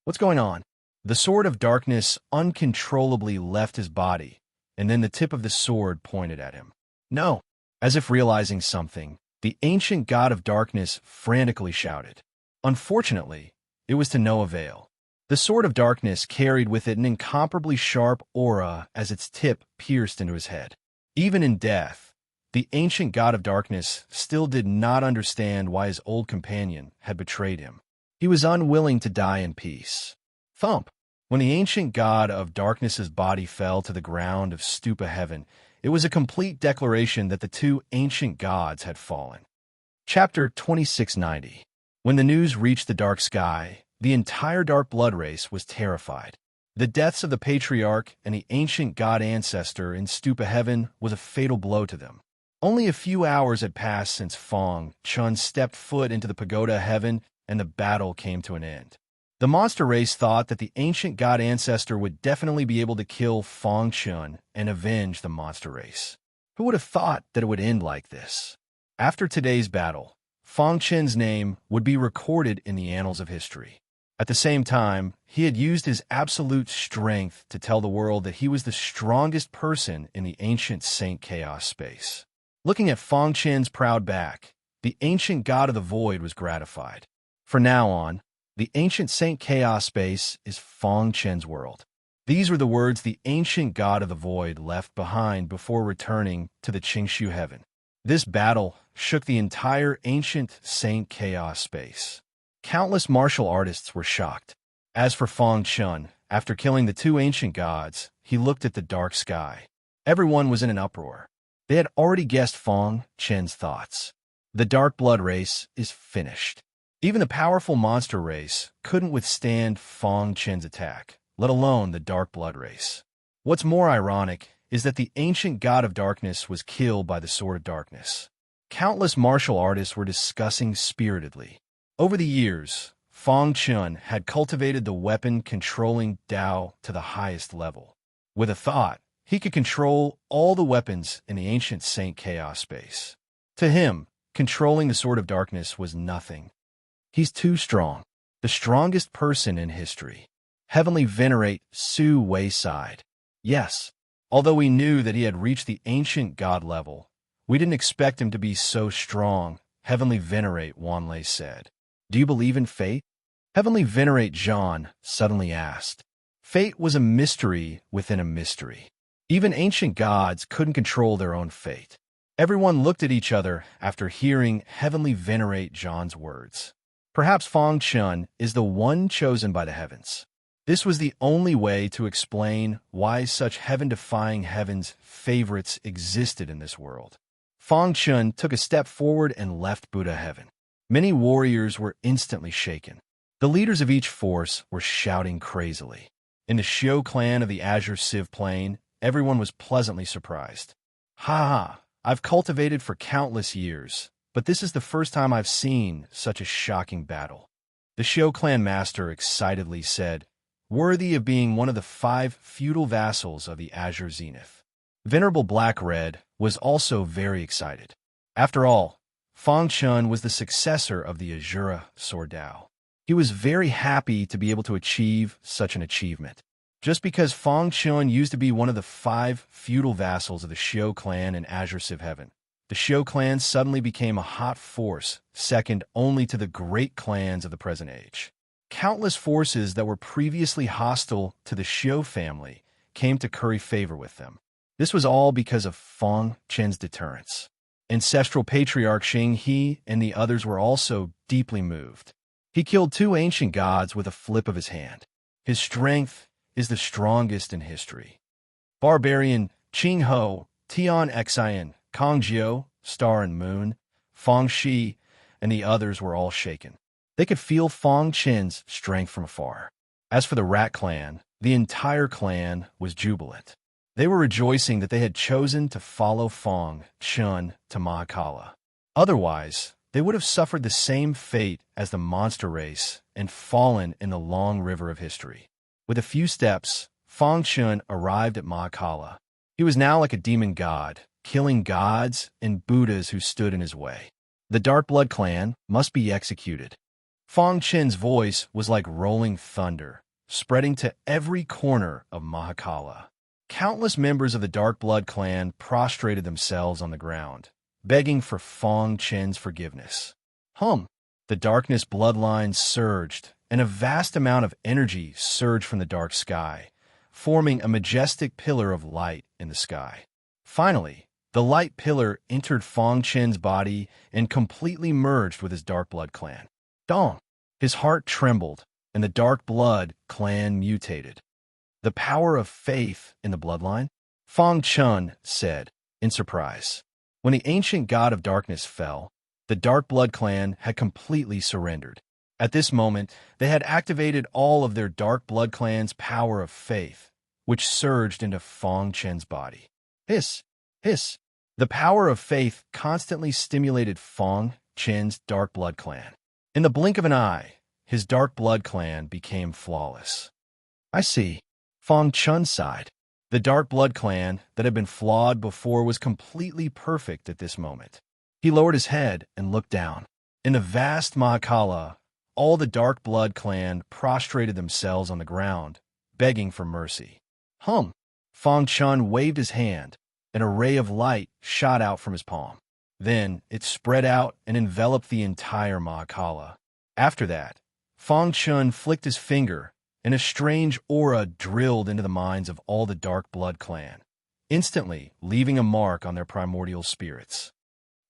What's going on? The sword of darkness uncontrollably left his body, and then the tip of the sword pointed at him. No! As if realizing something, the ancient god of darkness frantically shouted. Unfortunately, it was to no avail. The sword of darkness carried with it an incomparably sharp aura as its tip pierced into his head. Even in death, the ancient god of darkness still did not understand why his old companion had betrayed him. He was unwilling to die in peace. Thump! When the ancient god of darkness's body fell to the ground of Stupa heaven, it was a complete declaration that the two ancient gods had fallen. Chapter 2690. When the news reached the dark sky, the entire dark blood race was terrified. The deaths of the patriarch and the ancient god ancestor in Stupa heaven was a fatal blow to them. Only a few hours had passed since Fong Chun stepped foot into the pagoda heaven and the battle came to an end. The monster race thought that the ancient god ancestor would definitely be able to kill Fong Chun and avenge the monster race. Who would have thought that it would end like this? After today's battle, Fong Chun's name would be recorded in the annals of history. At the same time, he had used his absolute strength to tell the world that he was the strongest person in the ancient Saint Chaos space. Looking at Fong Chun's proud back, the ancient god of the void was gratified. From now on, the ancient Saint Chaos space is Fong Chun's world. These were the words the ancient god of the void left behind before returning to the Qingshu heaven. This battle shook the entire ancient Saint Chaos space. Countless martial artists were shocked. As for Fong Chun, after killing the two ancient gods, he looked at the dark sky. Everyone was in an uproar. They had already guessed Fong Chun's thoughts. The dark blood race is finished. Even the powerful monster race couldn't withstand Fong Chun's attack, let alone the dark blood race. What's more ironic is that the ancient god of darkness was killed by the sword of darkness. Countless martial artists were discussing spiritedly. Over the years, Fong Chun had cultivated the weapon-controlling Tao to the highest level. With a thought, he could control all the weapons in the ancient Saint Chaos space. To him, controlling the sword of darkness was nothing. He's too strong, the strongest person in history. Heavenly Venerate Su Wei sighed. Yes, although we knew that he had reached the ancient god level, we didn't expect him to be so strong, Heavenly Venerate Wanlei said. Do you believe in fate? Heavenly Venerate Zhan suddenly asked. Fate was a mystery within a mystery. Even ancient gods couldn't control their own fate. Everyone looked at each other after hearing Heavenly Venerate Zhan's words. Perhaps Fong Chun is the one chosen by the heavens. This was the only way to explain why such heaven-defying heaven's favorites existed in this world. Fong Chun took a step forward and left Buddha heaven. Many warriors were instantly shaken. The leaders of each force were shouting crazily. In the Xiao clan of the Azure Civ Plain, everyone was pleasantly surprised. Ha ha, I've cultivated for countless years, but this is the first time I've seen such a shocking battle. The Xiao clan master excitedly said, worthy of being one of the 5 feudal vassals of the Azure Zenith. Venerable Black-Red was also very excited. After all, Fong Chun was the successor of the Azura Sword Dao. He was very happy to be able to achieve such an achievement. Just because Fong Chun used to be one of the 5 feudal vassals of the Xiao clan in Azure Civ Heaven, the Xiao clan suddenly became a hot force, second only to the great clans of the present age. Countless forces that were previously hostile to the Xiao family came to curry favor with them. This was all because of Fong Chun's deterrence. Ancestral Patriarch Xing He and the others were also deeply moved. He killed 2 ancient gods with a flip of his hand. His strength is the strongest in history. Barbarian Qing Ho, Tian Xian, Kong Jiao, Star and Moon, Fong Shi, and the others were all shaken. They could feel Fong Chun's strength from afar. As for the Rat clan, the entire clan was jubilant. They were rejoicing that they had chosen to follow Fong Chun to Mahakala. Otherwise, they would have suffered the same fate as the monster race and fallen in the long river of history. With a few steps, Fong Chun arrived at Mahakala. He was now like a demon god, killing gods and Buddhas who stood in his way. The Dark Blood clan must be executed. Fong Chun's voice was like rolling thunder, spreading to every corner of Mahakala. Countless members of the Dark Blood clan prostrated themselves on the ground, begging for Fong Chun's forgiveness. The darkness bloodlines surged, and a vast amount of energy surged from the dark sky, forming a majestic pillar of light in the sky. Finally, the light pillar entered Fong Chun's body and completely merged with his Dark Blood clan. Dong! His heart trembled, and the dark blood clan mutated. The power of faith in the bloodline? Fang Chun said, in surprise. When the ancient god of darkness fell, the Dark Blood clan had completely surrendered. At this moment, they had activated all of their Dark Blood clan's power of faith, which surged into Fang Chen's body. Hiss! Hiss! The power of faith constantly stimulated Fang Chen's Dark Blood clan. In the blink of an eye, his Dark Blood clan became flawless. I see. Fang Chun sighed. The Dark Blood clan that had been flawed before was completely perfect at this moment. He lowered his head and looked down. In the vast Mahakala, all the Dark Blood clan prostrated themselves on the ground, begging for mercy. Fang Chun waved his hand. An ray of light shot out from his palm. Then it spread out and enveloped the entire Mahakala. After that, Fang Chun flicked his finger, and a strange aura drilled into the minds of all the Dark Blood clan, instantly leaving a mark on their primordial spirits.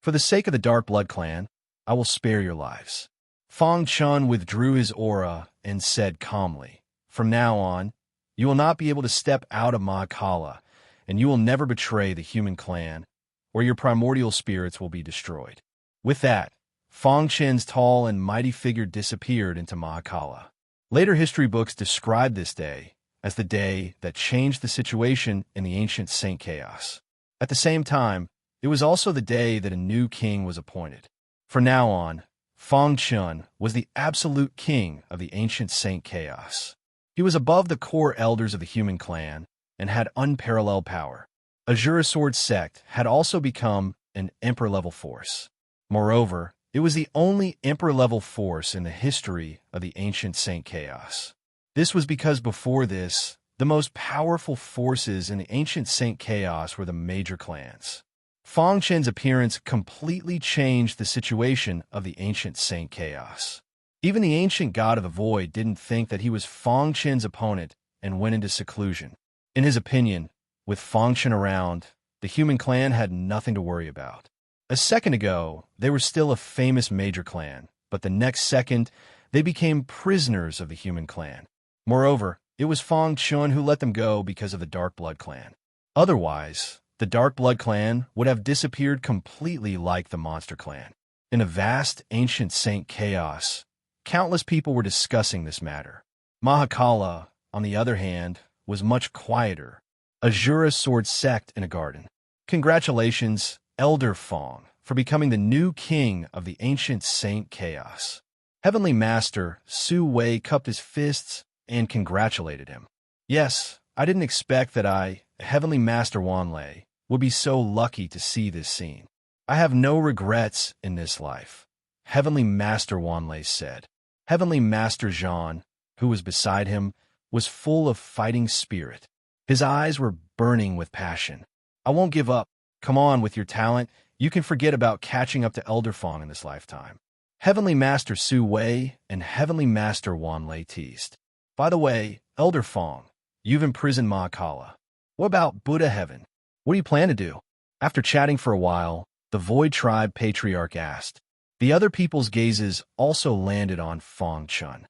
For the sake of the Dark Blood clan, I will spare your lives. Fang Chun withdrew his aura and said calmly, from now on, you will not be able to step out of Mahakala, and you will never betray the human clan, or your primordial spirits will be destroyed. With that, Fang Chen's tall and mighty figure disappeared into Mahakala. Later history books describe this day as the day that changed the situation in the ancient Saint Chaos. At the same time, it was also the day that a new king was appointed. From now on, Fang Chun was the absolute king of the ancient Saint Chaos. He was above the core elders of the human clan and had unparalleled power. Azura Sword sect had also become an emperor-level force. Moreover, it was the only emperor-level force in the history of the ancient Saint Chaos. This was because before this, the most powerful forces in the ancient Saint Chaos were the major clans. Fang Chen's appearance completely changed the situation of the ancient Saint Chaos. Even the ancient god of the void didn't think that he was Fang Chen's opponent and went into seclusion. In his opinion, with Fang Chen around, the human clan had nothing to worry about. A second ago, they were still a famous major clan, but the next second, they became prisoners of the human clan. Moreover, it was Fang Chun who let them go because of the Dark Blood clan. Otherwise, the Dark Blood clan would have disappeared completely like the Monster clan. In a vast ancient Saint Chaos, countless people were discussing this matter. Mahakala, on the other hand, was much quieter. Azura Sword sect in a garden. Congratulations, Elder Fang, for becoming the new king of the ancient Saint Chaos. Heavenly Master Su Wei cupped his fists and congratulated him. Yes, I didn't expect that Heavenly Master Wanlei, would be so lucky to see this scene. I have no regrets in this life, Heavenly Master Wanlei said. Heavenly Master Zhan, who was beside him, was full of fighting spirit. His eyes were burning with passion. I won't give up. Come on with your talent. You can forget about catching up to Elder Fang in this lifetime. Heavenly Master Su Wei and Heavenly Master Wanlei teased. By the way, Elder Fang, you've imprisoned Mahakala. What about Buddha Heaven? What do you plan to do? After chatting for a while, the Void Tribe Patriarch asked. The other people's gazes also landed on Fang Chun.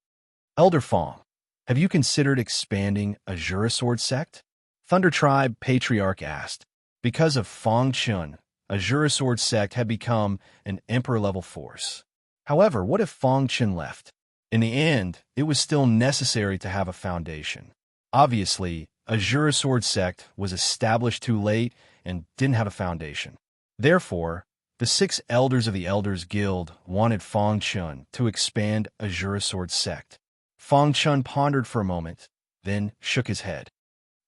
Elder Fang, have you considered expanding Azura Sword sect? Thunder Tribe Patriarch asked. Because of Fang Chun, Azura Sword sect had become an emperor-level force. However, what if Fang Chun left? In the end, it was still necessary to have a foundation. Obviously, Azura Sword sect was established too late and didn't have a foundation. Therefore, the 6 elders of the Elders Guild wanted Fang Chun to expand Azura Sword sect. Fang Chun pondered for a moment, then shook his head.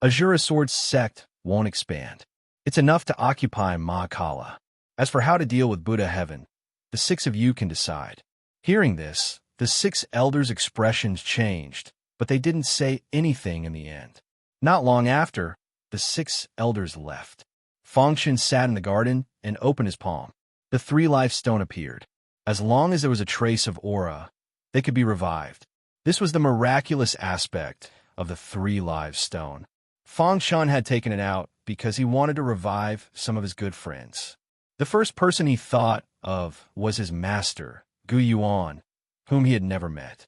Azura Sword sect won't expand. It's enough to occupy Mahakala. As for how to deal with Buddha Heaven, the 6 of you can decide. Hearing this, the 6 elders' expressions changed, but they didn't say anything in the end. Not long after, the 6 elders left. Fang Chun sat in the garden and opened his palm. The 3 life stone appeared. As long as there was a trace of aura, they could be revived. This was the miraculous aspect of the 3 live stone. Fang Chun had taken it out because he wanted to revive some of his good friends. The first person he thought of was his master, Gu Yuan, whom he had never met.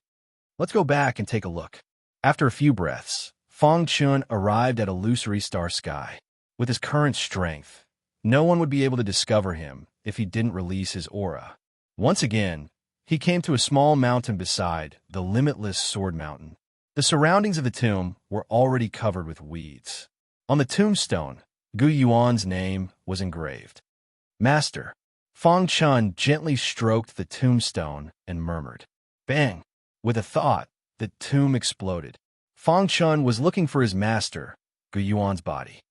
Let's go back and take a look. After a few breaths, Fang Chun arrived at illusory star sky. With his current strength, no one would be able to discover him if he didn't release his aura. Once again, he came to a small mountain beside the limitless Sword Mountain. The surroundings of the tomb were already covered with weeds. On the tombstone, Gu Yuan's name was engraved. Master. Fang Chun gently stroked the tombstone and murmured, "Bang!" With a thought, the tomb exploded. Fang Chun was looking for his master, Gu Yuan's body.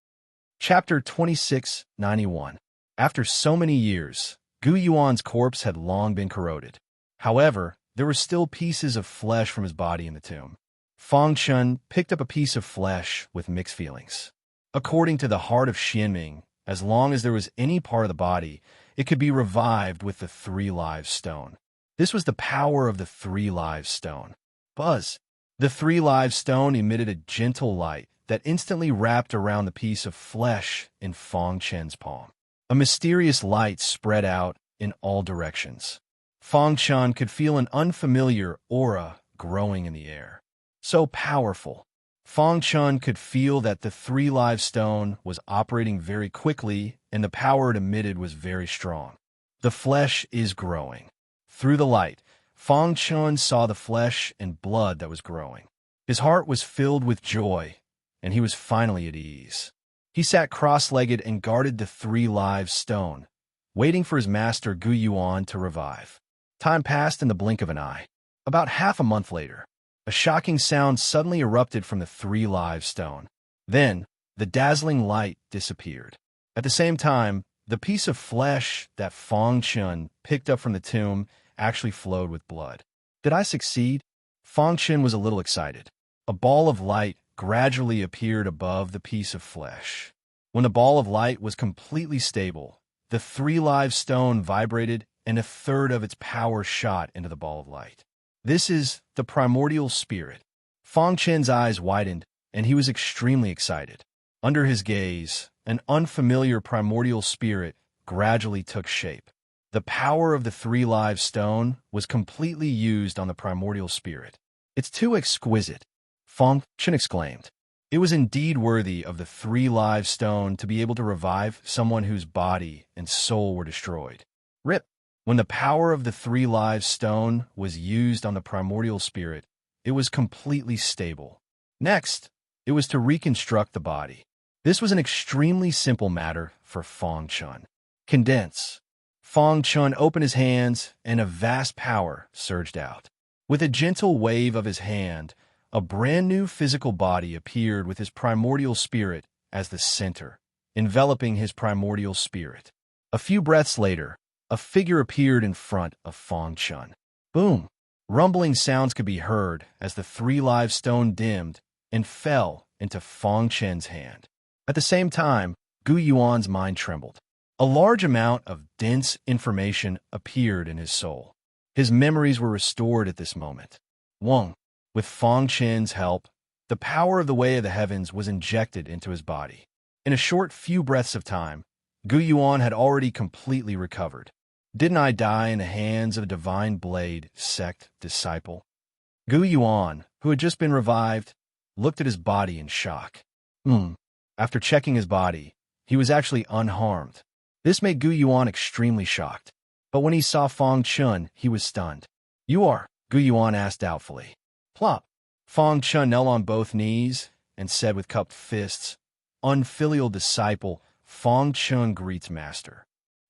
Chapter 2691. After so many years, Gu Yuan's corpse had long been corroded. However, there were still pieces of flesh from his body in the tomb. Fang Chun picked up a piece of flesh with mixed feelings. According to the heart of Xianming, as long as there was any part of the body, it could be revived with the 3 Lives Stone. This was the power of the 3 Lives Stone. Buzz! The 3 Lives Stone emitted a gentle light that instantly wrapped around the piece of flesh in Fang Chun's palm. A mysterious light spread out in all directions. Fang Chun could feel an unfamiliar aura growing in the air. So powerful. Fang Chun could feel that the 3 Lives Stone was operating very quickly and the power it emitted was very strong. The flesh is growing. Through the light, Fang Chun saw the flesh and blood that was growing. His heart was filled with joy, and he was finally at ease. He sat cross-legged and guarded the 3 Lives Stone, waiting for his master Gu Yuan to revive. Time passed in the blink of an eye. About half a month later, a shocking sound suddenly erupted from the 3 Lives Stone. Then, the dazzling light disappeared. At the same time, the piece of flesh that Fang Chun picked up from the tomb actually flowed with blood. Did I succeed? Fang Chun was a little excited. A ball of light gradually appeared above the piece of flesh. When the ball of light was completely stable, the 3 Lives Stone vibrated and a third of its power shot into the ball of light. This is the primordial spirit. Fang Chun's eyes widened, and he was extremely excited. Under his gaze, an unfamiliar primordial spirit gradually took shape. The power of the 3 Lives Stone was completely used on the primordial spirit. "It's too exquisite," Fang Chun exclaimed. It was indeed worthy of the 3 Lives Stone to be able to revive someone whose body and soul were destroyed. Rip! When the power of the 3 Lives Stone was used on the primordial spirit, it was completely stable. Next, it was to reconstruct the body. This was an extremely simple matter for Fang Chun. Condense. Fang Chun opened his hands, and a vast power surged out. With a gentle wave of his hand, a brand new physical body appeared with his primordial spirit as the center, enveloping his primordial spirit. A few breaths later, a figure appeared in front of Fang Chun. Boom! Rumbling sounds could be heard as the 3 Lives Stone dimmed and fell into Fang Chun's hand. At the same time, Gu Yuan's mind trembled. A large amount of dense information appeared in his soul. His memories were restored at this moment. Wang, with Fang Chun's help, the power of the Way of the Heavens was injected into his body. In a short few breaths of time, Gu Yuan had already completely recovered. Didn't I die in the hands of a divine blade sect disciple? Gu Yuan, who had just been revived, looked at his body in shock. After checking his body, he was actually unharmed. This made Gu Yuan extremely shocked. But when he saw Fang Chun, he was stunned. "You are?" Gu Yuan asked doubtfully. Plop! Fang Chun knelt on both knees and said with cupped fists, "Unfilial disciple, Fang Chun greets master."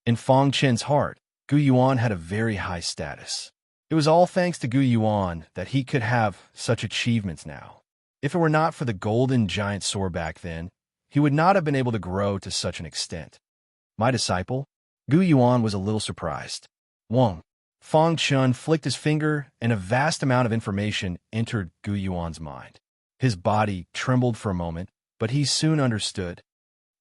In Fang Chun's heart, Gu Yuan had a very high status. It was all thanks to Gu Yuan that he could have such achievements now. If it were not for the golden giant sword back then, he would not have been able to grow to such an extent. My disciple? Gu Yuan was a little surprised. Wang. Fang Chun flicked his finger, and a vast amount of information entered Gu Yuan's mind. His body trembled for a moment, but he soon understood.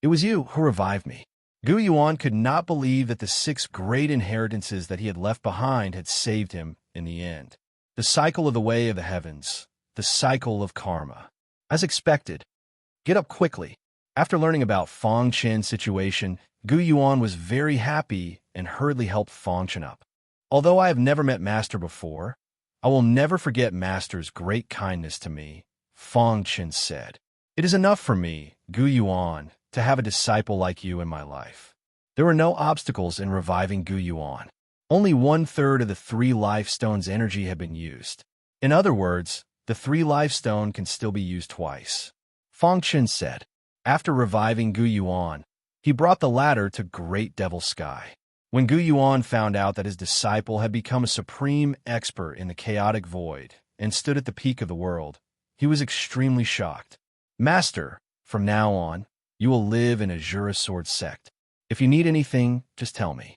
It was you who revived me. Gu Yuan could not believe that the 6 great inheritances that he had left behind had saved him in the end. The cycle of the Way of the Heavens, the cycle of karma. As expected, get up quickly. After learning about Fang Chun's situation, Gu Yuan was very happy and hurriedly helped Fang Chun up. Although I have never met Master before, I will never forget Master's great kindness to me, Fong Chen said. It is enough for me, Gu Yuan, to have a disciple like you in my life. There were no obstacles in reviving Gu Yuan. Only 1/3 of the 3 life stones' energy had been used. In other words, the 3 life stone can still be used twice. Fong Chen said. After reviving Gu Yuan, he brought the latter to Great Devil Sky. When Gu Yuan found out that his disciple had become a supreme expert in the chaotic void and stood at the peak of the world, he was extremely shocked. Master, from now on, you will live in Azura Sword sect. If you need anything, just tell me.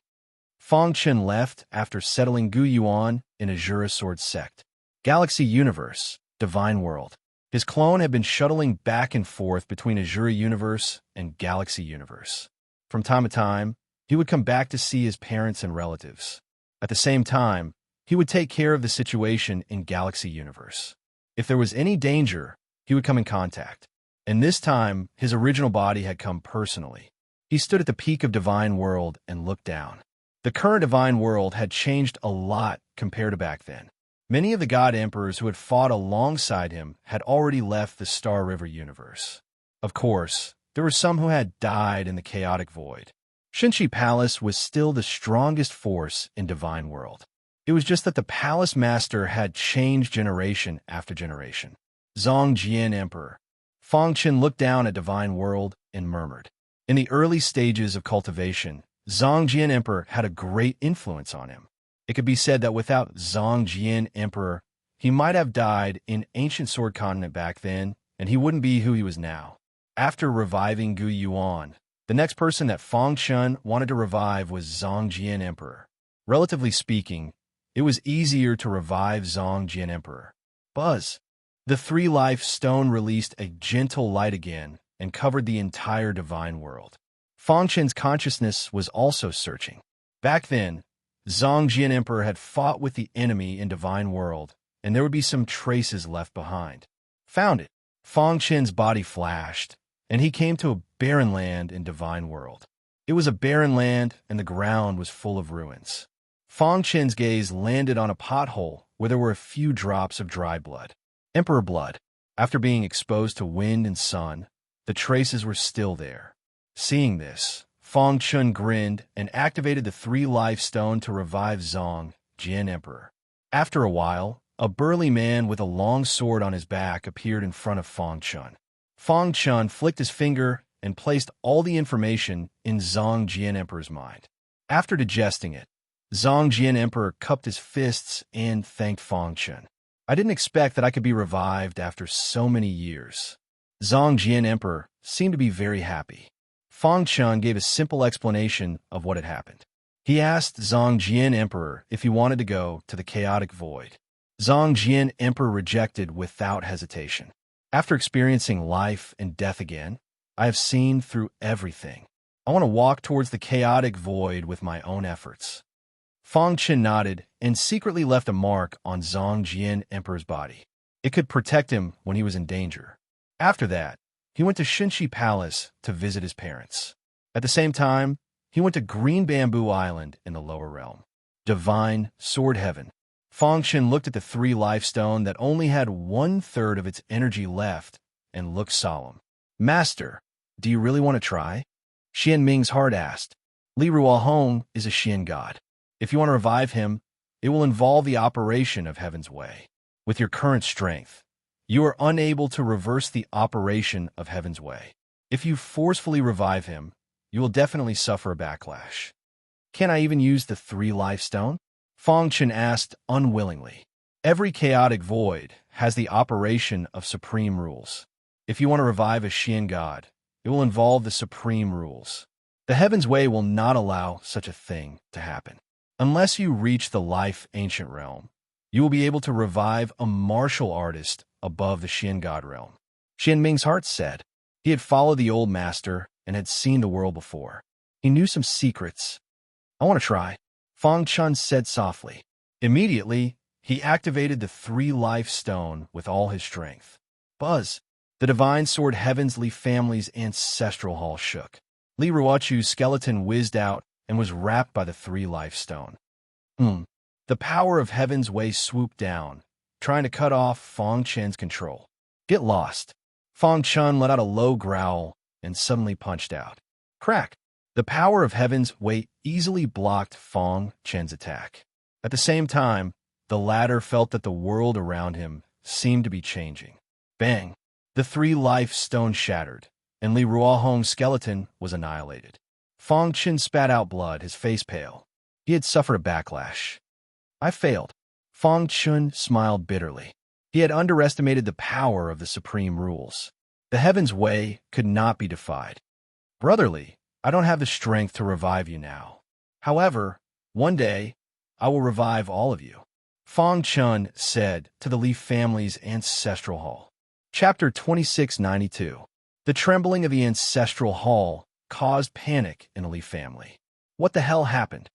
Fong Chen left after settling Gu Yuan in Azura Sword sect. Galaxy Universe, Divine World. His clone had been shuttling back and forth between Azura Universe and Galaxy Universe. From time to time, he would come back to see his parents and relatives. At the same time, he would take care of the situation in Galaxy Universe. If there was any danger, he would come in contact. And this time, his original body had come personally. He stood at the peak of Divine World and looked down. The current Divine World had changed a lot compared to back then. Many of the God Emperors who had fought alongside him had already left the Star River universe. Of course, there were some who had died in the chaotic void. Shinshi Palace was still the strongest force in Divine World. It was just that the Palace Master had changed generation after generation. Zongjian Emperor. Fong Chen looked down at Divine World and murmured. In the early stages of cultivation, Zongjian Emperor had a great influence on him. It could be said that without Zongjian Emperor, he might have died in ancient Sword Continent back then, and he wouldn't be who he was now. After reviving Gu Yuan, the next person that Fong Chen wanted to revive was Zongjian Emperor. Relatively speaking, it was easier to revive Zongjian Emperor. Buzz. The 3 life stone released a gentle light again and covered the entire Divine World. Fong Chen's consciousness was also searching. Back then, Zongjian Emperor had fought with the enemy in Divine World, and there would be some traces left behind. Found it. Fong Chen's body flashed, and he came to a barren land in Divine World. It was a barren land, and the ground was full of ruins. Fong Chen's gaze landed on a pothole where there were a few drops of dry blood. Emperor blood. After being exposed to wind and sun, the traces were still there. Seeing this, Fong Chen grinned and activated the 3 life stone to revive Zongjian Emperor. After a while, a burly man with a long sword on his back appeared in front of Fong Chen. Fong Chen flicked his finger and placed all the information in Zongjian Emperor's mind. After digesting it, Zongjian Emperor cupped his fists and thanked Fong Chen. I didn't expect that I could be revived after so many years. Zongjian Emperor seemed to be very happy. Fong Chen gave a simple explanation of what had happened. He asked Zongjian Emperor if he wanted to go to the chaotic void. Zongjian Emperor rejected without hesitation. After experiencing life and death again, I have seen through everything. I want to walk towards the chaotic void with my own efforts. Fong Chen nodded and secretly left a mark on Zongjian Emperor's body. It could protect him when he was in danger. After that, he went to Shinshi Palace to visit his parents. At the same time, he went to Green Bamboo Island in the lower realm. Divine Sword Heaven. Fong Chen looked at the 3 life stone that only had 1/3 of its energy left and looked solemn. Master, do you really want to try? Xian Ming's heart asked. Li Ruohong is a Xian god. If you want to revive him, it will involve the operation of Heaven's Way. With your current strength, you are unable to reverse the operation of Heaven's Way. If you forcefully revive him, you will definitely suffer a backlash. Can I even use the 3 life stone? Fong Chen asked unwillingly. Every chaotic void has the operation of supreme rules. If you want to revive a Xian god, it will involve the supreme rules. The Heaven's Way will not allow such a thing to happen. Unless you reach the life ancient realm, you will be able to revive a martial artist above the Xian god realm. Xian Ming's heart said. He had followed the old master and had seen the world before. He knew some secrets. I want to try, Fong Chen said softly. Immediately, he activated the 3 life stone with all his strength. Buzz. The Divine Sword Heavenly family's ancestral hall shook. Li Ruochu's skeleton whizzed out and was wrapped by the 3 life stone. The power of heaven's way swooped down, trying to cut off Fong Chen's control. Get lost. Fong Chen let out a low growl and suddenly punched out. Crack! The power of heaven's weight easily blocked Fong Chen's attack. At the same time, the latter felt that the world around him seemed to be changing. Bang! The 3 life stones shattered, and Li Ruohong's skeleton was annihilated. Fong Chen spat out blood, his face pale. He had suffered a backlash. I failed. Fong Chen smiled bitterly. He had underestimated the power of the supreme rules. The heaven's way could not be defied. Brotherly, I don't have the strength to revive you now. However, one day, I will revive all of you. Fong Chen said to the Li family's ancestral hall. Chapter 2692. The trembling of the ancestral hall caused panic in the Li family. What the hell happened?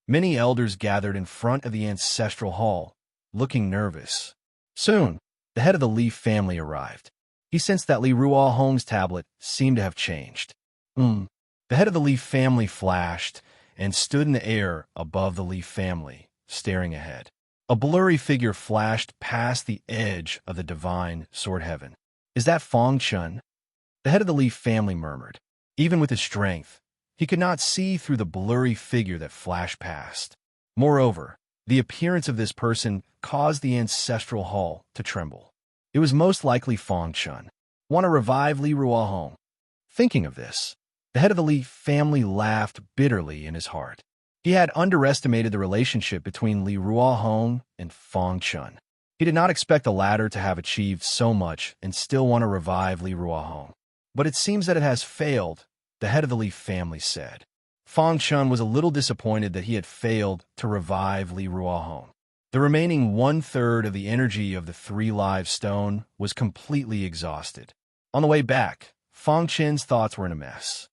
Many elders gathered in front of the ancestral hall, looking nervous. Soon, the head of the Li family arrived. He sensed that Li Ruohong's tablet seemed to have changed. The head of the Li family flashed and stood in the air above the Li family, staring ahead. A blurry figure flashed past the edge of the divine sword heaven. Is that Fong Chen? The head of the Li family murmured. Even with his strength, he could not see through the blurry figure that flashed past. Moreover, the appearance of this person caused the ancestral hall to tremble. It was most likely Fong Chen. Want to revive Li Ruohong? Thinking of this, the head of the Li family laughed bitterly in his heart. He had underestimated the relationship between Li Ruohong and Fong Chen. He did not expect the latter to have achieved so much and still want to revive Li Ruohong. But it seems that it has failed, the head of the Li family said. Fong Chen was a little disappointed that he had failed to revive Li Ruohong. The remaining 1/3 of the energy of the 3 live stone was completely exhausted. On the way back, Fong Chen's thoughts were in a mess.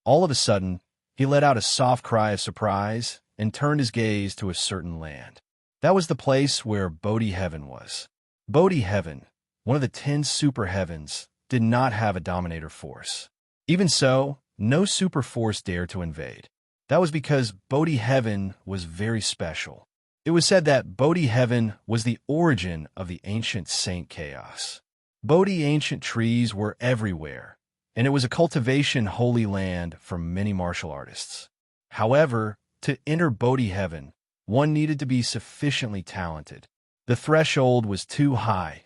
All of a sudden, he let out a soft cry of surprise and turned his gaze to a certain land. That was the place where Bodhi Heaven was. Bodhi Heaven, one of the 10 super heavens, did not have a dominator force. Even so, no super force dared to invade. That was because Bodhi Heaven was very special. It was said that Bodhi Heaven was the origin of the ancient Saint Chaos. Bodhi ancient trees were everywhere, and it was a cultivation holy land for many martial artists. However, to enter Bodhi Heaven, one needed to be sufficiently talented. The threshold was too high,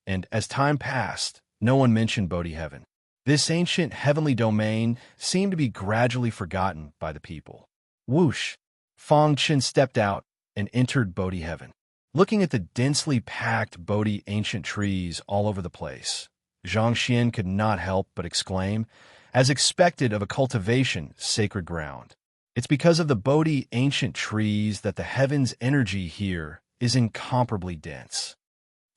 and as time passed, no one mentioned Bodhi Heaven. This ancient heavenly domain seemed to be gradually forgotten by the people. Whoosh! Fong Chen stepped out and entered Bodhi Heaven. Looking at the densely packed Bodhi ancient trees all over the place, Zhang Xian could not help but exclaim, as expected of a cultivation sacred ground. It's because of the Bodhi ancient trees that the heaven's energy here is incomparably dense.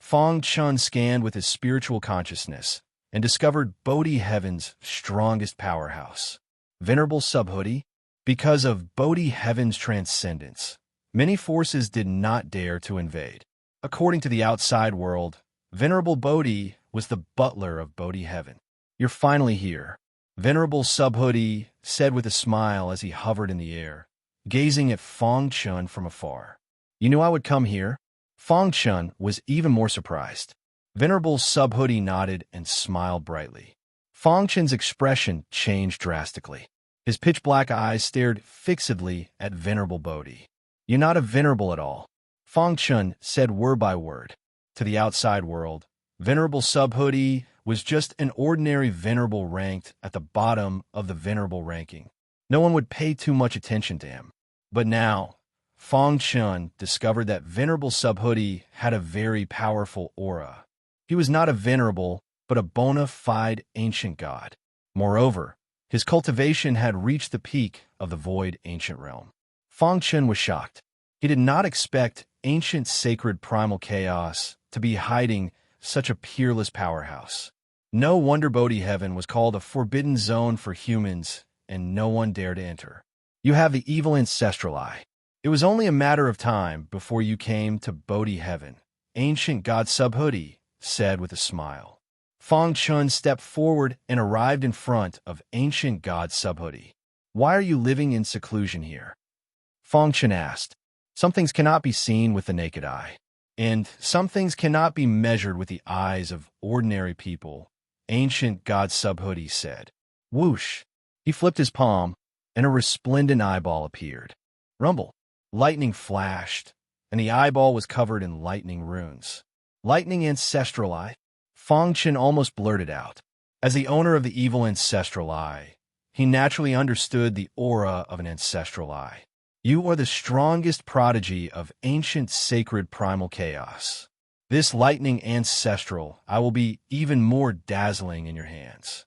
Fong Chen scanned with his spiritual consciousness and discovered Bodhi Heaven's strongest powerhouse. Venerable Subhoodie, because of Bodhi Heaven's transcendence, many forces did not dare to invade. According to the outside world, Venerable Bodhi was the butler of Bodhi Heaven. You're finally here, Venerable Subhoodie said with a smile as he hovered in the air, gazing at Fong Chen from afar. You knew I would come here? Fong Chen was even more surprised. Venerable Subhoodie nodded and smiled brightly. Fong Chen's expression changed drastically. His pitch-black eyes stared fixedly at Venerable Bodhi. You're not a venerable at all, Fong Chen said word by word. To the outside world, Venerable Subhoodie was just an ordinary venerable ranked at the bottom of the venerable ranking. No one would pay too much attention to him. But now, Fong Chen discovered that Venerable Subhoodie had a very powerful aura. He was not a venerable, but a bona fide ancient god. Moreover, his cultivation had reached the peak of the void ancient realm. Fong Chen was shocked. He did not expect ancient sacred primal chaos to be hiding such a peerless powerhouse. No wonder Bodhi Heaven was called a forbidden zone for humans, and no one dared to enter. You have the evil ancestral eye. It was only a matter of time before you came to Bodhi Heaven, ancient god Subhoodie said with a smile. Fong Chen stepped forward and arrived in front of ancient god Subhoodie. Why are you living in seclusion here? Fong Chen asked. Some things cannot be seen with the naked eye, and some things cannot be measured with the eyes of ordinary people, ancient god Subhuti said. Whoosh! He flipped his palm, and a resplendent eyeball appeared. Rumble! Lightning flashed, and the eyeball was covered in lightning runes. Lightning ancestral eye? Fong Chen almost blurted out. As the owner of the evil ancestral eye, he naturally understood the aura of an ancestral eye. You are the strongest prodigy of ancient sacred primal chaos. This lightning ancestral eye will be even more dazzling in your hands.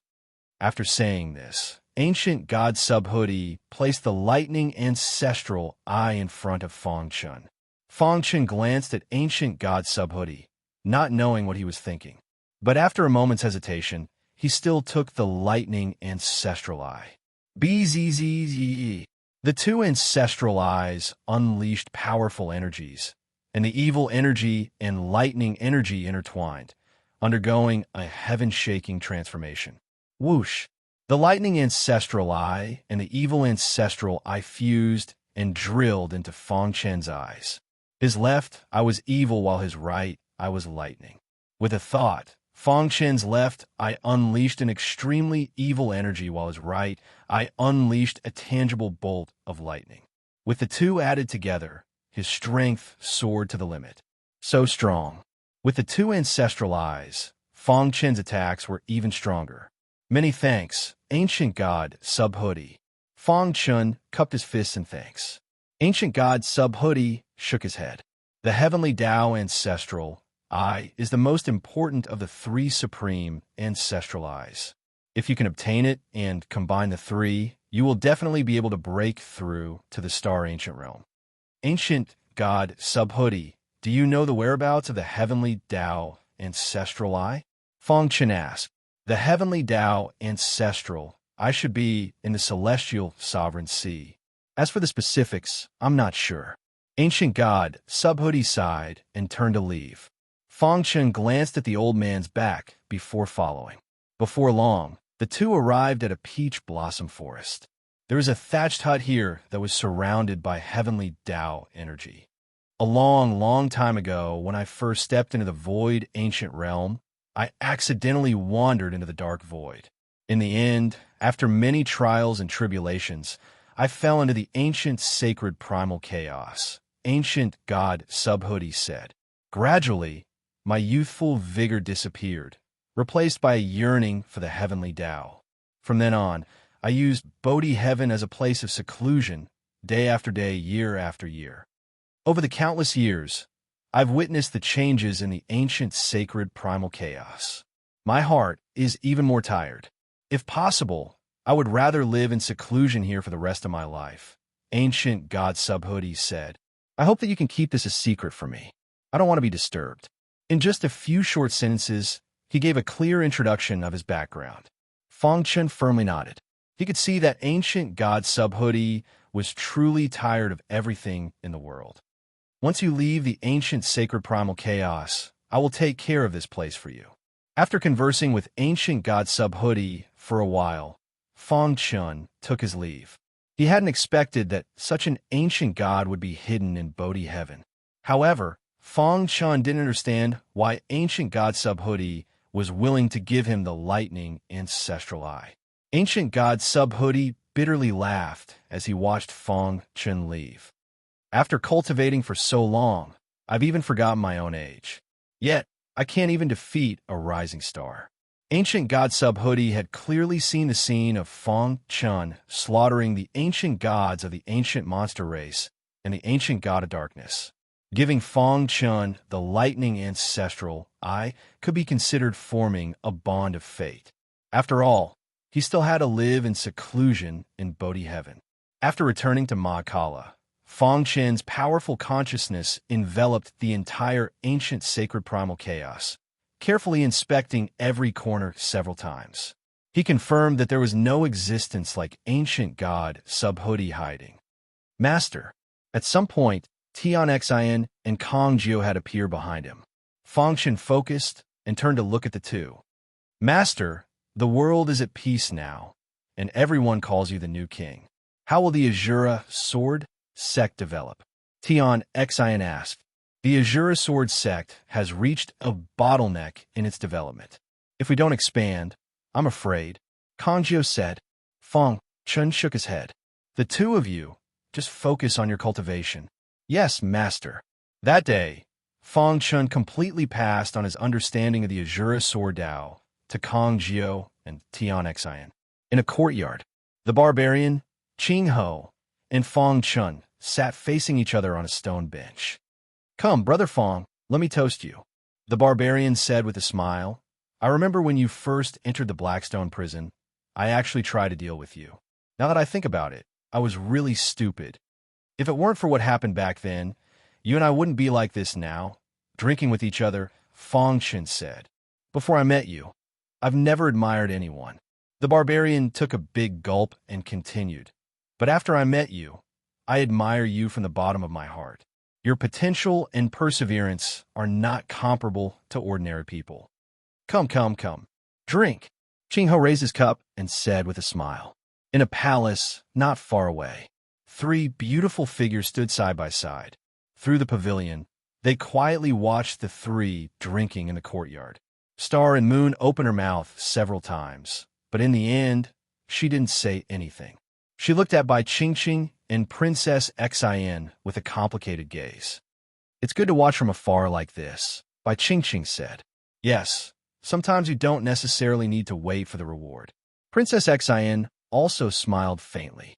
After saying this, ancient god Subhuti placed the lightning ancestral eye in front of Fong Chen. Fong Chen glanced at ancient god Subhuti, not knowing what he was thinking. But after a moment's hesitation, he still took the lightning ancestral eye. Bzzz. The two ancestral eyes unleashed powerful energies, and the evil energy and lightning energy intertwined, undergoing a heaven-shaking transformation. Whoosh! The lightning ancestral eye and the evil ancestral eye fused and drilled into Fong Chen's eyes. His left eye was evil while his right eye was lightning. With a thought, Fong Chen's left eye unleashed an extremely evil energy while his right eye unleashed a tangible bolt of lightning. With the two added together, his strength soared to the limit. So strong. With the two ancestral eyes, Fong Chen's attacks were even stronger. Many thanks, ancient god Subhuti. Fong Chen cupped his fists in thanks. Ancient god Subhuti shook his head. The heavenly Tao ancestral eye is the most important of the three supreme ancestral eyes. If you can obtain it and combine the three, you will definitely be able to break through to the Star Ancient Realm. Ancient god Subhuti, do you know the whereabouts of the heavenly Tao ancestral eye? Fong Chen asked. The heavenly Tao ancestral eye should be in the celestial sovereign sea. As for the specifics, I'm not sure. Ancient god Subhuti sighed and turned to leave. Fong Chen glanced at the old man's back before following. Before long, the two arrived at a peach blossom forest. There was a thatched hut here that was surrounded by heavenly Tao energy. A long, long time ago, when I first stepped into the void ancient realm, I accidentally wandered into the dark void. In the end, after many trials and tribulations, I fell into the ancient sacred primal chaos, ancient god Subhuti said. Gradually, my youthful vigor disappeared, replaced by a yearning for the heavenly Tao. From then on, I used Bodhi heaven as a place of seclusion, day after day, year after year. Over the countless years, I've witnessed the changes in the ancient sacred primal chaos. My heart is even more tired. If possible, I would rather live in seclusion here for the rest of my life, ancient god Subhuti said. I hope that you can keep this a secret from me. I don't want to be disturbed. In just a few short sentences, he gave a clear introduction of his background. Fong Chen firmly nodded. He could see that ancient god Subhuti was truly tired of everything in the world. Once you leave the ancient sacred primal chaos, I will take care of this place for you. After conversing with ancient god Subhuti for a while, Fong Chen took his leave. He hadn't expected that such an ancient god would be hidden in Bodhi heaven. However, Fong Chen didn't understand why ancient god Subhuti was willing to give him the lightning ancestral eye. Ancient god Subhuti bitterly laughed as he watched Fong Chen leave. After cultivating for so long, I've even forgotten my own age. Yet, I can't even defeat a rising star. Ancient god Subhuti had clearly seen the scene of Fong Chen slaughtering the ancient gods of the ancient monster race and the ancient god of darkness. Giving Fong Chen the lightning ancestral eye could be considered forming a bond of fate. After all, he still had to live in seclusion in Bodhi heaven. After returning to Mahakala, Fong Chen's powerful consciousness enveloped the entire ancient sacred primal chaos, carefully inspecting every corner several times. He confirmed that there was no existence like ancient god Subhuti hiding. Master. At some point, Tian Xin and Kong Jiu had appeared behind him. Fong Chen focused and turned to look at the two. Master, the world is at peace now, and everyone calls you the new king. How will the Azura sword sect develop? Tion Xian asked. The Azura Sword sect has reached a bottleneck in its development. If we don't expand, I'm afraid, Kangjiu said. Fang Chun shook his head. The two of you, just focus on your cultivation. Yes, master. That day, Fang Chun completely passed on his understanding of the Azura Sword Dao to Kang Jiao and Tian Xian. In a courtyard, the barbarian, Qing Ho, and Fang Chun sat facing each other on a stone bench. Come, Brother Fang, let me toast you, the barbarian said with a smile. I remember when you first entered the Blackstone prison, I actually tried to deal with you. Now that I think about it, I was really stupid. If it weren't for what happened back then, you and I wouldn't be like this now, drinking with each other, Fang Chen said. Before I met you, I've never admired anyone. The barbarian took a big gulp and continued. But after I met you, I admire you from the bottom of my heart. Your potential and perseverance are not comparable to ordinary people. Come, come, come. Drink. Qing Ho raised his cup and said with a smile. In a palace not far away, three beautiful figures stood side by side. Through the pavilion, they quietly watched the three drinking in the courtyard. Star and Moon opened her mouth several times, but in the end, she didn't say anything. She looked at Bai Qingqing and Princess Xian with a complicated gaze. It's good to watch from afar like this, Bai Qingqing said. Yes, sometimes you don't necessarily need to wait for the reward. Princess Xian also smiled faintly.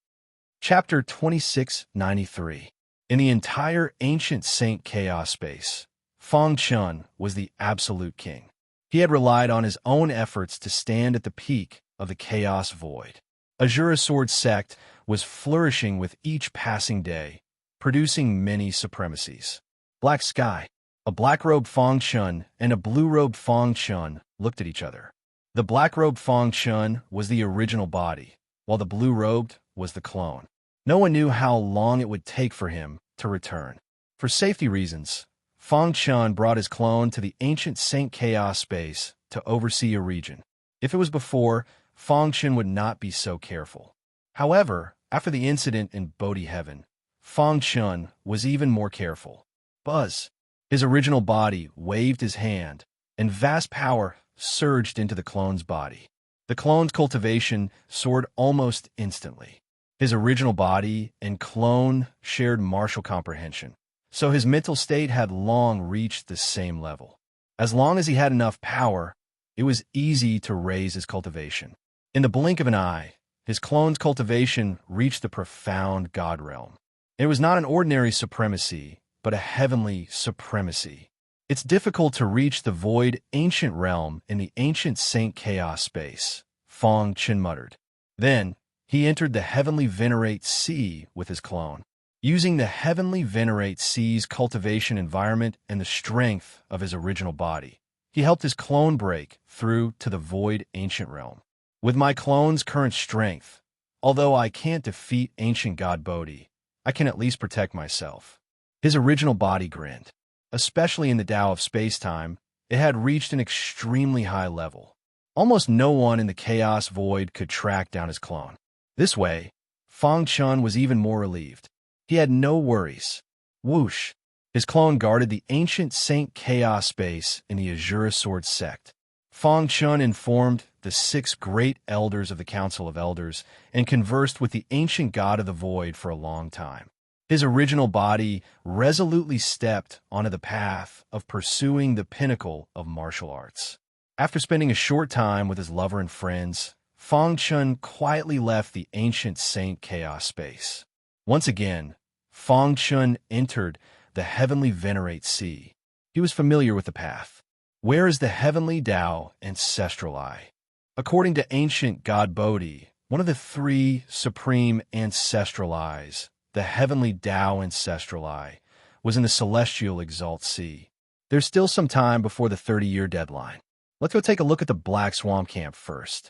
Chapter 2693. In the entire ancient Saint Chaos space, Fang Chun was the absolute king. He had relied on his own efforts to stand at the peak of the chaos void. Azura Sword sect was flourishing with each passing day, producing many supremacies. Black Sky, a black-robed Fang Chun and a blue-robed Fang Chun looked at each other. The black-robed Fang Chun was the original body, while the blue-robed was the clone. No one knew how long it would take for him to return. For safety reasons, Fang Chun brought his clone to the ancient Saint Chaos space to oversee a region. If it was before, Fang Chun would not be so careful. However, after the incident in Bodhi Heaven, Fang Chun was even more careful. Buzz, his original body, waved his hand, and vast power surged into the clone's body. The clone's cultivation soared almost instantly. His original body and clone shared martial comprehension, so his mental state had long reached the same level. As long as he had enough power, it was easy to raise his cultivation. In the blink of an eye, his clone's cultivation reached the profound God realm. It was not an ordinary supremacy, but a heavenly supremacy. It's difficult to reach the void ancient realm in the ancient Saint Chaos space, Fang Chun muttered. Then, he entered the Heavenly Venerate Sea with his clone. Using the Heavenly Venerate Sea's cultivation environment and the strength of his original body, he helped his clone break through to the void ancient realm. With my clone's current strength, although I can't defeat ancient God Bodhi, I can at least protect myself. His original body grinned. Especially in the Tao of space-time, it had reached an extremely high level. Almost no one in the chaos void could track down his clone. This way, Fang Chun was even more relieved. He had no worries. Whoosh! His clone guarded the ancient Saint Chaos space in the Azura Sword sect. Fang Chun informed the 6 great elders of the Council of Elders and conversed with the ancient god of the void for a long time. His original body resolutely stepped onto the path of pursuing the pinnacle of martial arts. After spending a short time with his lover and friends, Fang Chun quietly left the ancient Saint Chaos space. Once again, Fang Chun entered the Heavenly Venerate Sea. He was familiar with the path. Where is the Heavenly Tao Ancestral Eye? According to ancient God Bodhi, one of the 3 supreme ancestral eyes, the Heavenly Tao Ancestral Eye, was in the Celestial Exalt Sea. There's still some time before the 30-year deadline. Let's go take a look at the Black Swamp Camp first.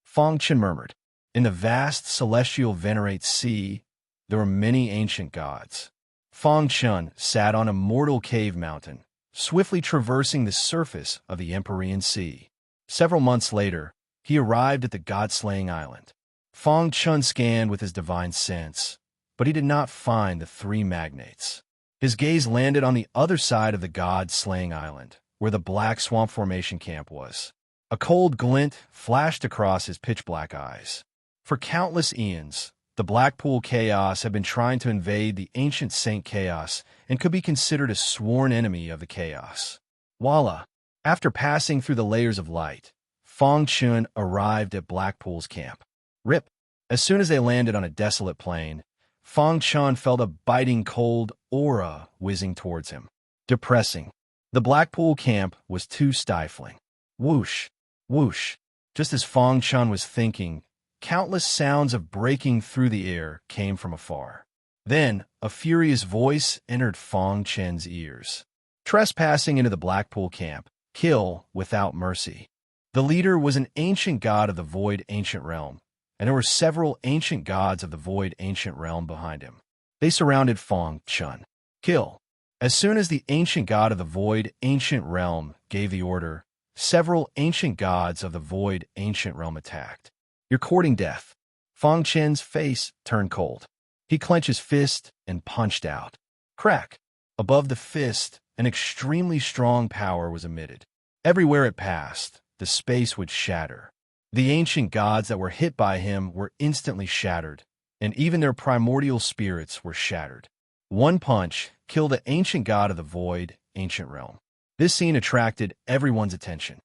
Fang Chun murmured. In the vast Celestial Venerate Sea, there were many ancient gods. Fang Chun sat on a mortal cave mountain, swiftly traversing the surface of the Empyrean Sea. Several months later, he arrived at the God-slaying island. Fang Chun scanned with his divine sense, but he did not find the 3 magnates. His gaze landed on the other side of the god-slaying island, where the black swamp formation camp was. A cold glint flashed across his pitch-black eyes. For countless eons, the Blackpool Chaos had been trying to invade the ancient Saint Chaos and could be considered a sworn enemy of the Chaos. Voila! After passing through the layers of light, Fong Chun arrived at Blackpool's camp. Rip! As soon as they landed on a desolate plain, Fong Chun felt a biting cold aura whizzing towards him. Depressing. The Blackpool camp was too stifling. Whoosh! Whoosh! Just as Fong Chun was thinking, countless sounds of breaking through the air came from afar. Then, a furious voice entered Fong Chen's ears. Trespassing into the Blackpool camp, kill without mercy. The leader was an ancient god of the Void Ancient Realm, and there were several ancient gods of the Void Ancient Realm behind him. They surrounded Fong Chun. Kill. As soon as the ancient god of the Void Ancient Realm gave the order, several ancient gods of the Void Ancient Realm attacked. You're courting death. Fong Chen's face turned cold. He clenched his fist and punched out. Crack. Above the fist, an extremely strong power was emitted. Everywhere it passed, the space would shatter. The ancient gods that were hit by him were instantly shattered, and even their primordial spirits were shattered. One punch killed the ancient god of the Void Ancient Realm. This scene attracted everyone's attention.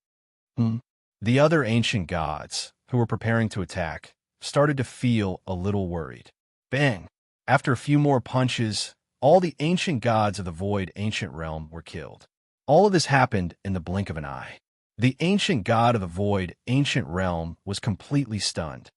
The other ancient gods, who were preparing to attack, started to feel a little worried. Bang! After a few more punches, all the ancient gods of the Void Ancient Realm were killed. All of this happened in the blink of an eye. The ancient god of the Void Ancient Realm was completely stunned.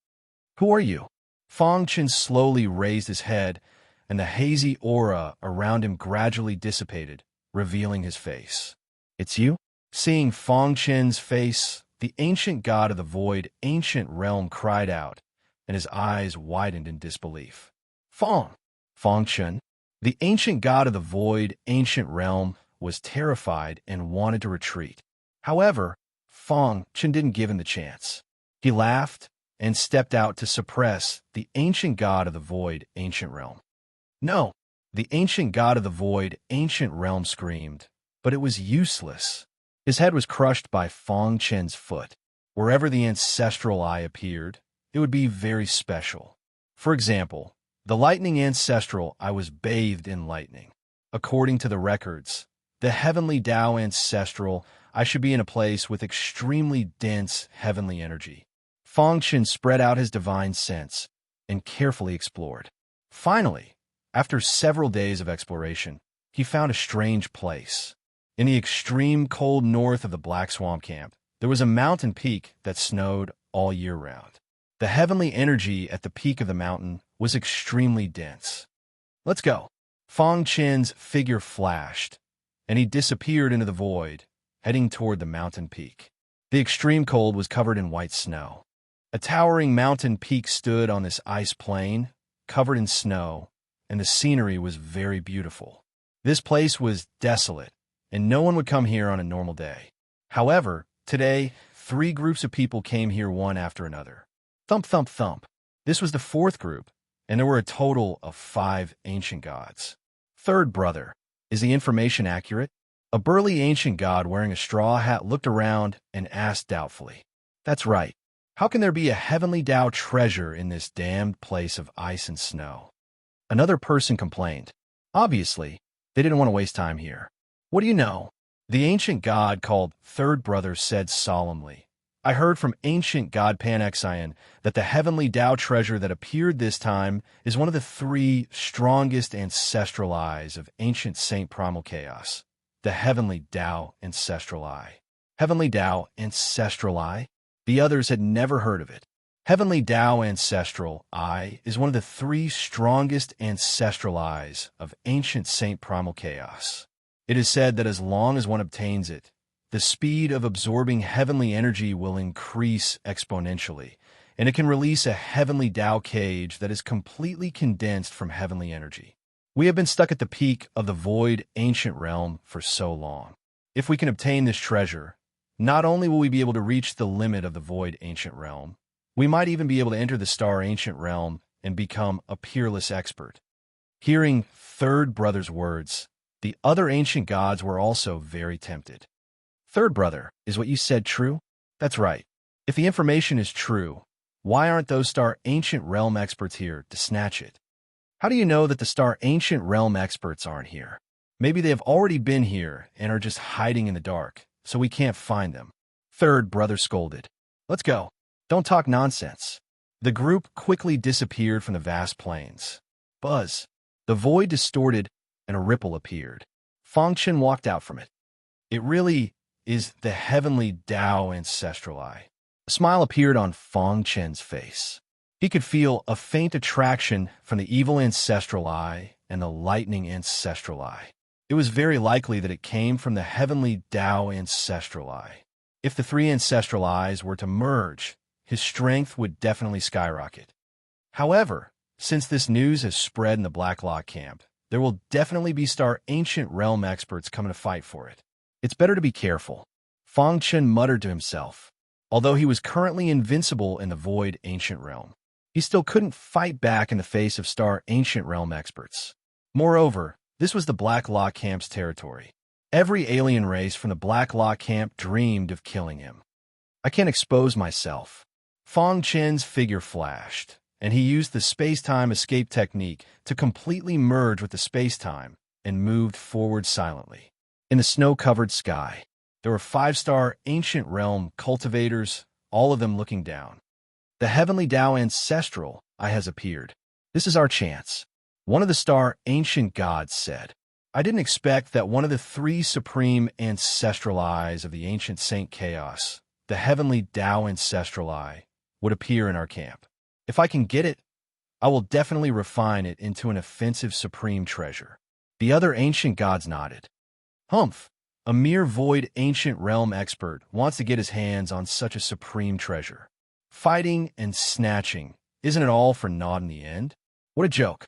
Who are you? Fong Chun slowly raised his head, and the hazy aura around him gradually dissipated, revealing his face. It's you? Seeing Fong Chun's face, the ancient god of the Void Ancient Realm cried out, and his eyes widened in disbelief. Fong Chun? The ancient god of the Void Ancient Realm was terrified and wanted to retreat. However, Fong Chun didn't give him the chance. He laughed and stepped out to suppress the ancient god of the Void Ancient Realm. No! The ancient god of the Void Ancient Realm screamed, but it was useless. His head was crushed by Fong Chen's foot. Wherever the ancestral eye appeared, it would be very special. For example, the lightning ancestral eye was bathed in lightning. According to the records, the heavenly Tao ancestral eye should be in a place with extremely dense heavenly energy. Fong Chun spread out his divine sense and carefully explored. Finally, after several days of exploration, he found a strange place. In the extreme cold north of the Black Swamp Camp, there was a mountain peak that snowed all year round. The heavenly energy at the peak of the mountain was extremely dense. Let's go. Fong Chen's figure flashed, and he disappeared into the void, heading toward the mountain peak. The extreme cold was covered in white snow. A towering mountain peak stood on this ice plain, covered in snow, and the scenery was very beautiful. This place was desolate, and no one would come here on a normal day. However, today, 3 groups of people came here one after another. Thump, thump, thump. This was the 4th group, and there were a total of 5 ancient gods. Third brother. Is the information accurate? A burly ancient god wearing a straw hat looked around and asked doubtfully. That's right. How can there be a heavenly Tao treasure in this damned place of ice and snow? Another person complained. Obviously, they didn't want to waste time here. What do you know? The ancient god called Third Brother said solemnly. I heard from ancient god Panexian that the heavenly Tao treasure that appeared this time is one of the 3 strongest ancestral eyes of ancient Saint Primal Chaos, the heavenly Tao ancestral eye. Heavenly Tao ancestral eye? The others had never heard of it. Heavenly Tao ancestral eye is one of the 3 strongest ancestral eyes of ancient Saint Primal Chaos. It is said that as long as one obtains it, the speed of absorbing heavenly energy will increase exponentially, and it can release a heavenly Tao cage that is completely condensed from heavenly energy. We have been stuck at the peak of the Void Ancient Realm for so long. If we can obtain this treasure, not only will we be able to reach the limit of the Void Ancient Realm, we might even be able to enter the Star Ancient Realm and become a peerless expert. Hearing Third Brother's words, The other ancient gods were also very tempted. Third brother, is what you said true? That's right. If the information is true, why aren't those Star Ancient Realm experts here to snatch it? How do you know that the Star Ancient Realm experts aren't here? Maybe they have already been here and are just hiding in the dark, so we can't find them. Third brother scolded. Let's go. Don't talk nonsense. The group quickly disappeared from the vast plains. Buzz. The void distorted and a ripple appeared. Fangchen walked out from it. It really is the heavenly Tao ancestral eye. A smile appeared on Fangchen's face. He could feel a faint attraction from the evil ancestral eye and the lightning ancestral eye. It was very likely that it came from the heavenly Tao ancestral eye. If the three ancestral eyes were to merge, his strength would definitely skyrocket. However, since this news has spread in the Black Lock camp, there will definitely be Star Ancient Realm experts coming to fight for it. It's better to be careful, Fangchen muttered to himself. Although he was currently invincible in the Void Ancient Realm, he still couldn't fight back in the face of Star Ancient Realm experts. Moreover, this was the Black Lock camp's territory. Every alien race from the Black Lock camp dreamed of killing him. I can't expose myself. Fangchen's figure flashed, and he used the space-time escape technique to completely merge with the space-time and moved forward silently. In the snow-covered sky, there were 5-star Ancient Realm cultivators, all of them looking down. The heavenly Tao ancestral eye has appeared. This is our chance. One of the Star Ancient Gods said. I didn't expect that one of the 3 supreme ancestral eyes of the ancient Saint Chaos, the heavenly Tao ancestral eye, would appear in our camp. If I can get it, I will definitely refine it into an offensive supreme treasure. The other ancient gods nodded. Humph! A mere Void Ancient Realm expert wants to get his hands on such a supreme treasure. Fighting and snatching, isn't it all for naught in the end? What a joke.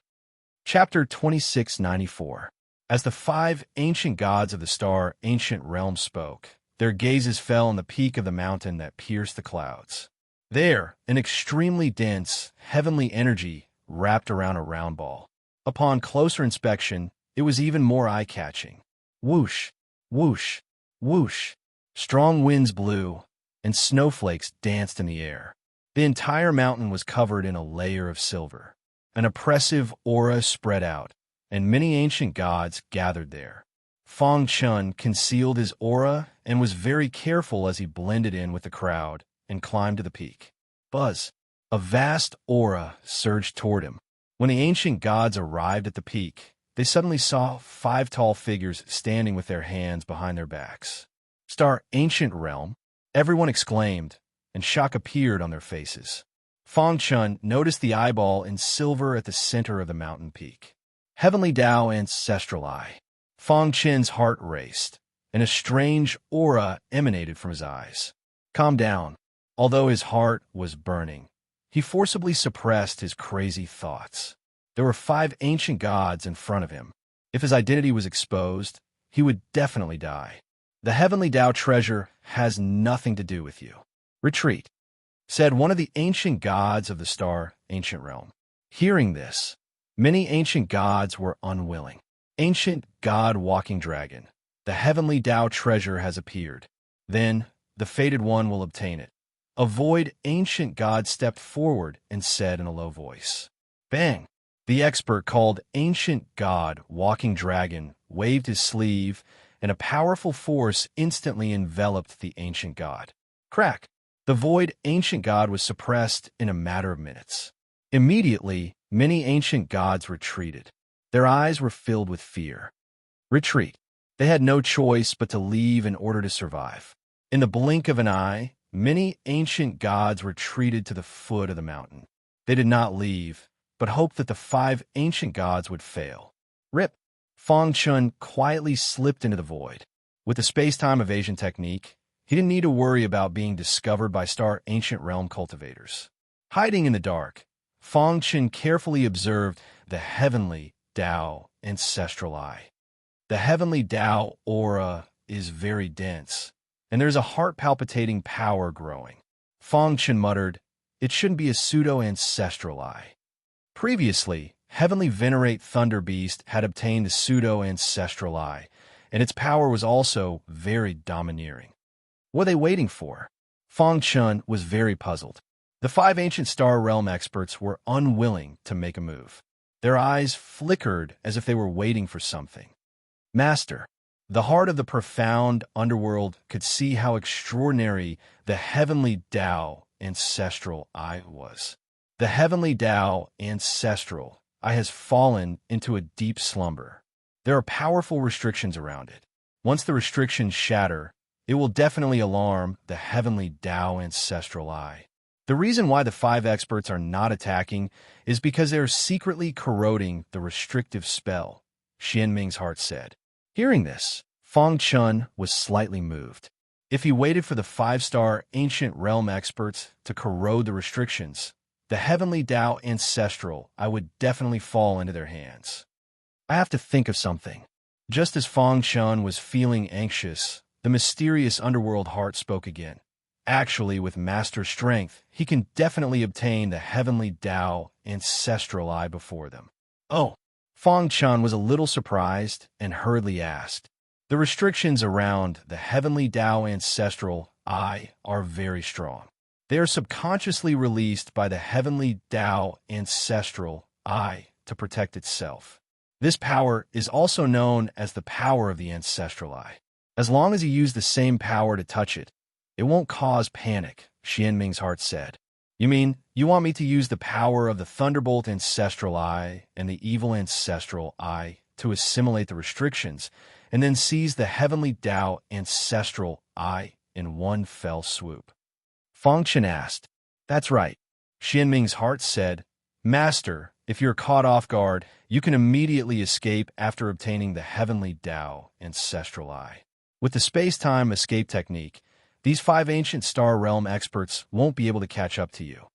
Chapter 2694. As the 5 ancient gods of the Star Ancient Realm spoke, their gazes fell on the peak of the mountain that pierced the clouds. There, an extremely dense, heavenly energy wrapped around a round ball. Upon closer inspection, it was even more eye-catching. Whoosh, whoosh, whoosh. Strong winds blew, and snowflakes danced in the air. The entire mountain was covered in a layer of silver. An oppressive aura spread out, and many ancient gods gathered there. Fangchen concealed his aura and was very careful as he blended in with the crowd and climbed to the peak. Buzz! A vast aura surged toward him. When the ancient gods arrived at the peak, they suddenly saw 5 tall figures standing with their hands behind their backs. Star Ancient Realm, everyone exclaimed, and shock appeared on their faces. Fangchen noticed the eyeball in silver at the center of the mountain peak. Heavenly Tao Ancestral Eye. Fangchen's heart raced, and a strange aura emanated from his eyes. Calm down. Although his heart was burning, he forcibly suppressed his crazy thoughts. There were 5 ancient gods in front of him. If his identity was exposed, he would definitely die. The heavenly Tao treasure has nothing to do with you. Retreat, said one of the ancient gods of the Star Ancient Realm. Hearing this, many ancient gods were unwilling. Ancient God Walking Dragon, the heavenly Tao treasure has appeared. Then, the fated one will obtain it. A void ancient god stepped forward and said in a low voice. Bang! The expert called Ancient God Walking Dragon waved his sleeve, and a powerful force instantly enveloped the ancient god. Crack! The void ancient god was suppressed in a matter of minutes. Immediately, many ancient gods retreated. Their eyes were filled with fear. Retreat. They had no choice but to leave in order to survive. In the blink of an eye, many ancient gods retreated to the foot of the mountain. They did not leave, but hoped that the 5 ancient gods would fail. Rip! Fangchen quietly slipped into the void. With the space-time evasion technique, he didn't need to worry about being discovered by Star Ancient Realm cultivators. Hiding in the dark, Fangchen carefully observed the heavenly Tao ancestral eye. The heavenly Tao aura is very dense, and there's a heart-palpitating power growing. Fangchen muttered, it shouldn't be a pseudo-ancestral eye. Previously, Heavenly Venerate Thunder Beast had obtained the pseudo-ancestral eye, and its power was also very domineering. What were they waiting for? Feng Chun was very puzzled. The 5 ancient Star Realm experts were unwilling to make a move. Their eyes flickered as if they were waiting for something. Master, the heart of the profound underworld could see how extraordinary the heavenly Tao ancestral eye was. The heavenly Tao ancestral eye has fallen into a deep slumber. There are powerful restrictions around it. Once the restrictions shatter, it will definitely alarm the heavenly Tao ancestral eye. The reason why the 5 experts are not attacking is because they are secretly corroding the restrictive spell, Xianming's heart said. Hearing this, Feng Chun was slightly moved. If he waited for the 5-star ancient realm experts to corrode the restrictions, the heavenly Tao ancestral eye would definitely fall into their hands. I have to think of something. Just as Feng Chun was feeling anxious, the mysterious underworld heart spoke again. Actually, with master strength, he can definitely obtain the heavenly Tao ancestral eye before them. Oh, Feng Chun was a little surprised and hurriedly asked. The restrictions around the heavenly Tao ancestral eye are very strong. They are subconsciously released by the heavenly Tao ancestral eye to protect itself. This power is also known as the power of the ancestral eye. As long as you use the same power to touch it, it won't cause panic, Xianming's heart said. You mean, you want me to use the power of the Thunderbolt Ancestral Eye and the Evil Ancestral Eye to assimilate the restrictions, and then seize the Heavenly Tao Ancestral Eye in one fell swoop? Feng Chun asked. That's right. Xianming's heart said, Master, if you're caught off guard, you can immediately escape after obtaining the Heavenly Tao Ancestral Eye. With the space-time escape technique, these 5 ancient star realm experts won't be able to catch up to you.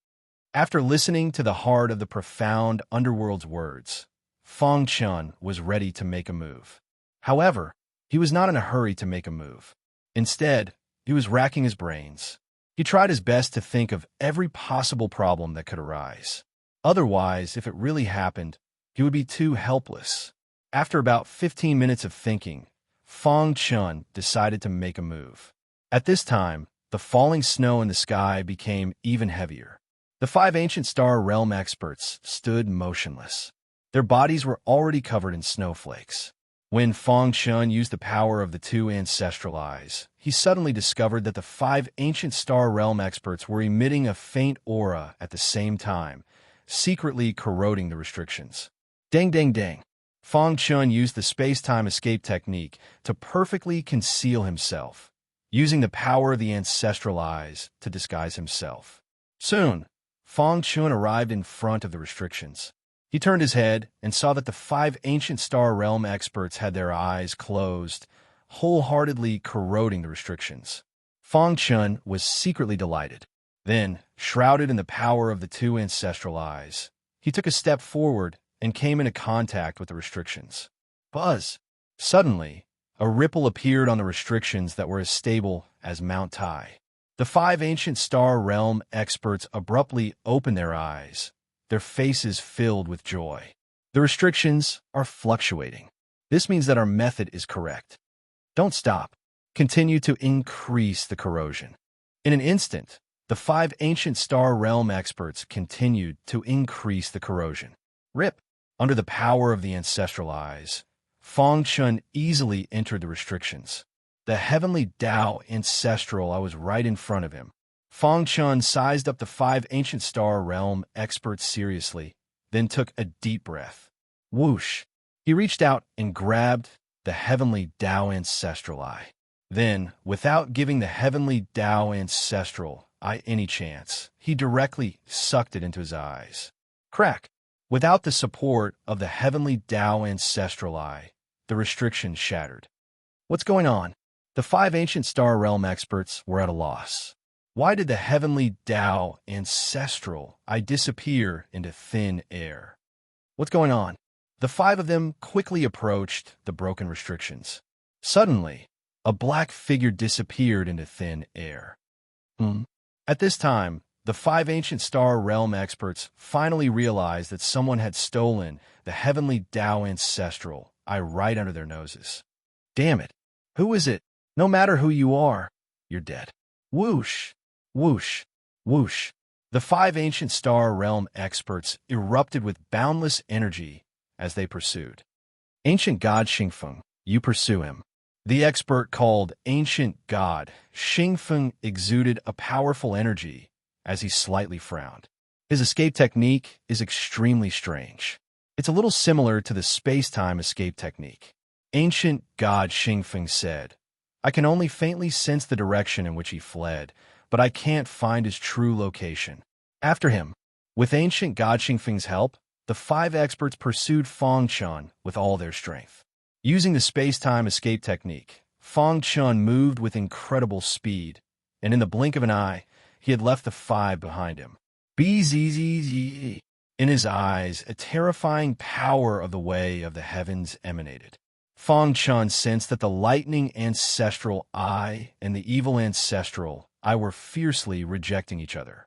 After listening to the heart of the profound underworld's words, Feng Chun was ready to make a move. However, he was not in a hurry to make a move. Instead, he was racking his brains. He tried his best to think of every possible problem that could arise. Otherwise, if it really happened, he would be too helpless. After about 15 minutes of thinking, Feng Chun decided to make a move. At this time, the falling snow in the sky became even heavier. The 5 ancient star realm experts stood motionless. Their bodies were already covered in snowflakes. When Feng Chun used the power of the 2 ancestral eyes, he suddenly discovered that the 5 ancient star realm experts were emitting a faint aura at the same time, secretly corroding the restrictions. Dang, dang, dang. Feng Chun used the space-time escape technique to perfectly conceal himself, using the power of the ancestral eyes to disguise himself. Soon, Feng Chun arrived in front of the restrictions. He turned his head and saw that the 5 ancient star realm experts had their eyes closed, wholeheartedly corroding the restrictions. Feng Chun was secretly delighted. Then, shrouded in the power of the 2 ancestral eyes, he took a step forward and came into contact with the restrictions. Buzz! Suddenly, a ripple appeared on the restrictions that were as stable as Mount Tai. The 5 ancient star realm experts abruptly opened their eyes, their faces filled with joy. The restrictions are fluctuating. This means that our method is correct. Don't stop. Continue to increase the corrosion. In an instant, the 5 ancient star realm experts continued to increase the corrosion. Rip! Under the power of the ancestral eyes, Feng Chun easily entered the restrictions. The heavenly Tao ancestral eye was right in front of him. Feng Chun sized up the 5 ancient star realm experts seriously, then took a deep breath. Whoosh! He reached out and grabbed the heavenly Tao ancestral eye. Then, without giving the heavenly Tao ancestral eye any chance, he directly sucked it into his eyes. Crack! Without the support of the heavenly Tao ancestral eye, the restriction shattered. What's going on? The 5 ancient star realm experts were at a loss. Why did the heavenly Tao ancestral eye disappear into thin air? What's going on? The 5 of them quickly approached the broken restrictions. Suddenly, a black figure disappeared into thin air. At this time, the 5 ancient star realm experts finally realized that someone had stolen the heavenly Tao ancestral eye right under their noses. Damn it. Who is it? No matter who you are, you're dead. Whoosh, whoosh, whoosh. The 5 ancient star realm experts erupted with boundless energy as they pursued. Ancient God Xingfeng, you pursue him. The expert called Ancient God Xingfeng exuded a powerful energy as he slightly frowned. His escape technique is extremely strange. It's a little similar to the space-time escape technique. Ancient God Xingfeng said, I can only faintly sense the direction in which he fled, but I can't find his true location. After him, with Ancient God Xingfeng's help, the 5 experts pursued Fong Chun with all their strength. Using the space-time escape technique, Fong Chun moved with incredible speed, and in the blink of an eye, he had left the 5 behind him. Bzzz. In his eyes, a terrifying power of the way of the heavens emanated. Fong Chun sensed that the lightning ancestral eye and the evil ancestral eye were fiercely rejecting each other.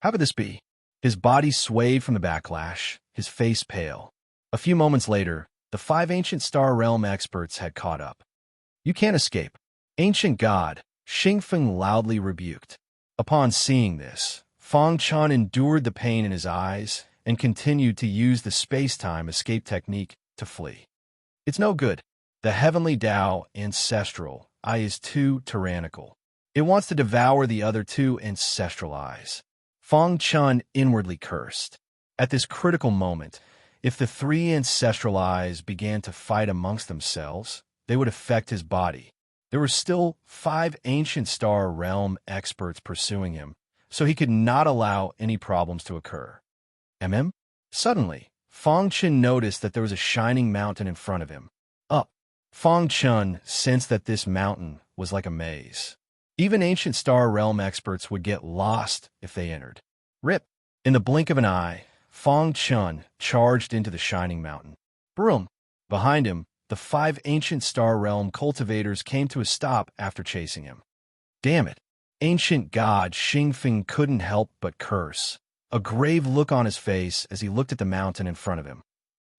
How could this be? His body swayed from the backlash, his face pale. A few moments later, the 5 ancient star realm experts had caught up. You can't escape. Ancient God, Xingfeng loudly rebuked. Upon seeing this, Fong Chun endured the pain in his eyes and continued to use the space-time escape technique to flee. It's no good. The heavenly Tao ancestral eye is too tyrannical. It wants to devour the other 2 ancestral eyes. Fong Chun inwardly cursed. At this critical moment, if the 3 ancestral eyes began to fight amongst themselves, they would affect his body. There were still 5 ancient star realm experts pursuing him, so he could not allow any problems to occur. Suddenly, Fong Chun noticed that there was a shining mountain in front of him. Up. Fong Chun sensed that this mountain was like a maze. Even ancient star realm experts would get lost if they entered. Rip. In the blink of an eye, Fong Chun charged into the shining mountain. Broom. Behind him, the 5 ancient star realm cultivators came to a stop after chasing him. Damn it. Ancient God Xingfeng couldn't help but curse, a grave look on his face as he looked at the mountain in front of him.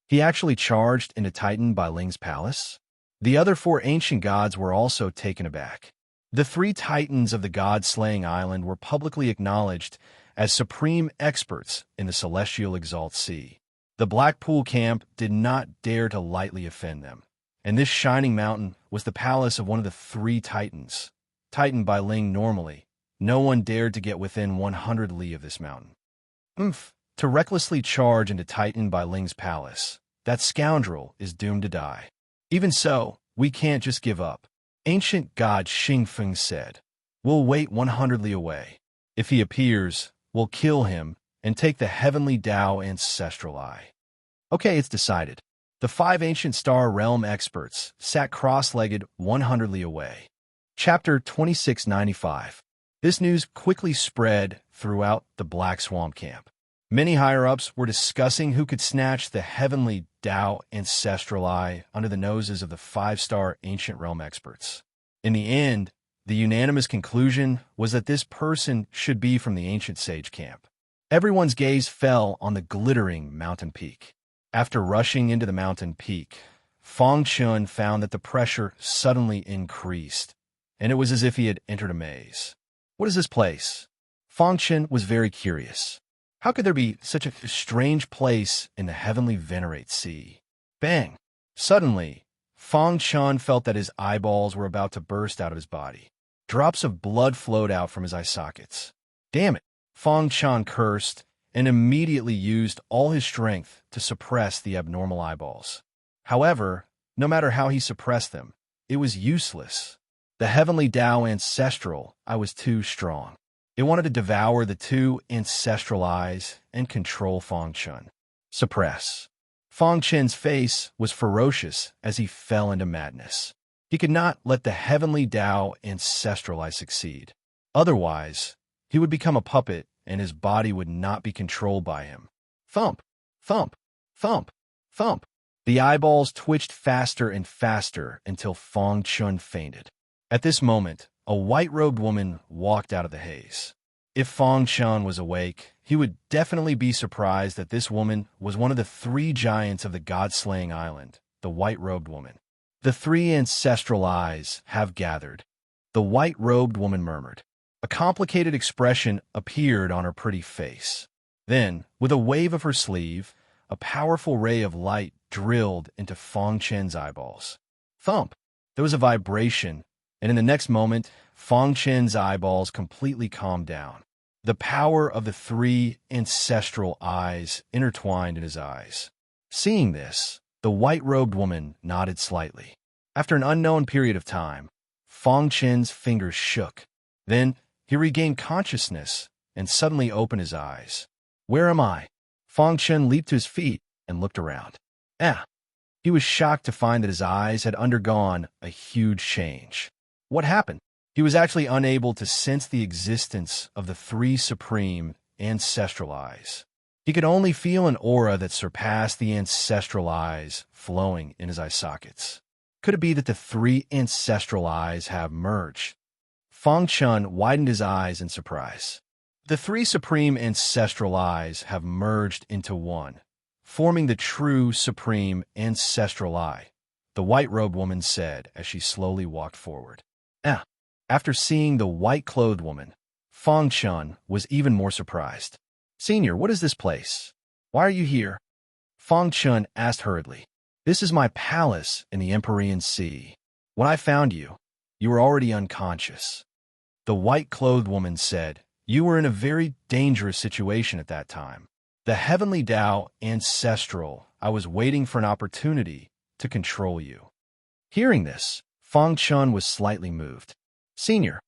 He actually charged into Titan Bai Ling's palace? The other 4 ancient gods were also taken aback. The 3 titans of the god-slaying island were publicly acknowledged as supreme experts in the celestial exalt sea. The Blackpool camp did not dare to lightly offend them, and this shining mountain was the palace of one of the 3 titans. Titan Bai Ling normally, no one dared to get within 100 li of this mountain. To recklessly charge into Titan Bai Ling's palace, that scoundrel is doomed to die. Even so, we can't just give up. Ancient God Xingfeng said, we'll wait 100 li away. If he appears, we'll kill him and take the heavenly Tao ancestral eye. Okay, it's decided. The 5 ancient star realm experts sat cross-legged 100 li away. Chapter 2695. This news quickly spread throughout the Black Swamp camp. Many higher-ups were discussing who could snatch the heavenly Tao ancestral eye under the noses of the 5-star ancient realm experts. In the end, the unanimous conclusion was that this person should be from the ancient sage camp. Everyone's gaze fell on the glittering mountain peak. After rushing into the mountain peak, Fong Chun found that the pressure suddenly increased, and it was as if he had entered a maze. What is this place? Fong Chun was very curious. How could there be such a strange place in the heavenly venerate sea? Bang! Suddenly, Fong Chun felt that his eyeballs were about to burst out of his body. Drops of blood flowed out from his eye sockets. Damn it! Fong Chun cursed and immediately used all his strength to suppress the abnormal eyeballs. However, no matter how he suppressed them, it was useless. The heavenly Tao ancestral eye was too strong. It wanted to devour the 2 ancestral eyes and control Fong Chun. Suppress. Fong Chun's face was ferocious as he fell into madness. He could not let the heavenly Tao ancestral eye succeed. Otherwise, he would become a puppet and his body would not be controlled by him. Thump, thump, thump, thump. The eyeballs twitched faster and faster until Fong Chun fainted. At this moment, a white-robed woman walked out of the haze. If Fong Chun was awake, he would definitely be surprised that this woman was one of the three giants of the god-slaying island, the white-robed woman. The three ancestral eyes have gathered, the white-robed woman murmured. A complicated expression appeared on her pretty face. Then, with a wave of her sleeve, a powerful ray of light drilled into Fong Chen's eyeballs. Thump! There was a vibration, and in the next moment, Fong Chen's eyeballs completely calmed down. The power of the three ancestral eyes intertwined in his eyes. Seeing this, the white-robed woman nodded slightly. After an unknown period of time, Fong Chen's fingers shook. Then, he regained consciousness and suddenly opened his eyes. Where am I? Fong Chen leaped to his feet and looked around. He was shocked to find that his eyes had undergone a huge change. What happened? He was actually unable to sense the existence of the three supreme ancestral eyes. He could only feel an aura that surpassed the ancestral eyes flowing in his eye sockets. Could it be that the three ancestral eyes have merged? Fong Chun widened his eyes in surprise. The three supreme ancestral eyes have merged into one, forming the true supreme ancestral eye, the white-robed woman said as she slowly walked forward. After seeing the white-clothed woman, Fong Chun was even more surprised. Senior, what is this place? Why are you here? Fong Chun asked hurriedly. This is my palace in the Empyrean Sea. When I found you, you were already unconscious. The white-clothed woman said, you were in a very dangerous situation at that time. The heavenly Tao ancestral, I was waiting for an opportunity to control you. Hearing this, Fong Chun was slightly moved. Senior,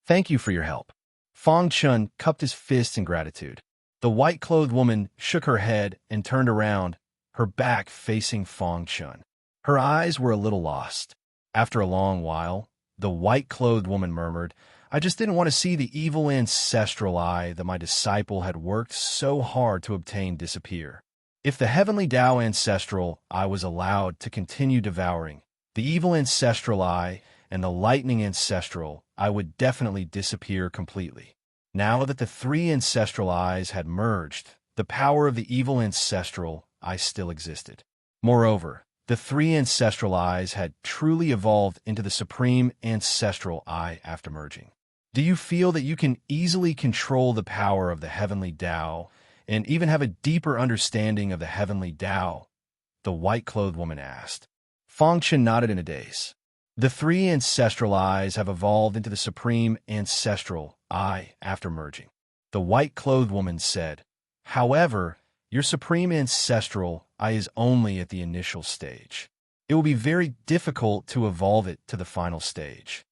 thank you for your help. Fong Chun cupped his fist in gratitude. The white-clothed woman shook her head and turned around, her back facing Fong Chun. Her eyes were a little lost. After a long while, the white-clothed woman murmured, I just didn't want to see the evil ancestral eye that my disciple had worked so hard to obtain disappear. If the heavenly Tao ancestral eye was allowed to continue devouring, the evil ancestral eye and the lightning ancestral eye would definitely disappear completely. Now that the three ancestral eyes had merged, the power of the evil ancestral eye still existed. Moreover, the three ancestral eyes had truly evolved into the supreme ancestral eye after merging. Do you feel that you can easily control the power of the heavenly Tao and even have a deeper understanding of the heavenly Tao? The white-clothed woman asked. Fong Chen nodded in a daze. The three ancestral eyes have evolved into the supreme ancestral eye after merging. The white-clothed woman said, however, your supreme ancestral eye is only at the initial stage. It will be very difficult to evolve it to the final stage.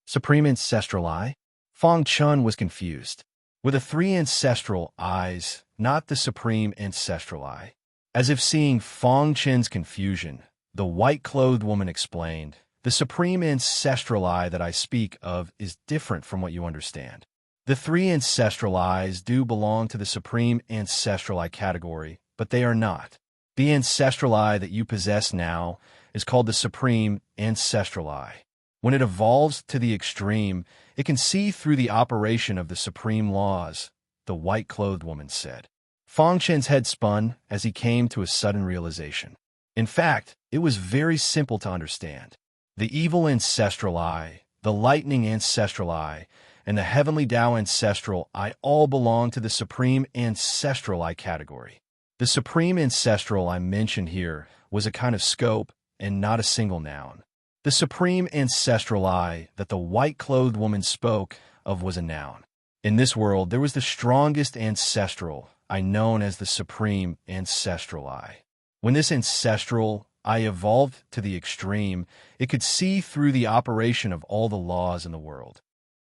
Supreme ancestral eye? Fong Chun was confused. Were the three ancestral eyes not the supreme ancestral eye? As if seeing Fong Chen's confusion, the white-clothed woman explained, the supreme ancestral eye that I speak of is different from what you understand. The three ancestral eyes do belong to the supreme ancestral eye category, but they are not. The ancestral eye that you possess now is called the supreme ancestral eye. When it evolves to the extreme, it can see through the operation of the supreme laws, the white-clothed woman said. Fong Chen's head spun as he came to a sudden realization. In fact, it was very simple to understand. The evil ancestral eye, the lightning ancestral eye, and the heavenly Tao ancestral eye all belong to the supreme ancestral eye category. The supreme ancestral I mentioned here was a kind of scope and not a single noun. The supreme ancestral eye that the white-clothed woman spoke of was a noun. In this world, there was the strongest ancestral eye known as the supreme ancestral eye. When this ancestral eye evolved to the extreme, it could see through the operation of all the laws in the world.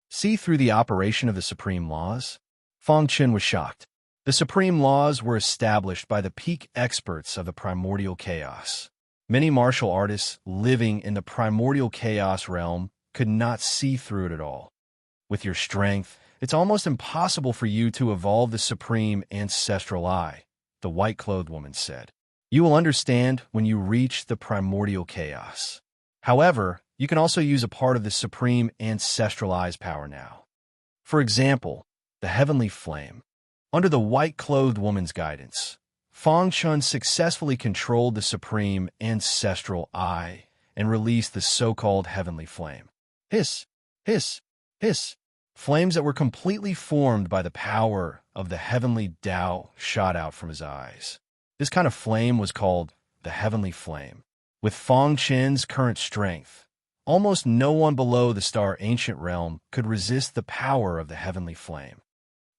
See through the operation of the supreme laws? Fong Chen was shocked. The supreme laws were established by the peak experts of the primordial chaos. Many martial artists living in the primordial chaos realm could not see through it at all. With your strength, it's almost impossible for you to evolve the supreme ancestral eye, the white-clothed woman said. You will understand when you reach the primordial chaos. However, you can also use a part of the supreme ancestral eye's power now. For example, the heavenly flame. Under the white-clothed woman's guidance, Fang Chun successfully controlled the supreme ancestral eye and released the so-called heavenly flame. Hiss, hiss, hiss. Flames that were completely formed by the power of the heavenly Tao shot out from his eyes. This kind of flame was called the heavenly flame. With Fang Chen's current strength, almost no one below the star ancient realm could resist the power of the heavenly flame.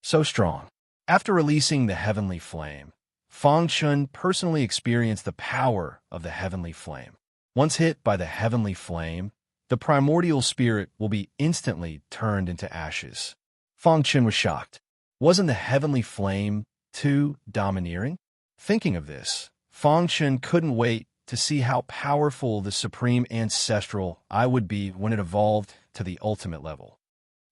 So strong. After releasing the heavenly flame, Fang Chun personally experienced the power of the heavenly flame. Once hit by the heavenly flame, the primordial spirit will be instantly turned into ashes. Fang Chun was shocked. Wasn't the heavenly flame too domineering? Thinking of this, Fang Chun couldn't wait to see how powerful the supreme ancestral eye would be when it evolved to the ultimate level.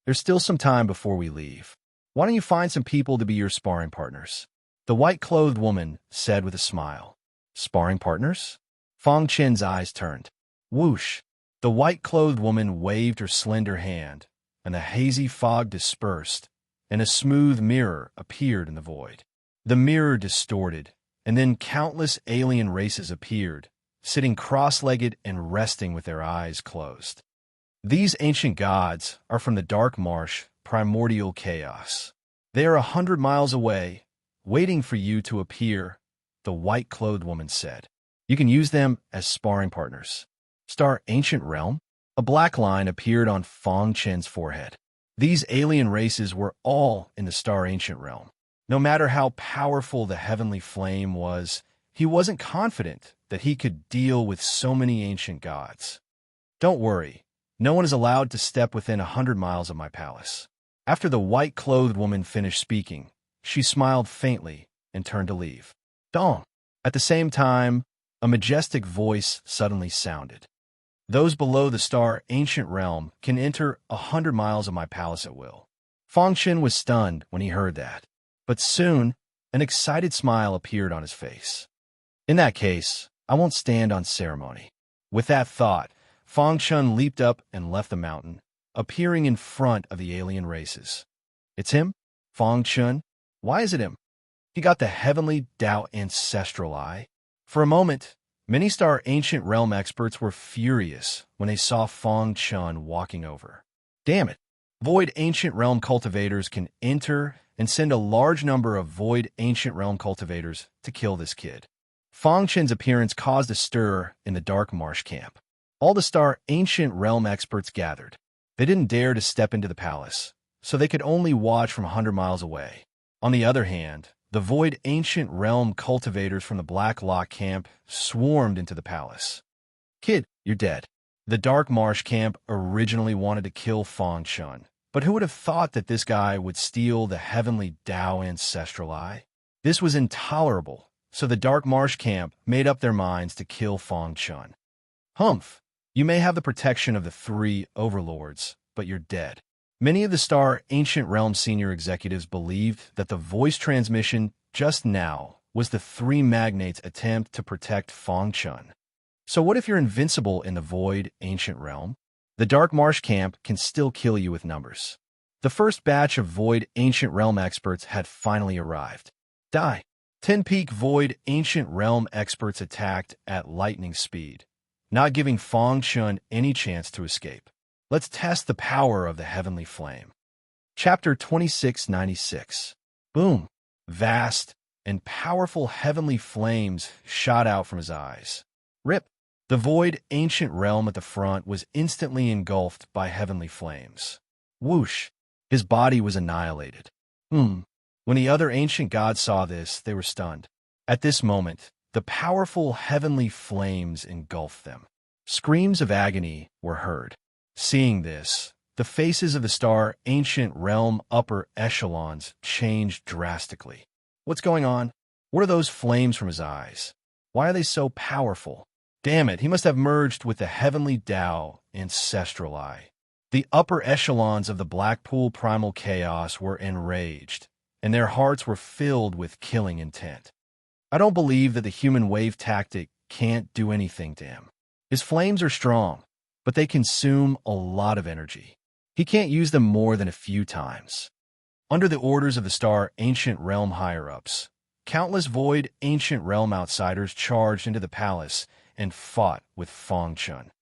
There's still some time before we leave. Why don't you find some people to be your sparring partners? The white-clothed woman said with a smile. Sparring partners? Fang Chen's eyes turned. Whoosh! The white-clothed woman waved her slender hand, and the hazy fog dispersed, and a smooth mirror appeared in the void. The mirror distorted, and then countless alien races appeared, sitting cross-legged and resting with their eyes closed. These ancient gods are from the dark marsh, primordial chaos. They are 100 miles away, waiting for you to appear, the white-clothed woman said. You can use them as sparring partners. Star Ancient Realm? A black line appeared on Fang Chen's forehead. These alien races were all in the Star Ancient Realm. No matter how powerful the heavenly flame was, he wasn't confident that he could deal with so many ancient gods. Don't worry, no one is allowed to step within 100 miles of my palace. After the white-clothed woman finished speaking, she smiled faintly and turned to leave. Dong! At the same time, a majestic voice suddenly sounded. Those below the Star Ancient Realm can enter 100 miles of my palace at will. Fang Chen was stunned when he heard that, but soon an excited smile appeared on his face. In that case, I won't stand on ceremony. With that thought, Fang Chun leaped up and left the mountain, appearing in front of the alien races. It's him? Fang Chun? Why is it him? He got the heavenly Tao ancestral eye. For a moment, many Star Ancient Realm experts were furious when they saw Fang Chun walking over. Damn it! Void Ancient Realm cultivators can enter and send a large number of Void Ancient Realm cultivators to kill this kid. Fang Chen's appearance caused a stir in the Dark Marsh camp. All the Star Ancient Realm experts gathered. They didn't dare to step into the palace, so they could only watch from 100 miles away. On the other hand, the Void Ancient Realm cultivators from the Black Lock camp swarmed into the palace. Kid, you're dead. The Dark Marsh camp originally wanted to kill Fang Chun, but who would have thought that this guy would steal the heavenly Tao ancestral eye? This was intolerable, so the Dark Marsh camp made up their minds to kill Fang Chun. Humph, you may have the protection of the 3 overlords, but you're dead. Many of the Star Ancient Realm senior executives believed that the voice transmission just now was the 3 magnates' attempt to protect Fang Chun. So what if you're invincible in the Void Ancient Realm? The Dark Marsh camp can still kill you with numbers. The first batch of Void Ancient Realm experts had finally arrived. Die. 10 peak Void Ancient Realm experts attacked at lightning speed, not giving Fang Chun any chance to escape. Let's test the power of the heavenly flame. Chapter 2696. Boom! Vast and powerful heavenly flames shot out from his eyes. Rip! The Void Ancient Realm at the front was instantly engulfed by heavenly flames. Whoosh! His body was annihilated. When the other ancient gods saw this, they were stunned. At this moment, the powerful heavenly flames engulfed them. Screams of agony were heard. Seeing this, the faces of the Star Ancient Realm upper echelons changed drastically. What's going on? What are those flames from his eyes? Why are they so powerful? Damn it, he must have merged with the heavenly Tao ancestral eye. The upper echelons of the Blackpool primal chaos were enraged, and their hearts were filled with killing intent. I don't believe that the human wave tactic can't do anything to him. His flames are strong, but they consume a lot of energy. He can't use them more than a few times. Under the orders of the Star Ancient Realm higher-ups, countless Void Ancient Realm outsiders charged into the palace and fought with Feng Chun.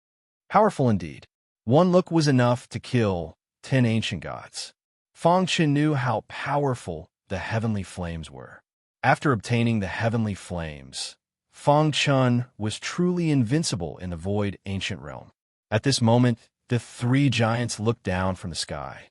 Powerful indeed. One look was enough to kill 10 ancient gods. Feng Chun knew how powerful the heavenly flames were. After obtaining the heavenly flames, Feng Chun was truly invincible in the Void Ancient Realm. At this moment, the three giants looked down from the sky.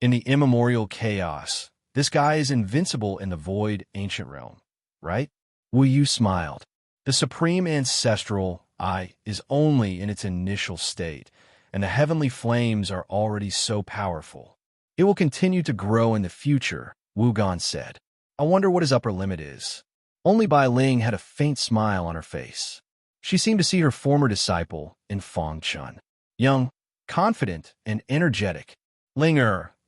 In the immemorial chaos, this guy is invincible in the Void Ancient Realm, right? Wu Yu smiled. The supreme ancestral I is only in its initial state, and the heavenly flames are already so powerful. It will continue to grow in the future, Wu Gan said. I wonder what his upper limit is. Only Bai Ling had a faint smile on her face. She seemed to see her former disciple in Feng Chun. Young, confident, and energetic. Ling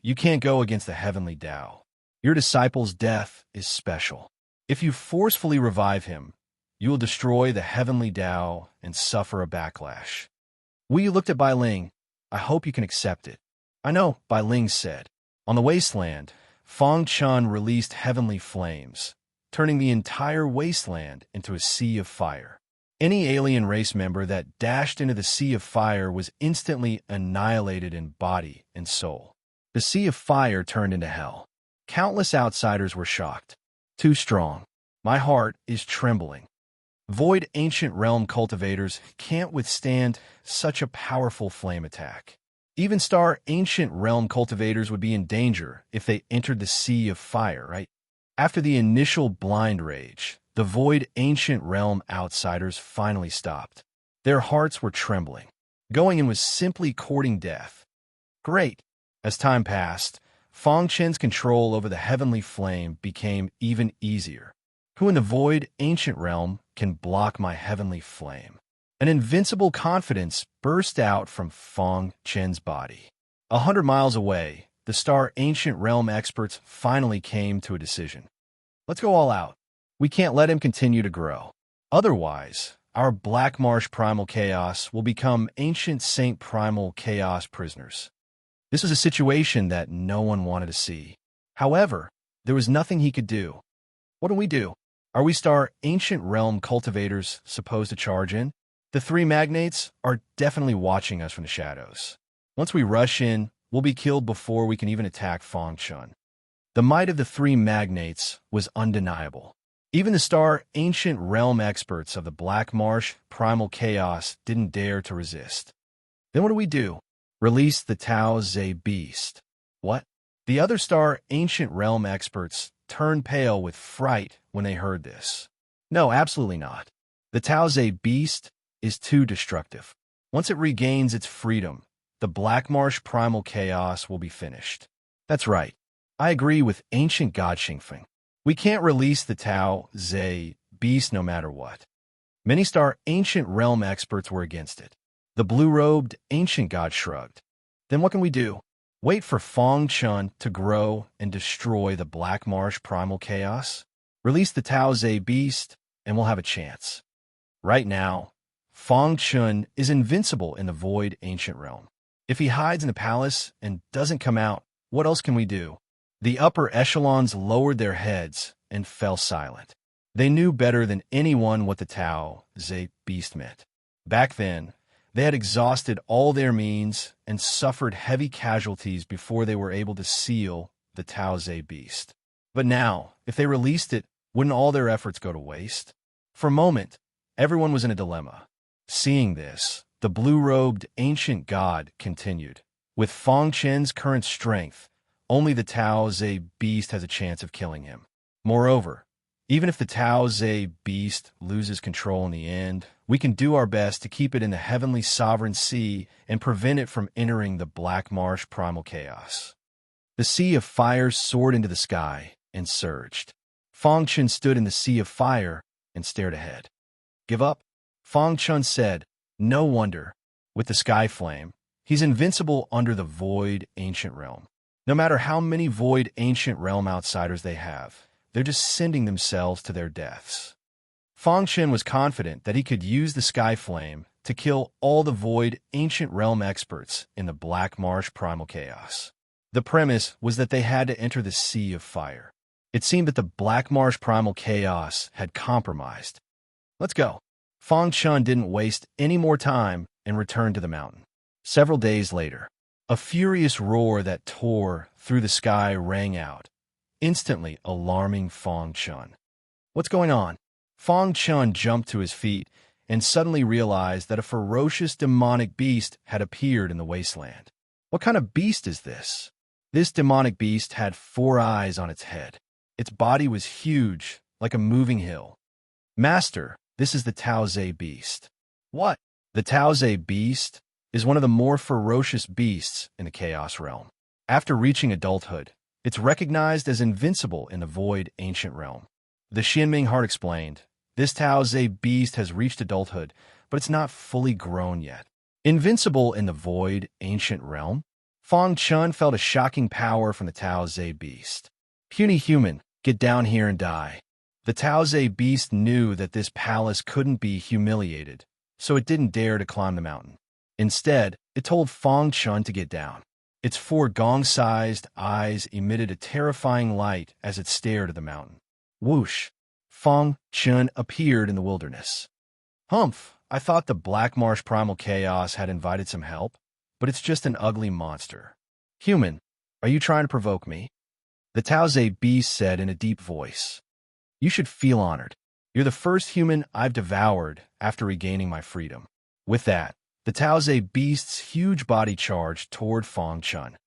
you can't go against the heavenly Tao. Your disciple's death is special. If you forcefully revive him, you will destroy the heavenly Tao and suffer a backlash. Wu Yu looked at Bai Ling. I hope you can accept it. I know, Bai Ling said. On the wasteland, Feng Chun released heavenly flames, turning the entire wasteland into a sea of fire. Any alien race member that dashed into the sea of fire was instantly annihilated in body and soul. The sea of fire turned into hell. Countless outsiders were shocked. Too strong. My heart is trembling. Void Ancient Realm cultivators can't withstand such a powerful flame attack. Even Star Ancient Realm cultivators would be in danger if they entered the sea of fire, right? After the initial blind rage, the Void Ancient Realm outsiders finally stopped. Their hearts were trembling. Going in was simply courting death. Great. As time passed, Feng Chen's control over the heavenly flame became even easier. Who in the Void Ancient Realm can block my heavenly flame? An invincible confidence burst out from Feng Chen's body. 100 miles away, the Star Ancient Realm experts finally came to a decision. Let's go all out. We can't let him continue to grow. Otherwise, our Black Marsh Primal Chaos will become Ancient Saint Primal Chaos prisoners. This was a situation that no one wanted to see. However, there was nothing he could do. What do we do? Are we Star Ancient Realm cultivators supposed to charge in? The three magnates are definitely watching us from the shadows. Once we rush in, we'll be killed before we can even attack Feng Chun. The might of the three magnates was undeniable. Even the Star Ancient Realm experts of the Black Marsh Primal Chaos didn't dare to resist. Then what do? Release the Tao Ze Beast. What? The other Star Ancient Realm experts turned pale with fright when they heard this. No, absolutely not. The Tao Ze Beast is too destructive. Once it regains its freedom, the Black Marsh Primal Chaos will be finished. That's right. I agree with Ancient God Xingfeng. We can't release the Tao Ze Beast no matter what. Many Star Ancient Realm experts were against it. The blue-robed Ancient God shrugged. Then what can we do? Wait for Feng Chun to grow and destroy the Black Marsh Primal Chaos? Release the Tao Ze Beast, and we'll have a chance. Right now, Feng Chun is invincible in the Void Ancient Realm. If he hides in the palace and doesn't come out, what else can we do? The upper echelons lowered their heads and fell silent. They knew better than anyone what the Tao Ze Beast meant. Back then, they had exhausted all their means and suffered heavy casualties before they were able to seal the Tao Ze Beast. But now, if they released it, wouldn't all their efforts go to waste? For a moment, everyone was in a dilemma. Seeing this, the blue-robed ancient god continued. With Feng Chen's current strength, only the Tao Ze Beast has a chance of killing him. Moreover, even if the Tao Ze Beast loses control in the end, we can do our best to keep it in the heavenly sovereign sea and prevent it from entering the Black Marsh Primal Chaos. The sea of fire soared into the sky and surged. Feng Chun stood in the sea of fire and stared ahead. Give up? Feng Chun said, no wonder. With the sky flame, he's invincible under the Void Ancient Realm. No matter how many Void Ancient Realm outsiders they have, they're just sending themselves to their deaths. Feng Chun was confident that he could use the sky flame to kill all the Void Ancient Realm experts in the Black Marsh Primal Chaos. The premise was that they had to enter the sea of fire. It seemed that the Black Marsh primal chaos had compromised. Let's go. Fang Chun didn't waste any more time and returned to the mountain. Several days later, a furious roar that tore through the sky rang out, instantly alarming Fang Chun. What's going on? Fang Chun jumped to his feet and suddenly realized that a ferocious demonic beast had appeared in the wasteland. What kind of beast is this? This demonic beast had 4 eyes on its head. Its body was huge, like a moving hill. Master, this is the Taoze beast. What? The Taoze beast is one of the more ferocious beasts in the Chaos realm. After reaching adulthood, it's recognized as invincible in the Void Ancient realm. The Xianming heart explained, this Taoze beast has reached adulthood, but it's not fully grown yet. Invincible in the Void Ancient realm? Fang Chun felt a shocking power from the Taoze beast. Puny human, get down here and die. The Taoze beast knew that this palace couldn't be humiliated, so it didn't dare to climb the mountain. Instead, it told Fang Chun to get down. Its 4 gong-sized eyes emitted a terrifying light as it stared at the mountain. Whoosh! Fang Chun appeared in the wilderness. Humph! I thought the Black Marsh primal chaos had invited some help, but it's just an ugly monster. Human, are you trying to provoke me? The Taoze beast said in a deep voice. You should feel honored. You're the first human I've devoured after regaining my freedom. With that, the Taoze beast's huge body charged toward Fang Chun.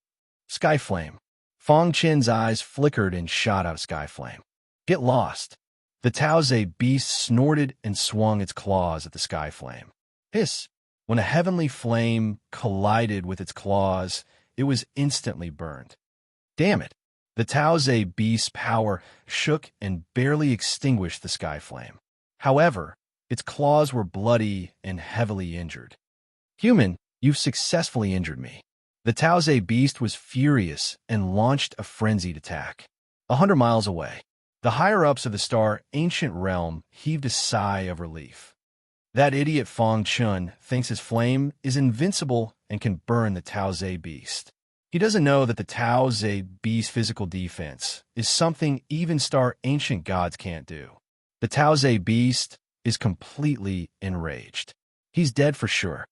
Skyflame. Fang Chun's eyes flickered and shot out Skyflame. Get lost. The Taoze beast snorted and swung its claws at the Skyflame. Hiss. When a heavenly flame collided with its claws, it was instantly burned. Damn it. The Taoze beast's power shook and barely extinguished the Skyflame. However, its claws were bloody and heavily injured. Human, you've successfully injured me. The Taoze beast was furious and launched a frenzied attack. 100 miles away, the higher-ups of the Star Ancient Realm heaved a sigh of relief. That idiot Fang Chun thinks his flame is invincible and can burn the Taoze beast. He doesn't know that the Taoze beast's physical defense is something even Star Ancient gods can't do. The Taoze beast is completely enraged. He's dead for sure.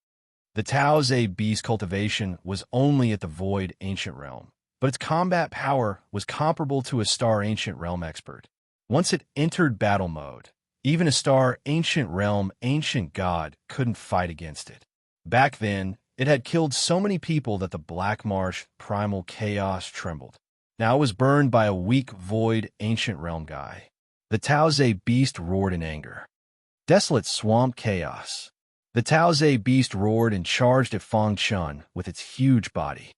The Taoze beast cultivation was only at the Void Ancient Realm, but its combat power was comparable to a Star Ancient Realm expert. Once it entered battle mode, even a Star Ancient Realm ancient god couldn't fight against it. Back then, it had killed so many people that the Black Marsh primal chaos trembled. Now it was burned by a weak Void Ancient Realm guy. The Taoze beast roared in anger. Desolate swamp chaos. The Taoze beast roared and charged at Fang Chun with its huge body.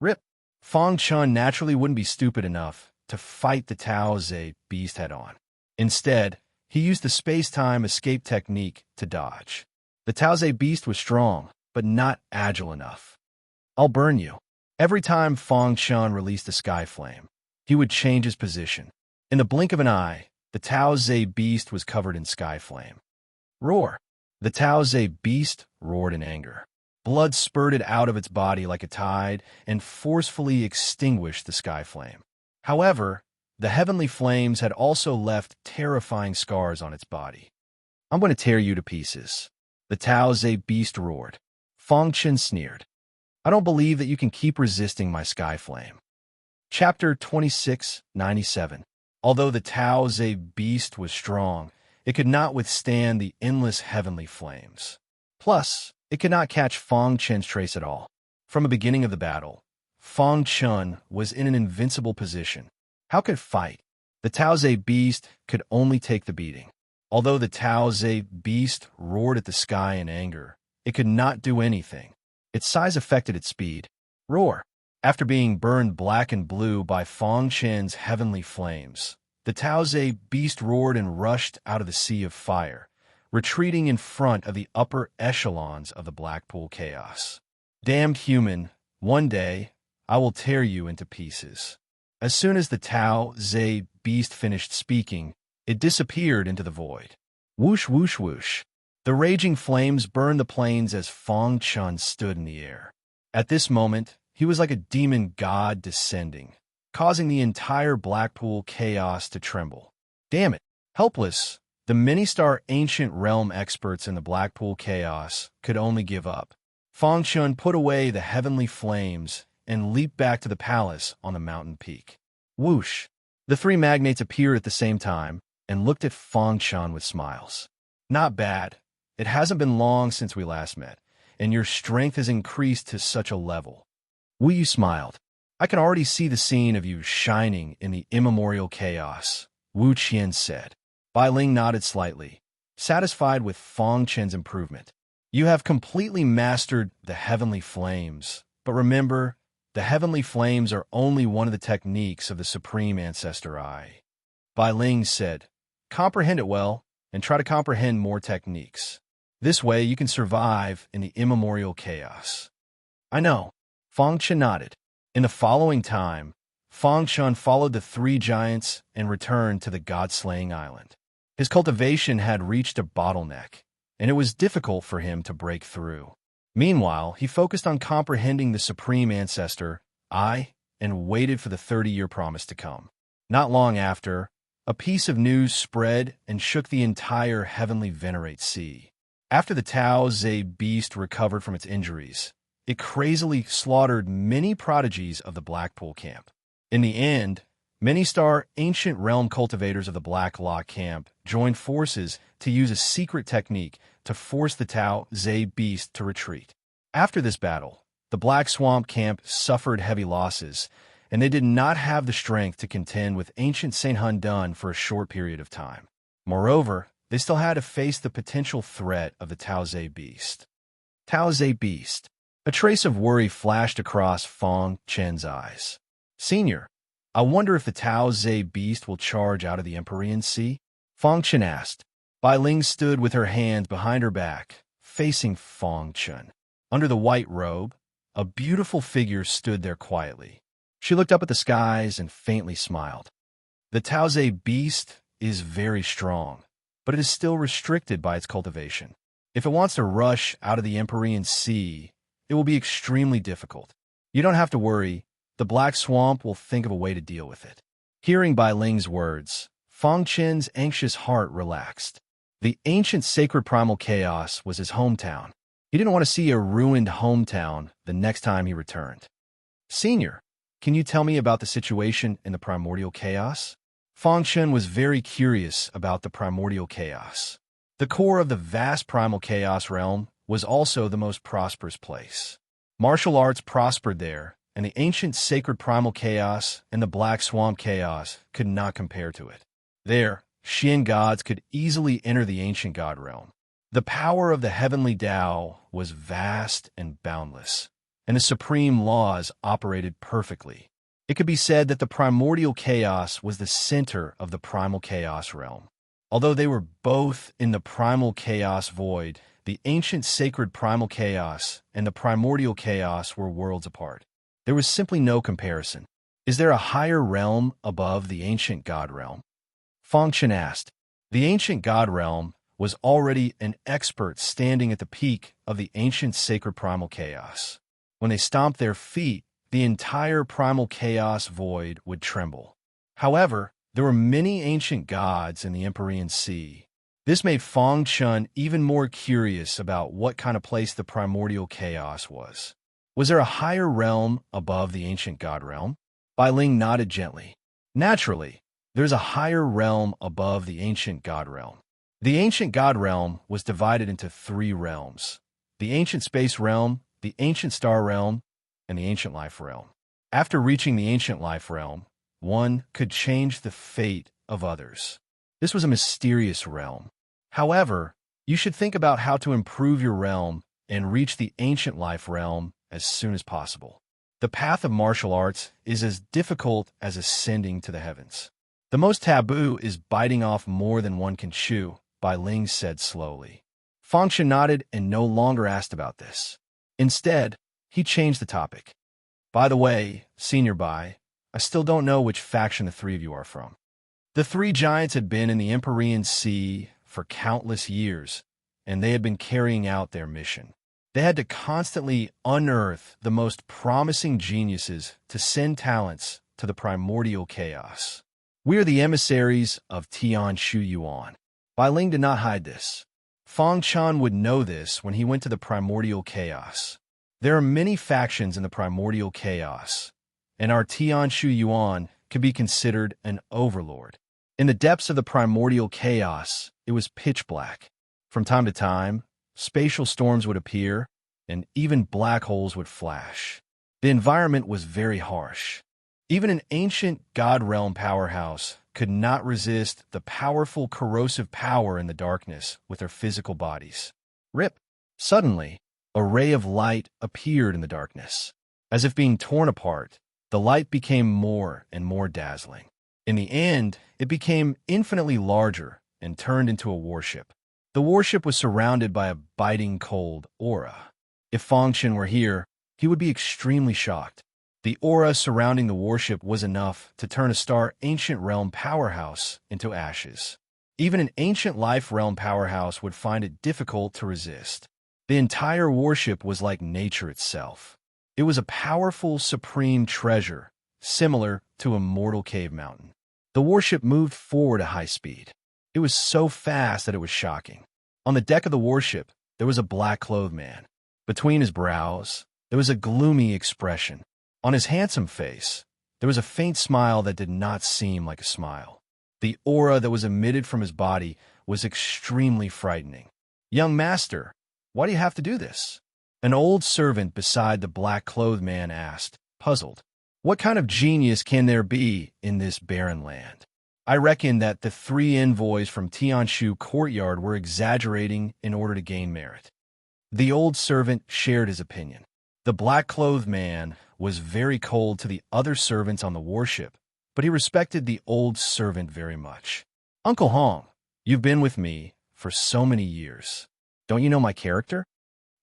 Rip. Fang Chun naturally wouldn't be stupid enough to fight the Taoze beast head-on. Instead, he used the space-time escape technique to dodge. The Taoze beast was strong, but not agile enough. I'll burn you. Every time Fang Chun released a sky flame, he would change his position. In the blink of an eye, the Taoze beast was covered in sky flame. Roar. The Taoze beast roared in anger. Blood spurted out of its body like a tide and forcefully extinguished the sky flame. However, the heavenly flames had also left terrifying scars on its body. I'm going to tear you to pieces. The Taoze beast roared. Fang Chun sneered. I don't believe that you can keep resisting my sky flame. Chapter 2697. Although the Taoze beast was strong, it could not withstand the endless heavenly flames. Plus, it could not catch Fang Chun's trace at all. From the beginning of the battle, Fang Chun was in an invincible position. How could it fight? The Taoze beast could only take the beating. Although the Taoze beast roared at the sky in anger, it could not do anything. Its size affected its speed. Roar. After being burned black and blue by Fang Chun's heavenly flames, the Taoze beast roared and rushed out of the sea of fire, retreating in front of the upper echelons of the Blackpool chaos. Damned human, one day I will tear you into pieces. As soon as the Taoze beast finished speaking, it disappeared into the void. Whoosh, whoosh, whoosh. The raging flames burned the plains as Fang Chun stood in the air. At this moment, He was like a demon god descending, causing the entire Blackpool chaos to tremble. Damn it! Helpless, the many-star ancient realm experts in the Blackpool chaos could only give up. Fang Chun put away the heavenly flames and leaped back to the palace on the mountain peak. Whoosh! The three magnates appeared at the same time and looked at Fang Chun with smiles. Not bad. It hasn't been long since we last met, and your strength has increased to such a level. Wu Yu smiled. I can already see the scene of you shining in the immemorial chaos, Wu Qian said. Bai Ling nodded slightly, satisfied with Fang Chen's improvement. You have completely mastered the heavenly flames, but remember, the heavenly flames are only one of the techniques of the Supreme Ancestor I. Bai Ling said, comprehend it well, and try to comprehend more techniques. This way you can survive in the immemorial chaos. I know. Fang Chen nodded. In the following time, Fang Chun followed the three giants and returned to the god-slaying island. His cultivation had reached a bottleneck, and it was difficult for him to break through. Meanwhile, he focused on comprehending the Supreme Ancestor, I, and waited for the 30-year promise to come. Not long after, a piece of news spread and shook the entire heavenly Venerate Sea. After the Tao Ze beast recovered from its injuries, it crazily slaughtered many prodigies of the Blackpool camp. In the end, many-star ancient realm cultivators of the Black Law camp joined forces to use a secret technique to force the Tao Ze beast to retreat. After this battle, the Black Swamp camp suffered heavy losses, and they did not have the strength to contend with ancient Saint Hun Dun for a short period of time. Moreover, they still had to face the potential threat of the Tao Ze beast. Tao Ze beast. A trace of worry flashed across Fang Chen's eyes. Senior, I wonder if the Tao Ze beast will charge out of the Empyrean Sea? Fang Chen asked. Bai Ling stood with her hands behind her back, facing Fang Chen. Under the white robe, a beautiful figure stood there quietly. She looked up at the skies and faintly smiled. The Tao Ze beast is very strong, but it is still restricted by its cultivation. If it wants to rush out of the Empyrean Sea, it will be extremely difficult. You don't have to worry. The Black Swamp will think of a way to deal with it. Hearing Bai Ling's words, Fang Chen's anxious heart relaxed. The ancient sacred primal chaos was his hometown. He didn't want to see a ruined hometown the next time he returned. Senior, can you tell me about the situation in the primordial chaos? Fang Chen was very curious about the primordial chaos. The core of the vast primal chaos realm was also the most prosperous place. Martial arts prospered there, and the ancient sacred primal chaos and the Black Swamp chaos could not compare to it. There, Xian gods could easily enter the ancient god realm. The power of the heavenly Tao was vast and boundless, and the supreme laws operated perfectly. It could be said that the primordial chaos was the center of the primal chaos realm. Although they were both in the primal chaos void, the ancient sacred primal chaos and the primordial chaos were worlds apart. There was simply no comparison. Is there a higher realm above the ancient god realm? Fang Chen asked. The ancient god realm was already an expert standing at the peak of the ancient sacred primal chaos. When they stomped their feet, the entire primal chaos void would tremble. However, there were many ancient gods in the Empyrean Sea. This made Fang Chen even more curious about what kind of place the primordial chaos was. Was there a higher realm above the ancient god realm? Bai Ling nodded gently. Naturally, there's a higher realm above the ancient god realm. The ancient god realm was divided into three realms: the ancient space realm, the ancient star realm, and the ancient life realm. After reaching the ancient life realm, one could change the fate of others. This was a mysterious realm. However, you should think about how to improve your realm and reach the ancient life realm as soon as possible. The path of martial arts is as difficult as ascending to the heavens. The most taboo is biting off more than one can chew, Bai Ling said slowly. Fang Chen nodded and no longer asked about this. Instead, he changed the topic. By the way, Senior Bai, I still don't know which faction the three of you are from. The three giants had been in the Empyrean Sea for countless years, and they had been carrying out their mission. They had to constantly unearth the most promising geniuses to send talents to the primordial chaos. We are the emissaries of Tian Shu Yuan. Bai Ling did not hide this. Fang Chan would know this when he went to the primordial chaos. There are many factions in the primordial chaos, and our Tian Shu Yuan could be considered an overlord. In the depths of the primordial chaos, it was pitch black. From time to time, spatial storms would appear, and even black holes would flash. The environment was very harsh. Even an ancient God realm powerhouse could not resist the powerful corrosive power in the darkness with their physical bodies. Rip! Suddenly, a ray of light appeared in the darkness. As if being torn apart, the light became more and more dazzling. In the end, it became infinitely larger and turned into a warship. The warship was surrounded by a biting cold aura. If Fang Chen were here, he would be extremely shocked. The aura surrounding the warship was enough to turn a star ancient realm powerhouse into ashes. Even an ancient life realm powerhouse would find it difficult to resist. The entire warship was like nature itself. It was a powerful, supreme treasure, similar to a mortal cave mountain. The warship moved forward at high speed. It was so fast that it was shocking. On the deck of the warship, there was a black-clothed man. Between his brows, there was a gloomy expression. On his handsome face, there was a faint smile that did not seem like a smile. The aura that was emitted from his body was extremely frightening. "Young master, why do you have to do this?" An old servant beside the black-clothed man asked, puzzled. "What kind of genius can there be in this barren land?" I reckon that the 3 envoys from Tianshu courtyard were exaggerating in order to gain merit. The old servant shared his opinion. The black-clothed man was very cold to the other servants on the warship, but he respected the old servant very much. "Uncle Hong, you've been with me for so many years. Don't you know my character?"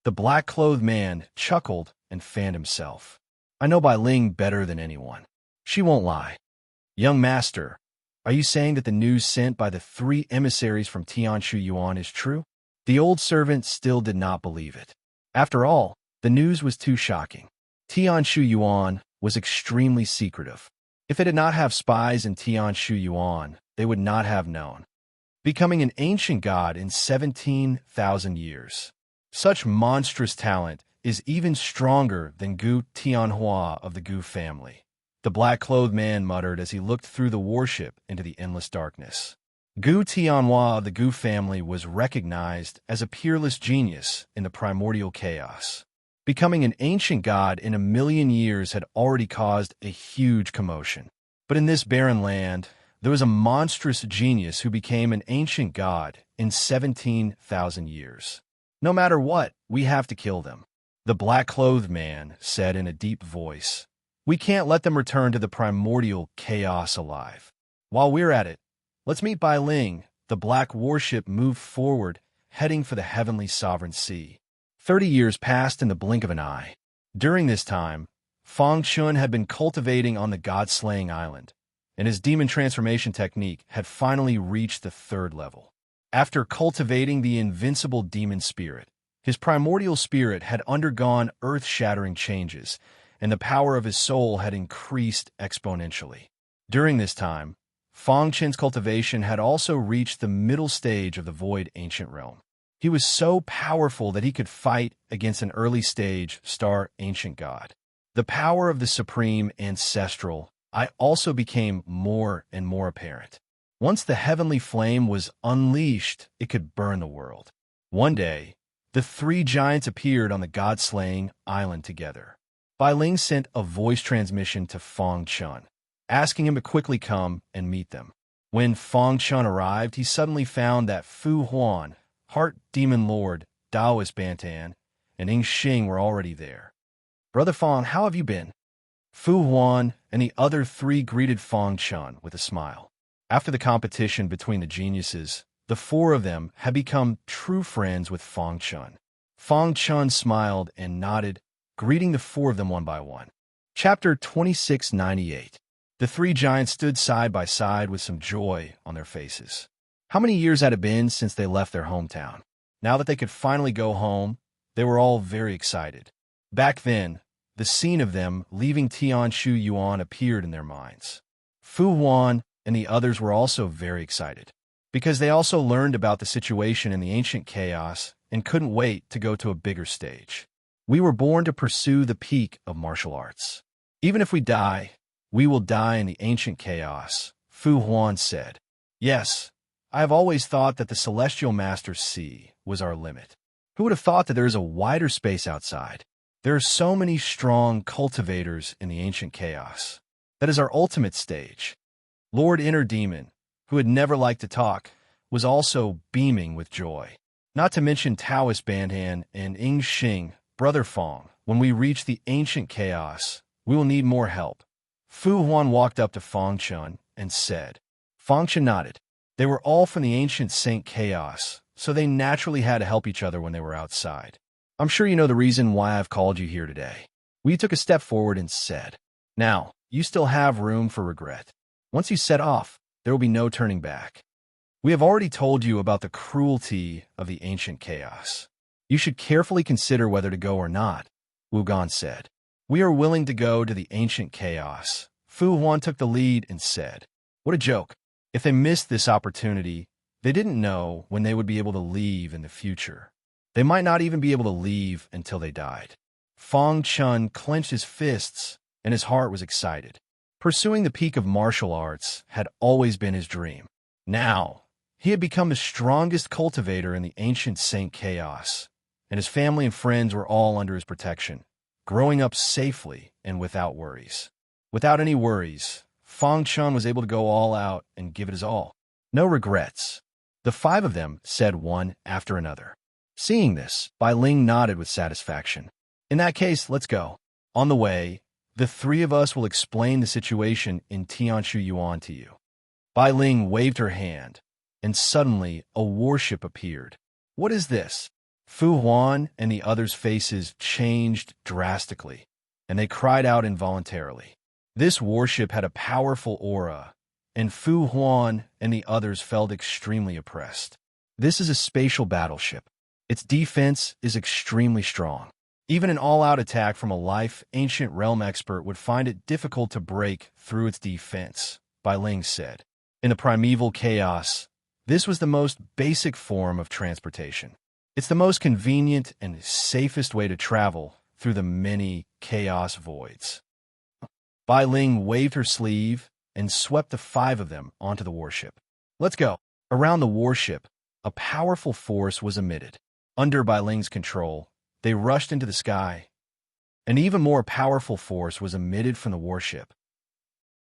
The black-clothed man chuckled and fanned himself. "I know Bai Ling better than anyone. She won't lie. Young master, are you saying that the news sent by the 3 emissaries from Tianshu Yuan is true?" The old servant still did not believe it. After all, the news was too shocking. Tianshu Yuan was extremely secretive. If they did not have spies in Tianshu Yuan, they would not have known. Becoming an ancient god in 17,000 years. Such monstrous talent is even stronger than Gu Tianhua of the Gu family. The black-clothed man muttered as he looked through the warship into the endless darkness. Gu Tianhua of the Gu family was recognized as a peerless genius in the primordial chaos. Becoming an ancient god in 1,000,000 years had already caused a huge commotion. But in this barren land, there was a monstrous genius who became an ancient god in 17,000 years. "No matter what, we have to kill them," the black-clothed man said in a deep voice. "We can't let them return to the primordial chaos alive. While we're at it, let's meet Bai Ling." The black warship moved forward, heading for the heavenly sovereign sea. 30 years passed in the blink of an eye. During this time, Fang Chun had been cultivating on the god-slaying island, and his demon transformation technique had finally reached the 3rd level. After cultivating the invincible demon spirit, his primordial spirit had undergone earth-shattering changes, and the power of his soul had increased exponentially. During this time, Fang Chen's cultivation had also reached the middle stage of the Void Ancient Realm. He was so powerful that he could fight against an early-stage Star Ancient God. The power of the Supreme Ancestral I also became more and more apparent. Once the heavenly flame was unleashed, it could burn the world. One day, the 3 giants appeared on the god-slaying island together. Bai Ling sent a voice transmission to Fang Chun, asking him to quickly come and meet them. When Fang Chun arrived, he suddenly found that Fu Huan, Heart Demon Lord, Taoist Bantan, and Ing Xing were already there. "Brother Fang, how have you been?" Fu Huan and the other 3 greeted Fang Chun with a smile. After the competition between the geniuses, the 4 of them had become true friends with Fang Chun. Fang Chun smiled and nodded, greeting the 4 of them one by one. Chapter 2698. The 3 giants stood side by side with some joy on their faces. How many years had it been since they left their hometown? Now that they could finally go home, They were all very excited. Back then, the scene of them leaving Tianshu Yuan appeared in their minds. Fu Huan and the others were also very excited, because they also learned about the situation in the ancient chaos and couldn't wait to go to a bigger stage. We were born to pursue the peak of martial arts. Even if we die, we will die in the ancient chaos, Fu Huan said. Yes, I have always thought that the Celestial Master's Sea was our limit. Who would have thought that there is a wider space outside? There are so many strong cultivators in the ancient chaos. That is our ultimate stage. Lord Inner Demon, who had never liked to talk, was also beaming with joy. Not to mention Taoist Banhan and Ing Xing, Brother Fong. When we reach the ancient chaos, we will need more help. Fu Huan walked up to Fong Chun and said. Fong Chun nodded. They were all from the ancient Saint Chaos, so they naturally had to help each other when they were outside. I'm sure you know the reason why I've called you here today. We took a step forward and said, now, you still have room for regret. Once you set off, there will be no turning back. We have already told you about the cruelty of the ancient chaos. You should carefully consider whether to go or not, Wu Gan said. We are willing to go to the ancient chaos. Fu Huan took the lead and said, what a joke. If they missed this opportunity, they didn't know when they would be able to leave in the future. They might not even be able to leave until they died. Fong Chun clenched his fists, and his heart was excited. Pursuing the peak of martial arts had always been his dream. Now, he had become the strongest cultivator in the ancient Saint Chaos, and his family and friends were all under his protection, growing up safely and without worries. Without any worries, Fong Chun was able to go all out and give it his all. No regrets. The five of them said one after another. Seeing this, Bai Ling nodded with satisfaction. In that case, let's go. On the way, the three of us will explain the situation in Tianshu Yuan to you. Bai Ling waved her hand, and suddenly a warship appeared. What is this? Fu Huan and the others' faces changed drastically, and they cried out involuntarily. This warship had a powerful aura, and Fu Huan and the others felt extremely oppressed. This is a spatial battleship. Its defense is extremely strong. Even an all-out attack from a life ancient realm expert would find it difficult to break through its defense, Bai Ling said. In the primeval chaos, this was the most basic form of transportation. It's the most convenient and safest way to travel through the many chaos voids. Bai Ling waved her sleeve and swept the five of them onto the warship. Let's go. Around the warship, a powerful force was emitted. Under Bai Ling's control, they rushed into the sky. An even more powerful force was emitted from the warship.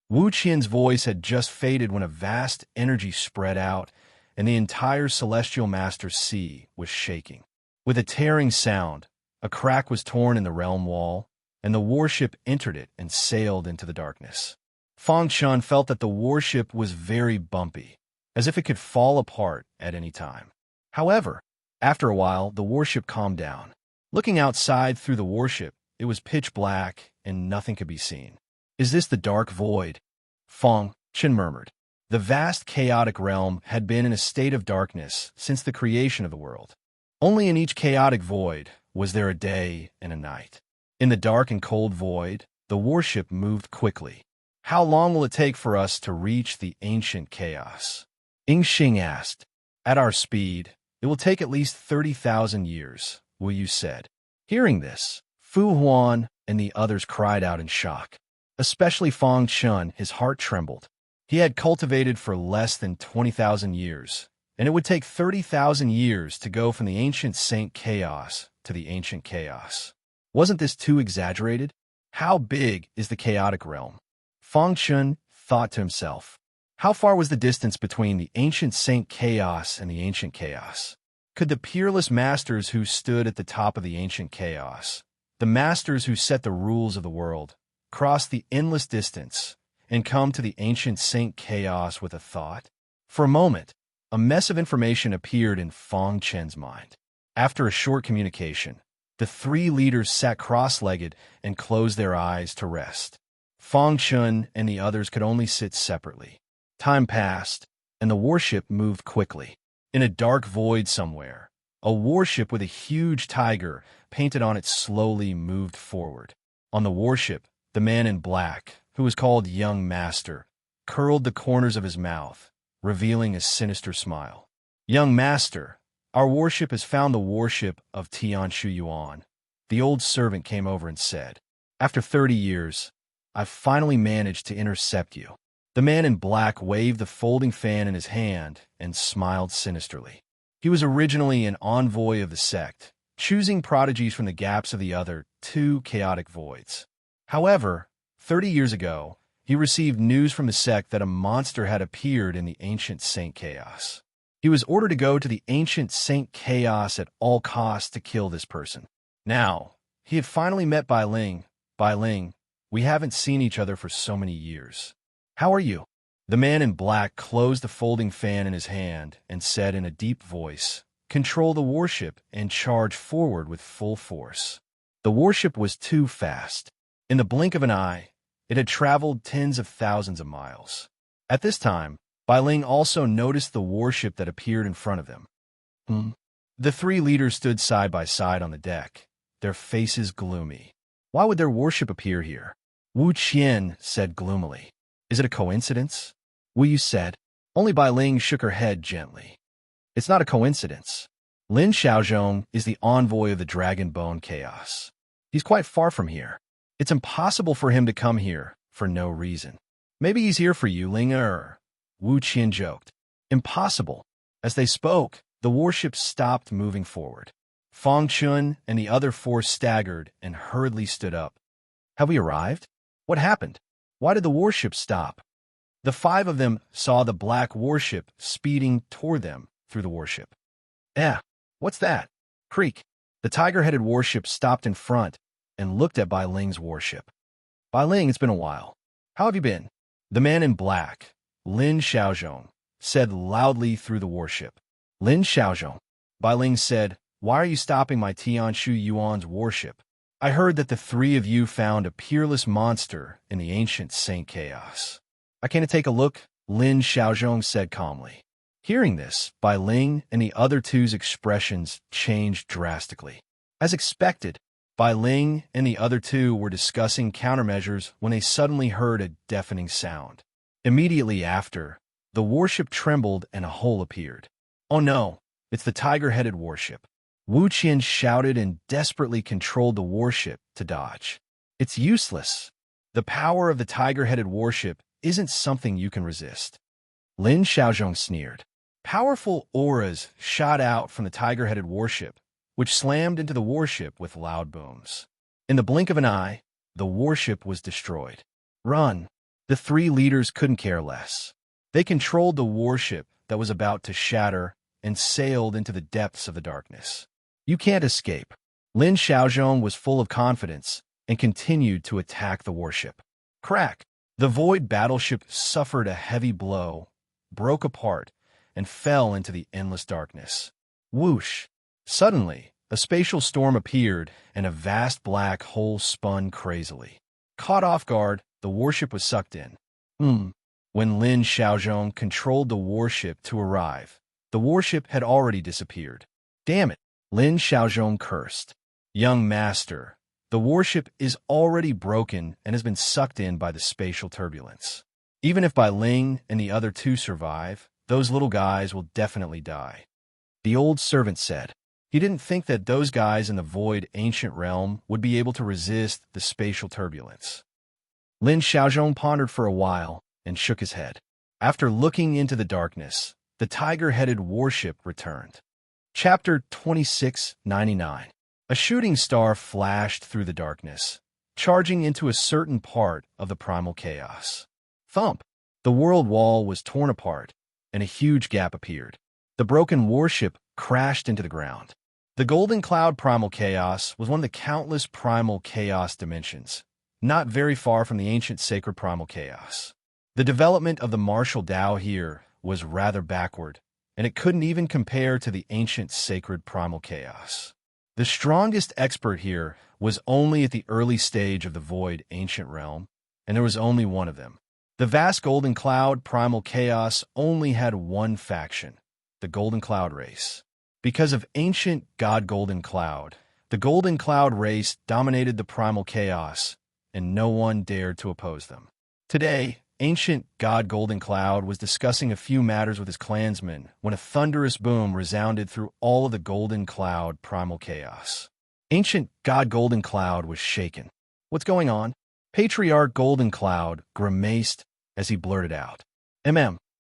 Wu Qian's voice had just faded when a vast energy spread out, and the entire Celestial Master's Sea was shaking. With a tearing sound, a crack was torn in the realm wall, and the warship entered it and sailed into the darkness. Fong Chun felt that the warship was very bumpy, as if it could fall apart at any time. However, after a while, the warship calmed down. Looking outside through the warship, it was pitch black and nothing could be seen. Is this the dark void? Fong Chun murmured. The vast chaotic realm had been in a state of darkness since the creation of the world. Only in each chaotic void was there a day and a night. In the dark and cold void, the warship moved quickly. How long will it take for us to reach the ancient chaos? Ing Xing asked. At our speed, it will take at least 30,000 years, Wu Yu said. Hearing this, Fu Huan and the others cried out in shock. Especially Fong Chun, his heart trembled. He had cultivated for less than 20,000 years, and it would take 30,000 years to go from the ancient Saint Chaos to the ancient chaos. Wasn't this too exaggerated? How big is the chaotic realm? Fong Chun thought to himself. How far was the distance between the ancient Saint Chaos and the ancient chaos? Could the peerless masters who stood at the top of the ancient chaos, the masters who set the rules of the world, cross the endless distance and come to the ancient Saint Chaos with a thought? For a moment, a mess of information appeared in Fong Chen's mind. After a short communication, the three leaders sat cross-legged and closed their eyes to rest. Fong Chun and the others could only sit separately. Time passed, and the warship moved quickly. In a dark void somewhere, A warship with a huge tiger painted on it slowly moved forward. On the warship, the man in black, who was called Young Master, curled the corners of his mouth, revealing a sinister smile. Young Master, our warship has found the warship of Tianshu Yuan. The old servant came over and said, after 30 years, I've finally managed to intercept you. The man in black waved the folding fan in his hand and smiled sinisterly. He was originally an envoy of the sect, choosing prodigies from the gaps of the other two chaotic voids. However, 30 years ago, he received news from the sect that a monster had appeared in the ancient Saint Chaos. He was ordered to go to the ancient Saint Chaos at all costs to kill this person. Now, he had finally met Bai Ling. Bai Ling, we haven't seen each other for so many years. How are you? The man in black closed the folding fan in his hand and said in a deep voice, control the warship and charge forward with full force. The warship was too fast. In the blink of an eye, it had traveled tens of thousands of miles. At this time, Bai Ling also noticed the warship that appeared in front of them. The three leaders stood side by side on the deck, their faces gloomy. Why would their warship appear here? Wu Qian said gloomily. Is it a coincidence? Wu Yu said. Only Bai Ling shook her head gently. It's not a coincidence. Lin Xiaozhong is the envoy of the Dragon Bone Chaos. He's quite far from here. It's impossible for him to come here for no reason. Maybe he's here for you, Ling Er. Wu Qian joked. Impossible. As they spoke, the warship stopped moving forward. Fang Chun and the other four staggered and hurriedly stood up. Have we arrived? What happened? Why did the warship stop? The five of them saw the black warship speeding toward them through the warship. What's that? Creak. The tiger-headed warship stopped in front and looked at Bai Ling's warship. Bai Ling, it's been a while. How have you been? The man in black, Lin Xiaozhong, said loudly through the warship. Lin Xiaozhong. Bai Ling said, why are you stopping my Tianshu Yuan's warship? I heard that the three of you found a peerless monster in the ancient Saint Chaos. I came to take a look, Lin Xiaozhong said calmly. Hearing this, Bai Ling and the other two's expressions changed drastically. As expected, Bai Ling and the other two were discussing countermeasures when they suddenly heard a deafening sound. Immediately after, the warship trembled and a hole appeared. Oh no, it's the tiger-headed warship. Wu Qian shouted and desperately controlled the warship to dodge. It's useless. The power of the tiger-headed warship isn't something you can resist. Lin Xiaozhong sneered. Powerful auras shot out from the tiger-headed warship, which slammed into the warship with loud booms. In the blink of an eye, the warship was destroyed. Run! The three leaders couldn't care less. They controlled the warship that was about to shatter and sailed into the depths of the darkness. You can't escape. Lin Xiaozhong was full of confidence and continued to attack the warship. Crack! The void battleship suffered a heavy blow, broke apart, and fell into the endless darkness. Whoosh! Suddenly, a spatial storm appeared, and a vast black hole spun crazily. Caught off guard, the warship was sucked in. When Lin Xiaozhong controlled the warship to arrive, the warship had already disappeared. Damn it! Lin Xiaozhong cursed. Young Master, the warship is already broken and has been sucked in by the spatial turbulence. Even if Bai Ling and the other two survive, those little guys will definitely die. The old servant said. He didn't think that those guys in the void ancient realm would be able to resist the spatial turbulence. Lin Xiaozhong pondered for a while and shook his head. After looking into the darkness, the tiger-headed warship returned. Chapter 2699. A shooting star flashed through the darkness, charging into a certain part of the primal chaos. Thump! The world wall was torn apart, and a huge gap appeared. The broken warship crashed into the ground. The Golden Cloud Primal Chaos was one of the countless primal chaos dimensions, not very far from the ancient sacred primal chaos. The development of the martial Tao here was rather backward, and it couldn't even compare to the ancient sacred primal chaos. The strongest expert here was only at the early stage of the void ancient realm, and there was only one of them. The vast Golden Cloud Primal Chaos only had one faction, the Golden Cloud race. Because of ancient god Golden Cloud, the Golden Cloud race dominated the primal chaos, and no one dared to oppose them. Today, ancient god Golden Cloud was discussing a few matters with his clansmen when a thunderous boom resounded through all of the Golden Cloud primal chaos. Ancient god Golden Cloud was shaken. "What's going on?" Patriarch Golden Cloud grimaced as he blurted out.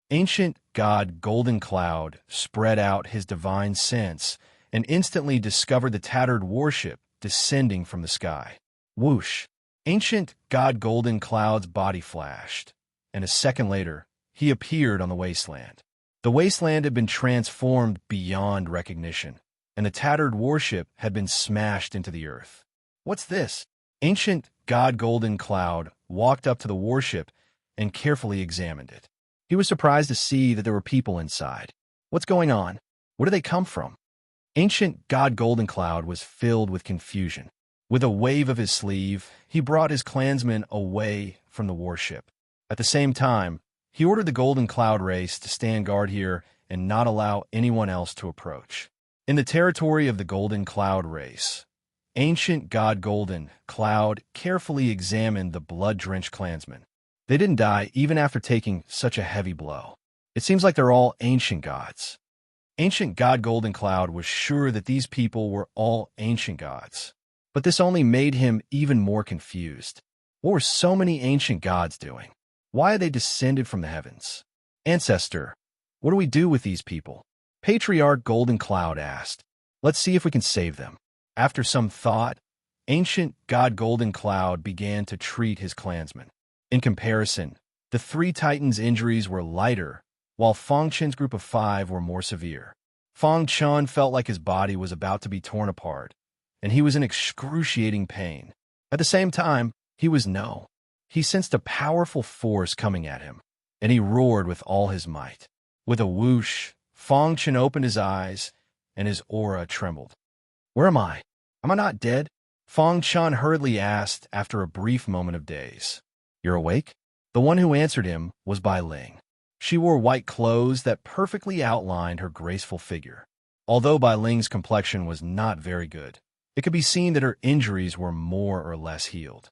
Ancient god Golden Cloud spread out his divine sense and instantly discovered the tattered warship descending from the sky. Whoosh! Ancient god Golden Cloud's body flashed, and a second later, he appeared on the wasteland. The wasteland had been transformed beyond recognition, and the tattered warship had been smashed into the earth. "What's this?" Ancient god Golden Cloud walked up to the warship and carefully examined it. He was surprised to see that there were people inside. "What's going on? Where do they come from?" Ancient god Golden Cloud was filled with confusion. With a wave of his sleeve, he brought his clansmen away from the warship. At the same time, he ordered the Golden Cloud race to stand guard here and not allow anyone else to approach. In the territory of the Golden Cloud race, ancient god Golden Cloud carefully examined the blood-drenched clansmen. They didn't die even after taking such a heavy blow. It seems like they're all ancient gods. Ancient god Golden Cloud was sure that these people were all ancient gods. But this only made him even more confused. What were so many ancient gods doing? Why had they descended from the heavens? "Ancestor, what do we do with these people?" Patriarch Golden Cloud asked. "Let's see if we can save them." After some thought, ancient god Golden Cloud began to treat his clansmen. In comparison, the three titans' injuries were lighter, while Fong Chen's group of 5 were more severe. Fong Chen felt like his body was about to be torn apart, and he was in excruciating pain. At the same time, he sensed a powerful force coming at him, and he roared with all his might. With a whoosh, Fong Chen opened his eyes, and his aura trembled. "Where am I? Am I not dead?" Fong Chen hurriedly asked after a brief moment of daze. "You're awake?" The one who answered him was Bai Ling. She wore white clothes that perfectly outlined her graceful figure. Although Bai Ling's complexion was not very good, it could be seen that her injuries were more or less healed.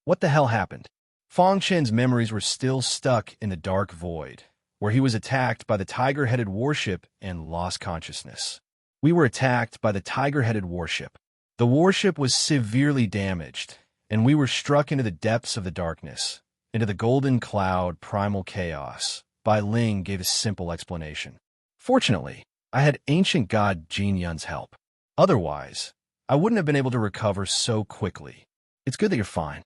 What the hell happened? Fong Chen's memories were still stuck in the dark void, where he was attacked by the tiger-headed warship and lost consciousness. "We were attacked by the tiger-headed warship. The warship was severely damaged, and we were struck into the depths of the darkness, into the Golden Cloud primal chaos." Bai Ling gave a simple explanation. "Fortunately, I had ancient god Jin Yun's help. Otherwise, I wouldn't have been able to recover so quickly. It's good that you're fine."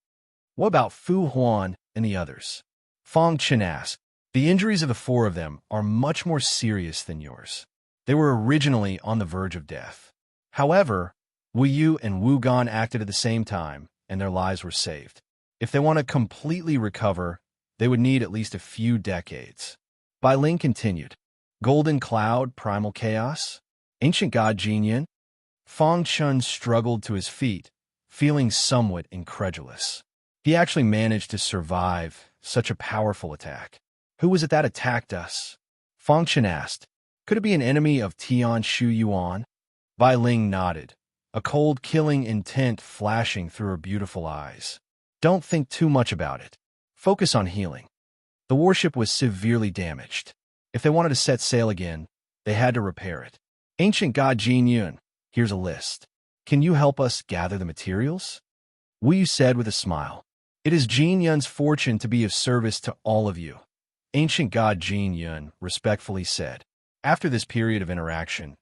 "What about Fu Huan and the others?" Fong Chen asked. "The injuries of the 4 of them are much more serious than yours. They were originally on the verge of death. However, Wu Yu and Wu Gan acted at the same time, and their lives were saved. If they want to completely recover, they would need at least a few decades." Bai Ling continued. "Golden Cloud primal chaos? Ancient god Jin Yun?" Fong Chen struggled to his feet, feeling somewhat incredulous. He actually managed to survive such a powerful attack. "Who was it that attacked us?" Fong Chen asked. "Could it be an enemy of Tian Shu Yuan?" Bai Ling nodded, a cold killing intent flashing through her beautiful eyes. "Don't think too much about it. Focus on healing." The warship was severely damaged. If they wanted to set sail again, they had to repair it. "Ancient god Jin Yun, here's a list. Can you help us gather the materials?" Wu Yu said with a smile. "It is Jin Yun's fortune to be of service to all of you," ancient god Jin Yun respectfully said. After this period of interaction,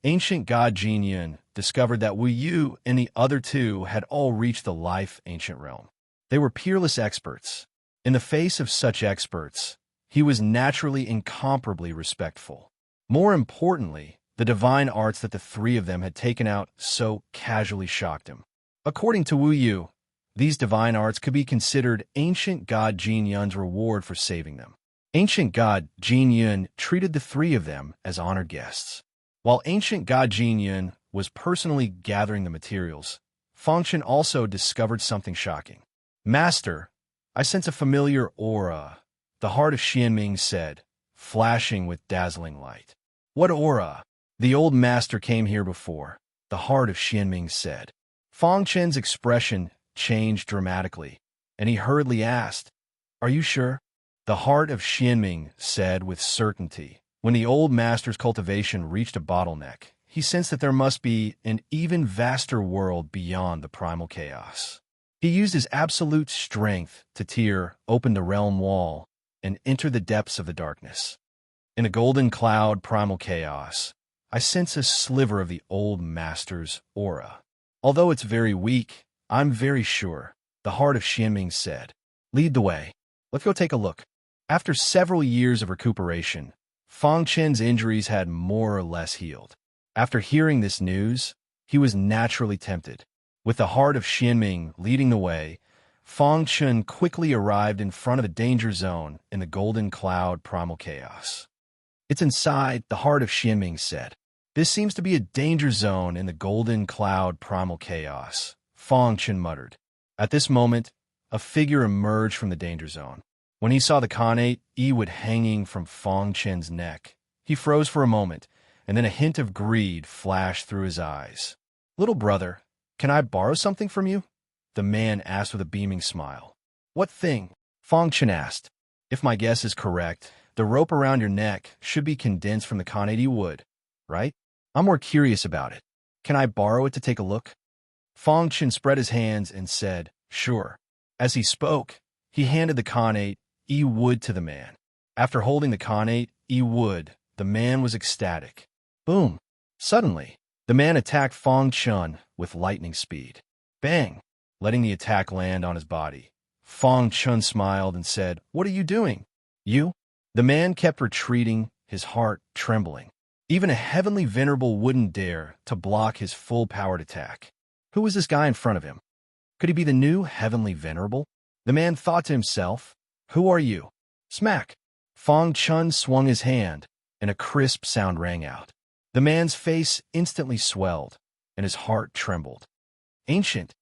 ancient god Jin Yun discovered that Wu Yu and the other 2 had all reached the life ancient realm. They were peerless experts. In the face of such experts, he was naturally incomparably respectful. More importantly, the divine arts that the 3 of them had taken out so casually shocked him. According to Wu Yu, these divine arts could be considered ancient god Jin Yun's reward for saving them. Ancient god Jin Yun treated the 3 of them as honored guests. While ancient god Jin Yun was personally gathering the materials, Fong Chen also discovered something shocking. "Master, I sense a familiar aura," the heart of Xianming said, flashing with dazzling light. "What aura?" The old master came here before, the heart of Xianming said. Fang Chen's expression changed dramatically, and he hurriedly asked, "Are you sure?" The heart of Xianming said with certainty. When the old master's cultivation reached a bottleneck, he sensed that there must be an even vaster world beyond the primal chaos. He used his absolute strength to tear open the realm wall and enter the depths of the darkness. In a golden cloud primal chaos, I sense a sliver of the old master's aura. Although it's very weak, I'm very sure, the heart of Xianming said. Lead the way. Let's go take a look. After several years of recuperation, Fang Chen's injuries had more or less healed. After hearing this news, he was naturally tempted. With the heart of Xianming leading the way, Fang Chen quickly arrived in front of the danger zone in the golden cloud primal chaos. It's inside, the heart of Xianming said. This seems to be a danger zone in the golden cloud primal chaos, Fang Chen muttered. At this moment, a figure emerged from the danger zone. When he saw the Khanate Ewood hanging from Fang Chen's neck, he froze for a moment, and then a hint of greed flashed through his eyes. Little brother, can I borrow something from you? The man asked with a beaming smile. What thing? Fang Chen asked. If my guess is correct, the rope around your neck should be condensed from the Khanate wood, right? I'm more curious about it. Can I borrow it to take a look? Fang Chen spread his hands and said, sure. As he spoke, he handed the Khanate wood to the man. After holding the Khanate wood, the man was ecstatic. Boom! Suddenly, the man attacked Fang Chen with lightning speed. Bang! Letting the attack land on his body. Fang Chen smiled and said, What are you doing? You? The man kept retreating, his heart trembling. Even a heavenly venerable wouldn't dare to block his full-powered attack. Who was this guy in front of him? Could he be the new heavenly venerable? The man thought to himself, Who are you? Smack! Fang Chen swung his hand, and a crisp sound rang out. The man's face instantly swelled, and his heart trembled. Ancient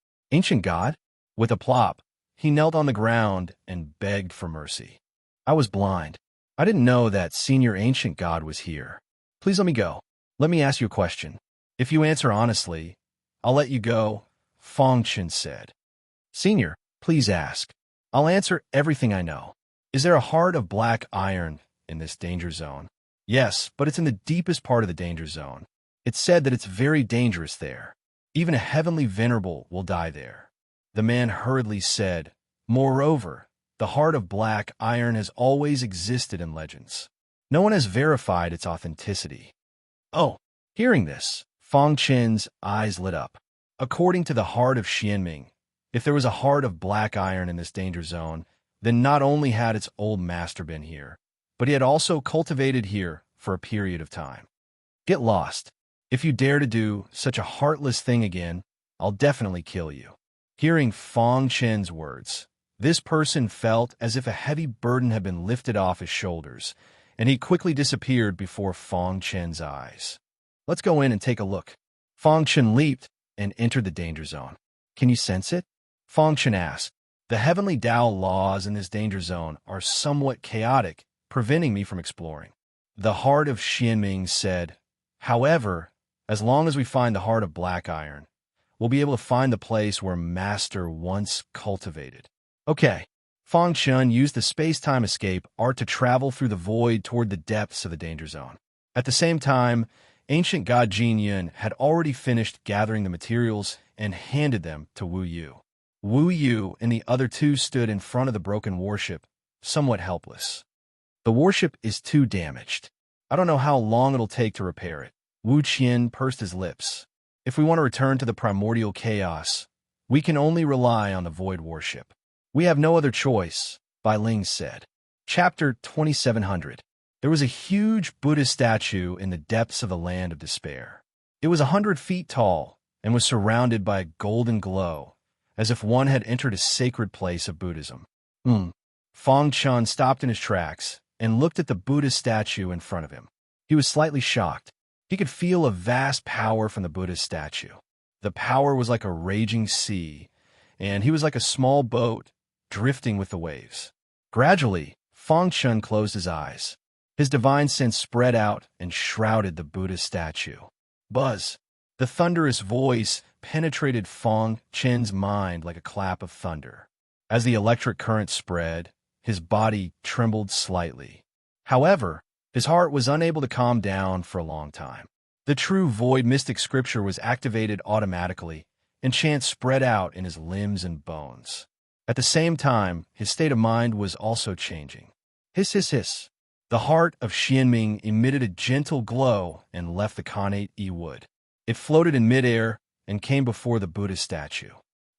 God? With a plop, he knelt on the ground and begged for mercy. I was blind. I didn't know that Senior Ancient God was here. Please let me go. Let me ask you a question. If you answer honestly, I'll let you go, Fang Chen said. Senior, please ask. I'll answer everything I know. Is there a heart of black iron in this danger zone? Yes, but it's in the deepest part of the danger zone. It's said that it's very dangerous there. Even a heavenly venerable will die there. The man hurriedly said, Moreover, the heart of black iron has always existed in legends. No one has verified its authenticity. Oh, hearing this, Fang Chen's eyes lit up. According to the heart of Xianming, if there was a heart of black iron in this danger zone, then not only had its old master been here, but he had also cultivated here for a period of time. Get lost. If you dare to do such a heartless thing again, I'll definitely kill you. Hearing Fang Chen's words, this person felt as if a heavy burden had been lifted off his shoulders, and he quickly disappeared before Fang Chen's eyes. Let's go in and take a look. Fang Chen leaped and entered the danger zone. Can you sense it? Fang Chen asked. The heavenly Tao laws in this danger zone are somewhat chaotic, preventing me from exploring. The heart of Xianming said, However, as long as we find the heart of black iron, we'll be able to find the place where Master once cultivated. Okay. Fang Chen used the space-time escape art to travel through the void toward the depths of the danger zone. At the same time, ancient god Jin Yun had already finished gathering the materials and handed them to Wu Yu. Wu Yu and the other two stood in front of the broken warship, somewhat helpless. The warship is too damaged. I don't know how long it'll take to repair it. Wu Qian pursed his lips. If we want to return to the primordial chaos, we can only rely on the void warship. We have no other choice, Bai Ling said. Chapter 2700. There was a huge Buddha statue in the depths of the land of despair. It was 100 feet tall and was surrounded by a golden glow, as if one had entered a sacred place of Buddhism. Fang Chen stopped in his tracks and looked at the Buddha statue in front of him. He was slightly shocked. He could feel a vast power from the Buddha's statue. The power was like a raging sea, and he was like a small boat drifting with the waves. Gradually, Fang Chen closed his eyes. His divine sense spread out and shrouded the Buddhist statue. Buzz! The thunderous voice penetrated Fong Chen's mind like a clap of thunder. As the electric current spread, his body trembled slightly. However, his heart was unable to calm down for a long time. The true void mystic scripture was activated automatically, and chant spread out in his limbs and bones. At the same time, his state of mind was also changing. Hiss, hiss, hiss. The heart of Xianming emitted a gentle glow and left the connate wood. It floated in midair and came before the Buddhist statue.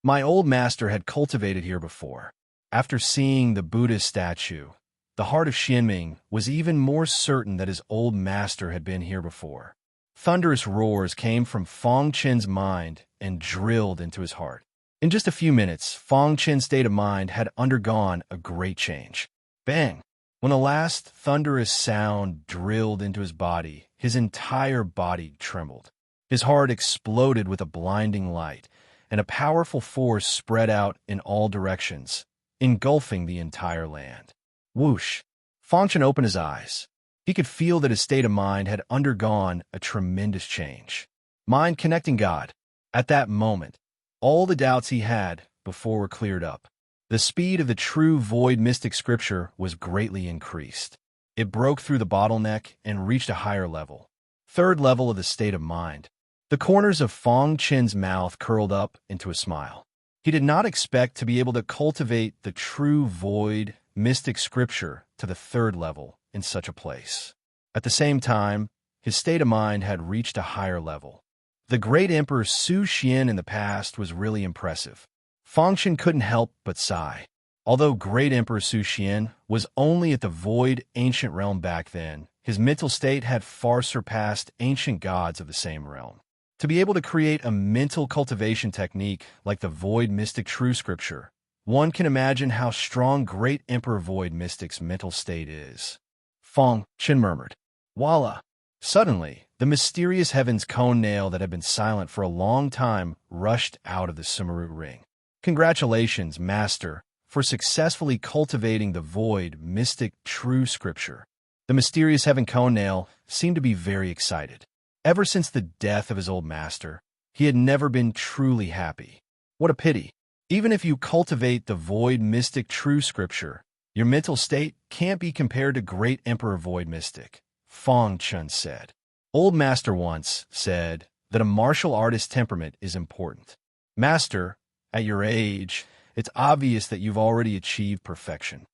My old master had cultivated here before. After seeing the Buddhist statue, the heart of Xianming was even more certain that his old master had been here before. Thunderous roars came from Fong Chen's mind and drilled into his heart. In just a few minutes, Fong Chen's state of mind had undergone a great change. Bang! When the last thunderous sound drilled into his body, his entire body trembled. His heart exploded with a blinding light, and a powerful force spread out in all directions, engulfing the entire land. Whoosh! Fong Chen opened his eyes. He could feel that his state of mind had undergone a tremendous change. Mind connecting God. At that moment, all the doubts he had before were cleared up. The speed of the true void mystic scripture was greatly increased. It broke through the bottleneck and reached a higher level. Third level of the state of mind. The corners of Fong Chen's mouth curled up into a smile. He did not expect to be able to cultivate the true void mystic scripture to the third level in such a place. At the same time, his state of mind had reached a higher level. The great Emperor Su Xian in the past was really impressive. Fong Chen couldn't help but sigh. Although great Emperor Su Xian was only at the void ancient realm back then, his mental state had far surpassed ancient gods of the same realm. To be able to create a mental cultivation technique like the void mystic true scripture, one can imagine how strong great Emperor Void Mystic's mental state is. Fong Chen murmured, "Voila!" Suddenly, the mysterious heaven's cone nail that had been silent for a long time rushed out of the Sumeru ring. Congratulations, Master, for successfully cultivating the void, mystic, true scripture. The mysterious heaven cone nail seemed to be very excited. Ever since the death of his old master, he had never been truly happy. What a pity. Even if you cultivate the void, mystic, true scripture, your mental state can't be compared to great Emperor Void Mystic, Fong Chen said. Old Master once said that a martial artist's temperament is important. Master, at your age, it's obvious that you've already achieved perfection.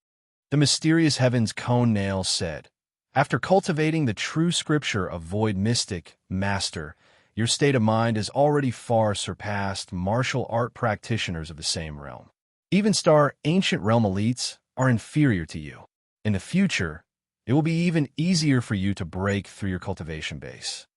The mysterious heaven's cone nail said, after cultivating the true scripture of Void Mystic, Master, your state of mind has already far surpassed martial art practitioners of the same realm. Even star ancient realm elites are inferior to you. In the future, it will be even easier for you to break through your cultivation base.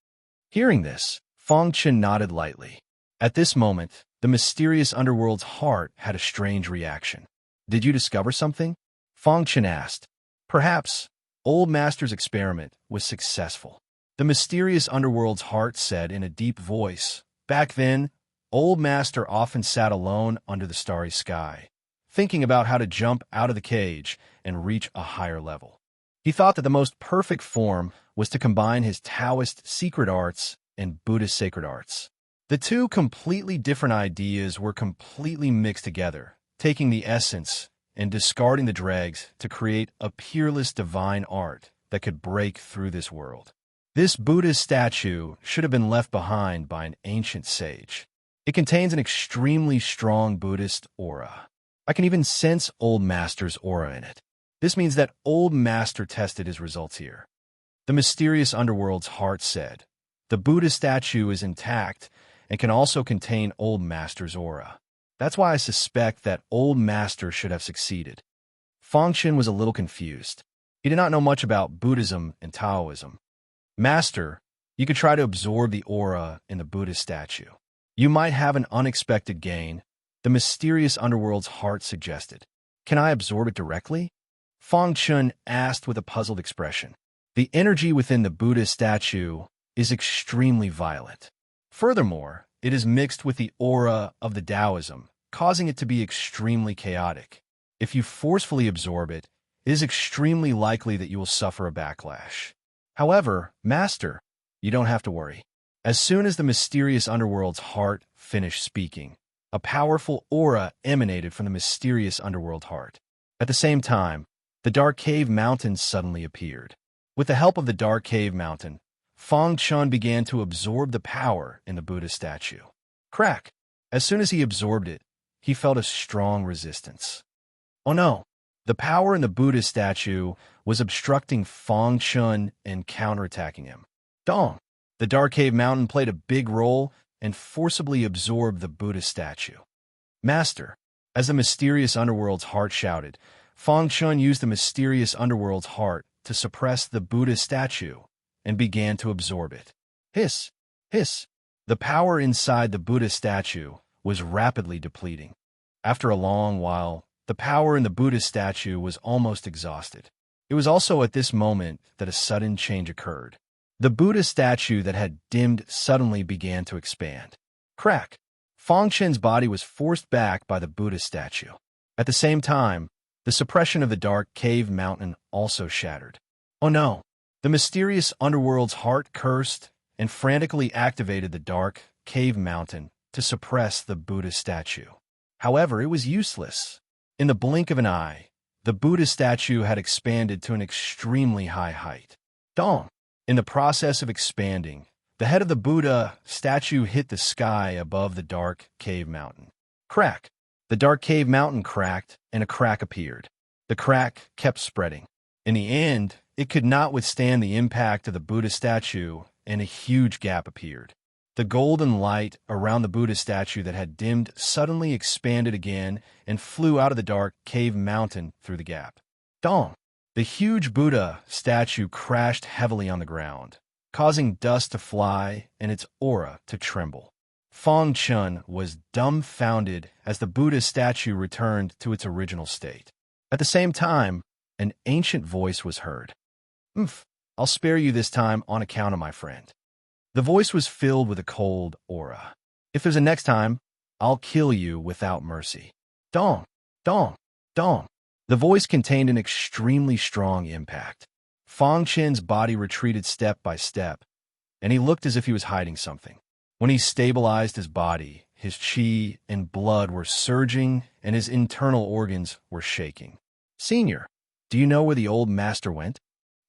Hearing this, Fong Chen nodded lightly. At this moment, the mysterious underworld's heart had a strange reaction. Did you discover something? Fong Chen asked. Perhaps. Old Master's experiment was successful. The mysterious underworld's heart said in a deep voice. Back then, Old Master often sat alone under the starry sky, thinking about how to jump out of the cage and reach a higher level. He thought that the most perfect form was to combine his Taoist secret arts and Buddhist sacred arts. The two completely different ideas were completely mixed together, taking the essence and discarding the dregs to create a peerless divine art that could break through this world. This Buddhist statue should have been left behind by an ancient sage. It contains an extremely strong Buddhist aura. I can even sense Old Master's aura in it. This means that Old Master tested his results here. The mysterious underworld's heart said, the Buddhist statue is intact and can also contain Old Master's aura. That's why I suspect that Old Master should have succeeded. Fong Chen was a little confused. He did not know much about Buddhism and Taoism. Master, you could try to absorb the aura in the Buddhist statue. You might have an unexpected gain, the mysterious underworld's heart suggested. Can I absorb it directly? Fong Chen asked with a puzzled expression. The energy within the Buddhist statue is extremely violent. Furthermore, it is mixed with the aura of the Taoism, causing it to be extremely chaotic. If you forcefully absorb it, it is extremely likely that you will suffer a backlash. However, Master, you don't have to worry. As soon as the mysterious underworld's heart finished speaking, a powerful aura emanated from the mysterious underworld heart. At the same time, the dark cave mountain suddenly appeared. With the help of the dark cave mountain, Fang Chun began to absorb the power in the Buddha statue. Crack! As soon as he absorbed it, he felt a strong resistance. Oh no! The power in the Buddha statue was obstructing Fang Chun and counterattacking him. Dong! The dark cave mountain played a big role and forcibly absorbed the Buddha statue. Master! As the mysterious underworld's heart shouted, Fang Chun used the mysterious underworld's heart to suppress the Buddha statue and began to absorb it. Hiss! Hiss! The power inside the Buddha statue was rapidly depleting. After a long while, the power in the Buddha statue was almost exhausted. It was also at this moment that a sudden change occurred. The Buddha statue that had dimmed suddenly began to expand. Crack! Fang Chen's body was forced back by the Buddha statue. At the same time, the suppression of the dark cave mountain also shattered. Oh no! The mysterious underworld's heart cursed and frantically activated the dark cave mountain to suppress the Buddha statue. However, it was useless. In the blink of an eye, the Buddha statue had expanded to an extremely high height. Dong! In the process of expanding, the head of the Buddha statue hit the sky above the dark cave mountain. Crack! The dark cave mountain cracked, and a crack appeared. The crack kept spreading. In the end, it could not withstand the impact of the Buddha statue, and a huge gap appeared. The golden light around the Buddha statue that had dimmed suddenly expanded again and flew out of the dark cave mountain through the gap. Dong! The huge Buddha statue crashed heavily on the ground, causing dust to fly and its aura to tremble. Fang Chun was dumbfounded as the Buddha statue returned to its original state. At the same time, an ancient voice was heard. I'll spare you this time on account of my friend. The voice was filled with a cold aura. If there's a next time, I'll kill you without mercy. Dong! Dong! Dong! The voice contained an extremely strong impact. Fang Chen's body retreated step by step, and he looked as if he was hiding something. When he stabilized his body, his qi and blood were surging, and his internal organs were shaking. Senior, do you know where the old master went?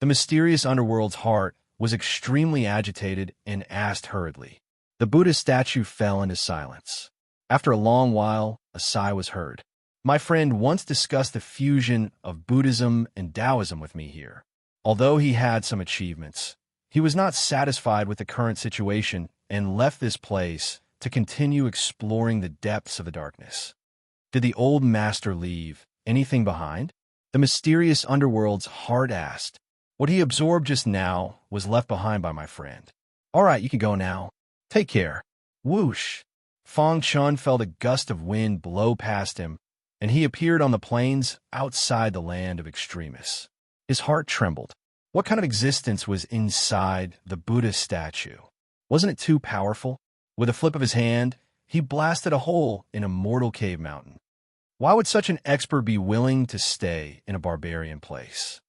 The mysterious underworld's heart was extremely agitated and asked hurriedly. The Buddha statue fell into silence. After a long while, a sigh was heard. My friend once discussed the fusion of Buddhism and Taoism with me here. Although he had some achievements, he was not satisfied with the current situation and left this place to continue exploring the depths of the darkness. Did the old master leave anything behind? The mysterious underworld's heart asked. What he absorbed just now was left behind by my friend. All right, you can go now. Take care. Whoosh! Fang Chun felt a gust of wind blow past him, and he appeared on the plains outside the land of extremists. His heart trembled. What kind of existence was inside the Buddha statue? Wasn't it too powerful? With a flip of his hand, he blasted a hole in a mortal cave mountain. Why would such an expert be willing to stay in a barbarian place?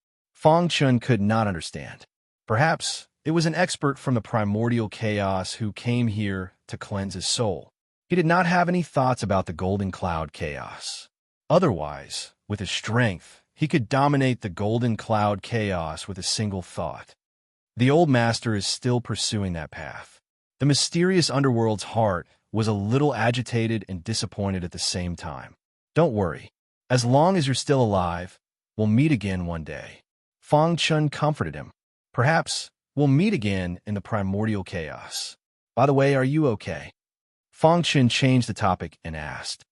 Fang Chun could not understand. Perhaps it was an expert from the primordial chaos who came here to cleanse his soul. He did not have any thoughts about the golden cloud chaos. Otherwise, with his strength, he could dominate the golden cloud chaos with a single thought. The old master is still pursuing that path. The mysterious underworld's heart was a little agitated and disappointed at the same time. Don't worry. As long as you're still alive, we'll meet again one day. Fang Chun comforted him. Perhaps we'll meet again in the primordial chaos. By the way, are you okay? Fang Chun changed the topic and asked.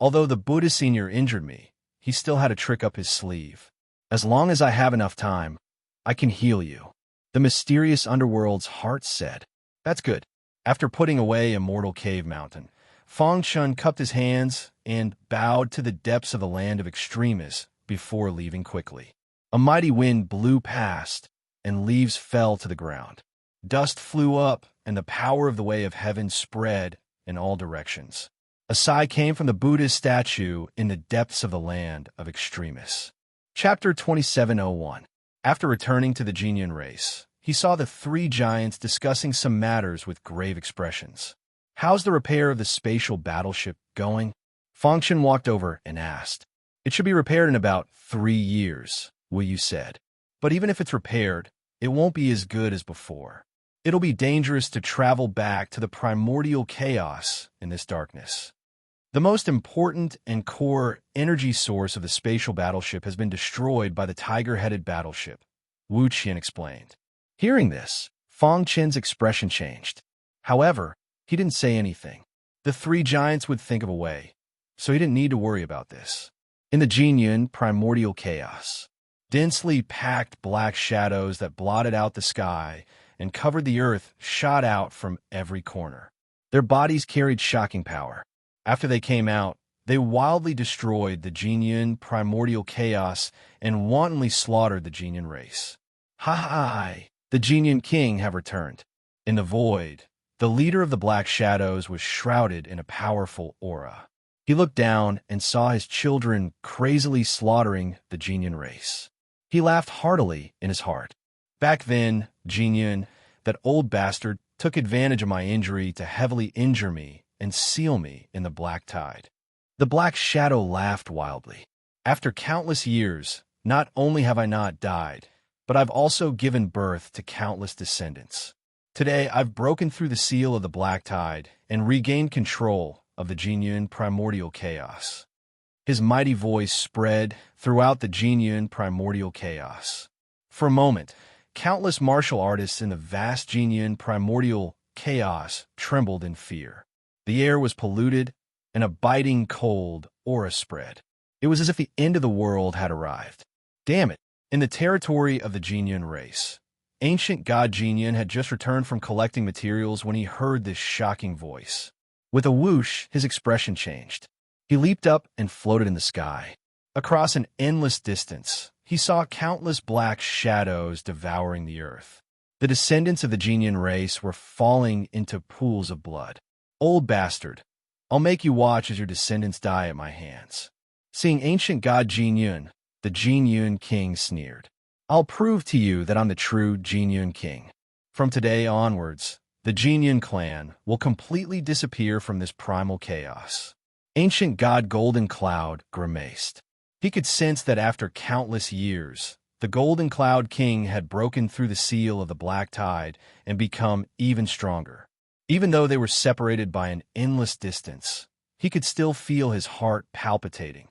Although the Buddha senior injured me, he still had a trick up his sleeve. As long as I have enough time, I can heal you. The mysterious underworld's heart said. That's good. After putting away a mortal cave mountain, Fang Chun cupped his hands and bowed to the depths of the land of extremists before leaving quickly. A mighty wind blew past, and leaves fell to the ground. Dust flew up, and the power of the way of heaven spread in all directions. A sigh came from the Buddha statue in the depths of the land of extremists. Chapter 2701. After returning to the Jinyan race, he saw the three giants discussing some matters with grave expressions. "How's the repair of the spatial battleship going?" Fangchen walked over and asked. "It should be repaired in about 3 years," Wu Yu said. "But even if it's repaired, it won't be as good as before. It'll be dangerous to travel back to the primordial chaos in this darkness. The most important and core energy source of the spatial battleship has been destroyed by the tiger-headed battleship," Wu Qian explained. Hearing this, Fang Chen's expression changed. However, he didn't say anything. The three giants would think of a way, so he didn't need to worry about this. In the Jinyan primordial chaos, densely packed black shadows that blotted out the sky and covered the earth shot out from every corner. Their bodies carried shocking power. After they came out, they wildly destroyed the Jinyan primordial chaos and wantonly slaughtered the Jinyan race. "Hi! The Jinyan king have returned." In the void, the leader of the black shadows was shrouded in a powerful aura. He looked down and saw his children crazily slaughtering the Jinyan race. He laughed heartily in his heart. "Back then, Jinyan, that old bastard, took advantage of my injury to heavily injure me and seal me in the black tide." The black shadow laughed wildly. "After countless years, not only have I not died, but I've also given birth to countless descendants. Today, I've broken through the seal of the black tide and regained control of the Jinyan primordial chaos." His mighty voice spread throughout the Jinyan primordial chaos. For a moment, countless martial artists in the vast Jinyan primordial chaos trembled in fear. The air was polluted, and a biting cold aura spread. It was as if the end of the world had arrived. Damn it! In the territory of the Jinyan race, ancient god Jinyan had just returned from collecting materials when he heard this shocking voice. With a whoosh, his expression changed. He leaped up and floated in the sky. Across an endless distance, he saw countless black shadows devouring the earth. The descendants of the Jinyan race were falling into pools of blood. "Old bastard, I'll make you watch as your descendants die at my hands." Seeing ancient god Jinyan, the Jinyan king sneered. "I'll prove to you that I'm the true Jinyan king. From today onwards, the Jinyan clan will completely disappear from this primal chaos." Ancient god Golden Cloud grimaced. He could sense that after countless years, the Golden Cloud king had broken through the seal of the black tide and become even stronger. Even though they were separated by an endless distance, he could still feel his heart palpitating.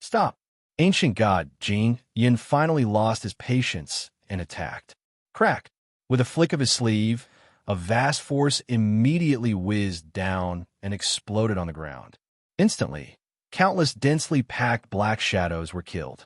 "Stop!" Ancient god Jin Yin finally lost his patience and attacked. Crack! With a flick of his sleeve, a vast force immediately whizzed down and exploded on the ground. Instantly, countless densely packed black shadows were killed.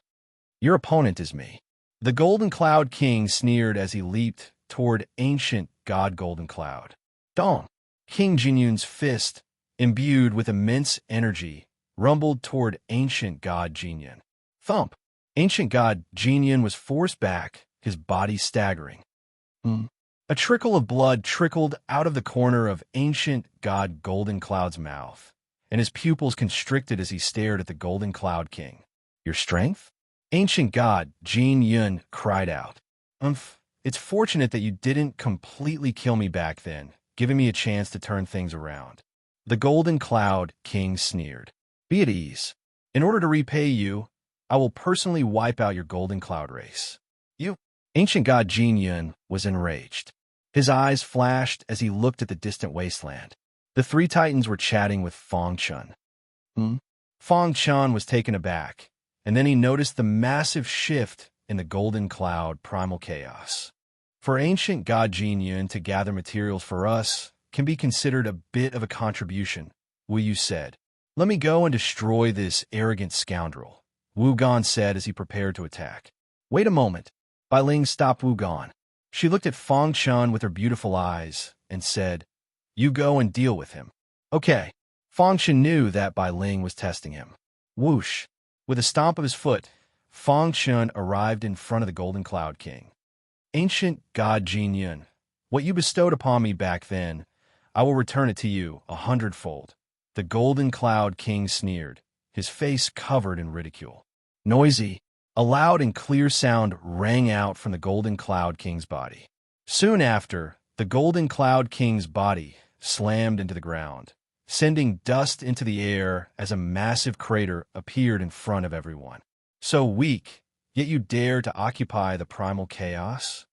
"Your opponent is me." The Golden Cloud King sneered as he leaped toward ancient god Golden Cloud. Dong! King Jinyun's fist, imbued with immense energy, rumbled toward ancient god Jinyan. Thump! Ancient god Jinyan was forced back, his body staggering. A trickle of blood trickled out of the corner of ancient god Golden Cloud's mouth, and his pupils constricted as he stared at the Golden Cloud King. "Your strength?" Ancient god Jin Yun cried out. It's fortunate that you didn't completely kill me back then, giving me a chance to turn things around." The Golden Cloud King sneered. "Be at ease. In order to repay you, I will personally wipe out your Golden Cloud race." "You?" Ancient god Jin Yun was enraged. His eyes flashed as he looked at the distant wasteland. The three titans were chatting with Fang Chun. Fang Chun was taken aback, and then he noticed the massive shift in the Golden Cloud primal chaos. "For ancient god Jin Yun to gather materials for us can be considered a bit of a contribution," Wu Yu said. "Let me go and destroy this arrogant scoundrel," Wu Gan said as he prepared to attack. "Wait a moment." Bai Ling stopped Wu Gan. She looked at Fang Chun with her beautiful eyes and said, "You go and deal with him." "Okay." Fang Chun knew that Bai Ling was testing him. Whoosh! With a stomp of his foot, Fang Chun arrived in front of the Golden Cloud King. "Ancient god Jin Yun, what you bestowed upon me back then, I will return it to you 100-fold. The Golden Cloud King sneered, his face covered in ridicule. "Noisy!" A loud and clear sound rang out from the Golden Cloud King's body. Soon after, the Golden Cloud King's body slammed into the ground, sending dust into the air as a massive crater appeared in front of everyone. So weak, yet you dare to occupy the primal chaos?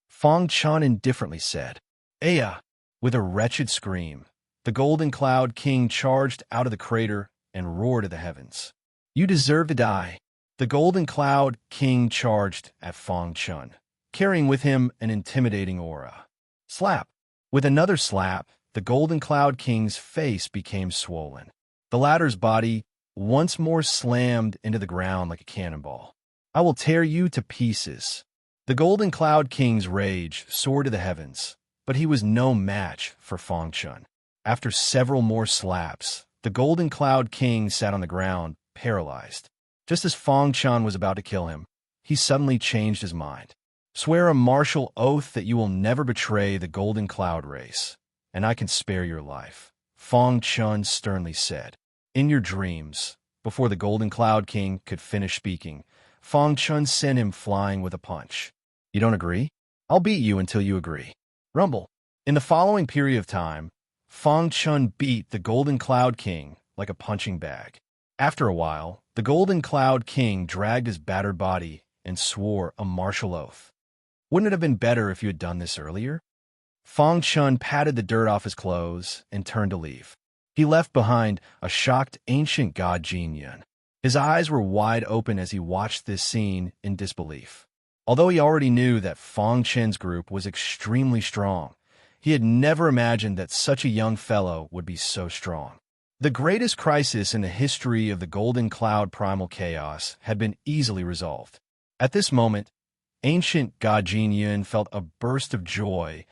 Fong Chun indifferently said. Aya! With a wretched scream, the Golden Cloud King charged out of the crater and roared to the heavens. You deserve to die. The Golden Cloud King charged at Fong Chun, carrying with him an intimidating aura. Slap! With another slap, the Golden Cloud King's face became swollen. The latter's body once more slammed into the ground like a cannonball. I will tear you to pieces. The Golden Cloud King's rage soared to the heavens, but he was no match for Fong Chun. After several more slaps, the Golden Cloud King sat on the ground, paralyzed. Just as Fong Chun was about to kill him, he suddenly changed his mind. Swear a martial oath that you will never betray the Golden Cloud race, and I can spare your life, Fong Chun sternly said. In your dreams, before the Golden Cloud King could finish speaking, Fong Chun sent him flying with a punch. You don't agree? I'll beat you until you agree. Rumble. In the following period of time, Fong Chun beat the Golden Cloud King like a punching bag. After a while, the Golden Cloud King dragged his battered body and swore a martial oath. Wouldn't it have been better if you had done this earlier? Fong Chun patted the dirt off his clothes and turned to leave. He left behind a shocked ancient god Jin Yun. His eyes were wide open as he watched this scene in disbelief. Although he already knew that Fong Chen's group was extremely strong, he had never imagined that such a young fellow would be so strong. The greatest crisis in the history of the Golden Cloud Primal Chaos had been easily resolved. At this moment, ancient god Jin Yun felt a burst of joy,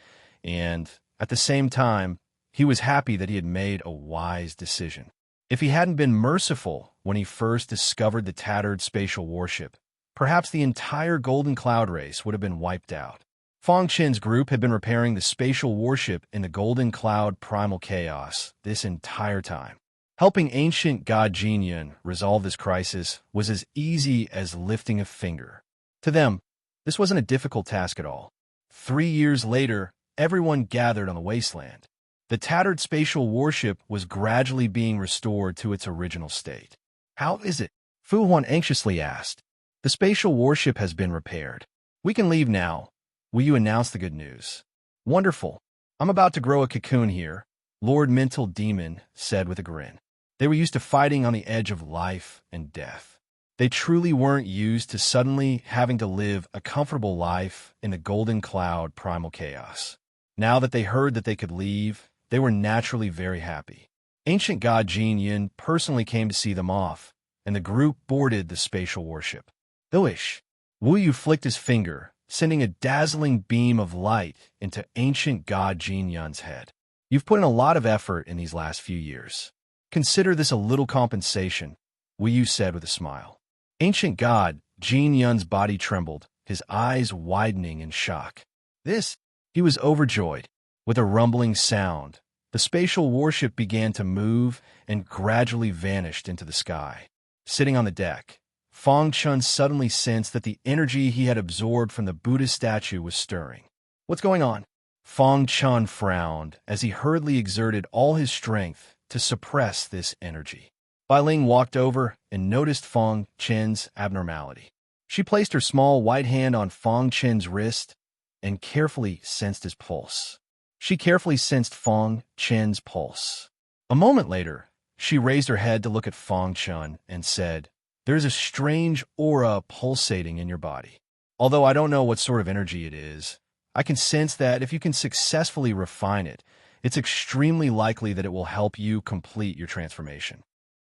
and, at the same time, he was happy that he had made a wise decision. If he hadn't been merciful when he first discovered the tattered spatial warship, perhaps the entire Golden Cloud race would have been wiped out. Fong Chen's group had been repairing the spatial warship in the Golden Cloud Primal Chaos this entire time. Helping ancient god Jin Yun resolve this crisis was as easy as lifting a finger. To them, this wasn't a difficult task at all. 3 years later, everyone gathered on the wasteland. The tattered spatial warship was gradually being restored to its original state. How is it? Fu Huan anxiously asked. The spatial warship has been repaired. We can leave now. Will you announce the good news? Wonderful. I'm about to grow a cocoon here, Lord Mental Demon said with a grin. They were used to fighting on the edge of life and death. They truly weren't used to suddenly having to live a comfortable life in the Golden Cloud Primal Chaos. Now that they heard that they could leave, they were naturally very happy. Ancient god Jin Yun personally came to see them off, and the group boarded the spatial warship. Uish! Wu Yu flicked his finger, sending a dazzling beam of light into ancient god Jin Yun's head. You've put in a lot of effort in these last few years. Consider this a little compensation, Wu Yu said with a smile. Ancient god Jin Yun's body trembled, his eyes widening in shock. He was overjoyed. With a rumbling sound, the spatial warship began to move and gradually vanished into the sky. Sitting on the deck, Fong Chun suddenly sensed that the energy he had absorbed from the Buddha statue was stirring. What's going on? Fong Chun frowned as he hurriedly exerted all his strength to suppress this energy. Bai Ling walked over and noticed Fong Chen's abnormality. She placed her small white hand on Fong Chen's wrist and carefully sensed his pulse. She carefully sensed Fong Chen's pulse. A moment later, she raised her head to look at Fong Chun and said, "There's a strange aura pulsating in your body. Although I don't know what sort of energy it is, I can sense that if you can successfully refine it, it's extremely likely that it will help you complete your transformation.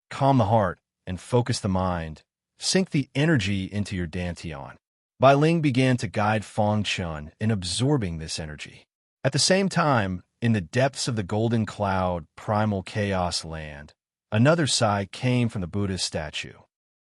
Calm the heart and focus the mind. Sink the energy into your dantian." Bai Ling began to guide Fong Chun in absorbing this energy. At the same time, in the depths of the Golden Cloud Primal Chaos land, another sigh came from the Buddha's statue.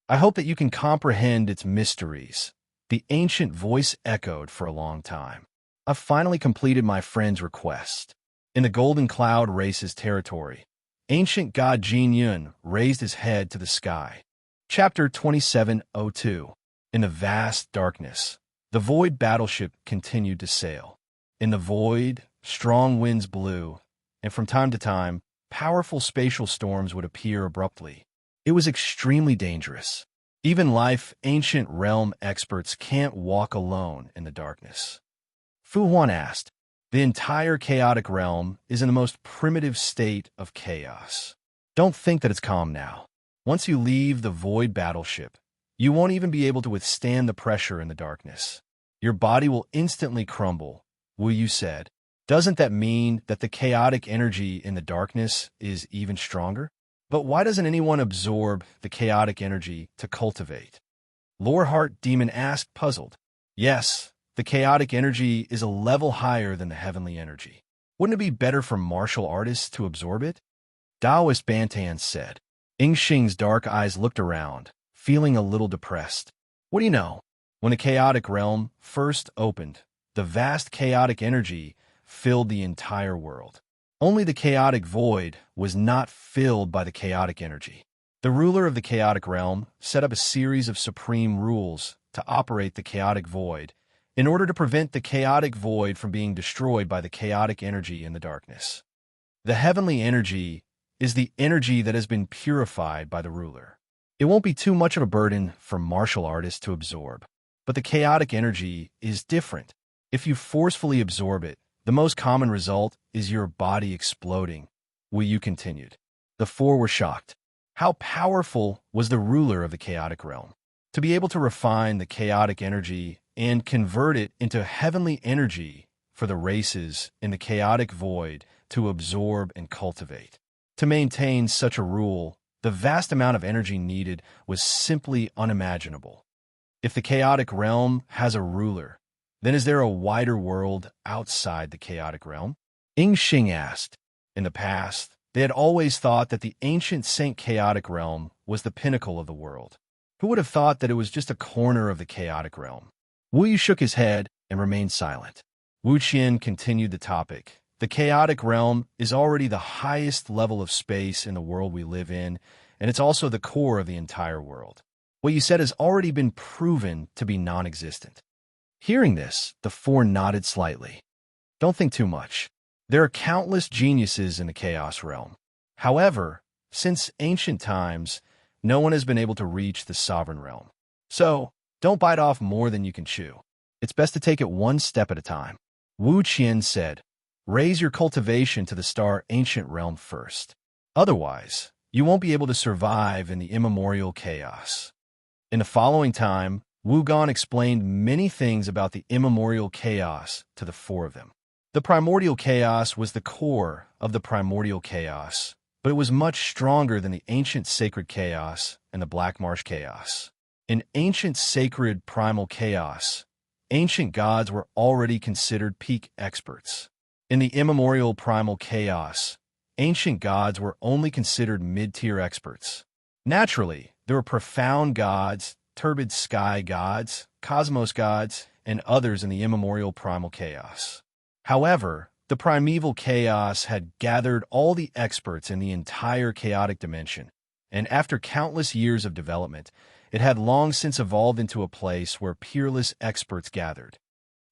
"I hope that you can comprehend its mysteries," the ancient voice echoed for a long time. "I've finally completed my friend's request." In the Golden Cloud race's territory, ancient god Jin Yun raised his head to the sky. Chapter 2702. In the vast darkness, the void battleship continued to sail. In the void, strong winds blew, and from time to time, powerful spatial storms would appear abruptly. It was extremely dangerous. Even ancient realm experts can't walk alone in the darkness. Fu Huan asked, "The entire chaotic realm is in the most primitive state of chaos. Don't think that it's calm now. Once you leave the void battleship, you won't even be able to withstand the pressure in the darkness. Your body will instantly crumble," Wu Yu said. "Doesn't that mean that the chaotic energy in the darkness is even stronger? But why doesn't anyone absorb the chaotic energy to cultivate?" Loreheart Demon asked, puzzled. "Yes, the chaotic energy is a level higher than the heavenly energy. Wouldn't it be better for martial artists to absorb it?" Taoist Bantan said. Ingxing's dark eyes looked around, feeling a little depressed. "What do you know? When the chaotic realm first opened, the vast chaotic energy filled the entire world. Only the chaotic void was not filled by the chaotic energy. The ruler of the chaotic realm set up a series of supreme rules to operate the chaotic void in order to prevent the chaotic void from being destroyed by the chaotic energy in the darkness. The heavenly energy is the energy that has been purified by the ruler. It won't be too much of a burden for martial artists to absorb. But the chaotic energy is different. If you forcefully absorb it, the most common result is your body exploding," Wu Yu continued. The four were shocked. How powerful was the ruler of the chaotic realm? To be able to refine the chaotic energy and convert it into heavenly energy for the races in the chaotic void to absorb and cultivate. To maintain such a rule, the vast amount of energy needed was simply unimaginable. If the chaotic realm has a ruler, then is there a wider world outside the chaotic realm? Ingxing asked. In the past, they had always thought that the ancient Saint Chaotic realm was the pinnacle of the world. Who would have thought that it was just a corner of the chaotic realm? Wu Yu shook his head and remained silent. Wu Qian continued the topic. The chaotic realm is already the highest level of space in the world we live in, and it's also the core of the entire world. What you said has already been proven to be non-existent. Hearing this, the four nodded slightly. Don't think too much. There are countless geniuses in the chaos realm. However, since ancient times, no one has been able to reach the sovereign realm. So, don't bite off more than you can chew. It's best to take it one step at a time. Wu Qian said, "Raise your cultivation to the star ancient realm first. Otherwise, you won't be able to survive in the immemorial chaos." In the following time, Wu Gan explained many things about the immemorial chaos to the four of them. The primordial chaos was the core of the primordial chaos, but it was much stronger than the ancient sacred chaos and the Black Marsh chaos. In ancient sacred primal chaos, ancient gods were already considered peak experts. In the immemorial primal chaos, ancient gods were only considered mid-tier experts. Naturally, there were profound gods, turbid sky gods, cosmos gods, and others in the immemorial primal chaos. However, the primeval chaos had gathered all the experts in the entire chaotic dimension, and after countless years of development, it had long since evolved into a place where peerless experts gathered.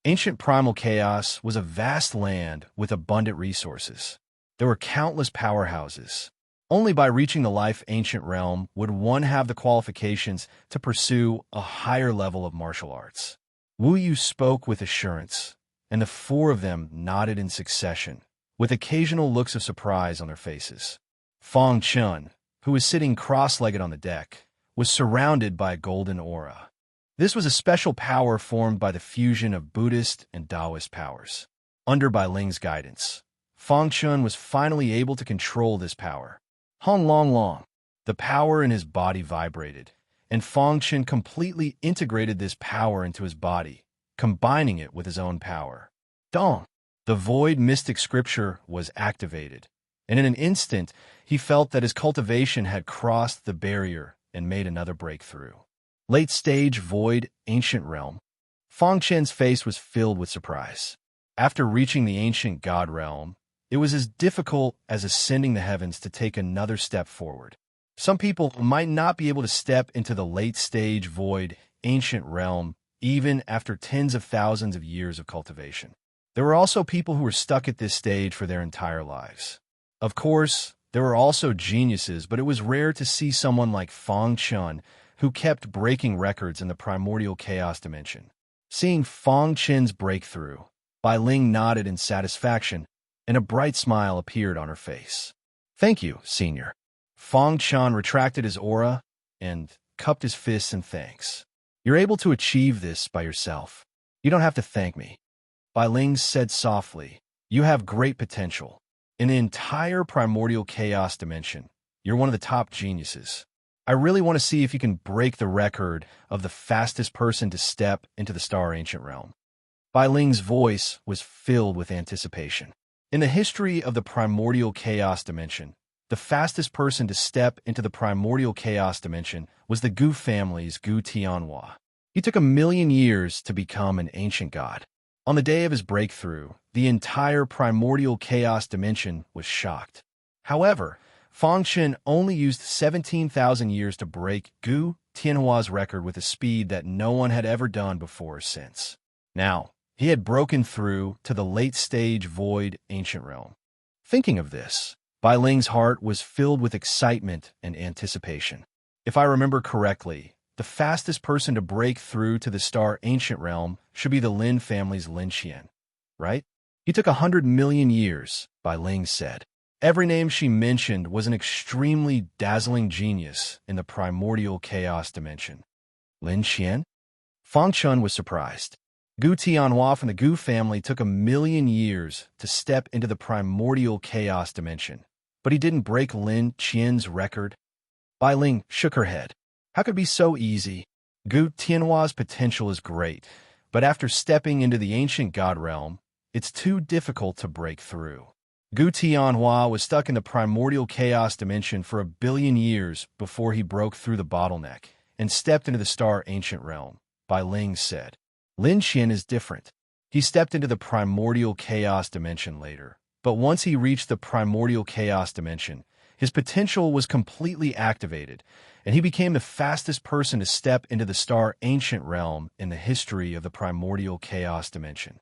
Ancient primal chaos was a vast land with abundant resources. There were countless powerhouses. Only by reaching the ancient realm would one have the qualifications to pursue a higher level of martial arts. Wu Yu spoke with assurance, and the four of them nodded in succession, with occasional looks of surprise on their faces. Fong Chun, who was sitting cross-legged on the deck, was surrounded by a golden aura. This was a special power formed by the fusion of Buddhist and Taoist powers. Under Bai Ling's guidance, Fong Chun was finally able to control this power. Hong Long Long. The power in his body vibrated, and Fong Chun completely integrated this power into his body, combining it with his own power. Dong. The void mystic scripture was activated, and in an instant, he felt that his cultivation had crossed the barrier and made another breakthrough. Late-stage void ancient realm. Fong Chen's face was filled with surprise. After reaching the ancient god realm, it was as difficult as ascending the heavens to take another step forward. Some people might not be able to step into the late-stage void ancient realm even after tens of thousands of years of cultivation. There were also people who were stuck at this stage for their entire lives. Of course, there were also geniuses, but it was rare to see someone like Fang Chun, who kept breaking records in the primordial chaos dimension. Seeing Fang Chen's breakthrough, Bai Ling nodded in satisfaction, and a bright smile appeared on her face. "Thank you, Senior." Fang Chen retracted his aura and cupped his fists in thanks. "You're able to achieve this by yourself. You don't have to thank me." Bai Ling said softly, "You have great potential. In the entire primordial chaos dimension, you're one of the top geniuses. I really want to see if you can break the record of the fastest person to step into the Star Ancient Realm." Bai Ling's voice was filled with anticipation. In the history of the primordial chaos dimension, the fastest person to step into the primordial chaos dimension was the Gu family's Gu Tianhua. He took 1,000,000 years to become an ancient god. On the day of his breakthrough, the entire primordial chaos dimension was shocked. However, Fang Chen only used 17,000 years to break Gu Tianhua's record with a speed that no one had ever done before or since. Now, he had broken through to the late-stage void ancient realm. Thinking of this, Bai Ling's heart was filled with excitement and anticipation. If I remember correctly, the fastest person to break through to the Star Ancient Realm should be the Lin family's Lin Qian, right? He took 100,000,000 years, Bai Ling said. Every name she mentioned was an extremely dazzling genius in the primordial chaos dimension. Lin Qian? Fang Chun was surprised. Gu Tianhua from the Gu family took 1,000,000 years to step into the primordial chaos dimension, but he didn't break Lin Qian's record. Bai Ling shook her head. How could it be so easy? Gu Tianhua's potential is great, but after stepping into the ancient god realm, it's too difficult to break through. Gu Tianhua was stuck in the primordial chaos dimension for 1,000,000,000 years before he broke through the bottleneck and stepped into the Star Ancient Realm, Bai Ling said. Lin Qian is different. He stepped into the primordial chaos dimension later, but once he reached the primordial chaos dimension, his potential was completely activated, and he became the fastest person to step into the Star Ancient Realm in the history of the primordial chaos dimension.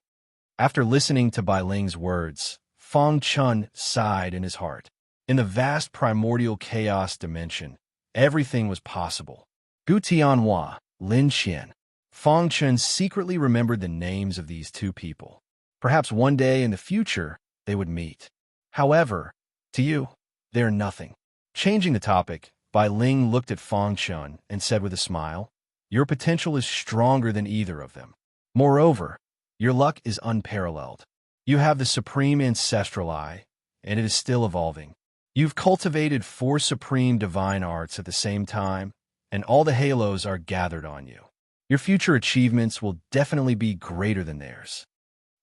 After listening to Bai Ling's words, Fang Chun sighed in his heart. In the vast primordial chaos dimension, everything was possible. Gu Tianhua, Lin Qian. Fang Chun secretly remembered the names of these two people. Perhaps one day in the future, they would meet. However, to you, they're nothing. Changing the topic, Bai Ling looked at Fang Chun and said with a smile, "Your potential is stronger than either of them. Moreover, your luck is unparalleled. You have the supreme ancestral eye, and it is still evolving. You've cultivated 4 supreme divine arts at the same time, and all the halos are gathered on you. Your future achievements will definitely be greater than theirs."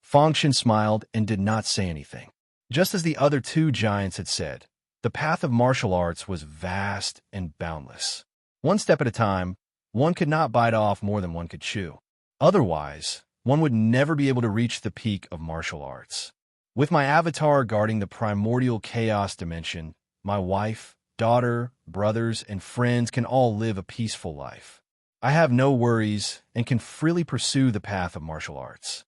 Fang Chun smiled and did not say anything. Just as the other 2 giants had said, the path of martial arts was vast and boundless. One step at a time, one could not bite off more than one could chew. Otherwise, one would never be able to reach the peak of martial arts. With my avatar guarding the primordial chaos dimension, my wife, daughter, brothers, and friends can all live a peaceful life. I have no worries and can freely pursue the path of martial arts.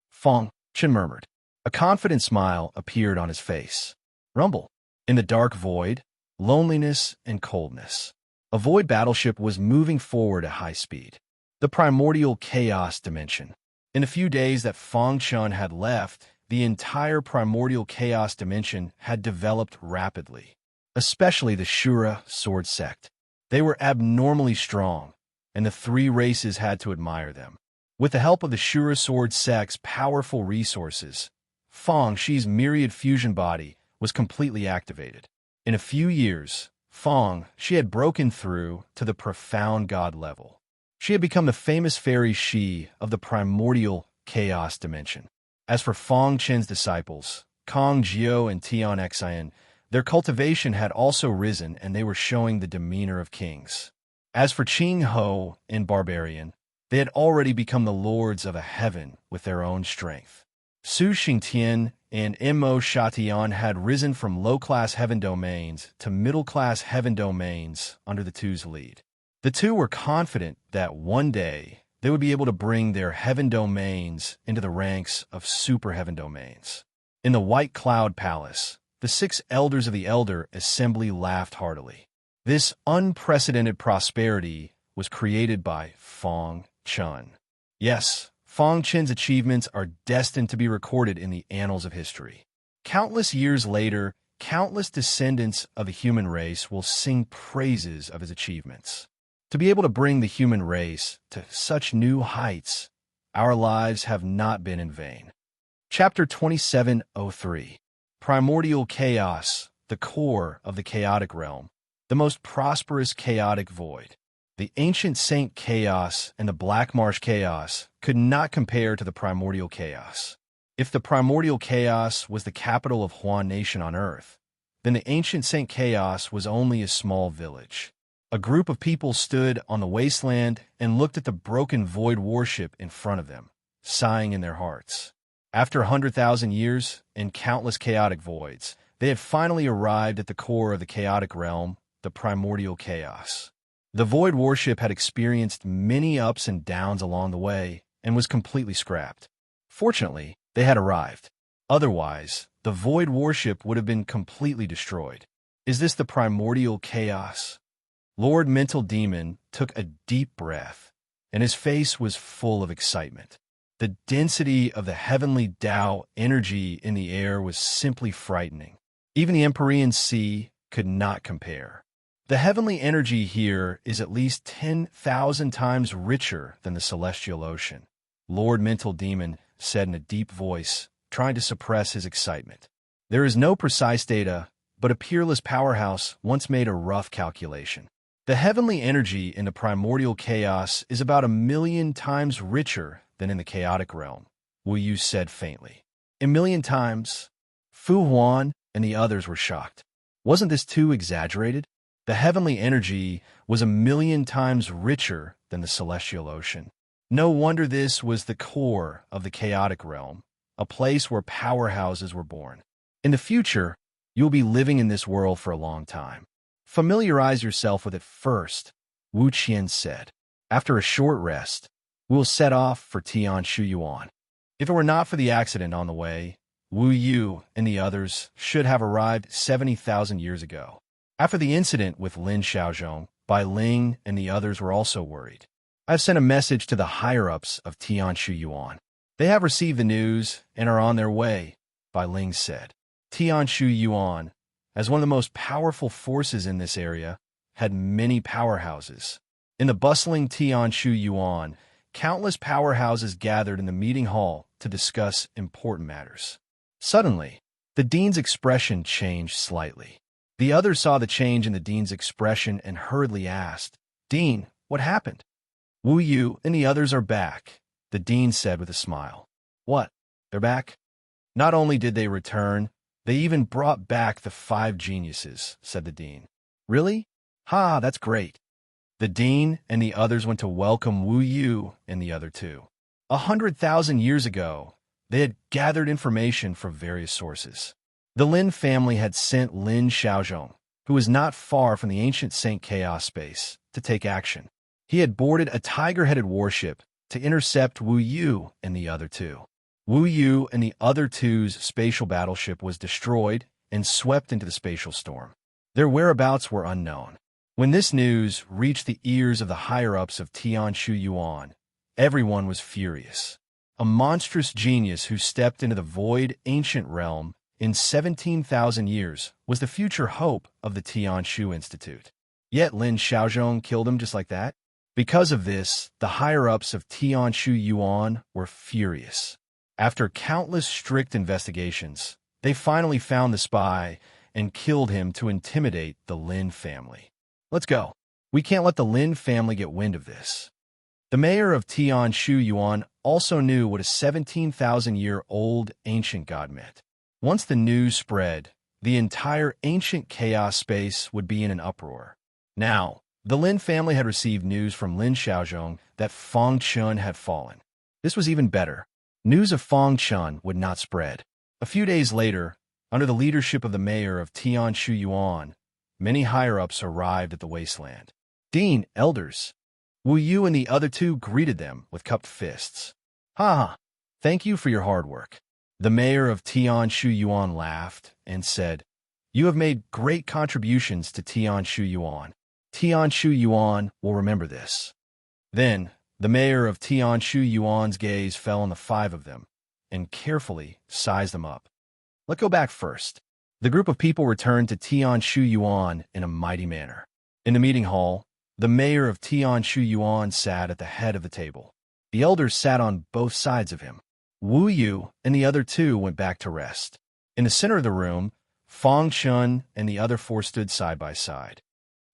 Fang Chun murmured. A confident smile appeared on his face. Rumble. In the dark void, loneliness and coldness. A void battleship was moving forward at high speed. The primordial chaos dimension. In the few days that Fang Chun had left, the entire primordial chaos dimension had developed rapidly, especially the Shura sword sect. They were abnormally strong, and the 3 races had to admire them. With the help of the Shura sword sect's powerful resources, Fang Shi's myriad fusion body was completely activated. In a few years, Fang Shi had broken through to the profound god level. She had become the famous fairy Shi of the primordial chaos dimension. As for Fang Chen's disciples, Kong Jiao and Tian Xian, their cultivation had also risen and they were showing the demeanor of kings. As for Qing Ho and Barbarian, they had already become the lords of a heaven with their own strength. Su Xingtian and Mo Shatian had risen from low-class heaven domains to middle-class heaven domains under the two's lead. The two were confident that one day they would be able to bring their heaven domains into the ranks of super heaven domains. In the White Cloud Palace, the 6 elders of the Elder Assembly laughed heartily. This unprecedented prosperity was created by Fong Chun. Yes, Fong Chen's achievements are destined to be recorded in the annals of history. Countless years later, countless descendants of the human race will sing praises of his achievements. To be able to bring the human race to such new heights, our lives have not been in vain. Chapter 2703. Primordial Chaos, the core of the chaotic realm, the most prosperous chaotic void. The ancient Saint Chaos and the Black Marsh Chaos could not compare to the Primordial Chaos. If the Primordial Chaos was the capital of Huan Nation on Earth, then the ancient Saint Chaos was only a small village. A group of people stood on the wasteland and looked at the broken void warship in front of them, sighing in their hearts. After 100,000 years and countless chaotic voids, they had finally arrived at the core of the chaotic realm, the Primordial Chaos. The void warship had experienced many ups and downs along the way and was completely scrapped. Fortunately, they had arrived. Otherwise, the void warship would have been completely destroyed. Is this the Primordial Chaos? Lord Mental Demon took a deep breath, and his face was full of excitement. The density of the heavenly Tao energy in the air was simply frightening. Even the Empyrean Sea could not compare. The heavenly energy here is at least 10,000 times richer than the celestial ocean, Lord Mental Demon said in a deep voice, trying to suppress his excitement. There is no precise data, but a peerless powerhouse once made a rough calculation. The heavenly energy in the primordial chaos is about 1,000,000 times richer than in the chaotic realm, Wu Yu said faintly. 1,000,000 times? Fu Huan and the others were shocked. Wasn't this too exaggerated? The heavenly energy was 1,000,000 times richer than the celestial ocean. No wonder this was the core of the chaotic realm, a place where powerhouses were born. In the future, you'll be living in this world for a long time. Familiarize yourself with it first, Wu Qian said. After a short rest, we'll set off for Tian Shuyuan. If it were not for the accident on the way, Wu Yu and the others should have arrived 70,000 years ago. After the incident with Lin Xiaozhong, Bai Ling and the others were also worried. I've sent a message to the higher-ups of Tian Shuyuan. They have received the news and are on their way, Bai Ling said. Tian Shuyuan, as one of the most powerful forces in this area, had many powerhouses. In the bustling Tian Shuyuan, countless powerhouses gathered in the meeting hall to discuss important matters. Suddenly, the dean's expression changed slightly. The others saw the change in the dean's expression and hurriedly asked, "Dean, what happened?" "Wu Yu and the others are back," the dean said with a smile. "What? They're back?" "Not only did they return, they even brought back the 5 geniuses," said the dean. "Really? Ha, that's great." The dean and the others went to welcome Wu Yu and the other 2. 100,000 years ago, they had gathered information from various sources. The Lin family had sent Lin Xiaozhong, who was not far from the ancient Saint Chaos space, to take action. He had boarded a tiger-headed warship to intercept Wu Yu and the other 2. Wu Yu and the other 2's spatial battleship was destroyed and swept into the spatial storm. Their whereabouts were unknown. When this news reached the ears of the higher-ups of Tian Shuyuan, everyone was furious. A monstrous genius who stepped into the void ancient realm in 17,000 years was the future hope of the Tian Shu Institute. Yet Lin Xiaozhong killed him just like that. Because of this, the higher-ups of Tian Shuyuan were furious. After countless strict investigations, they finally found the spy and killed him to intimidate the Lin family. "Let's go. We can't let the Lin family get wind of this." The mayor of Tian Shuyuan also knew what a 17,000-year-old ancient god meant. Once the news spread, the entire ancient chaos space would be in an uproar. Now, the Lin family had received news from Lin Xiaozhong that Fong Chun had fallen. This was even better. News of Fong Chun would not spread. A few days later, under the leadership of the mayor of Tian Shuyuan, many higher-ups arrived at the wasteland. Dean, elders. Wu Yu and the other two greeted them with cupped fists. Ha ha, thank you for your hard work. The mayor of Tianshu Yuan laughed and said, You have made great contributions to Tianshu Yuan. Tianshu Yuan will remember this. Then, the mayor of Tianshu Yuan's gaze fell on the five of them and carefully sized them up. Let's go back first. The group of people returned to Tianshu Yuan in a mighty manner. In the meeting hall, the mayor of Tianshu Yuan sat at the head of the table. The elders sat on both sides of him. Wu Yu and the other two went back to rest. In the center of the room, Fang Chun and the other four stood side by side.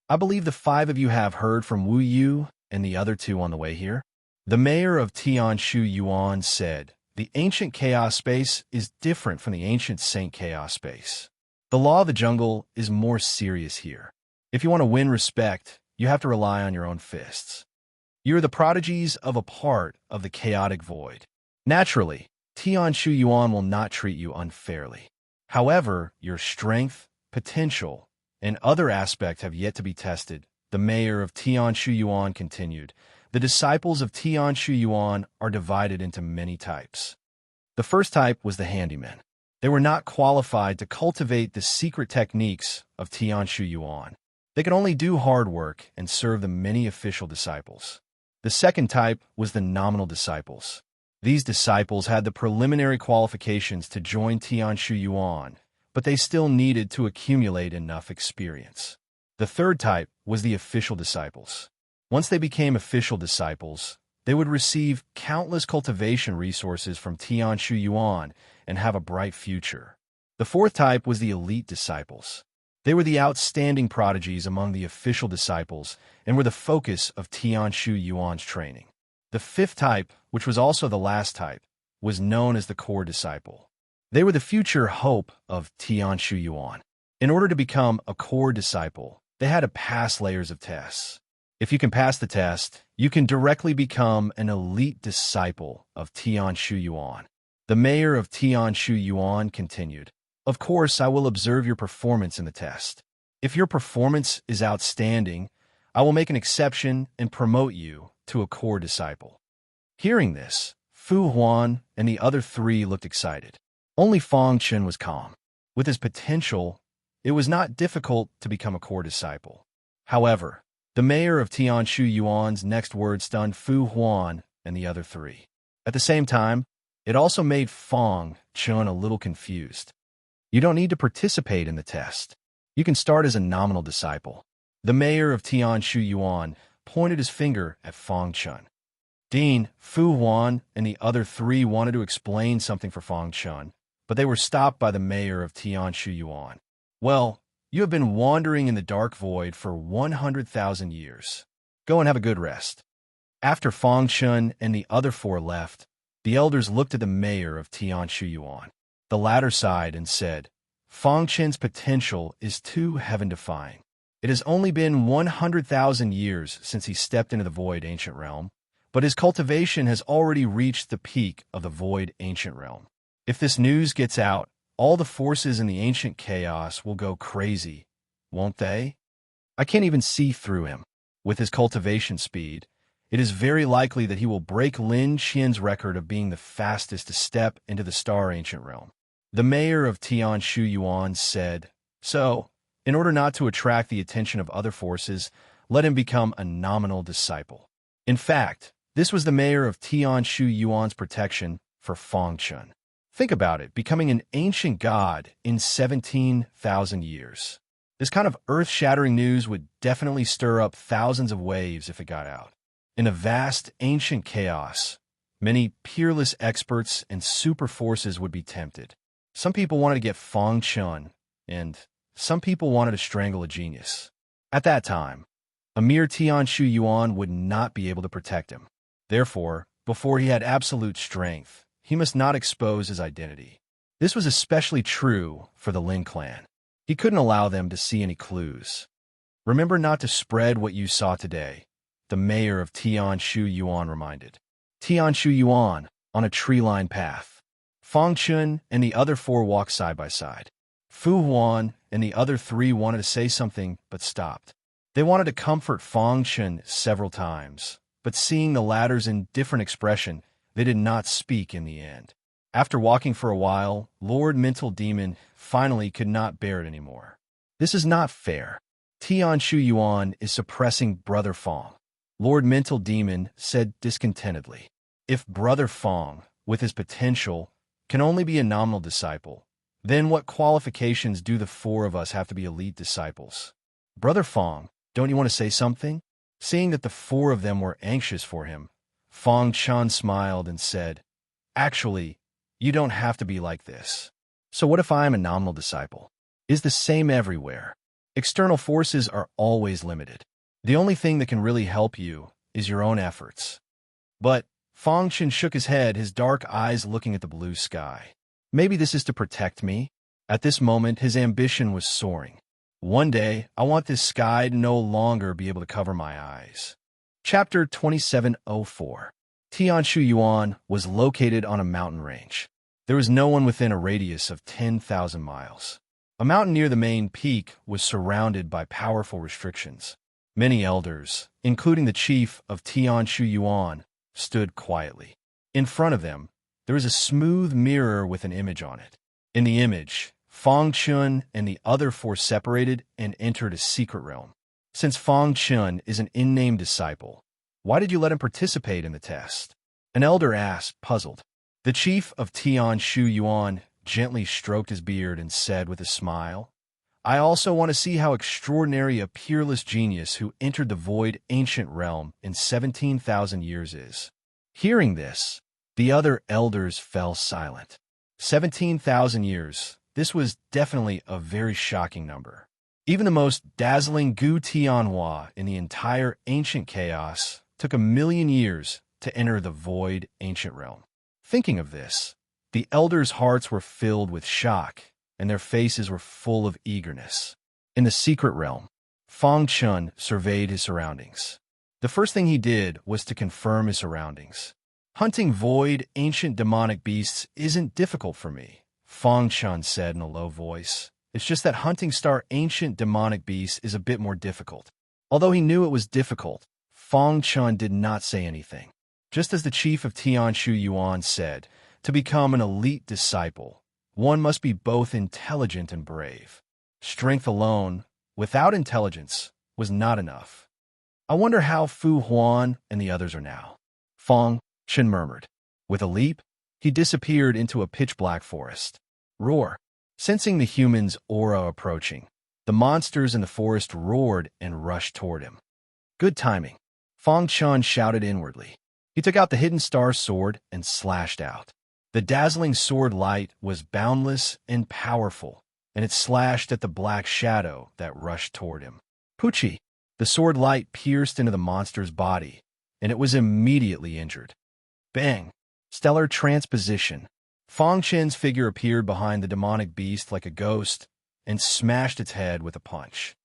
I believe the five of you have heard from Wu Yu and the other two on the way here. The mayor of Tianshu Yuan said, The ancient chaos space is different from the ancient Saint Chaos space. The law of the jungle is more serious here. If you want to win respect, you have to rely on your own fists. You are the prodigies of a part of the chaotic void. Naturally, Tianshu Yuan will not treat you unfairly. However, your strength, potential, and other aspects have yet to be tested. The mayor of Tianshu Yuan continued. The disciples of Tianshu Yuan are divided into many types. The first type was the handymen. They were not qualified to cultivate the secret techniques of Tianshu Yuan. They could only do hard work and serve the many official disciples. The second type was the nominal disciples. These disciples had the preliminary qualifications to join Tianshu Yuan, but they still needed to accumulate enough experience. The third type was the official disciples. Once they became official disciples, they would receive countless cultivation resources from Tianshu Yuan and have a bright future. The fourth type was the elite disciples. They were the outstanding prodigies among the official disciples and were the focus of Tianshu Yuan's training. The fifth type, which was also the last type, was known as the core disciple. They were the future hope of Tianshu Yuan. In order to become a core disciple, they had to pass layers of tests. If you can pass the test, you can directly become an elite disciple of Tianshu Yuan. The mayor of Tianshu Yuan continued, Of course, I will observe your performance in the test. If your performance is outstanding, I will make an exception and promote you to a core disciple. Hearing this, Fu Huan and the other three looked excited. Only Fang Chun was calm. With his potential, it was not difficult to become a core disciple. However, the mayor of Tianshu Yuan's next words stunned Fu Huan and the other three. At the same time, it also made Fang Chun a little confused. You don't need to participate in the test. You can start as a nominal disciple. The mayor of Tianshu Yuan pointed his finger at Fang Chun. Dean, Fu Huan, and the other three wanted to explain something for Fang Chun, but they were stopped by the mayor of Tianshu Yuan. Well, you have been wandering in the dark void for 100,000 years. Go and have a good rest. After Fang Chun and the other four left, the elders looked at the mayor of Tianshu Yuan. The latter sighed and said, Fang Chun's potential is too heaven-defying. It has only been 100,000 years since he stepped into the Void Ancient Realm, but his cultivation has already reached the peak of the Void Ancient Realm. If this news gets out, all the forces in the ancient chaos will go crazy, won't they? I can't even see through him. With his cultivation speed, it is very likely that he will break Lin Qian's record of being the fastest to step into the Star Ancient Realm. The mayor of Tianshu Yuan said, So, in order not to attract the attention of other forces, let him become a nominal disciple. In fact, this was the mayor of Tianshu Yuan's protection for Fang Chun. Think about it, becoming an ancient god in 17,000 years. This kind of earth-shattering news would definitely stir up thousands of waves if it got out. In a vast, ancient chaos, many peerless experts and super forces would be tempted. Some people wanted to get Fang Chun, and some people wanted to strangle a genius. At that time, a mere Tianshu Yuan would not be able to protect him. Therefore, before he had absolute strength, he must not expose his identity. This was especially true for the Lin clan. He couldn't allow them to see any clues. Remember not to spread what you saw today, the mayor of Tianshu Yuan reminded. Tianshu Yuan, on a tree-lined path. Fang Chun and the other four walked side by side. Fu Huan and the other three wanted to say something but stopped. They wanted to comfort Fang Chen several times, but seeing the latter's indifferent expression, they did not speak in the end. After walking for a while, Lord Mental Demon finally could not bear it anymore. This is not fair. Tian Shu Yuan is suppressing Brother Fang. Lord Mental Demon said discontentedly. If Brother Fang, with his potential, can only be a nominal disciple, then what qualifications do the four of us have to be elite disciples? Brother Fang, don't you want to say something? Seeing that the four of them were anxious for him, Fang Chan smiled and said, Actually, you don't have to be like this. So what if I am a nominal disciple? Is the same everywhere. External forces are always limited. The only thing that can really help you is your own efforts. But Fang Chen shook his head, his dark eyes looking at the blue sky. Maybe this is to protect me? At this moment, his ambition was soaring. One day, I want this sky to no longer be able to cover my eyes. Chapter 2704. Tian Shu Yuan was located on a mountain range. There was no one within a radius of 10,000 miles. A mountain near the main peak was surrounded by powerful restrictions. Many elders, including the chief of Tian Shu Yuan, stood quietly. In front of them, there was a smooth mirror with an image on it. In the image, Fang Chun and the other four separated and entered a secret realm. Since Fang Chun is an in-name disciple, why did you let him participate in the test? An elder asked, puzzled. The chief of Tian Shu Yuan gently stroked his beard and said with a smile, I also want to see how extraordinary a peerless genius who entered the void ancient realm in 17,000 years is. Hearing this, the other elders fell silent. 17,000 years, this was definitely a very shocking number. Even the most dazzling Gu Tianhua in the entire ancient chaos took 1,000,000 years to enter the void ancient realm. Thinking of this, the elders' hearts were filled with shock, and their faces were full of eagerness. In the secret realm, Fang Chun surveyed his surroundings. The first thing he did was to confirm his surroundings. Hunting void, ancient demonic beasts isn't difficult for me, Fang Chun said in a low voice. It's just that hunting star ancient demonic beasts is a bit more difficult. Although he knew it was difficult, Fang Chun did not say anything. Just as the chief of Tian Shu Yuan said, to become an elite disciple, one must be both intelligent and brave. Strength alone, without intelligence, was not enough. I wonder how Fu Huan and the others are now. Fang Chen murmured. With a leap, he disappeared into a pitch-black forest. Roar. Sensing the human's aura approaching, the monsters in the forest roared and rushed toward him. Good timing. Fang Chun shouted inwardly. He took out the hidden star sword and slashed out. The dazzling sword light was boundless and powerful, and it slashed at the black shadow that rushed toward him. Poochie! The sword light pierced into the monster's body, and it was immediately injured. Bang! Stellar transposition. Fang Chen's figure appeared behind the demonic beast like a ghost and smashed its head with a punch.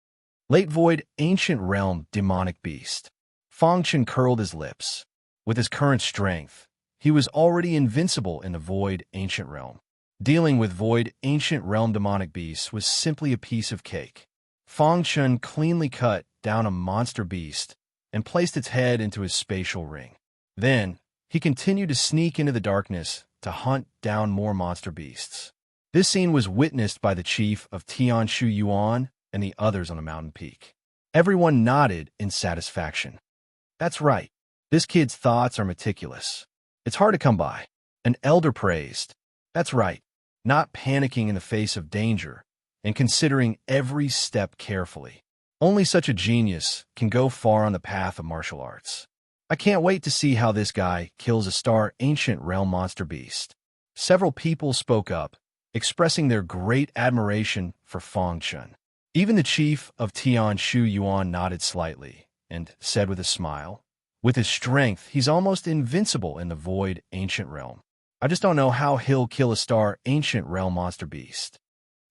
Late void, ancient realm, demonic beast. Fang Chen curled his lips. With his current strength, he was already invincible in the void, ancient realm. Dealing with void, ancient realm demonic beasts was simply a piece of cake. Fang Chen cleanly cut down a monster beast and placed its head into his spatial ring. Then, he continued to sneak into the darkness to hunt down more monster beasts. This scene was witnessed by the chief of Tian Shu Yuan and the others on the mountain peak. Everyone nodded in satisfaction. That's right. This kid's thoughts are meticulous. It's hard to come by. An elder praised. That's right. Not panicking in the face of danger and considering every step carefully. Only such a genius can go far on the path of martial arts. I can't wait to see how this guy kills a star ancient realm monster beast. Several people spoke up, expressing their great admiration for Fang Chen. Even the chief of Tian Shu Yuan nodded slightly and said with a smile, with his strength, he's almost invincible in the void ancient realm. I just don't know how he'll kill a star ancient realm monster beast.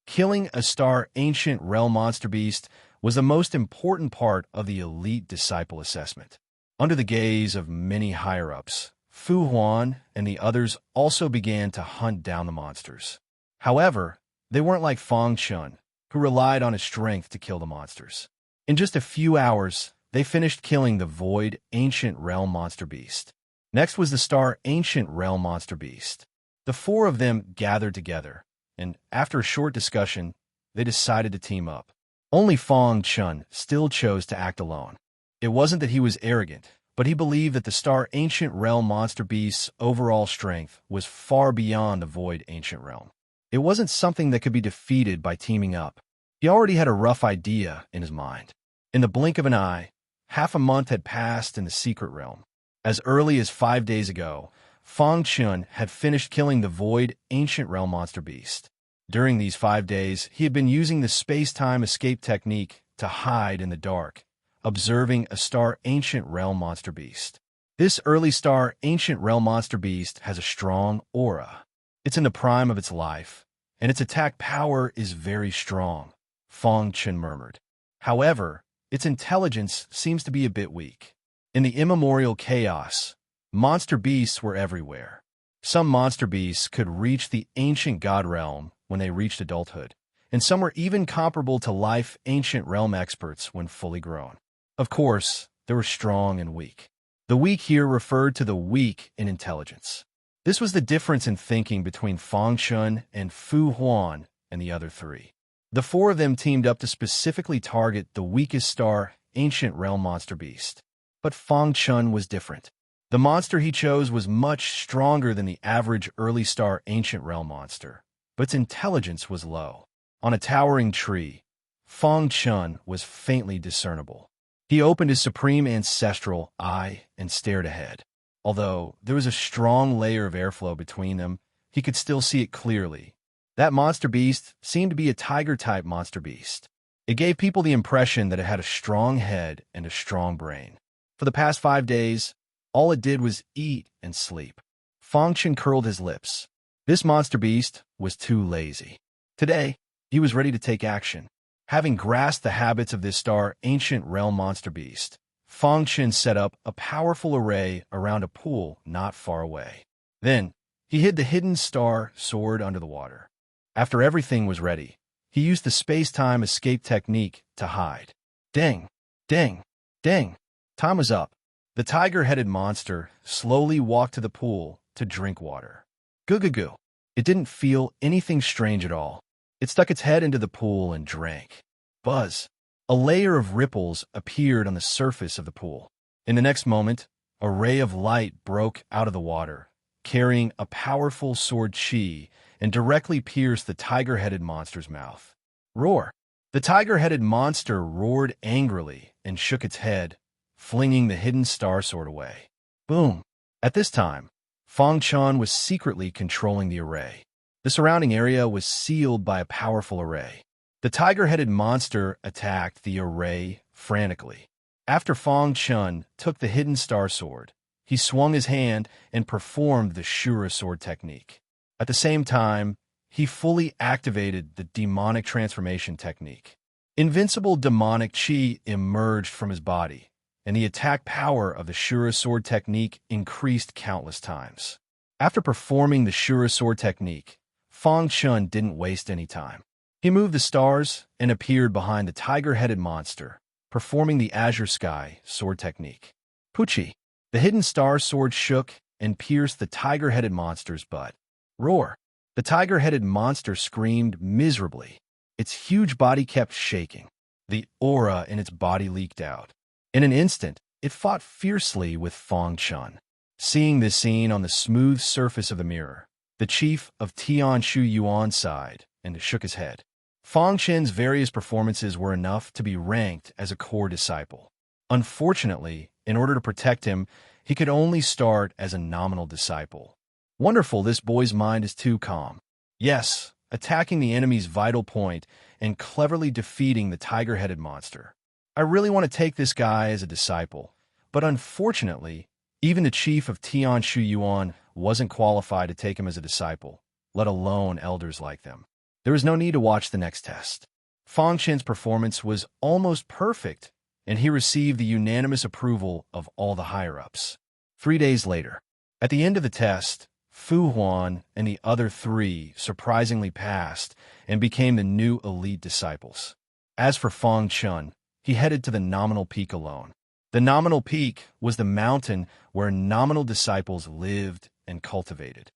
Killing a star ancient realm monster beast was the most important part of the elite disciple assessment. Under the gaze of many higher-ups, Fu Huan and the others also began to hunt down the monsters. However, they weren't like Fang Chun, who relied on his strength to kill the monsters. In just a few hours, they finished killing the Void Ancient Realm Monster Beast. Next was the Star Ancient Realm Monster Beast. The four of them gathered together, and after a short discussion, they decided to team up. Only Fong Chun still chose to act alone. It wasn't that he was arrogant, but he believed that the Star Ancient Realm Monster Beast's overall strength was far beyond the Void Ancient Realm. It wasn't something that could be defeated by teaming up. He already had a rough idea in his mind. In the blink of an eye, half a month had passed in the Secret Realm. As early as 5 days ago, Fong Chun had finished killing the Void Ancient Realm Monster Beast. During these 5 days, he had been using the space-time escape technique to hide in the dark, observing a Star Ancient Realm Monster Beast. This early Star Ancient Realm Monster Beast has a strong aura. It's in the prime of its life, and its attack power is very strong, Fong Chun murmured. However, its intelligence seems to be a bit weak. In the immemorial chaos, monster beasts were everywhere. Some monster beasts could reach the ancient god realm when they reached adulthood, and some were even comparable to life ancient realm experts when fully grown. Of course, they were strong and weak. The weak here referred to the weak in intelligence. This was the difference in thinking between Fong Chun and Fu Huan and the other three. The four of them teamed up to specifically target the weakest Star Ancient Realm Monster Beast. But Fong Chun was different. The monster he chose was much stronger than the average early Star Ancient Realm monster, but its intelligence was low. On a towering tree, Fong Chun was faintly discernible. He opened his supreme ancestral eye and stared ahead. Although there was a strong layer of airflow between them, he could still see it clearly. That monster beast seemed to be a tiger-type monster beast. It gave people the impression that it had a strong head and a strong brain. For the past 5 days, all it did was eat and sleep. Fong Chun curled his lips. This monster beast was too lazy. Today, he was ready to take action. Having grasped the habits of this Star Ancient Realm Monster Beast, Fong Chun set up a powerful array around a pool not far away. Then, he hid the hidden star sword under the water. After everything was ready, he used the space-time escape technique to hide. Ding! Ding! Ding! Time was up. The tiger-headed monster slowly walked to the pool to drink water. Goo-goo-goo. It didn't feel anything strange at all. It stuck its head into the pool and drank. Buzz. A layer of ripples appeared on the surface of the pool. In the next moment, a ray of light broke out of the water, carrying a powerful sword chi, and directly pierced the tiger-headed monster's mouth. Roar! The tiger-headed monster roared angrily and shook its head, flinging the hidden star sword away. Boom! At this time, Fong Chun was secretly controlling the array. The surrounding area was sealed by a powerful array. The tiger-headed monster attacked the array frantically. After Fong Chun took the hidden star sword, he swung his hand and performed the Shura sword technique. At the same time, he fully activated the demonic transformation technique. Invincible demonic chi emerged from his body, and the attack power of the Shura sword technique increased countless times. After performing the Shura sword technique, Fong Chun didn't waste any time. He moved the stars and appeared behind the tiger-headed monster, performing the Azure Sky sword technique. Poochie! The hidden star sword shook and pierced the tiger-headed monster's butt. Roar! The tiger-headed monster screamed miserably. Its huge body kept shaking. The aura in its body leaked out. In an instant, it fought fiercely with Fong Chun. Seeing this scene on the smooth surface of the mirror, the chief of Tian Shu Yuan sighed and shook his head. Fong Chun's various performances were enough to be ranked as a core disciple. Unfortunately, in order to protect him, he could only start as a nominal disciple. Wonderful, this boy's mind is too calm. Yes, attacking the enemy's vital point and cleverly defeating the tiger-headed monster. I really want to take this guy as a disciple, but unfortunately, even the chief of Tian Shu Yuan wasn't qualified to take him as a disciple, let alone elders like them. There was no need to watch the next test. Fong Chun's performance was almost perfect, and he received the unanimous approval of all the higher-ups. 3 days later, at the end of the test, Fu Huan and the other three surprisingly passed and became the new elite disciples. As for Fong Chun, he headed to the nominal peak alone. The nominal peak was the mountain where nominal disciples lived and cultivated.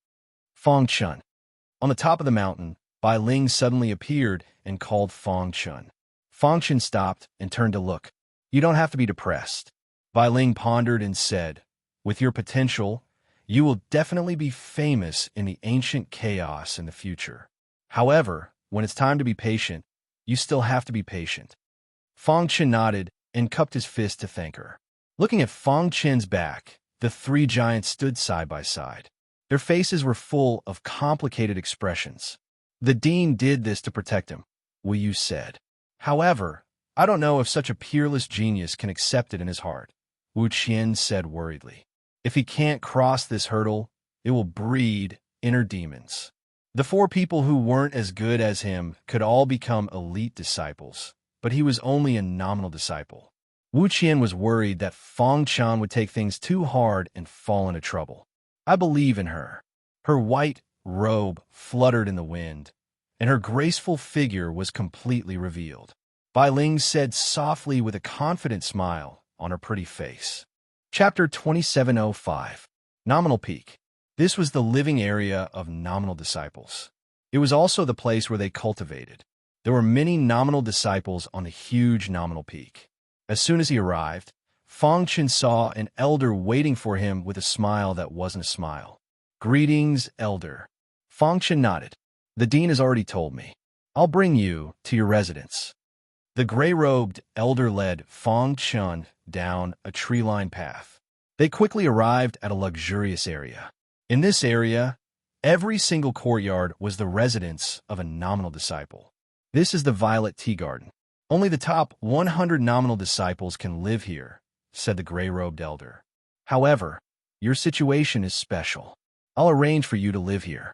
Fong Chun. On the top of the mountain, Bai Ling suddenly appeared and called Fong Chun. Fong Chun stopped and turned to look. You don't have to be depressed. Bai Ling pondered and said, with your potential, you will definitely be famous in the ancient chaos in the future. However, when it's time to be patient, you still have to be patient. Fong Chun nodded and cupped his fist to thank her. Looking at Fong Chun's back, the three giants stood side by side. Their faces were full of complicated expressions. The dean did this to protect him, Wu Yu said. However, I don't know if such a peerless genius can accept it in his heart, Wu Qian said worriedly. If he can't cross this hurdle, it will breed inner demons. The four people who weren't as good as him could all become elite disciples, but he was only a nominal disciple. Wu Qian was worried that Fong Chun would take things too hard and fall into trouble. I believe in her. Her white robe fluttered in the wind, and her graceful figure was completely revealed. Bai Ling said softly with a confident smile on her pretty face. Chapter 2705. Nominal Peak. This was the living area of nominal disciples. It was also the place where they cultivated. There were many nominal disciples on the huge nominal peak. As soon as he arrived, Fong Chun saw an elder waiting for him with a smile that wasn't a smile. Greetings, elder. Fong Chun nodded. The dean has already told me. I'll bring you to your residence. The gray-robed elder led Fong Chun down a tree-lined path. They quickly arrived at a luxurious area. In this area, every single courtyard was the residence of a nominal disciple. This is the Violet Tea Garden. Only the top 100 nominal disciples can live here, said the gray-robed elder. However, your situation is special. I'll arrange for you to live here.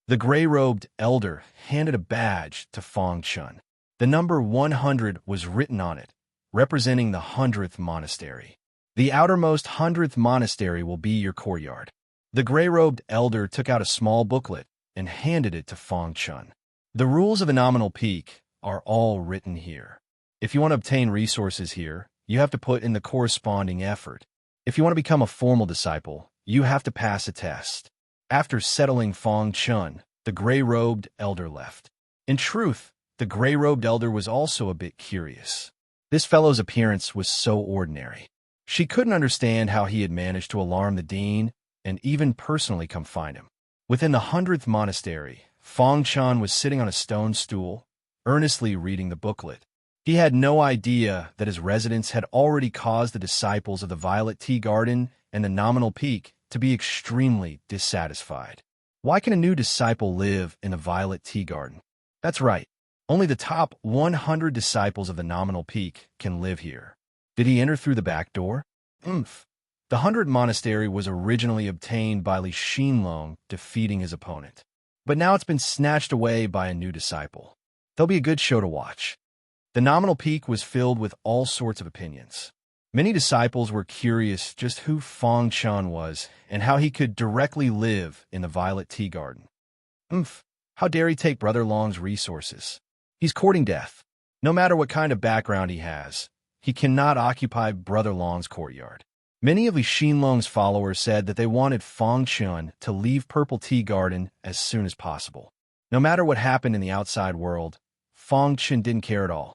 The gray-robed elder handed a badge to Fong Chun. The number 100 was written on it, representing the 100th monastery. The outermost 100th monastery will be your courtyard. The gray-robed elder took out a small booklet and handed it to Fong Chun. The rules of a nominal peak are all written here. If you want to obtain resources here, you have to put in the corresponding effort. If you want to become a formal disciple, you have to pass a test. After settling Fong Chun, the gray-robed elder left. In truth, the gray-robed elder was also a bit curious. This fellow's appearance was so ordinary. She couldn't understand how he had managed to alarm the dean and even personally come find him. Within the 100th monastery, Fong Chun was sitting on a stone stool, earnestly reading the booklet. He had no idea that his residence had already caused the disciples of the Violet Tea Garden and the Nominal Peak to be extremely dissatisfied. Why can a new disciple live in the Violet Tea Garden? That's right. Only the top 100 disciples of the Nominal Peak can live here. Did he enter through the back door? Oomph. The 100 Monastery was originally obtained by Li Xinlong defeating his opponent. But now it's been snatched away by a new disciple. There'll be a good show to watch. The Nominal Peak was filled with all sorts of opinions. Many disciples were curious just who Fong Chun was and how he could directly live in the Violet Tea Garden. Oomph. How dare he take Brother Long's resources? He's courting death. No matter what kind of background he has, he cannot occupy Brother Long's courtyard. Many of Li Xinlong's followers said that they wanted Fong Chun to leave Purple Tea Garden as soon as possible. No matter what happened in the outside world, Fong Chun didn't care at all.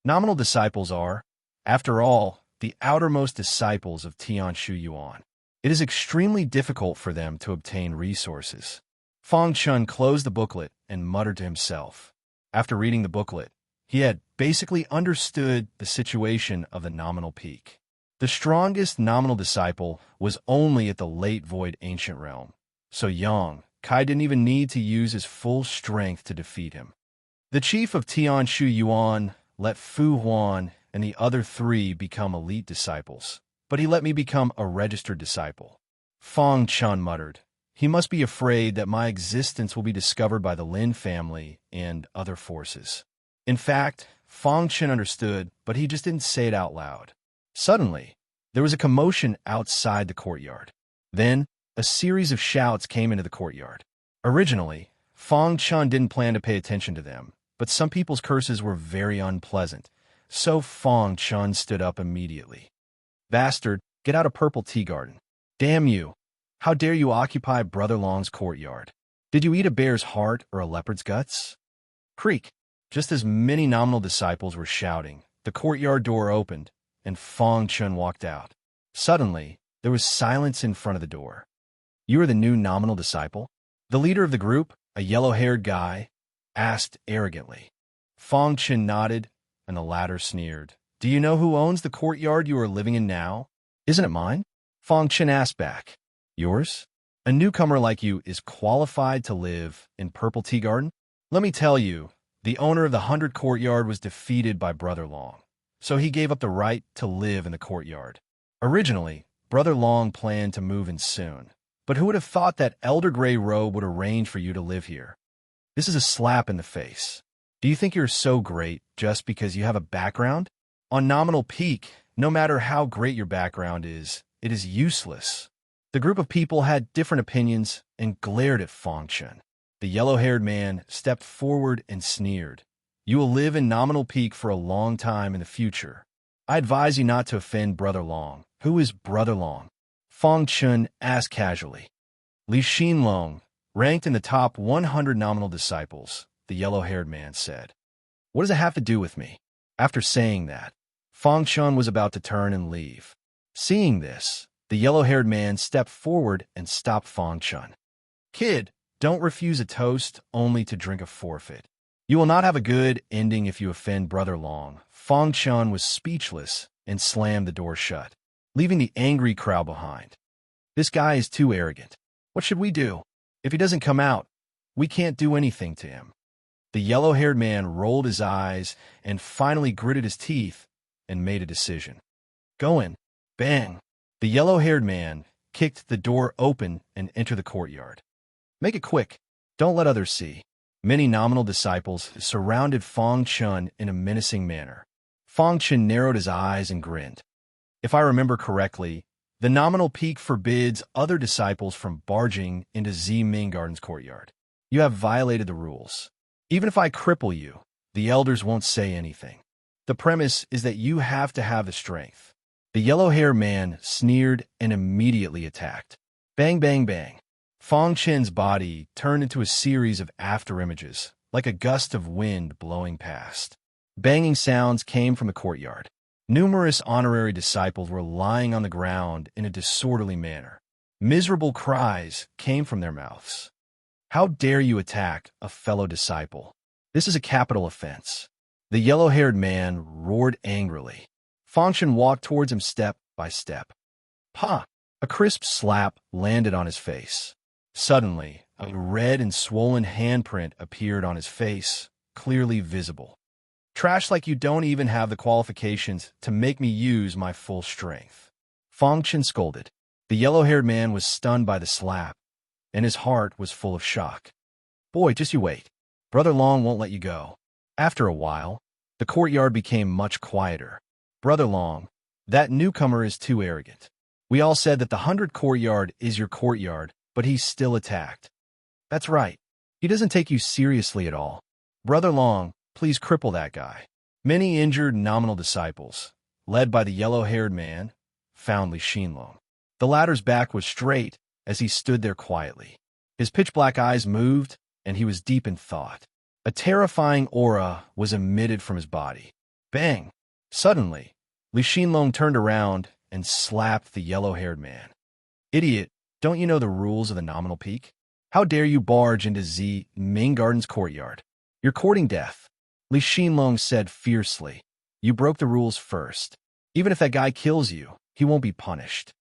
Nominal disciples are, after all, the outermost disciples of Tianshu Yuan. It is extremely difficult for them to obtain resources. Fong Chun closed the booklet and muttered to himself. After reading the booklet, he had basically understood the situation of the Nominal Peak. The strongest nominal disciple was only at the Late Void Ancient Realm, so Yang Kai didn't even need to use his full strength to defeat him. The chief of Tianshu Yuan let Fu Huan and the other three become elite disciples, but he let me become a registered disciple. Fong Chun muttered, he must be afraid that my existence will be discovered by the Lin family and other forces. In fact, Fong Chun understood, but he just didn't say it out loud. Suddenly, there was a commotion outside the courtyard. Then, a series of shouts came into the courtyard. Originally, Fong Chun didn't plan to pay attention to them, but some people's curses were very unpleasant, So Fong Chun stood up immediately. Bastard, get out of Purple Tea Garden. Damn you! How dare you occupy Brother Long's courtyard? Did you eat a bear's heart or a leopard's guts? Creak! Just as many nominal disciples were shouting, the courtyard door opened, and Fong Chun walked out. Suddenly, there was silence in front of the door. You are the new nominal disciple? The leader of the group, a yellow-haired guy, asked arrogantly. Fong Chun nodded, and the latter sneered. Do you know who owns the courtyard you are living in now? Isn't it mine? Fong Chun asked back. Yours? A newcomer like you is qualified to live in Purple Tea Garden? Let me tell you, the owner of the 100 courtyard was defeated by Brother Long, so he gave up the right to live in the courtyard. Originally, Brother Long planned to move in soon, but who would have thought that Elder Grey Robe would arrange for you to live here? This is a slap in the face. Do you think you're so great just because you have a background? On Nominal Peak, no matter how great your background is, it is useless. The group of people had different opinions and glared at Fong Chun. The yellow-haired man stepped forward and sneered. You will live in Nominal Peak for a long time in the future. I advise you not to offend Brother Long. Who is Brother Long? Fong Chun asked casually. Li Xinlong, ranked in the top 100 nominal disciples, the yellow-haired man said. What does it have to do with me? After saying that, Fong Chun was about to turn and leave. Seeing this, the yellow-haired man stepped forward and stopped Fong Chun. Kid, don't refuse a toast only to drink a forfeit. You will not have a good ending if you offend Brother Long. Fong Chun was speechless and slammed the door shut, leaving the angry crowd behind. This guy is too arrogant. What should we do? If he doesn't come out, we can't do anything to him. The yellow-haired man rolled his eyes and finally gritted his teeth and made a decision. Go in. Bang! The yellow-haired man kicked the door open and entered the courtyard. Make it quick. Don't let others see. Many nominal disciples surrounded Fong Chun in a menacing manner. Fong Chun narrowed his eyes and grinned. If I remember correctly, the nominal peak forbids other disciples from barging into Z Ming Garden's courtyard. You have violated the rules. Even if I cripple you, the elders won't say anything. The premise is that you have to have the strength. The yellow-haired man sneered and immediately attacked. Bang, bang, bang. Fong Chun's body turned into a series of afterimages, like a gust of wind blowing past. Banging sounds came from the courtyard. Numerous honorary disciples were lying on the ground in a disorderly manner. Miserable cries came from their mouths. How dare you attack a fellow disciple? This is a capital offense. The yellow-haired man roared angrily. Fong Chun walked towards him step by step. Pa! A crisp slap landed on his face. Suddenly, a red and swollen handprint appeared on his face, clearly visible. Trash like you don't even have the qualifications to make me use my full strength. Fong Chun scolded. The yellow-haired man was stunned by the slap, and his heart was full of shock. Boy, just you wait. Brother Long won't let you go. After a while, the courtyard became much quieter. Brother Long, that newcomer is too arrogant. We all said that the 100 courtyard is your courtyard, but he's still attacked. That's right. He doesn't take you seriously at all. Brother Long, please cripple that guy. Many injured nominal disciples, led by the yellow-haired man, found Li Xinlong. The latter's back was straight as he stood there quietly. His pitch-black eyes moved, and he was deep in thought. A terrifying aura was emitted from his body. Bang! Suddenly, Li Xinlong turned around and slapped the yellow-haired man. Idiot, don't you know the rules of the nominal peak? How dare you barge into Z Ming Garden's courtyard? You're courting death. Li Xinlong said fiercely. You broke the rules first. Even if that guy kills you, he won't be punished.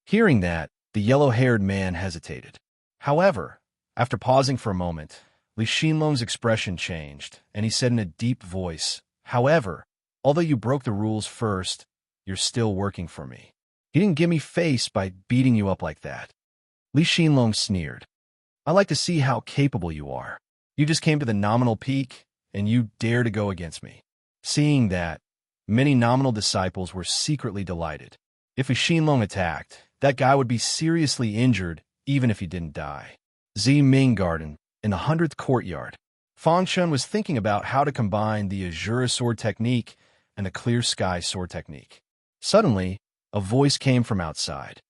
Hearing that, the yellow-haired man hesitated. However, after pausing for a moment, Li Xinlong's expression changed, and he said in a deep voice, However, although you broke the rules first, you're still working for me. He didn't give me face by beating you up like that. Li Xinlong sneered. I like to see how capable you are. You just came to the nominal peak, and you dare to go against me. Seeing that, many nominal disciples were secretly delighted. If Li Xinlong attacked, that guy would be seriously injured, even if he didn't die. Z Ming Garden, in the 100th courtyard. Fong Chun was thinking about how to combine the Azure Sword technique and the clear sky sword technique. Suddenly, a voice came from outside.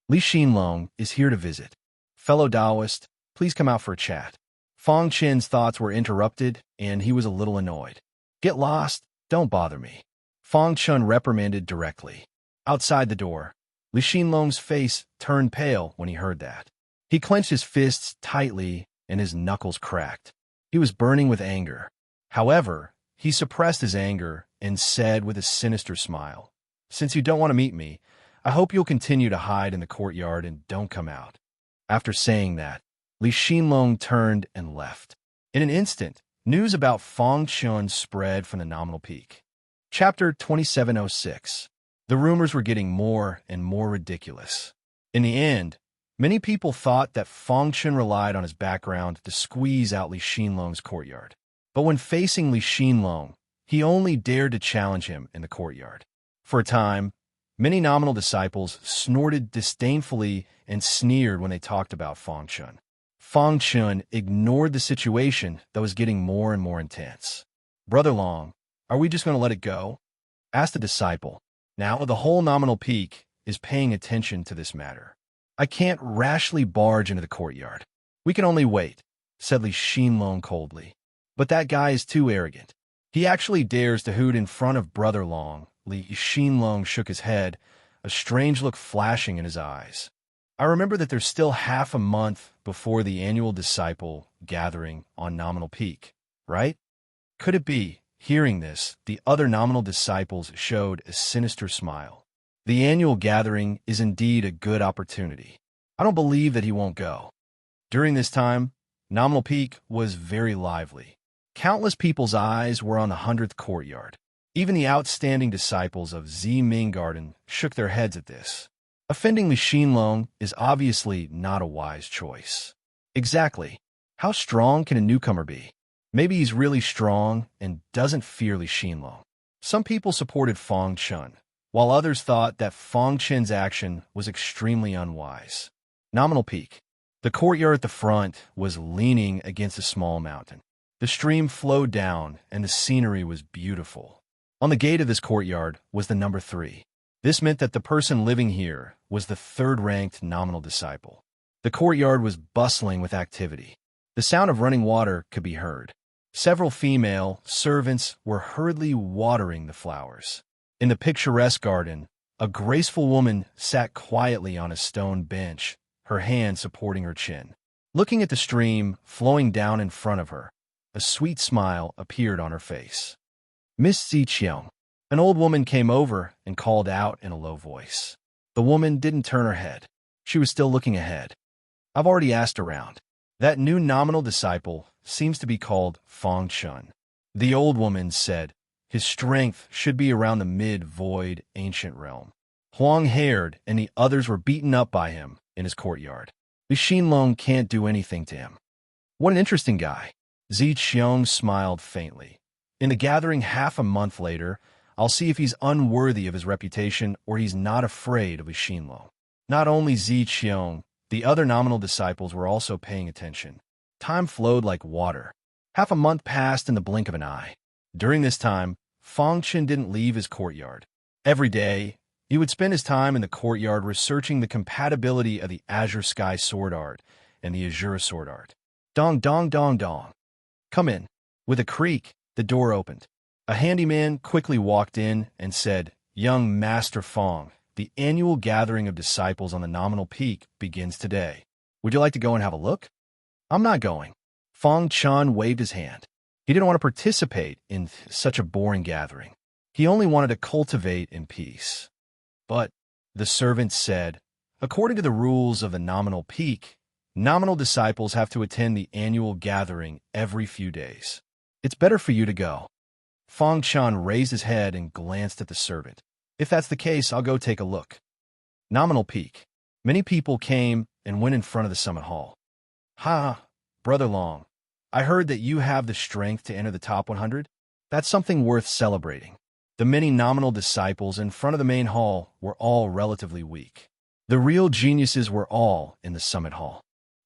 Li Xinlong is here to visit. Fellow Taoist, please come out for a chat. Fong Qin's thoughts were interrupted, and he was a little annoyed. Get lost, don't bother me. Fong Chun reprimanded directly. Outside the door, Li Xinlong's face turned pale when he heard that. He clenched his fists tightly, and his knuckles cracked. He was burning with anger. However, he suppressed his anger and said with a sinister smile, "Since you don't want to meet me, I hope you'll continue to hide in the courtyard and don't come out." After saying that, Li Xinlong turned and left. In an instant, news about Fong Chun spread from the nominal peak. Chapter 2706. The rumors were getting more and more ridiculous. In the end, many people thought that Fong Chun relied on his background to squeeze out Li Xinlong's courtyard. But when facing Li Xinlong, he only dared to challenge him in the courtyard. For a time, many nominal disciples snorted disdainfully and sneered when they talked about Fong Chun. Fong Chun ignored the situation that was getting more and more intense. "Brother Long, are we just going to let it go?" asked a disciple. Now the whole nominal peak is paying attention to this matter. "I can't rashly barge into the courtyard. We can only wait," said Li Xinlong coldly. "But that guy is too arrogant. He actually dares to hoot in front of Brother Long." Li Xinlong shook his head, a strange look flashing in his eyes. "I remember that there's still half a month before the annual disciple gathering on Nominal Peak, right?" Could it be? Hearing this, the other nominal disciples showed a sinister smile. "The annual gathering is indeed a good opportunity. I don't believe that he won't go." During this time, Nominal Peak was very lively. Countless people's eyes were on the 100th courtyard. Even the outstanding disciples of Ziming Garden shook their heads at this. Offending Li Xinlong is obviously not a wise choice. Exactly. How strong can a newcomer be? Maybe he's really strong and doesn't fear Li Xinlong. Some people supported Fong Chun, while others thought that Fong Chen's action was extremely unwise. Nominal Peak. The courtyard at the front was leaning against a small mountain. The stream flowed down, and the scenery was beautiful. On the gate of this courtyard was the number 3. This meant that the person living here was the third-ranked nominal disciple. The courtyard was bustling with activity. The sound of running water could be heard. Several female servants were hurriedly watering the flowers. In the picturesque garden, a graceful woman sat quietly on a stone bench, her hand supporting her chin. Looking at the stream flowing down in front of her, a sweet smile appeared on her face. "Miss Ziqiang." An old woman came over and called out in a low voice. The woman didn't turn her head. She was still looking ahead. "I've already asked around. That new nominal disciple seems to be called Fong Chun." The old woman said, "His strength should be around the mid-void ancient realm. Huang-haired and the others were beaten up by him in his courtyard. Li Xinlong can't do anything to him." "What an interesting guy." Ziqiang smiled faintly. "In the gathering half a month later, I'll see if he's unworthy of his reputation or he's not afraid of Li Xinlong." Not only Ziqiang, the other nominal disciples were also paying attention. Time flowed like water. Half a month passed in the blink of an eye. During this time, Fong Chen didn't leave his courtyard. Every day, he would spend his time in the courtyard researching the compatibility of the Azure Sky Sword Art and the Azure Sword Art. Dong, dong, dong, dong. "Come in." With a creak, the door opened. A handyman quickly walked in and said, "Young Master Fong, the annual gathering of disciples on the nominal peak begins today. Would you like to go and have a look?" "I'm not going." Fong Chun waved his hand. He didn't want to participate in such a boring gathering. He only wanted to cultivate in peace. "But," the servant said, "according to the rules of the nominal peak, nominal disciples have to attend the annual gathering every few days. It's better for you to go." Fong Chun raised his head and glanced at the servant. "If that's the case, I'll go take a look." Nominal Peak. Many people came and went in front of the summit hall. "Ha, Brother Long, I heard that you have the strength to enter the top 100. That's something worth celebrating." The many nominal disciples in front of the main hall were all relatively weak. The real geniuses were all in the summit hall.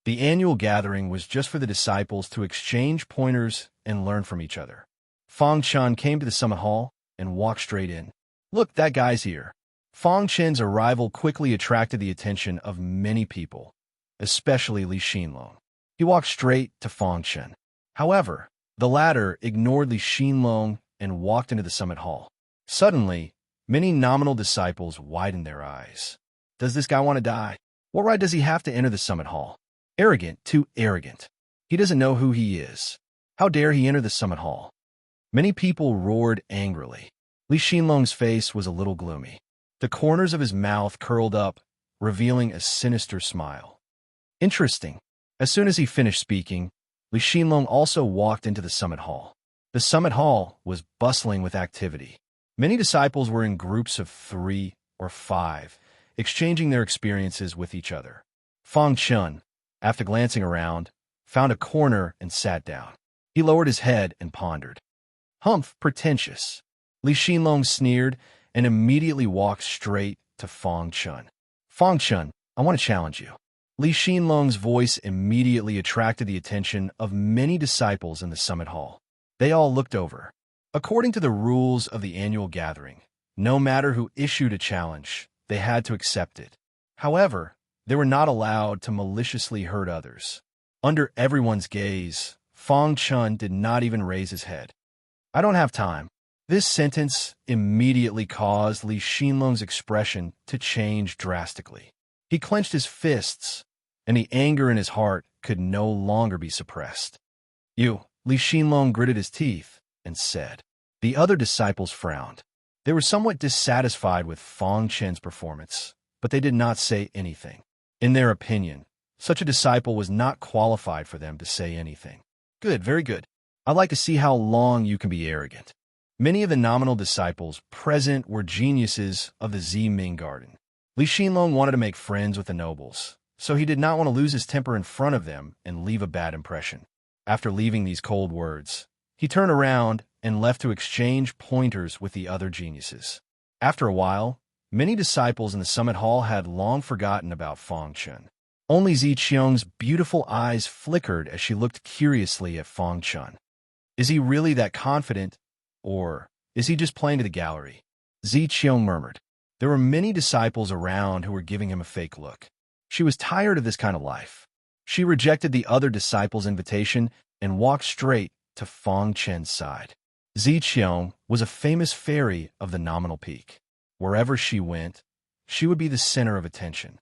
The annual gathering was just for the disciples to exchange pointers and learn from each other. Fong Chun came to the summit hall. and walked straight in. Look, that guy's here. Fang Chen's arrival quickly attracted the attention of many people, especially Li Xinlong. He walked straight to Fang Chen. However, the latter ignored Li Xinlong and walked into the summit hall. Suddenly, many nominal disciples widened their eyes. Does this guy want to die? What right does he have to enter the summit hall? Arrogant, too arrogant. He doesn't know who he is. How dare he enter the summit hall? Many people roared angrily. Li Xinlong's face was a little gloomy. The corners of his mouth curled up, revealing a sinister smile. Interesting. As soon as he finished speaking, Li Xinlong also walked into the summit hall. The summit hall was bustling with activity. Many disciples were in groups of 3 or 5, exchanging their experiences with each other. Fang Chen, after glancing around, found a corner and sat down. He lowered his head and pondered. Humph, pretentious. Li Xinlong sneered and immediately walked straight to Fang Chen. Fang Chen, I want to challenge you. Li Xinlong's voice immediately attracted the attention of many disciples in the summit hall. They all looked over. According to the rules of the annual gathering, no matter who issued a challenge, they had to accept it. However, they were not allowed to maliciously hurt others. Under everyone's gaze, Fang Chen did not even raise his head. I don't have time. This sentence immediately caused Li Xinlong's expression to change drastically. He clenched his fists, and the anger in his heart could no longer be suppressed. You, Li Xinlong gritted his teeth and said. The other disciples frowned. They were somewhat dissatisfied with Fang Chen's performance, but they did not say anything. In their opinion, such a disciple was not qualified for them to say anything. Good, very good. I'd like to see how long you can be arrogant. Many of the nominal disciples present were geniuses of the Ziming Garden. Li Xinlong wanted to make friends with the nobles, so he did not want to lose his temper in front of them and leave a bad impression. After leaving these cold words, he turned around and left to exchange pointers with the other geniuses. After a while, many disciples in the summit hall had long forgotten about Fang Chen. Only Ziqiang's beautiful eyes flickered as she looked curiously at Fang Chen. Is he really that confident, or is he just playing to the gallery? Ziqiang murmured. There were many disciples around who were giving him a fake look. She was tired of this kind of life. She rejected the other disciples' invitation and walked straight to Fang Chen's side. Ziqiang was a famous fairy of the nominal peak. Wherever she went, she would be the center of attention.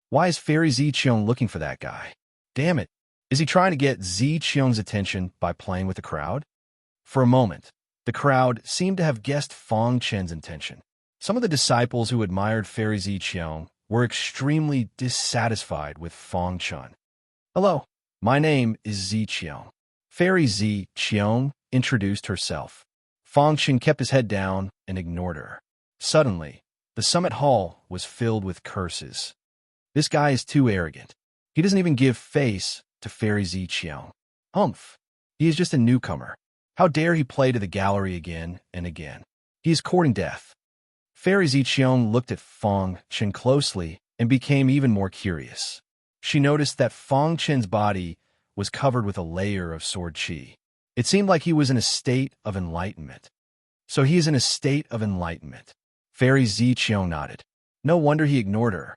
Why is Fairy Ziqiang looking for that guy? Damn it. Is he trying to get Ziqiang's attention by playing with the crowd? For a moment, the crowd seemed to have guessed Fang Chen's intention. Some of the disciples who admired Fairy Ziqiang were extremely dissatisfied with Fang Chen. Hello, my name is Ziqiang. Fairy Ziqiang introduced herself. Fang Chen kept his head down and ignored her. Suddenly, the summit hall was filled with curses. This guy is too arrogant. He doesn't even give face to Fairy Ziqiang. Humph, he is just a newcomer. How dare he play to the gallery again and again? He is courting death. Fairy Ziqiang looked at Fang Chen closely and became even more curious. She noticed that Fang Chen's body was covered with a layer of sword qi. It seemed like he was in a state of enlightenment. So he is in a state of enlightenment. Fairy Ziqiang nodded. No wonder he ignored her.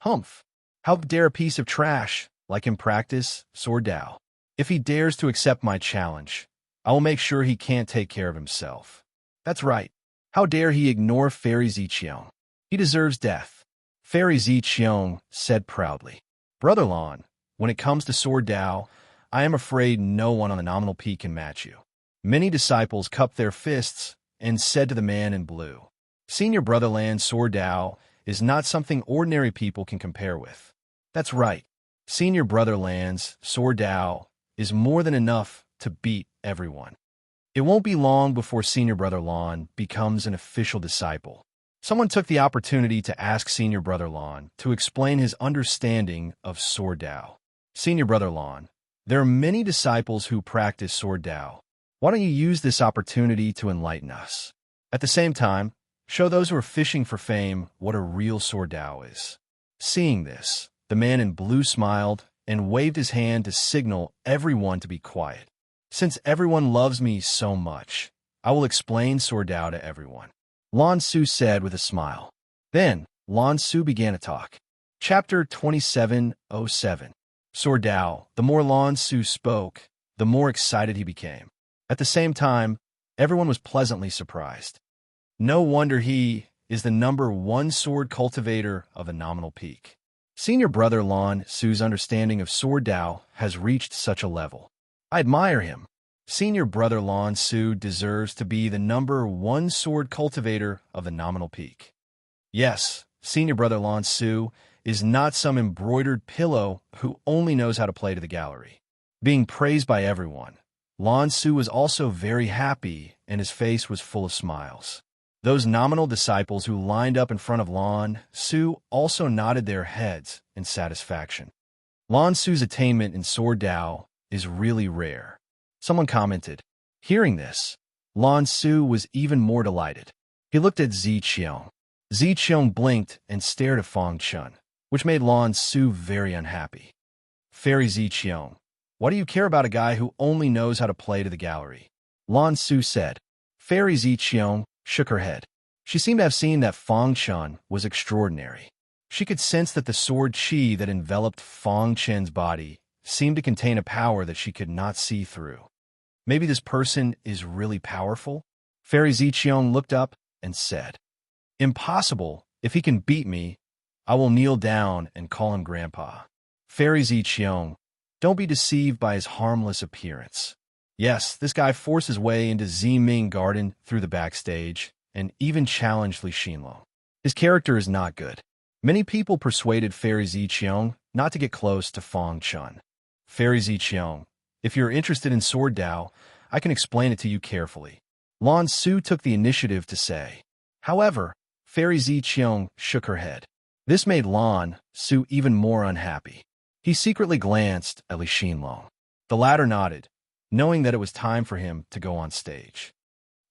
Humph, how dare a piece of trash like him practice sword Dao? If he dares to accept my challenge, I will make sure he can't take care of himself. That's right. How dare he ignore Fairy Ziqiang? He deserves death. Fairy Ziqiang said proudly. Brother Lan, when it comes to sword Dao, I am afraid no one on the nominal peak can match you. Many disciples cupped their fists and said to the man in blue, Senior Brother Lan's sword Dao is not something ordinary people can compare with. That's right. Senior Brother Lan's sword Dao is more than enough to beat everyone. It won't be long before Senior Brother Lan becomes an official disciple. Someone took the opportunity to ask Senior Brother Lan to explain his understanding of sword Dao. Senior Brother Lan, there are many disciples who practice sword Dao. Why don't you use this opportunity to enlighten us? At the same time, show those who are fishing for fame what a real sword Dao is. Seeing this, the man in blue smiled and waved his hand to signal everyone to be quiet. Since everyone loves me so much, I will explain Sword Dao to everyone, Lan Su said with a smile. Then, Lan Su began to talk. Chapter 2707. Sword Dao. The more Lan Su spoke, the more excited he became. At the same time, everyone was pleasantly surprised. No wonder he is the #1 sword cultivator of a nominal peak. Senior brother Lan Su's understanding of Sword Dao has reached such a level. I admire him. Senior brother Lan Su deserves to be the #1 sword cultivator of the nominal peak. Yes, senior brother Lan Su is not some embroidered pillow who only knows how to play to the gallery. Being praised by everyone, Lan Su was also very happy and his face was full of smiles. Those nominal disciples who lined up in front of Lan Su also nodded their heads in satisfaction. Lan Su's attainment in Sword Dao is really rare. Someone commented. Hearing this, Lan Su was even more delighted. He looked at Ziqiang. Ziqiang blinked and stared at Fang Chun, which made Lan Su very unhappy. Fairy Ziqiang, why do you care about a guy who only knows how to play to the gallery? Lan Su said. Fairy Ziqiang shook her head. She seemed to have seen that Fang Chun was extraordinary. She could sense that the sword qi that enveloped Fang Chen's body seemed to contain a power that she could not see through. Maybe this person is really powerful? Fairy Ziqiang looked up and said, Impossible. If he can beat me, I will kneel down and call him Grandpa. Fairy Ziqiang, don't be deceived by his harmless appearance. Yes, this guy forced his way into Ziming Garden through the backstage and even challenged Li Xinlong. His character is not good. Many people persuaded Fairy Ziqiang not to get close to Fang Chun. Fairy Ziqiang, if you're interested in Sword Dao, I can explain it to you carefully. Lan Su took the initiative to say. However, Fairy Ziqiang shook her head. This made Lan Su even more unhappy. He secretly glanced at Li Xinlong. The latter nodded, knowing that it was time for him to go on stage.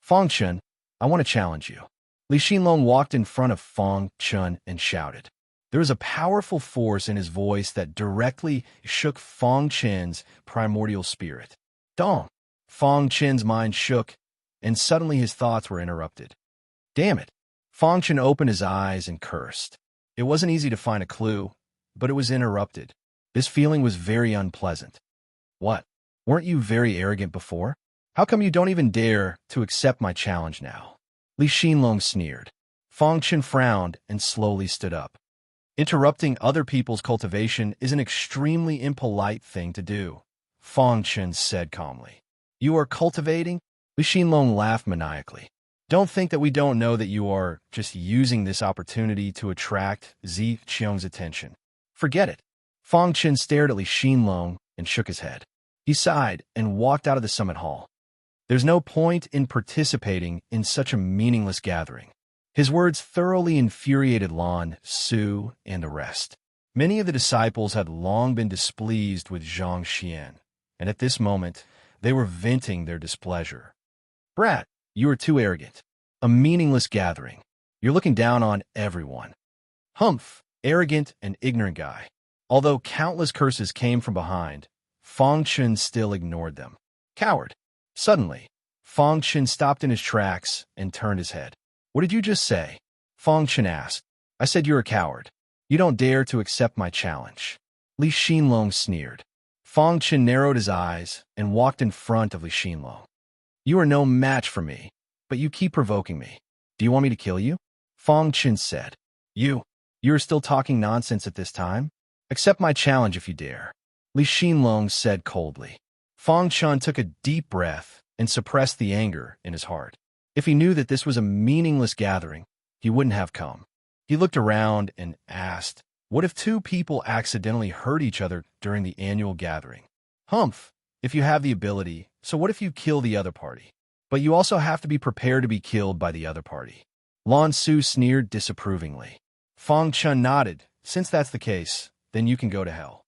Fang Chun, I want to challenge you. Li Xinlong walked in front of Fang Chun and shouted. There was a powerful force in his voice that directly shook Fang Chen's primordial spirit. Dong! Fang Chen's mind shook, and suddenly his thoughts were interrupted. Damn it! Fang Chen opened his eyes and cursed. It wasn't easy to find a clue, but it was interrupted. This feeling was very unpleasant. What? Weren't you very arrogant before? How come you don't even dare to accept my challenge now? Li Xinlong sneered. Fang Chen frowned and slowly stood up. Interrupting other people's cultivation is an extremely impolite thing to do, Fang Chen said calmly. You are cultivating? Li Xinlong laughed maniacally. Don't think that we don't know that you are just using this opportunity to attract Ziqiang's attention. Forget it. Fang Chen stared at Li Xinlong and shook his head. He sighed and walked out of the summit hall. There's no point in participating in such a meaningless gathering. His words thoroughly infuriated Lan Su and the rest. Many of the disciples had long been displeased with Zhang Xian, and at this moment, they were venting their displeasure. Brat, you are too arrogant. A meaningless gathering. You're looking down on everyone. Humph, arrogant and ignorant guy. Although countless curses came from behind, Fang Chen still ignored them. Coward. Suddenly, Fang Chen stopped in his tracks and turned his head. What did you just say? Fang Chen asked. I said you're a coward. You don't dare to accept my challenge. Li Xinlong sneered. Fang Chen narrowed his eyes and walked in front of Li Xinlong. You are no match for me, but you keep provoking me. Do you want me to kill you? Fang Chen said. You are still talking nonsense at this time? Accept my challenge if you dare. Li Xinlong said coldly. Fang Chen took a deep breath and suppressed the anger in his heart. If he knew that this was a meaningless gathering, he wouldn't have come. He looked around and asked, what if two people accidentally hurt each other during the annual gathering? Humph, if you have the ability, so what if you kill the other party? But you also have to be prepared to be killed by the other party. Lan Su sneered disapprovingly. Fang Chen nodded. Since that's the case, then you can go to hell.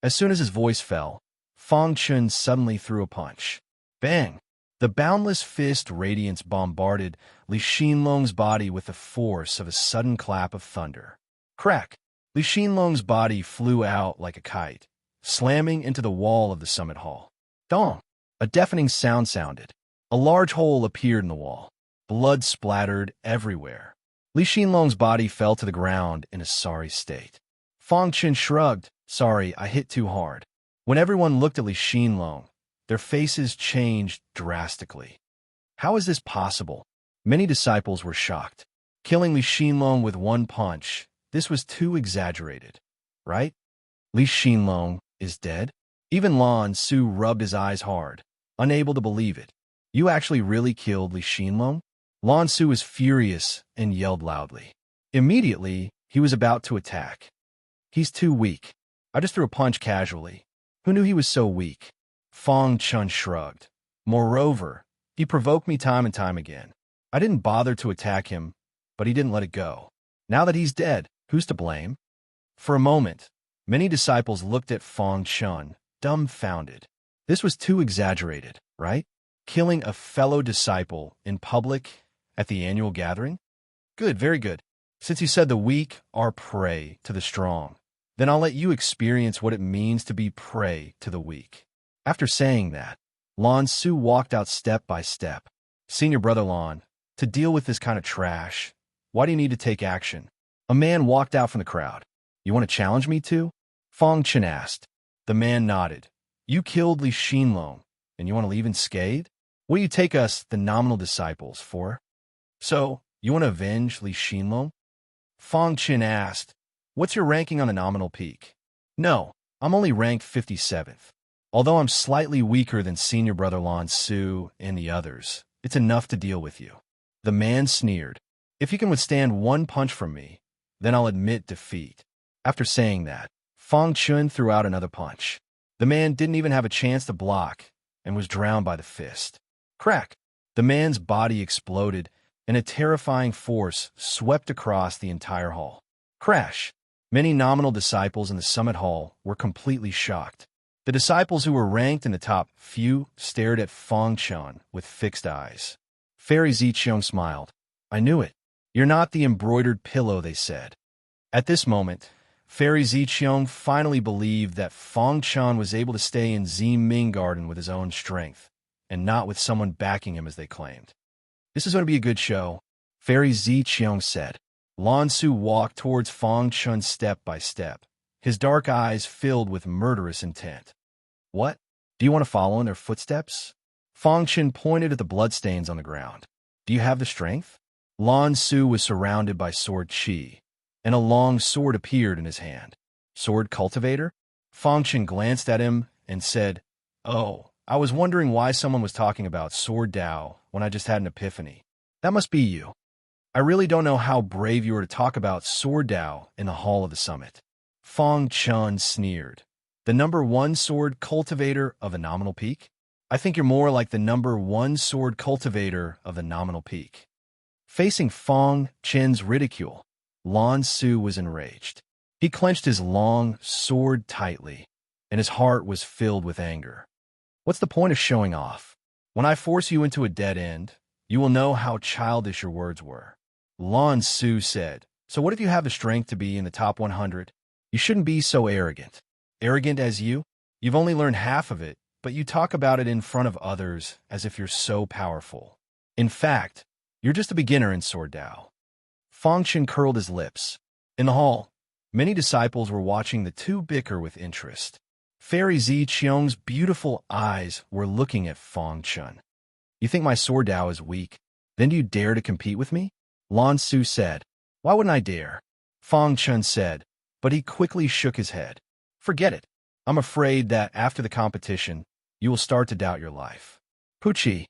As soon as his voice fell, Fang Chen suddenly threw a punch. Bang! The boundless fist radiance bombarded Li Xinlong's body with the force of a sudden clap of thunder. Crack! Li Xinlong's body flew out like a kite, slamming into the wall of the summit hall. Dong! A deafening sound sounded. A large hole appeared in the wall. Blood splattered everywhere. Li Xinlong's body fell to the ground in a sorry state. Fang Qin shrugged. Sorry, I hit too hard. When everyone looked at Li Xinlong, their faces changed drastically. How is this possible? Many disciples were shocked. Killing Li Xinlong with one punch, this was too exaggerated, right? Li Xinlong is dead? Even Lan Su rubbed his eyes hard, unable to believe it. You actually really killed Li Xinlong? Lan Su was furious and yelled loudly. Immediately, he was about to attack. He's too weak. I just threw a punch casually. Who knew he was so weak? Fang Chun shrugged. Moreover, he provoked me time and time again. I didn't bother to attack him, but he didn't let it go. Now that he's dead, who's to blame? For a moment, many disciples looked at Fang Chun, dumbfounded. This was too exaggerated, right? Killing a fellow disciple in public at the annual gathering? Good, very good. Since you said the weak are prey to the strong, then I'll let you experience what it means to be prey to the weak. After saying that, Lan Su walked out step by step. Senior brother Lan, to deal with this kind of trash, why do you need to take action? A man walked out from the crowd. You want to challenge me to? Fang Chen asked. The man nodded. You killed Li Xinlong, and you want to leave unscathed? What do you take us, the nominal disciples, for? So, you want to avenge Li Xinlong? Fang Chen asked. What's your ranking on the nominal peak? No, I'm only ranked 57th. Although I'm slightly weaker than senior brother Lan Su and the others, it's enough to deal with you. The man sneered. If you can withstand one punch from me, then I'll admit defeat. After saying that, Fang Chun threw out another punch. The man didn't even have a chance to block and was drowned by the fist. Crack! The man's body exploded, and a terrifying force swept across the entire hall. Crash! Many nominal disciples in the summit hall were completely shocked. The disciples who were ranked in the top few stared at Fang Chun with fixed eyes. Fairy Ziqiang smiled. I knew it. You're not the embroidered pillow, they said. At this moment, Fairy Ziqiang finally believed that Fang Chun was able to stay in Ziming Garden with his own strength, and not with someone backing him as they claimed. This is going to be a good show, Fairy Ziqiang said. Lan Su walked towards Fang Chun step by step, his dark eyes filled with murderous intent. What? Do you want to follow in their footsteps? Fang Chun pointed at the bloodstains on the ground. Do you have the strength? Lan Su was surrounded by sword qi, and a long sword appeared in his hand. Sword cultivator? Fang Chun glanced at him and said, Oh, I was wondering why someone was talking about sword Dao when I just had an epiphany. That must be you. I really don't know how brave you were to talk about sword Dao in the hall of the summit. Fang Chun sneered. The number one sword cultivator of the nominal peak? I think you're more like the number one sword cultivator of the nominal peak. Facing Fang Chen's ridicule, Lan Su was enraged. He clenched his long sword tightly, and his heart was filled with anger. What's the point of showing off? When I force you into a dead end, you will know how childish your words were. Lan Su said, So what if you have the strength to be in the top 100? You shouldn't be so arrogant. Arrogant as you? You've only learned half of it, but you talk about it in front of others as if you're so powerful. In fact, you're just a beginner in Sword Dao. Fang Chen curled his lips. In the hall, many disciples were watching the two bicker with interest. Fairy Ziqiang's beautiful eyes were looking at Fang Chen. You think my Sword Dao is weak? Then do you dare to compete with me? Lan Su said. Why wouldn't I dare? Fang Chen said, but he quickly shook his head. Forget it. I'm afraid that after the competition, you will start to doubt your life. Puchi,